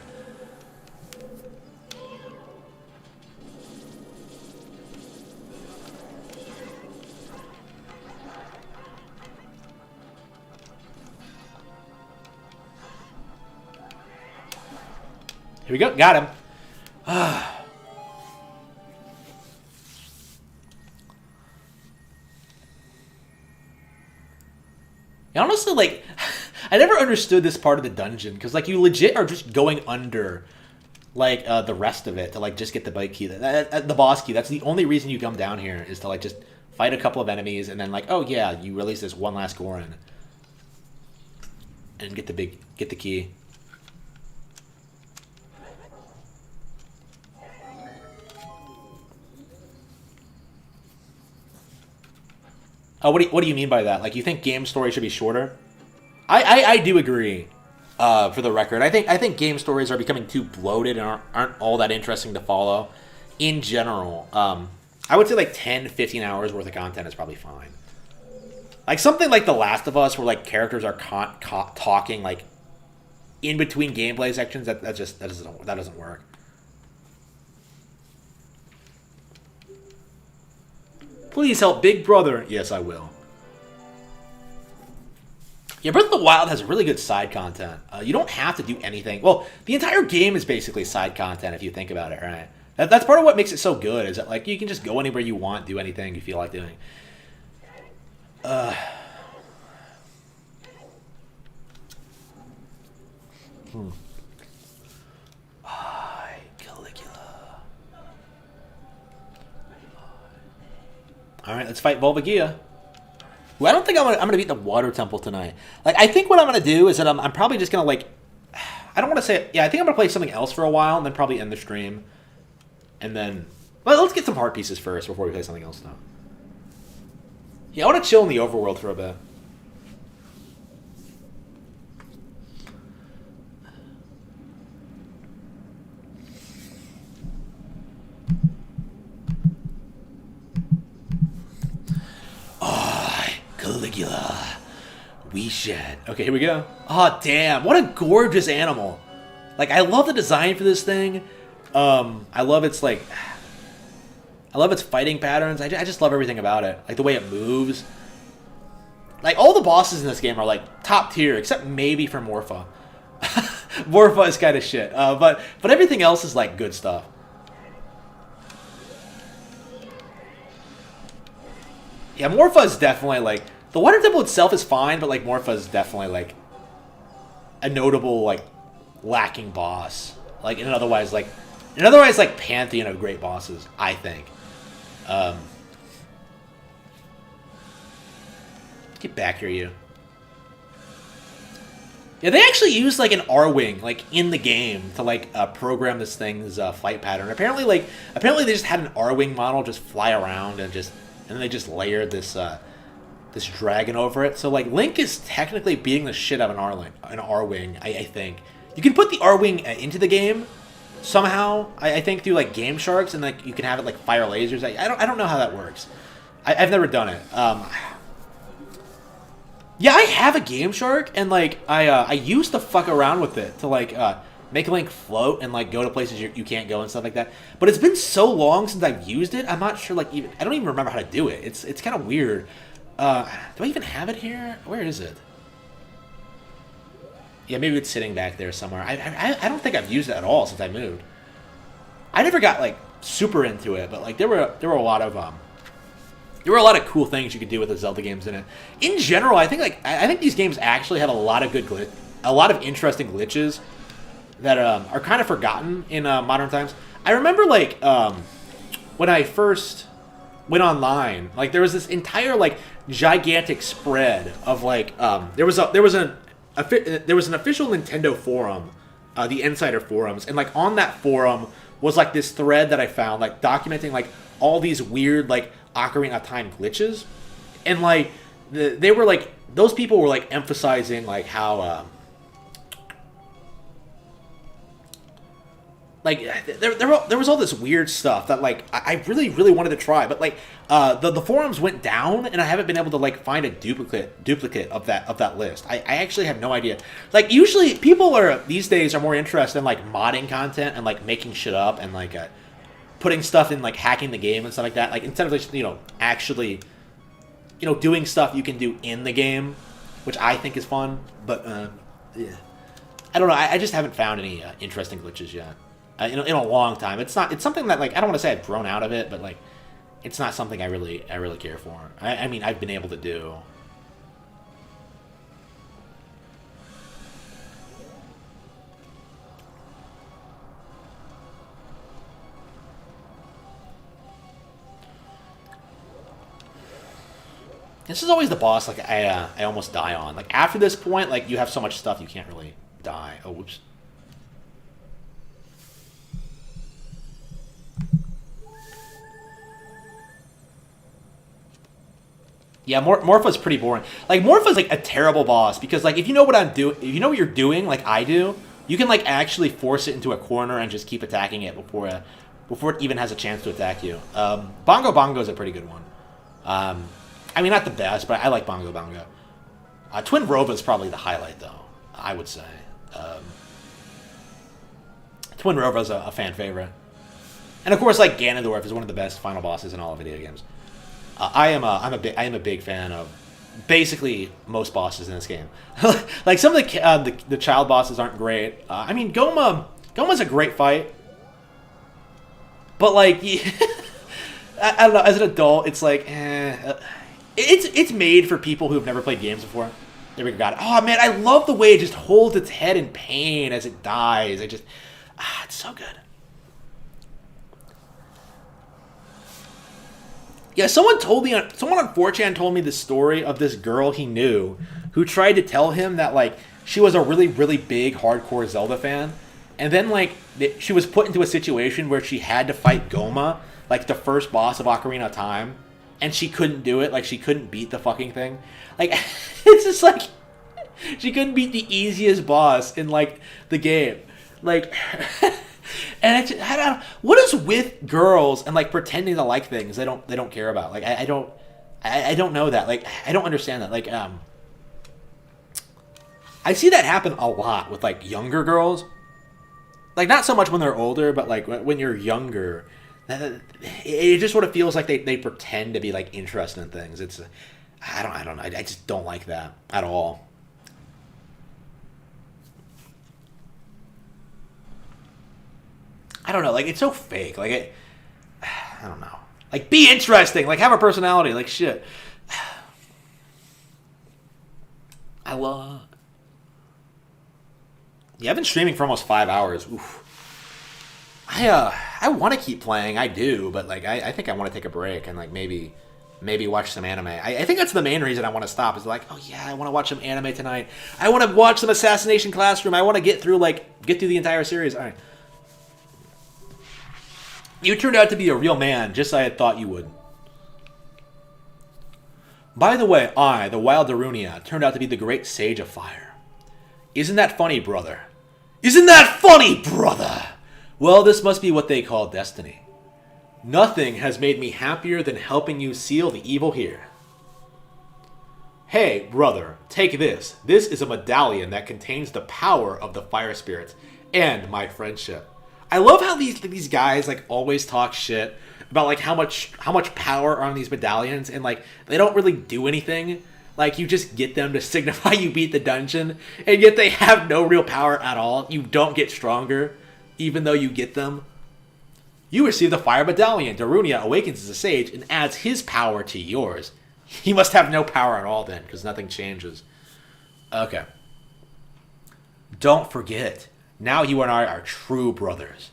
Here we go. Got him. Honestly, like, I never understood this part of the dungeon, because, like, you legit are just going under, like, the rest of it to, like, just get the bike key. The boss key. That's the only reason you come down here, is to, like, just fight a couple of enemies, and then, like, oh, yeah, you release this one last Goron. And get the key. Oh, what do you mean by that? Like, you think game story should be shorter? I do agree. For the record, I think game stories are becoming too bloated and aren't all that interesting to follow. In general, I would say like 10, 15 hours worth of content is probably fine. Like something like The Last of Us, where like characters are talking like in between gameplay sections. That doesn't work. Please help Big Brother. Yes, I will. Yeah, Breath of the Wild has really good side content. You don't have to do anything. Well, the entire game is basically side content if you think about it, right? That's part of what makes it so good, is that like you can just go anywhere you want, do anything you feel like doing. Caligula. Alright, let's fight Volvagia. Well, I don't think I'm gonna beat the Water Temple tonight. Like, I think what I'm gonna do is that I'm probably just gonna, like, I don't want to say it. Yeah, I think I'm gonna play something else for a while and then probably end the stream. And then, well, let's get some heart pieces first before we play something else though. Yeah, I want to chill in the overworld for a bit. Caligula. We shed. Okay, here we go. Oh, damn. What a gorgeous animal. Like, I love the design for this thing. I love its, like... I love its fighting patterns. I just love everything about it. Like, the way it moves. Like, all the bosses in this game are, like, top tier, except maybe for Morpha. Morpha is kind of shit. But everything else is, like, good stuff. Yeah, Morpha is definitely, like... The Water Temple itself is fine, but, like, Morpha is definitely, like... a notable, like, lacking boss. Like, in an otherwise, like, pantheon of great bosses, I think. Get back here, you. Yeah, they actually used like an R-wing like in the game to like program this thing's flight pattern. Apparently they just had an R-wing model just fly around and then they just layered this this dragon over it. So like Link is technically beating the shit out of an R-wing. I think you can put the R-wing into the game somehow. I think through like Game Sharks, and like you can have it like fire lasers. I don't know how that works. I've never done it. Yeah, I have a Game Shark, and like I used to fuck around with it to like make Link float and like go to places you can't go and stuff like that. But it's been so long since I've used it, I'm not sure like I don't even remember how to do it. It's kind of weird. Do I even have it here? Where is it? Yeah, maybe it's sitting back there somewhere. I don't think I've used it at all since I moved. I never got like super into it, but like there were a lot of cool things you could do with the Zelda games in it. In general, I think these games actually have a lot of a lot of interesting glitches that are kind of forgotten in modern times. I remember like when I first went online, like there was this entire like gigantic spread of like there was an official Nintendo forum, the Insider forums, and like on that forum was like this thread that I found like documenting like all these weird like Ocarina of Time glitches, and like they were like those people were like emphasizing like how like there was all this weird stuff that like I really wanted to try, but like the forums went down, and I haven't been able to like find a duplicate of that list. I actually have no idea. Like usually people these days are more interested in like modding content and like making shit up and like putting stuff in like hacking the game and stuff like that. Like instead of just actually doing stuff you can do in the game, which I think is fun. But yeah, I don't know. I just haven't found any interesting glitches yet. In a long time. It's something that like I don't want to say I've grown out of it, but like it's not something I really care for. I mean I've been able to do. This is always the boss like I almost die on. Like after this point, like you have so much stuff you can't really die. Oh, whoops. Yeah, Morpha's pretty boring. Like Morpha's like a terrible boss because like if you know what you're doing, like I do, you can like actually force it into a corner and just keep attacking it before it even has a chance to attack you. Bongo Bongo is a pretty good one. I mean not the best, but I like Bongo Bongo. Twin Rova is probably the highlight though, I would say. Twin Rova is a fan favorite, and of course like Ganondorf is one of the best final bosses in all of video games. I am a big fan of basically most bosses in this game. Like some of the child bosses aren't great. I mean Goma's a great fight, but like I don't know. As an adult, it's like it's made for people who have never played games before. There we go. Oh man, I love the way it just holds its head in pain as it dies. It's so good. Yeah, someone on 4chan told me the story of this girl he knew who tried to tell him that like she was a really really big hardcore Zelda fan, and then like she was put into a situation where she had to fight Goma, like the first boss of Ocarina of Time, and she couldn't do it. Like she couldn't beat the fucking thing. Like it's just like she couldn't beat the easiest boss in like the game. Like. And I don't. What is with girls and like pretending to like things they don't care about? Like I don't know that. Like I don't understand that. Like I see that happen a lot with like younger girls. Like not so much when they're older, but like when you're younger, it just sort of feels like they pretend to be like interested in things. It's I don't know. I just don't like that at all. I don't know, like, it's so fake, like, I don't know. Like, be interesting, like, have a personality, like, shit. Yeah, I've been streaming for almost 5 hours, oof. I want to keep playing. I do, but like I think I want to take a break and like maybe watch some anime. I think that's the main reason I want to stop. Is like, oh yeah, I want to watch some anime tonight. I want to watch some Assassination Classroom. I want to get through the entire series. All right. You turned out to be a real man, just as I had thought you would. By the way, I, the Wild Darunia, turned out to be the great Sage of Fire. Isn't that funny, brother? Isn't that funny, brother? Well, this must be what they call destiny. Nothing has made me happier than helping you seal the evil here. Hey, brother, take this. This is a medallion that contains the power of the fire spirits and my friendship. I love how these guys like always talk shit about like how much power are on these medallions, and like they don't really do anything. Like you just get them to signify you beat the dungeon, and yet they have no real power at all. You don't get stronger, even though you get them. You receive the Fire Medallion. Darunia awakens as a sage and adds his power to yours. He must have no power at all then, because nothing changes. Okay. Don't forget, now you and I are true brothers.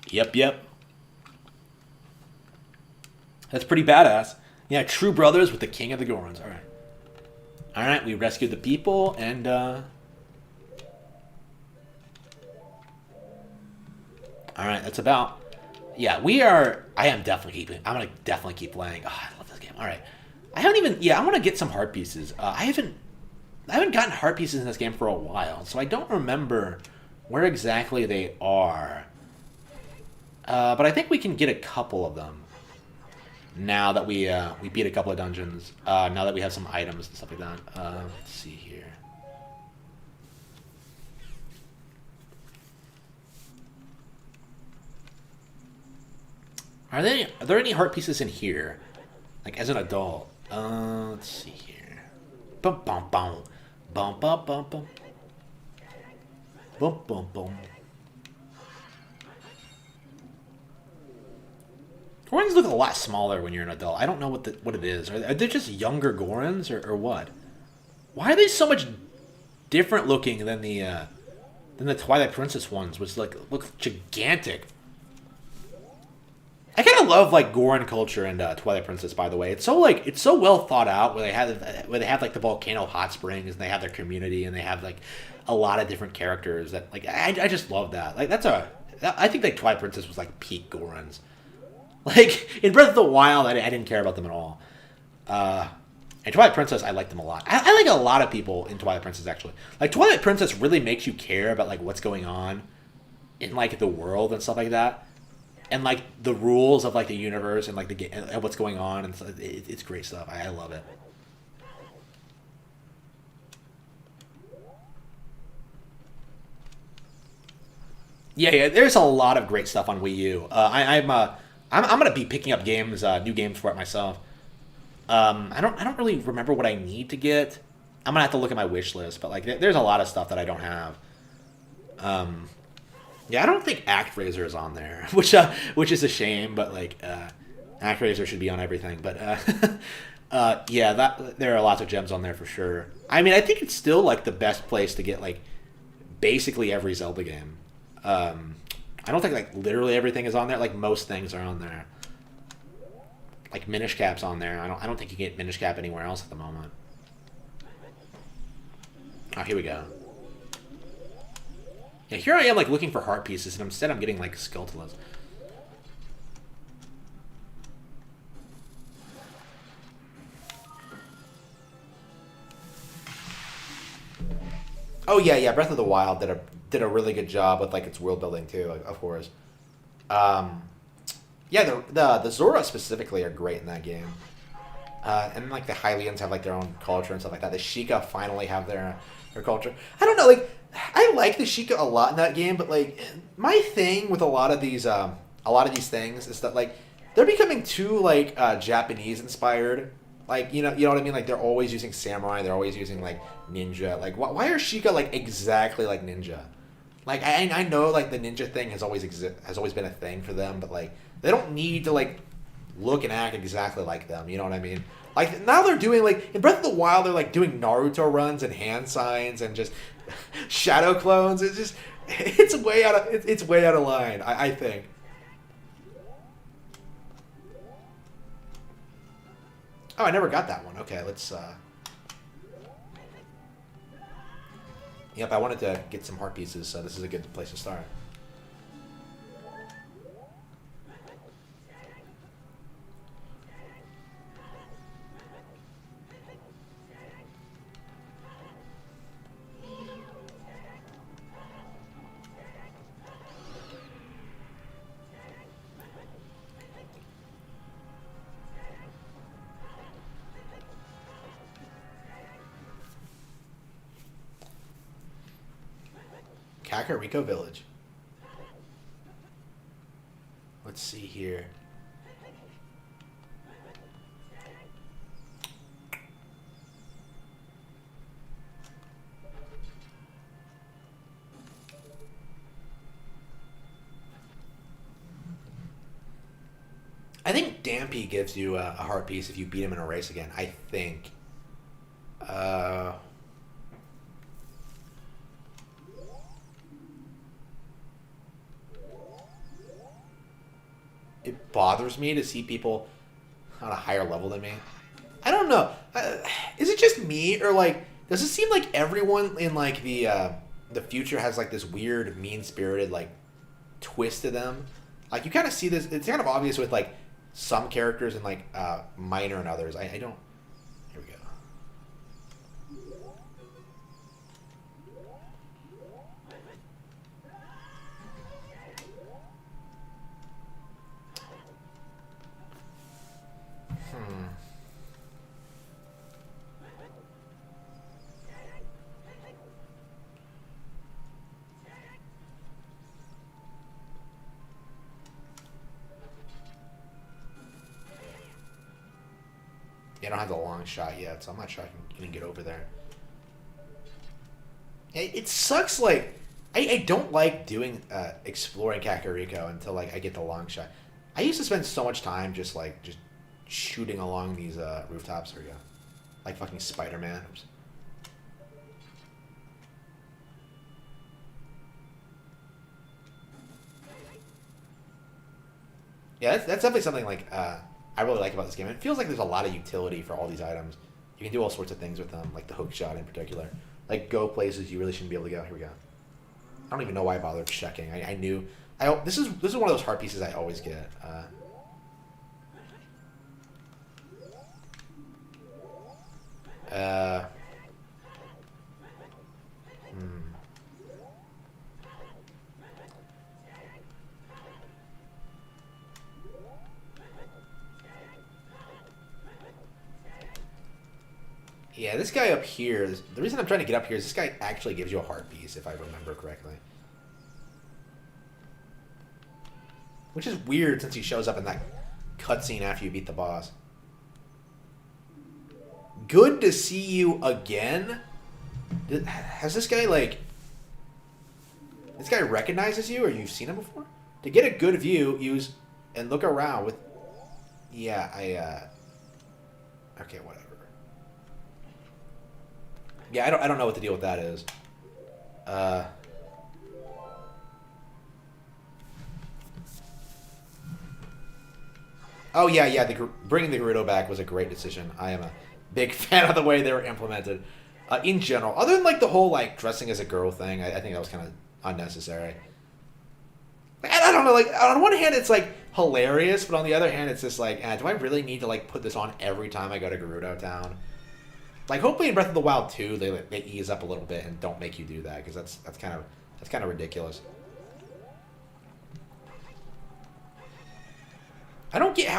Yep. That's pretty badass. Yeah, true brothers with the king of the Gorons. Alright, we rescued the people, and, Alright, that's about... Yeah, we are... I'm gonna definitely keep playing. Oh, I love this game. Alright. I haven't even... Yeah, I want to get some heart pieces. I haven't gotten heart pieces in this game for a while, so I don't remember where exactly they are. But I think we can get a couple of them. Now that we beat a couple of dungeons. Now that we have some items and stuff like that. Let's see here. Are there any heart pieces in here? Like as an adult? Let's see here. Bum bum bum. Bum bum bum bum. Bum bum bum. Gorons look a lot smaller when you're an adult. I don't know what it is. Are they just younger Gorons or what? Why are they so much different looking than the Twilight Princess ones, which look gigantic? I kind of love like Goron culture and Twilight Princess. By the way, it's so well thought out. Where they have like the volcano hot springs, and they have their community, and they have like a lot of different characters. That like I just love that. Like I think like Twilight Princess was like peak Gorons. Like in Breath of the Wild, I didn't care about them at all. And Twilight Princess, I like them a lot. I like a lot of people in Twilight Princess actually. Like Twilight Princess really makes you care about like what's going on in like the world and stuff like that. And like the rules of like the universe and like the and what's going on, and it's great stuff. I love it. Yeah. There's a lot of great stuff on Wii U. I'm gonna be picking up games, new games for it myself. I don't really remember what I need to get. I'm gonna have to look at my wish list, but like there's a lot of stuff that I don't have. Yeah, I don't think ActRaiser is on there, which is a shame. But like, ActRaiser should be on everything. But yeah, there are lots of gems on there for sure. I mean, I think it's still like the best place to get like basically every Zelda game. I don't think like literally everything is on there. Like most things are on there. Like Minish Cap's on there. I don't think you can get Minish Cap anywhere else at the moment. Oh, here we go. Yeah, here I am, like, looking for heart pieces, and instead I'm getting, like, Skulltulas. Oh, yeah, Breath of the Wild did a really good job with, like, its world building, too, of course. Yeah, the Zora specifically are great in that game. And, like, the Hylians have, like, their own culture and stuff like that. The Sheikah finally have their culture. I don't know, like... I like the Sheikah a lot in that game, but like my thing with a lot of these things is that like they're becoming too like Japanese inspired. Like you know what I mean? Like they're always using samurai, they're always using like ninja. Like why are Sheikah like exactly like ninja? Like I know like the ninja thing has always been a thing for them, but like they don't need to like look and act exactly like them. You know what I mean? Like now they're doing like in Breath of the Wild, they're like doing Naruto runs and hand signs and just shadow clones. It's It's way out of it's way out of line. I think. Oh, I never got that one. Okay, let's. Yep, I wanted to get some heart pieces, so this is a good place to start. Kakariko Village. Let's see here. I think Dampy gives you a heart piece if you beat him in a race again. I think. It bothers me to see people on a higher level than me. I don't know. Is it just me, or like, does it seem like everyone in like the future has like this weird, mean-spirited like twist to them? Like you kind of see this. It's kind of obvious with like some characters and like Minor and others. I don't. Here we go. Yeah, I don't have the long shot yet, so I'm not sure I can get over there. It sucks, like, I don't like doing, exploring Kakariko until, like, I get the long shot. I used to spend so much time just shooting along these, rooftops. Here we go. Like fucking Spider-Man. Oops. Yeah, that's definitely something, like, I really like about this game. It feels like there's a lot of utility for all these items. You can do all sorts of things with them, like the hook shot in particular. Like, go places you really shouldn't be able to go. Here we go. I don't even know why I bothered checking. I knew... This is one of those heart pieces I always get. Yeah, this guy up here, the reason I'm trying to get up here is this guy actually gives you a heart piece, if I remember correctly. Which is weird since he shows up in that cutscene after you beat the boss. Good to see you again? Has this guy, like... This guy recognizes you, or you've seen him before? To get a good view, use... And look around with... Yeah, Okay, whatever. Yeah, I don't know what the deal with that is. Oh yeah. Bringing the Gerudo back was a great decision. I am a big fan of the way they were implemented. In general, other than like the whole like dressing as a girl thing, I think that was kind of unnecessary. And I don't know. Like on one hand, it's like hilarious, but on the other hand, it's just like, do I really need to like put this on every time I go to Gerudo Town? Like, hopefully in Breath of the Wild 2, they ease up a little bit and don't make you do that, because that's kind of ridiculous. I don't get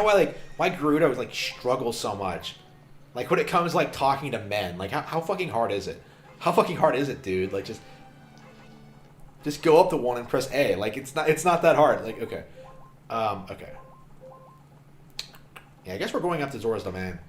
why Gerudo like struggles so much, like when it comes like talking to men. Like how fucking hard is it? How fucking hard is it, dude? Like just go up to one and press A. Like it's not that hard. Like okay, okay. Yeah, I guess we're going up to Zora's Domain.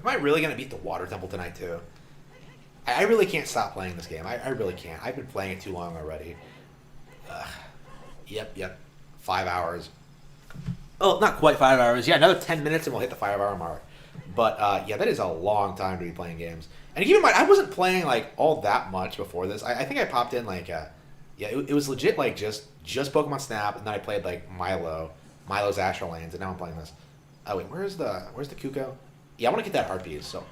Am I really going to beat the Water Temple tonight, too? I really can't stop playing this game. I really can't. I've been playing it too long already. Yep. 5 hours. Oh, not quite 5 hours. Yeah, another 10 minutes and we'll hit the 5 hour mark. But, yeah, that is a long time to be playing games. And keep in mind, I wasn't playing, like, all that much before this. I think I popped in, like, it was legit, like, just Pokemon Snap, and then I played, like, Milo's Astral Lands, and now I'm playing this. Oh, wait, where's the Kuko? Yeah, I want to get that heart piece, so...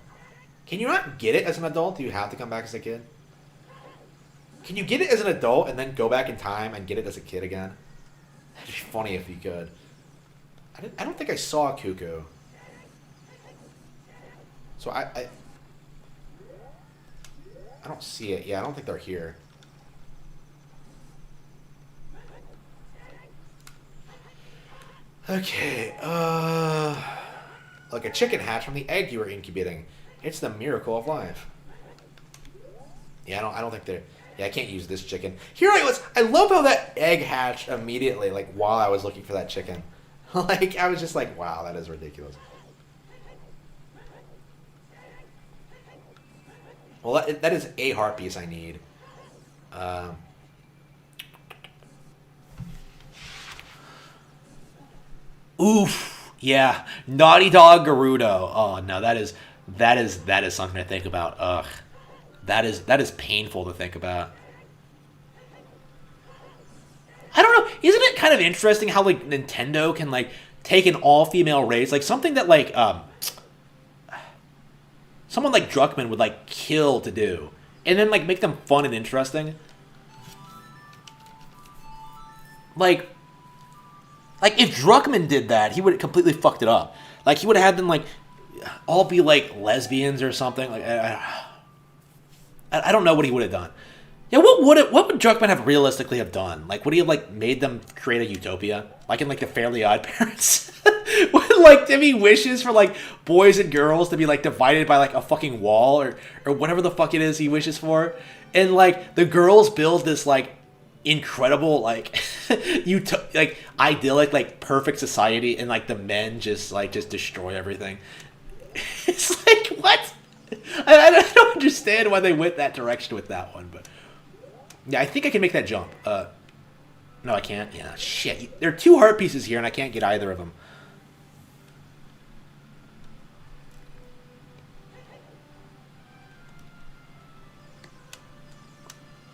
Can you not get it as an adult? Do you have to come back as a kid? Can you get it as an adult and then go back in time and get it as a kid again? That'd be funny if you could. I don't think I saw Kuko. So I don't see it. Yeah, I don't think they're here. Okay, like a chicken hatch from the egg you were incubating. It's the miracle of life. Yeah, I don't think they're... Yeah, I can't use this chicken. Here I was. I love how that egg hatched immediately, like, while I was looking for that chicken. Like, I was just like, wow, that is ridiculous. Well, that is a heart piece I need. Oof. Yeah. Naughty Dog Gerudo. Oh, no, that is something to think about. Ugh. That is painful to think about. I don't know. Isn't it kind of interesting how, like, Nintendo can, like, take an all-female race, like, something that, like, someone like Druckmann would, like, kill to do, and then, like, make them fun and interesting? Like, if Druckmann did that, he would have completely fucked it up. Like, he would have had them, like, all be, like, lesbians or something. Like, I don't know what he would have done. Yeah, what would Druckmann have realistically have done? Like, would he have, like, made them create a utopia? Like in, like, the Fairly Odd Parents? Would, like, give me wishes for, like, boys and girls to be, like, divided by, like, a fucking wall or whatever the fuck it is he wishes for? And, like, the girls build this, like, incredible, like, like, idyllic, like, perfect society, and, like, the men just destroy everything. It's like, what? I don't understand why they went that direction with that one, but yeah, I think I can make that jump. No, I can't. Yeah, shit. There are 2 heart pieces here, and I can't get either of them.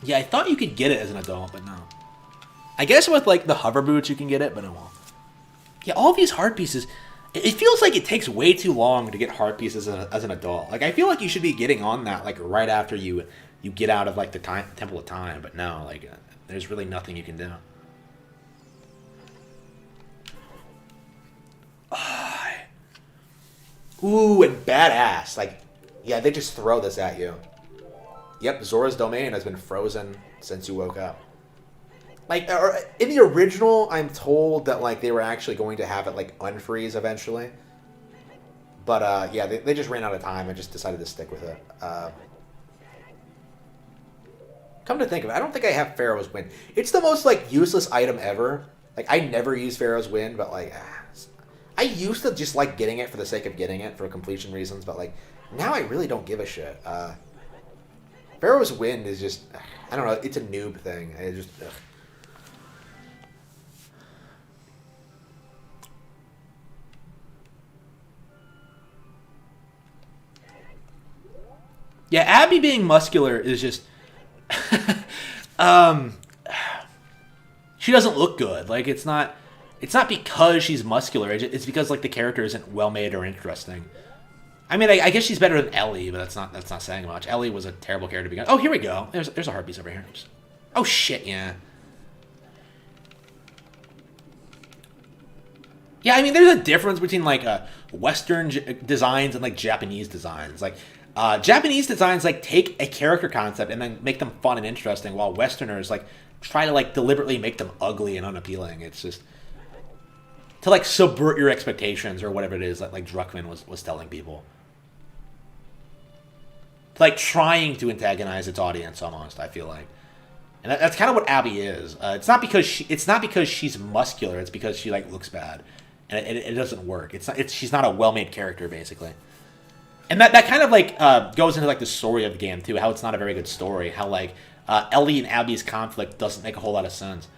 Yeah, I thought you could get it as an adult, but no. I guess with, like, the hover boots you can get it, but no. Yeah, all these heart pieces... It feels like it takes way too long to get heart pieces as an adult. Like, I feel like you should be getting on that, like, right after you get out of, like, the Temple of Time. But no, like, there's really nothing you can do. Ooh, and badass. Like, yeah, they just throw this at you. Yep, Zora's Domain has been frozen since you woke up. Like, in the original, I'm told that, like, they were actually going to have it, like, unfreeze eventually. But, yeah, they just ran out of time and just decided to stick with it. Come to think of it, I don't think I have Pharaoh's Wind. It's the most, like, useless item ever. Like, I never use Pharaoh's Wind, but, like, I used to just like getting it for the sake of getting it for completion reasons, but, like, now I really don't give a shit. Pharaoh's Wind is just, I don't know, it's a noob thing. It just, ugh. Yeah, Abby being muscular is just... she doesn't look good. Like, it's not because she's muscular. It's because, like, the character isn't well-made or interesting. I mean, I guess she's better than Ellie, but that's not saying much. Ellie was a terrible character to begin. Oh, here we go. There's a heart piece over here. Oh, shit, yeah. Yeah, I mean, there's a difference between, like, Western designs and, like, Japanese designs. Like... Japanese designs, like, take a character concept and then make them fun and interesting, while Westerners, like, try to, like, deliberately make them ugly and unappealing. It's just... to, like, subvert your expectations or whatever it is that, like, Druckmann was telling people. Like, trying to antagonize its audience, almost, I feel like. And that's kind of what Abby is. It's not because she's muscular, it's because she, like, looks bad. And it doesn't work. She's not a well-made character, basically. And that kind of like goes into like the story of the game too. How it's not a very good story. How like Ellie and Abby's conflict doesn't make a whole lot of sense.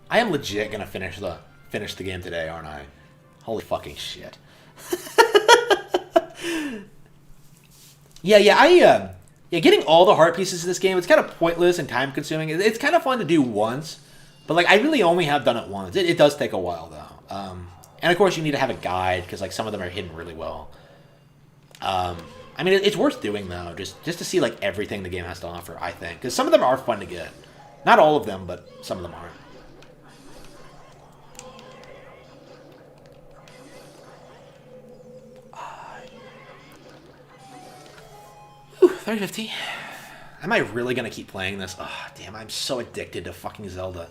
I am legit gonna finish the game today, aren't I? Holy fucking shit. Yeah, getting all the heart pieces in this game, it's kind of pointless and time consuming. It's kind of fun to do once, but like I really only have done it once. It does take a while though. And of course you need to have a guide because like some of them are hidden really well. I mean, it's worth doing though, just to see like everything the game has to offer, I think. Because some of them are fun to get. Not all of them, but some of them are. 350. Am I really gonna keep playing this? Oh, damn, I'm so addicted to fucking Zelda.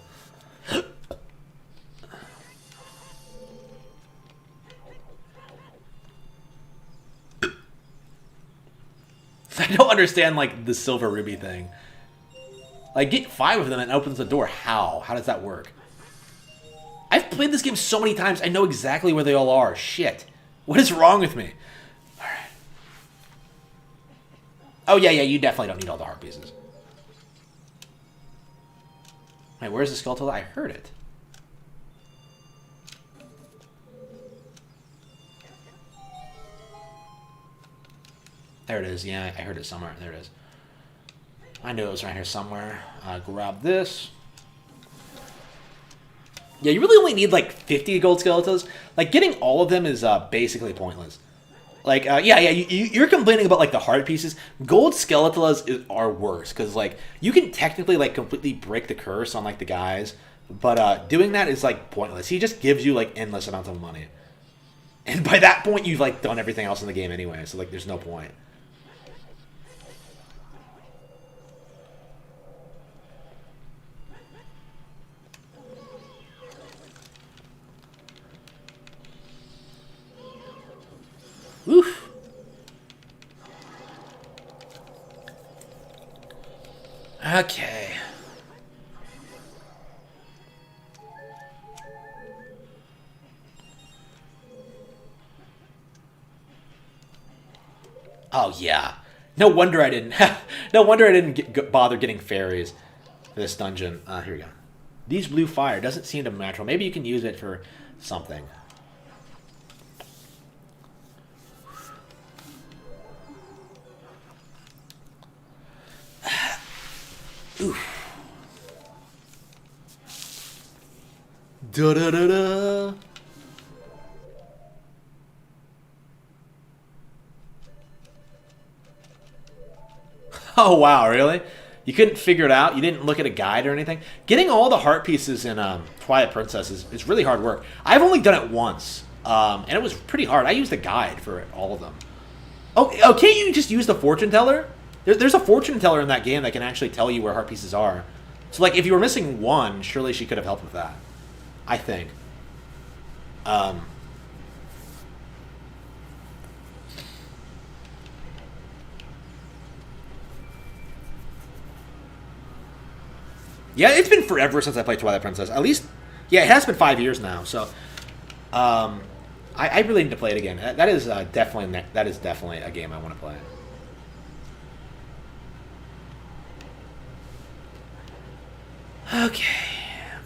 I don't understand, like, the Silver Ruby thing. Like, get 5 of them and it opens the door. How? How does that work? I've played this game so many times, I know exactly where they all are. Shit. What is wrong with me? Alright. Oh, yeah, you definitely don't need all the heart pieces. Wait, where's the skeletal? I heard it. There it is. Yeah, I heard it somewhere. There it is. I knew it was right here somewhere. Grab this. Yeah, you really only need like 50 gold skeletons. Like, getting all of them is basically pointless. Like, you're complaining about like the heart pieces. Gold skeletons are worse because like you can technically like completely break the curse on like the guys, but doing that is like pointless. He just gives you like endless amounts of money, and by that point you've like done everything else in the game anyway. So like, there's no point. Oof. Okay. Oh yeah. No wonder I didn't. No wonder I didn't bother getting fairies for this dungeon. Here we go. These blue fire doesn't seem to be natural. Maybe you can use it for something. Oof. Da da da da. Oh wow, really? You couldn't figure it out? You didn't look at a guide or anything? Getting all the heart pieces in Twilight Princess is really hard work. I've only done it once, and it was pretty hard. I used a guide for all of them. Oh, can't you just use the fortune teller? There's a fortune teller in that game that can actually tell you where heart pieces are. So, like, if you were missing one, surely she could have helped with that. I think. Yeah, it's been forever since I played Twilight Princess. At least, yeah, it has been 5 years now. So, I really need to play it again. That is definitely a game I want to play. Okay.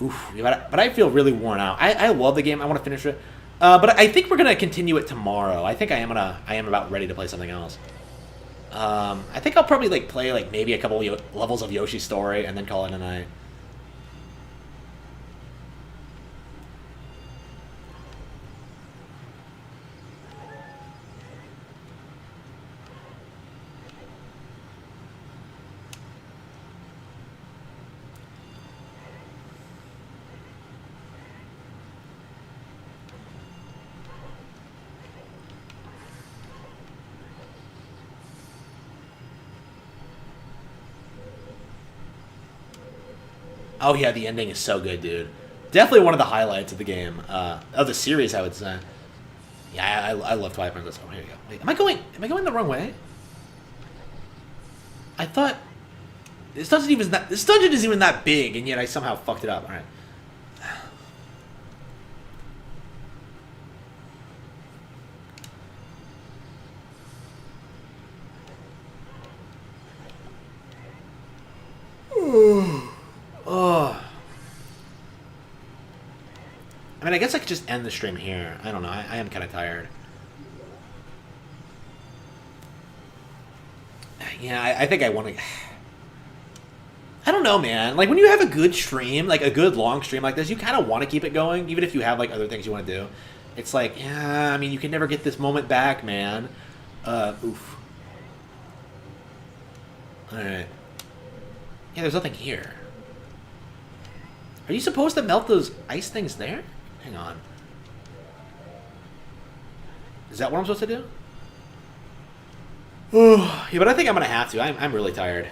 Oof, but I feel really worn out. I love the game. I want to finish it. But I think we're gonna continue it tomorrow. I think I am about ready to play something else. I think I'll probably like play like maybe a couple levels of Yoshi's Story and then call it a night. Oh yeah, the ending is so good, dude. Definitely one of the highlights of the game, of the series, I would say. Yeah, I love Twilight Princess. Oh, here you go. Wait, am I going the wrong way? I thought This dungeon isn't even that big, and yet I somehow fucked it up. All right. Oh. I mean, I guess I could just end the stream here. I don't know. I am kind of tired. Yeah, I think I want to... I don't know, man. Like, when you have a good stream, like a good long stream like this, you kind of want to keep it going, even if you have, like, other things you want to do. It's like, yeah, I mean, you can never get this moment back, man. Oof. Alright. Yeah, there's nothing here. Are you supposed to melt those ice things there? Hang on. Is that what I'm supposed to do? Yeah, but I think I'm going to have to. I'm really tired.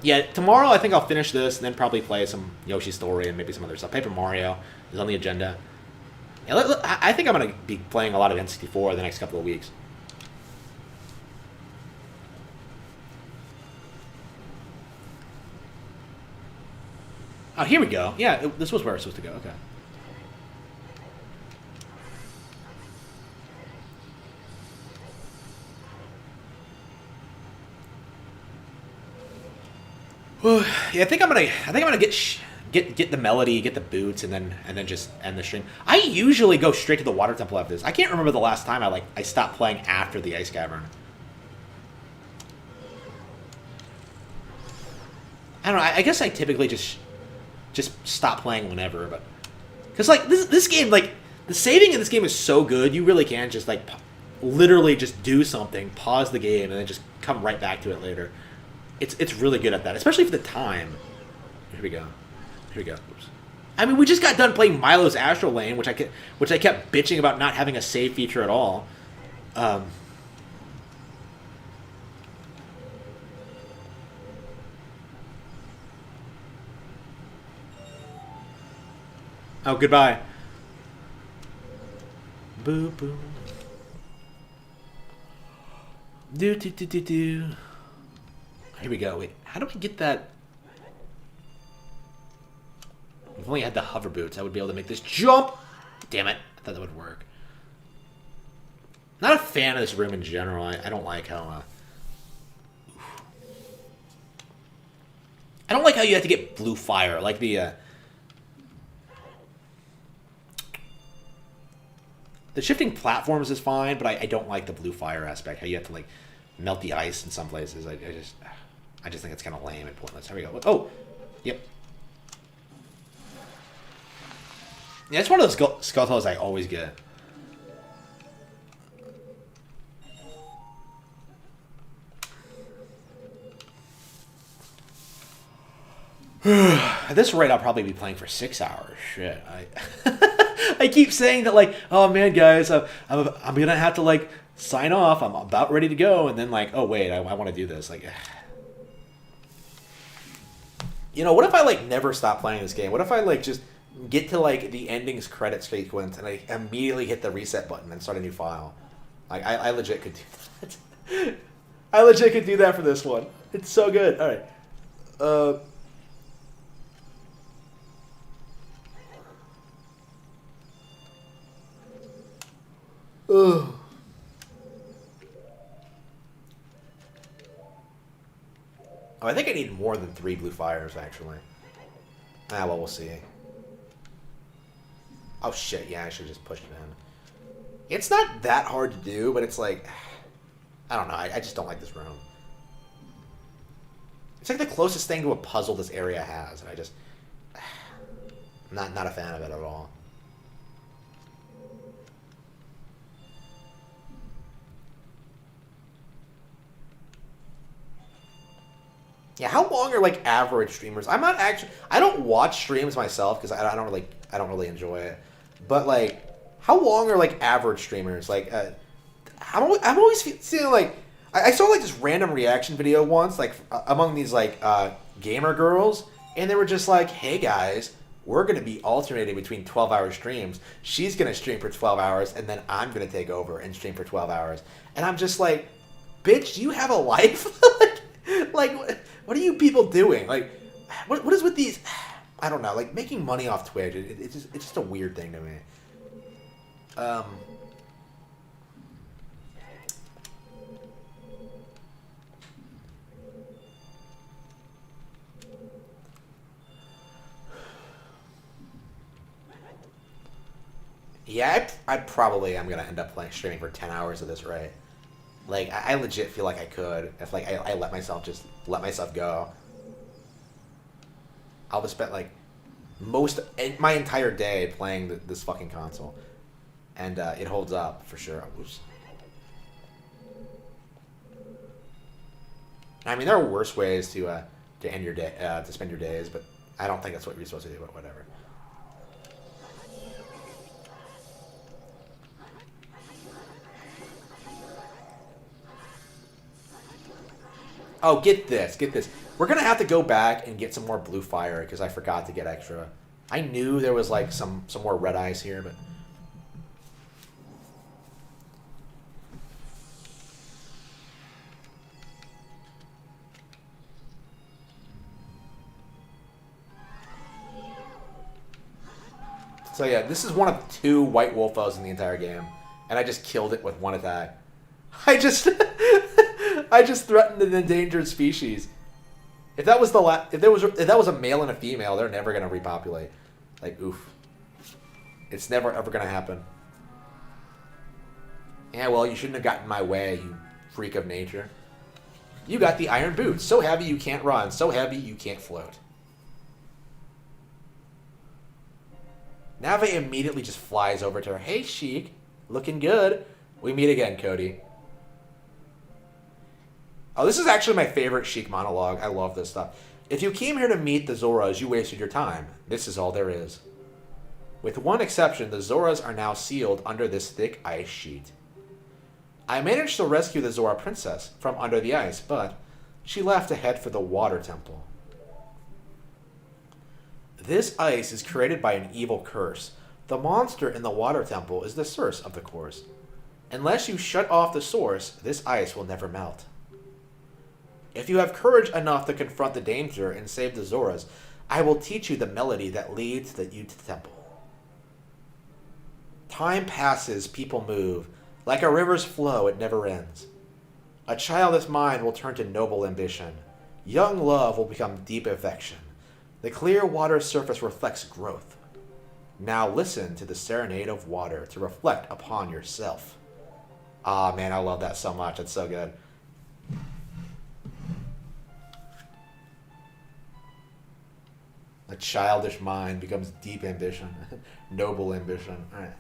Yeah, tomorrow I think I'll finish this and then probably play some Yoshi Story and maybe some other stuff. Paper Mario is on the agenda. Yeah, I think I'm going to be playing a lot of N64 the next couple of weeks. Oh, here we go. Yeah, this was where I was supposed to go. Okay. Yeah, I think I'm gonna get the melody, get the boots, and then just end the stream. I usually go straight to the water temple after this. I can't remember the last time I stopped playing after the ice cavern. I don't know. I guess I typically just stop playing whenever, but because like this game, like the saving in this game is so good, you really can just like literally just do something, pause the game, and then just come right back to it later. It's really good at that, especially for the time. Here we go. Oops. I mean, we just got done playing Milo's Astral Lane, which I kept bitching about not having a save feature at all. Oh, goodbye. Boo boo. Do do do do do. Here we go. Wait, how do we get that? If only I had the hover boots, I would be able to make this jump. Damn it! I thought that would work. Not a fan of this room in general. I don't like how. I don't like how you have to get blue fire, like the. The shifting platforms is fine, but I don't like the blue fire aspect. How you have to like melt the ice in some places. I just think it's kind of lame and pointless. Here we go. Oh, yep. Yeah, it's one of those scuttles I always get. At this rate, I'll probably be playing for 6 hours. Shit, I keep saying that, like, oh man, guys, I'm gonna have to like sign off. I'm about ready to go, and then like, oh wait, I want to do this. Like, you know, what if I like never stop playing this game? What if I like just get to like the ending's credit sequence and I immediately hit the reset button and start a new file? Like, I legit could do that. I legit could do that for this one. It's so good. All right. Ugh. Oh, I think I need more than 3 blue fires, actually. Ah, well, we'll see. Oh, shit, yeah, I should just push it in. It's not that hard to do, but it's like... I don't know, I just don't like this room. It's like the closest thing to a puzzle this area has, and I just... Not a fan of it at all. Yeah, how long are like average streamers? I'm not actually. I don't watch streams myself because I don't really enjoy it. But like, how long are like average streamers? Like, I'm always seeing like I saw like this random reaction video once like among these like gamer girls, and they were just like, "Hey guys, we're gonna be alternating between 12-hour streams. She's gonna stream for 12 hours, and then I'm gonna take over and stream for 12 hours." And I'm just like, "Bitch, do you have a life?" like What are you people doing? Like, what is with these? I don't know. Like making money off Twitch. It's just a weird thing to me. Yeah, I probably am gonna end up streaming for 10 hours of this, right? Like, I legit feel like I could if like I let myself go. I'll just spend like my entire day playing this fucking console, and it holds up for sure. Oops. I mean, there are worse ways to end your day, to spend your days, but I don't think that's what you're supposed to do. But whatever. Oh, get this. We're going to have to go back and get some more blue fire because I forgot to get extra. I knew there was like some more red ice here, but... So yeah, this is one of 2 white Wolfos in the entire game, and I just killed it with 1 attack. I just threatened an endangered species. If that was if that was a male and a female, they're never gonna repopulate. Like, oof. It's never ever gonna happen. Yeah, well, you shouldn't have gotten in my way, you freak of nature. You got the iron boots. So heavy you can't run. So heavy you can't float. Nave immediately just flies over to her. Hey, Sheik. Looking good. We meet again, Cody. Oh, this is actually my favorite Sheik monologue. I love this stuff. If you came here to meet the Zoras, you wasted your time. This is all there is. With one exception, the Zoras are now sealed under this thick ice sheet. I managed to rescue the Zora princess from under the ice, but she left to head for the water temple. This ice is created by an evil curse. The monster in the water temple is the source of the course. Unless you shut off the source, this ice will never melt. If you have courage enough to confront the danger and save the Zoras, I will teach you the melody that leads you to the temple. Time passes, people move. Like a river's flow, it never ends. A childish mind will turn to noble ambition. Young love will become deep affection. The clear water surface reflects growth. Now listen to the serenade of water to reflect upon yourself. Ah, man, I love that so much. It's so good. A childish mind becomes deep ambition. Noble ambition. All right.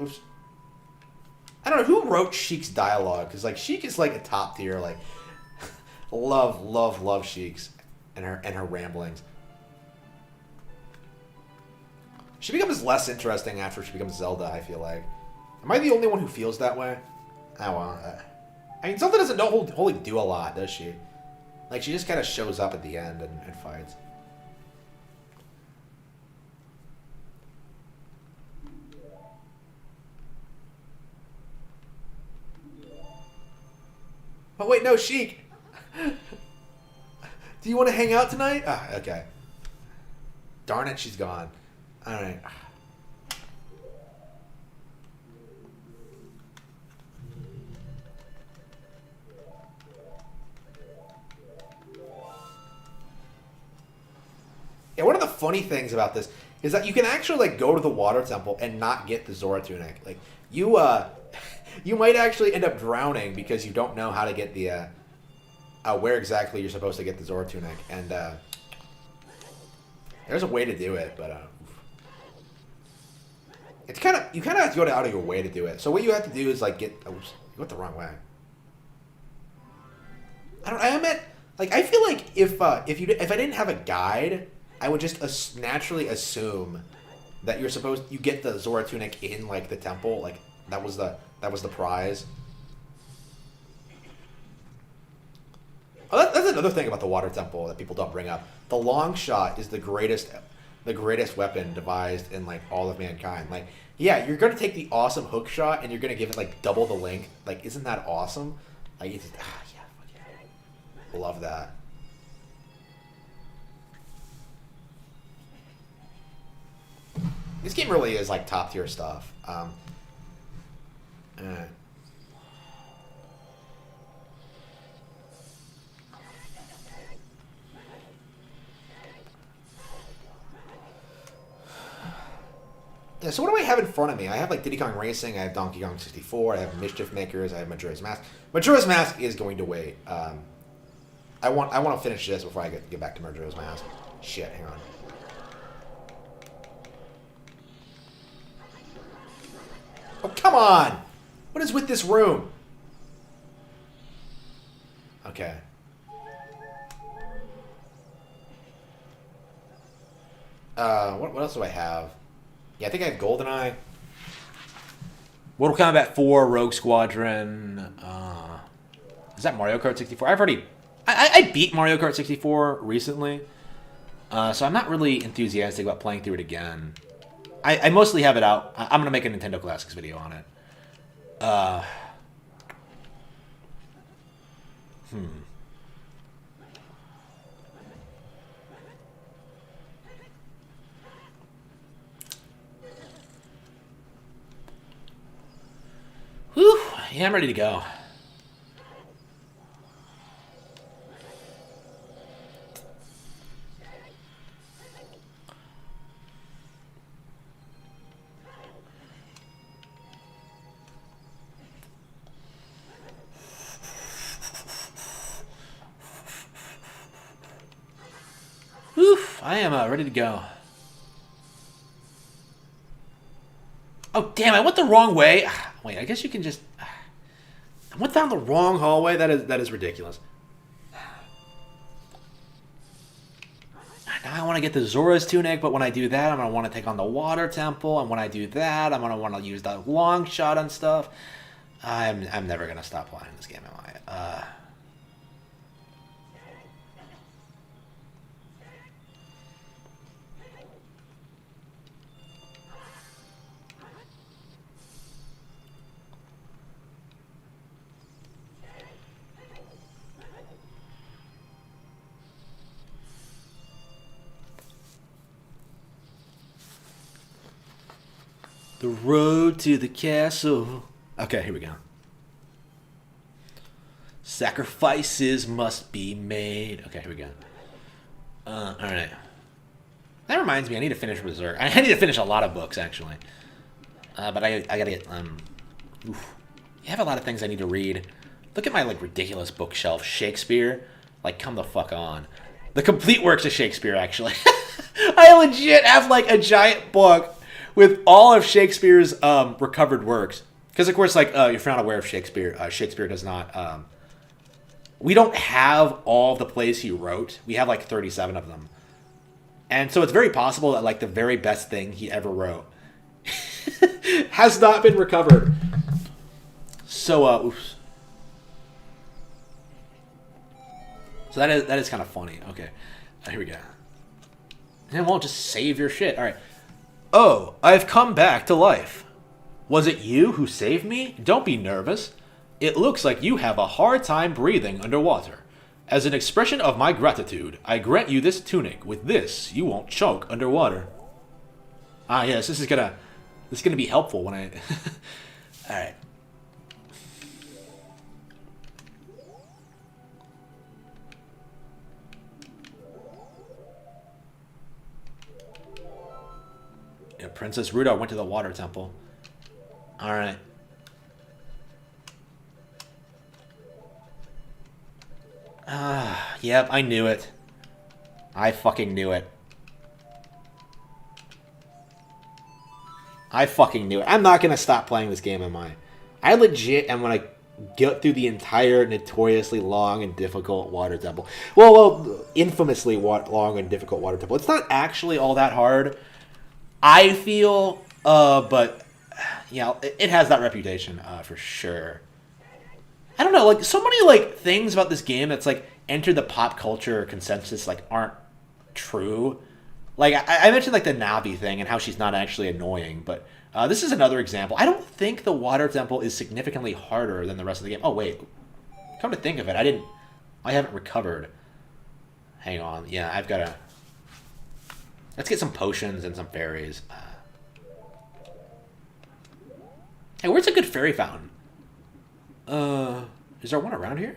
Oops. I don't know who wrote Sheik's dialogue, because like Sheik is like a top tier, like love Sheik's and her ramblings. She becomes less interesting after she becomes Zelda, I feel like. Am I the only one who feels that way? I don't know. I mean, Zelda doesn't wholly do a lot, does she? Like, she just kind of shows up at the end and fights. Oh, wait, no, Sheik! Do you want to hang out tonight? Ah, okay. Darn it, she's gone. Alright. Yeah, one of the funny things about this is that you can actually like go to the water temple and not get the Zora tunic. Like you you might actually end up drowning because you don't know how to get the where exactly you're supposed to get the Zora tunic. And there's a way to do it, but it's you kind of have to go out of your way to do it. So what you have to do is like oops, you went the wrong way. I feel like if I didn't have a guide, I would just naturally assume that you get the Zora tunic in like the temple, like that was the prize. Oh, that's another thing about the water temple that people don't bring up. The long shot is the greatest the greatest weapon devised in like all of mankind. Like, yeah, you're gonna take the awesome hook shot and you're gonna give it like double the length. Like, isn't that awesome? Like, it's just, yeah, fuck yeah. Love that. This game really is like top tier stuff. Yeah, so what do I have in front of me? I have like Diddy Kong Racing, I have Donkey Kong 64, I have Mischief Makers, I have Majora's Mask. Majora's Mask is going to wait. I want to finish this before I get back to Majora's Mask. Shit, hang on. Oh, come on! What is with this room? Okay. What else do I have? Yeah, I think I have GoldenEye. Mortal Kombat 4, Rogue Squadron. Is that Mario Kart 64? I beat Mario Kart 64 recently, so I'm not really enthusiastic about playing through it again. I mostly have it out. I'm going to make a Nintendo Classics video on it. Whew. Yeah, I'm ready to go. Whew. I am ready to go. Oh, damn, I went the wrong way. Wait, I guess you can just... I went down the wrong hallway? That is ridiculous. Now I want to get the Zora's Tunic, but when I do that, I'm going to want to take on the Water Temple, and when I do that, I'm going to want to use the long shot and stuff. I'm never going to stop playing this game, am I? The road to the castle. Okay, here we go. Sacrifices must be made. Okay, here we go. Alright. That reminds me, I need to finish Berserk. I need to finish a lot of books, actually. But I gotta get, oof. I have a lot of things I need to read. Look at my, like, ridiculous bookshelf. Shakespeare. Like, come the fuck on. The complete works of Shakespeare, actually. I legit have, like, a giant book with all of Shakespeare's recovered works. Because, of course, like, if you're not aware of Shakespeare, Shakespeare does not... we don't have all of the plays he wrote. We have, like, 37 of them. And so it's very possible that, like, the very best thing he ever wrote has not been recovered. So, oops. So that is kind of funny. Okay. Here we go. And it won't just save your shit. All right. Oh, I've come back to life. Was it you who saved me? Don't be nervous. It looks like you have a hard time breathing underwater. As an expression of my gratitude, I grant you this tunic. With this, you won't choke underwater. Ah, yes, this is gonna be helpful when I... Alright. Yeah, Princess Ruda went to the water temple. Alright. Yep, I knew it. I fucking knew it. I fucking knew it. I'm not gonna stop playing this game, am I? I legit am gonna get through the entire notoriously long and difficult water temple. Well, infamously long and difficult water temple. It's not actually all that hard, I feel, but, you know, it has that reputation, for sure. I don't know, like, so many, like, things about this game that's, like, entered the pop culture consensus, like, aren't true. Like, I mentioned, like, the Navi thing and how she's not actually annoying, but this is another example. I don't think the Water Temple is significantly harder than the rest of the game. Oh, wait. Come to think of it, I haven't recovered. Hang on. Yeah, I've got to... Let's get some potions and some fairies. Hey, where's a good fairy fountain? Is there one around here?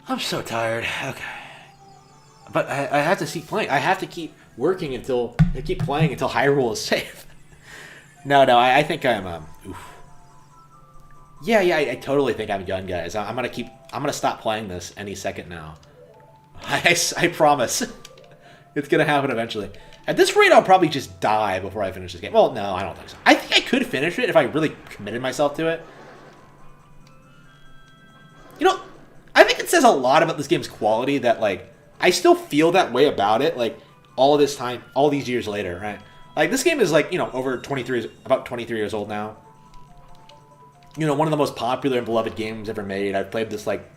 I'm so tired. Okay. But I have to keep playing. I have to keep working until... keep playing until Hyrule is safe. No, I think I'm... oof. Yeah, I totally think I'm done, guys. I'm gonna stop playing this any second now. I promise. It's gonna happen eventually. At this rate, I'll probably just die before I finish this game. Well, no, I don't think so. I think I could finish it if I really committed myself to it. You know, I think it says a lot about this game's quality that, like, I still feel that way about it, like, all this time, all these years later, right? Like, this game is, like, you know, about 23 years old now. You know, one of the most popular and beloved games ever made. I've played this, like,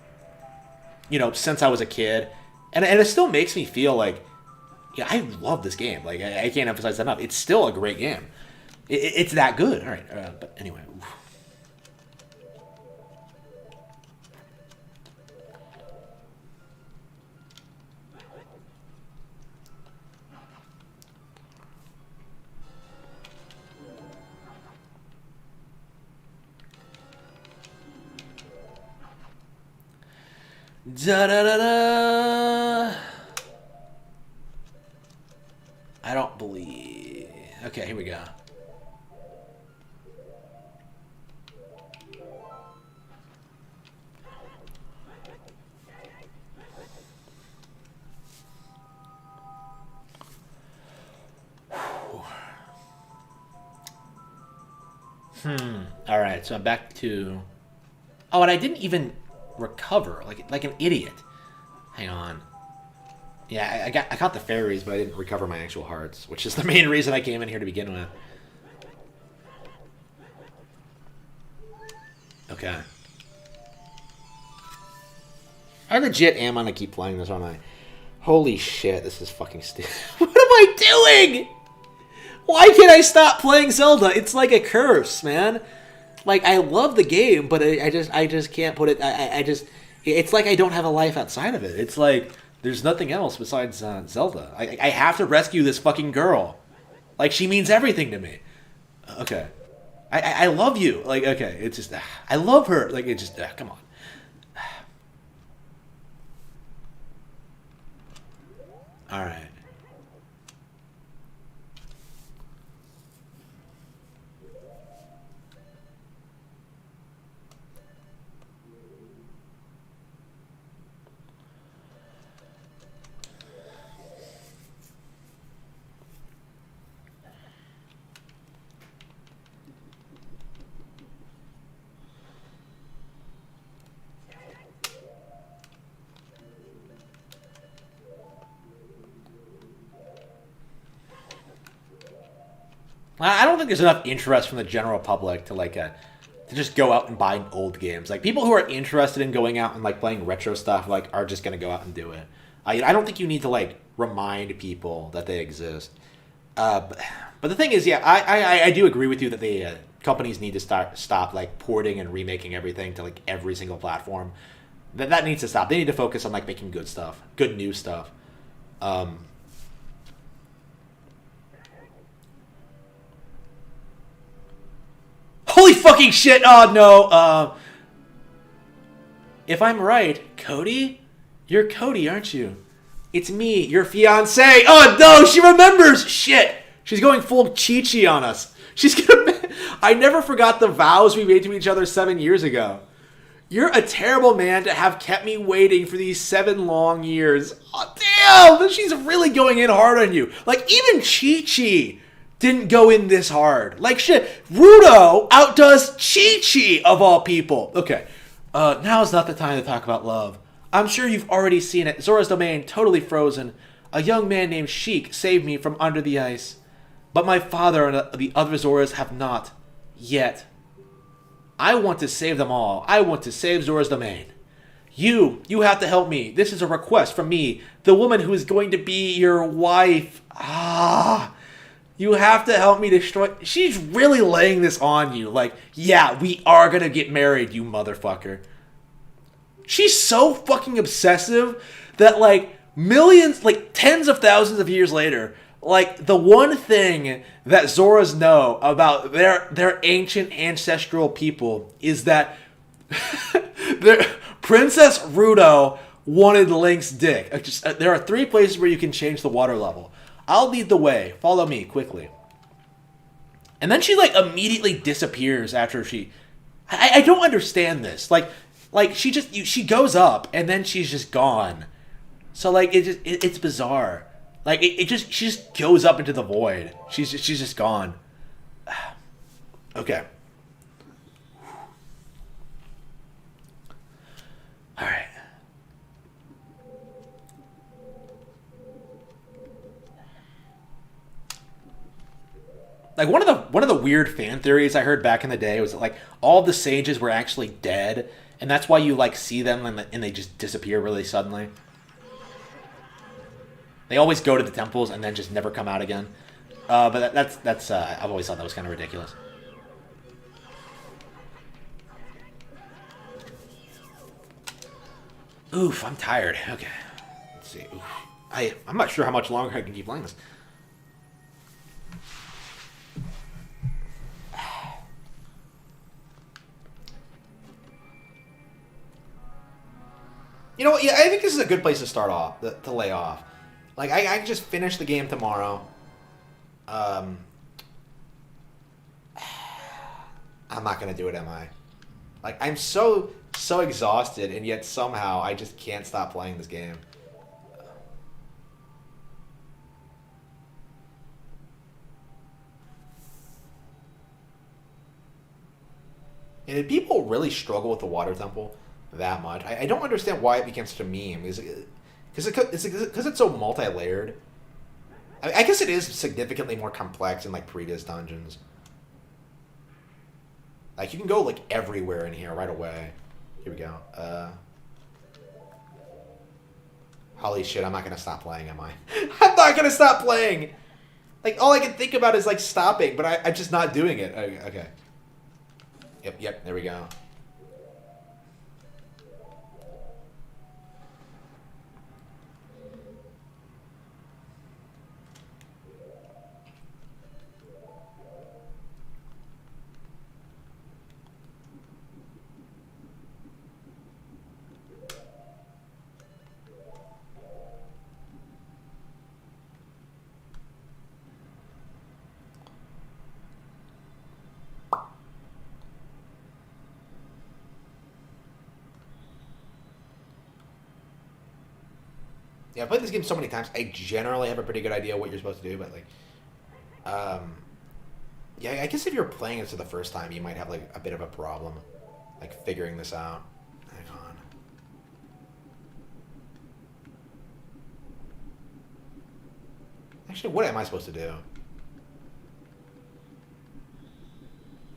you know, since I was a kid. And it still makes me feel like, yeah, I love this game. Like, I can't emphasize that enough. It's still a great game. It's that good. All right, but anyway. Oof. Da-da-da-da. I don't believe... Okay, here we go. Alright, so I'm back to... Oh, and I didn't even recover, like an idiot. Hang on. Yeah, I got the fairies, but I didn't recover my actual hearts, which is the main reason I came in here to begin with. Okay. I legit am gonna keep playing this, aren't I? Holy shit, this is fucking stupid. What am I doing? Why can't I stop playing Zelda? It's like a curse, man. Like, I love the game, but I just can't put it... It's like I don't have a life outside of it. It's like there's nothing else besides Zelda. I have to rescue this fucking girl. Like, she means everything to me. Okay. I love you. Like, okay. It's just... I love her. Like, it just... come on. Alright. I don't think there's enough interest from the general public to to just go out and buy old games. Like, people who are interested in going out and like playing retro stuff are just gonna go out and do it. I don't think you need to remind people that they exist. But the thing is, yeah, I do agree with you that the companies need to stop porting and remaking everything to every single platform. That needs to stop. They need to focus on making good stuff, good new stuff. Holy fucking shit! Oh no! If I'm right, Cody? You're Cody, aren't you? It's me, your fiancé! Oh no, she remembers! Shit! She's going full Chi-Chi on us. She's gonna... I never forgot the vows we made to each other 7 years ago. You're a terrible man to have kept me waiting for these 7 long years. Oh damn! She's really going in hard on you. Even Chi-Chi didn't go in this hard. Shit, Rudo outdoes Chi-Chi of all people. Okay, now's not the time to talk about love. I'm sure you've already seen it. Zora's Domain, totally frozen. A young man named Sheik saved me from under the ice. But my father and the other Zoras have not. Yet. I want to save them all. I want to save Zora's domain. You have to help me. This is a request from me, the woman who is going to be your wife. You have to help me destroy... She's really laying this on you. Like, yeah, we are going to get married, you motherfucker. She's so fucking obsessive that, like, millions, like, tens of thousands of years later, like, the one thing that Zoras know about their ancient ancestral people is that Princess Rudo wanted Link's dick. There are 3 places where you can change the water level. I'll lead the way. Follow me, quickly. And then she, like, immediately disappears after she... I don't understand this. Like she goes up, and then she's just gone. So, like, it's bizarre. Like, she just goes up into the void. She's just gone. Okay. All right. Like, one of the weird fan theories I heard back in the day was that, like, all the sages were actually dead, and that's why you, like, see them and they just disappear really suddenly. They always go to the temples and then just never come out again. But that's I've always thought that was kind of ridiculous. Oof, I'm tired. Okay. Let's see. Oof. I'm not sure how much longer I can keep playing this. You know what? Yeah, I think this is a good place to start off, to lay off. Like, I can just finish the game tomorrow. I'm not going to do it, am I? Like, I'm so exhausted, and yet somehow I just can't stop playing this game. And did people really struggle with the water temple that much? I don't understand why it became such a meme. Because it's so multi-layered. I guess it is significantly more complex in, like, previous dungeons. Like, you can go, like, everywhere in here right away. Here we go. Holy shit, I'm not going to stop playing, am I? I'm not going to stop playing! Like, all I can think about is, like, stopping, but I'm just not doing it. Okay. Yep, there we go. Yeah, I've played this game so many times. I generally have a pretty good idea what you're supposed to do, but, like, yeah, I guess if you're playing this for the first time, you might have, like, a bit of a problem, like, figuring this out. Hang on. Actually, what am I supposed to do?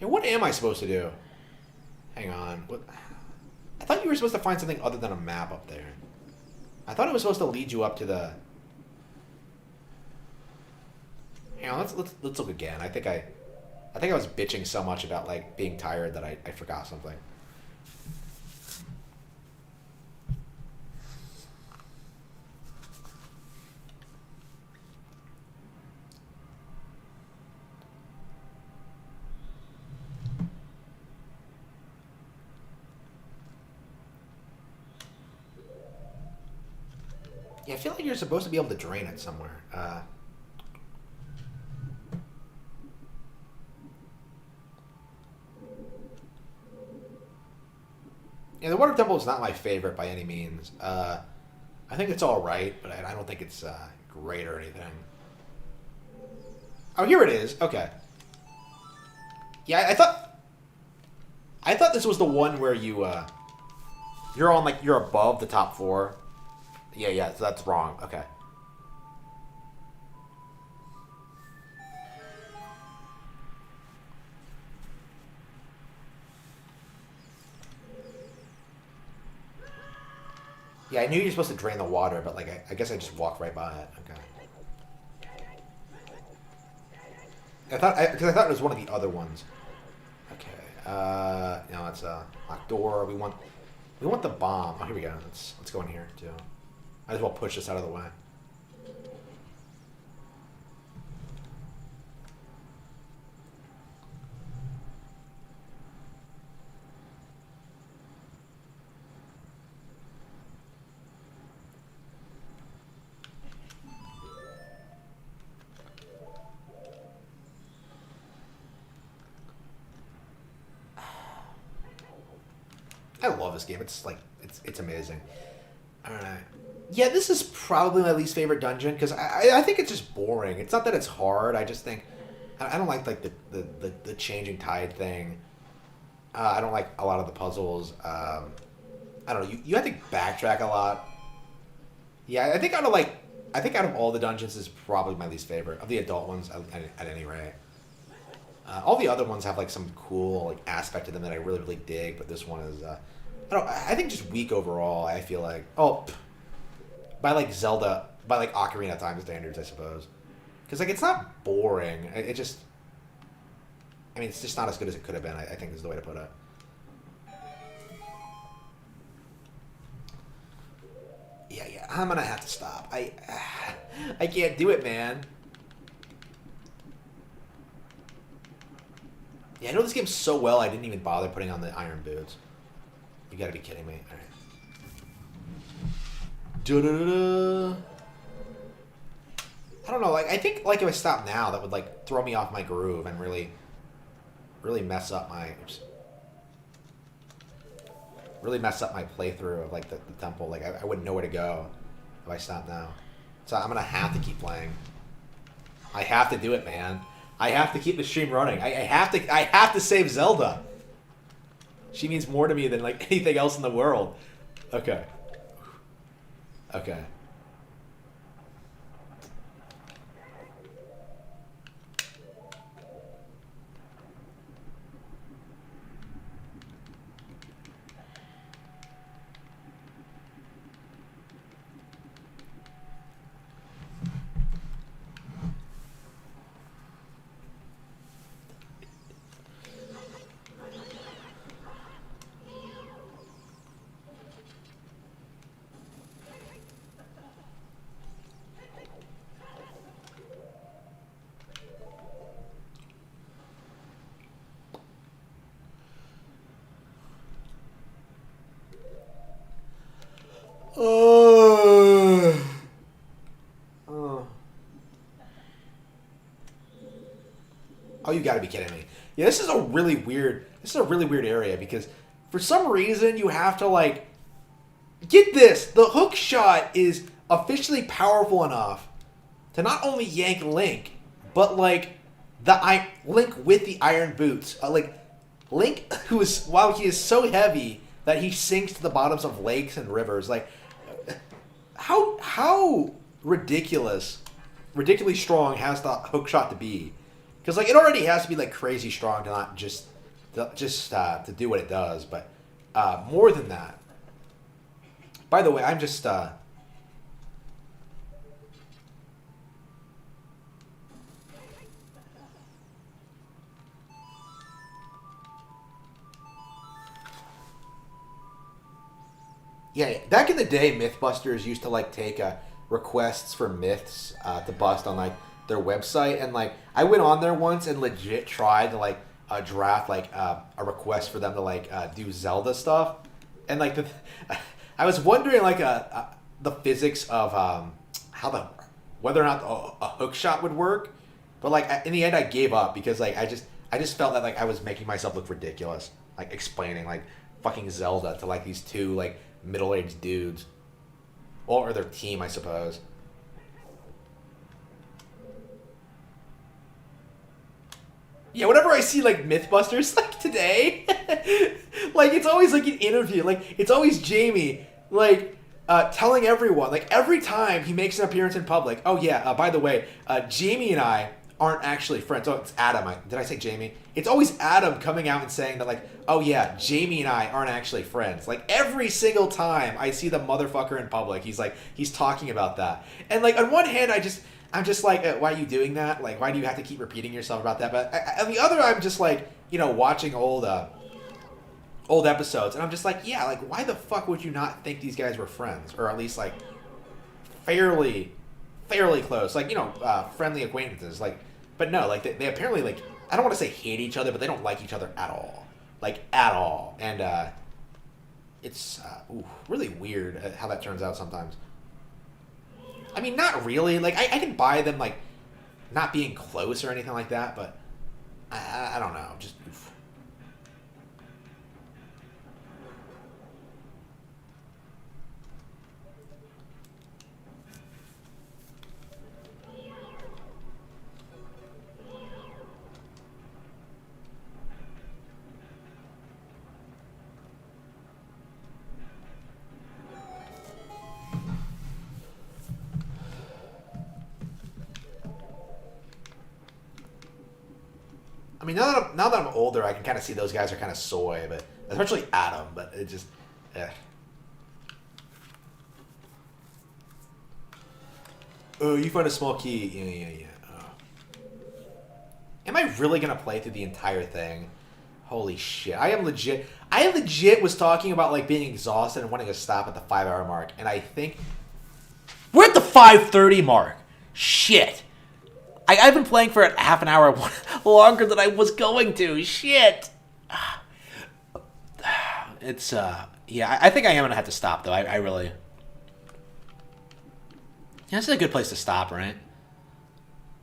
Yeah, what am I supposed to do? Hang on. What? I thought you were supposed to find something other than a map up there. I thought it was supposed to lead you up to the... Hang on, let's look again. I think I was bitching so much about, like, being tired that I forgot something. Yeah, I feel like you're supposed to be able to drain it somewhere. Yeah, the water temple is not my favorite by any means. I think it's all right, but I don't think it's great or anything. Oh, here it is. Okay. Yeah, I thought this was the one where you're on, like, you're above the top 4. Yeah, so that's wrong. Okay. Yeah, I knew you're supposed to drain the water, but like I guess I just walked right by it. Okay. Because I thought it was one of the other ones. Okay. No, it's a locked door. We want the bomb. Oh, here we go. Let's go in here too. Might as well push this out of the way. I love this game. It's like it's amazing. All right. Yeah, this is probably my least favorite dungeon because I think it's just boring. It's not that it's hard. I just think I don't like the changing tide thing. I don't like a lot of the puzzles. I don't know. You have to backtrack a lot. Yeah, I think out of all the dungeons, this is probably my least favorite of the adult ones at any rate. All the other ones have like some cool like aspect to them that I really dig, but this one is I think just weak overall. I feel like by like Ocarina of Time standards, I suppose, because like it's not boring. It just, I mean, it's just not as good as it could have been. I think is the way to put it. Yeah, I'm gonna have to stop. I can't do it, man. Yeah, I know this game so well, I didn't even bother putting on the iron boots. You gotta be kidding me. Alright. Da-da-da-da. I don't know, like, I think, like, if I stop now, that would, like, throw me off my groove and really mess up my... Oops. Really mess up my playthrough of, like, the temple. Like, I wouldn't know where to go if I stop now. So I'm gonna have to keep playing. I have to do it, man. I have to keep the stream running. I have to save Zelda. She means more to me than like anything else in the world. Okay. Okay. Oh, you gotta be kidding me. Yeah, this is a really weird area because for some reason you have to like get this. The hook shot is officially powerful enough to not only yank Link, but like Link with the iron boots. Like Link, while he is so heavy that he sinks to the bottoms of lakes and rivers. Like how ridiculously strong has the hook shot to be? Because like it already has to be like crazy strong to not just to do what it does, but more than that. By the way, I'm just yeah, back in the day, Mythbusters used to like take requests for myths to bust on like their website, and like I went on there once and legit tried to like draft like a request for them to like do Zelda stuff, and like I was wondering like the physics of whether or not a hook shot would work, but like in the end I gave up because like I just felt that like I was making myself look ridiculous, like explaining like fucking Zelda to like these two like middle-aged dudes, or their team, I suppose. Yeah, whenever I see like Mythbusters like today, like it's always like an interview, like it's always Jamie like telling everyone like every time he makes an appearance in public. Oh yeah, by the way, Jamie and I aren't actually friends. Oh, it's Adam. Did I say Jamie? It's always Adam coming out and saying that, like, oh yeah, Jamie and I aren't actually friends. Like, every single time I see the motherfucker in public, he's talking about that. And, like, on one hand, I'm just like, why are you doing that? Like, why do you have to keep repeating yourself about that? But on the other, I'm just like, watching old episodes, and I'm just like, yeah, like, why the fuck would you not think these guys were friends, or at least like fairly close, like, friendly acquaintances, like, but no, like, they apparently, like, I don't want to say hate each other, but they don't like each other at all, like, at all, and it's really weird how that turns out sometimes. I mean, not really, like, I can buy them, like, not being close or anything like that, but I don't know, just oof. I mean, now that I'm older, I can kind of see those guys are kind of soy, but especially Adam. But it just, Oh, you find a small key. Yeah. Oh. Am I really gonna play through the entire thing? Holy shit! I legit was talking about, like, being exhausted and wanting to stop at the 5-hour mark, and I think We're at the 5:30 mark. Shit. I've been playing for a half an hour longer than I was going to. Shit. It's, yeah, I think I am going to have to stop, though. I really... Yeah, this is a good place to stop, right?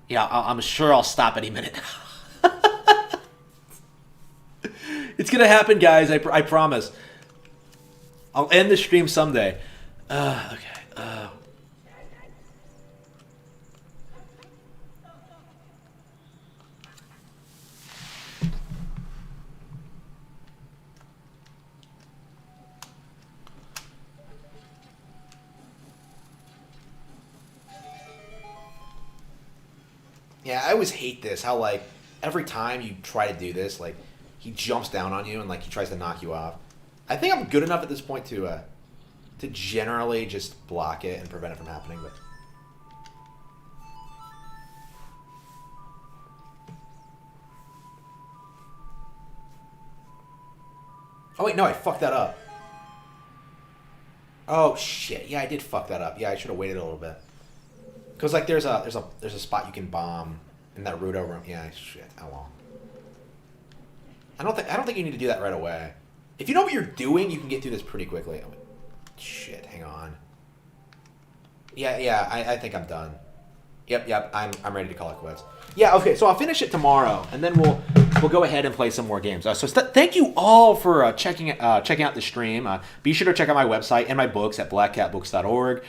Yeah, I'm sure I'll stop any minute. It's going to happen, guys. I promise. I'll end the stream someday. Okay. Yeah, I always hate this. How, like, every time you try to do this, like, he jumps down on you and, like, he tries to knock you off. I think I'm good enough at this point to generally just block it and prevent it from happening. But oh wait, no, I fucked that up. Oh shit! Yeah, I did fuck that up. Yeah, I should have waited a little bit. Cause, like, there's a spot you can bomb in that route over. Yeah, shit. Oh well. I don't think you need to do that right away. If you know what you're doing, you can get through this pretty quickly. Oh, shit. Hang on. Yeah. I think I'm done. Yep. I'm ready to call it quits. Yeah. Okay. So I'll finish it tomorrow, and then we'll go ahead and play some more games. Thank you all for checking out the stream. Be sure to check out my website and my books at blackcatbooks.org.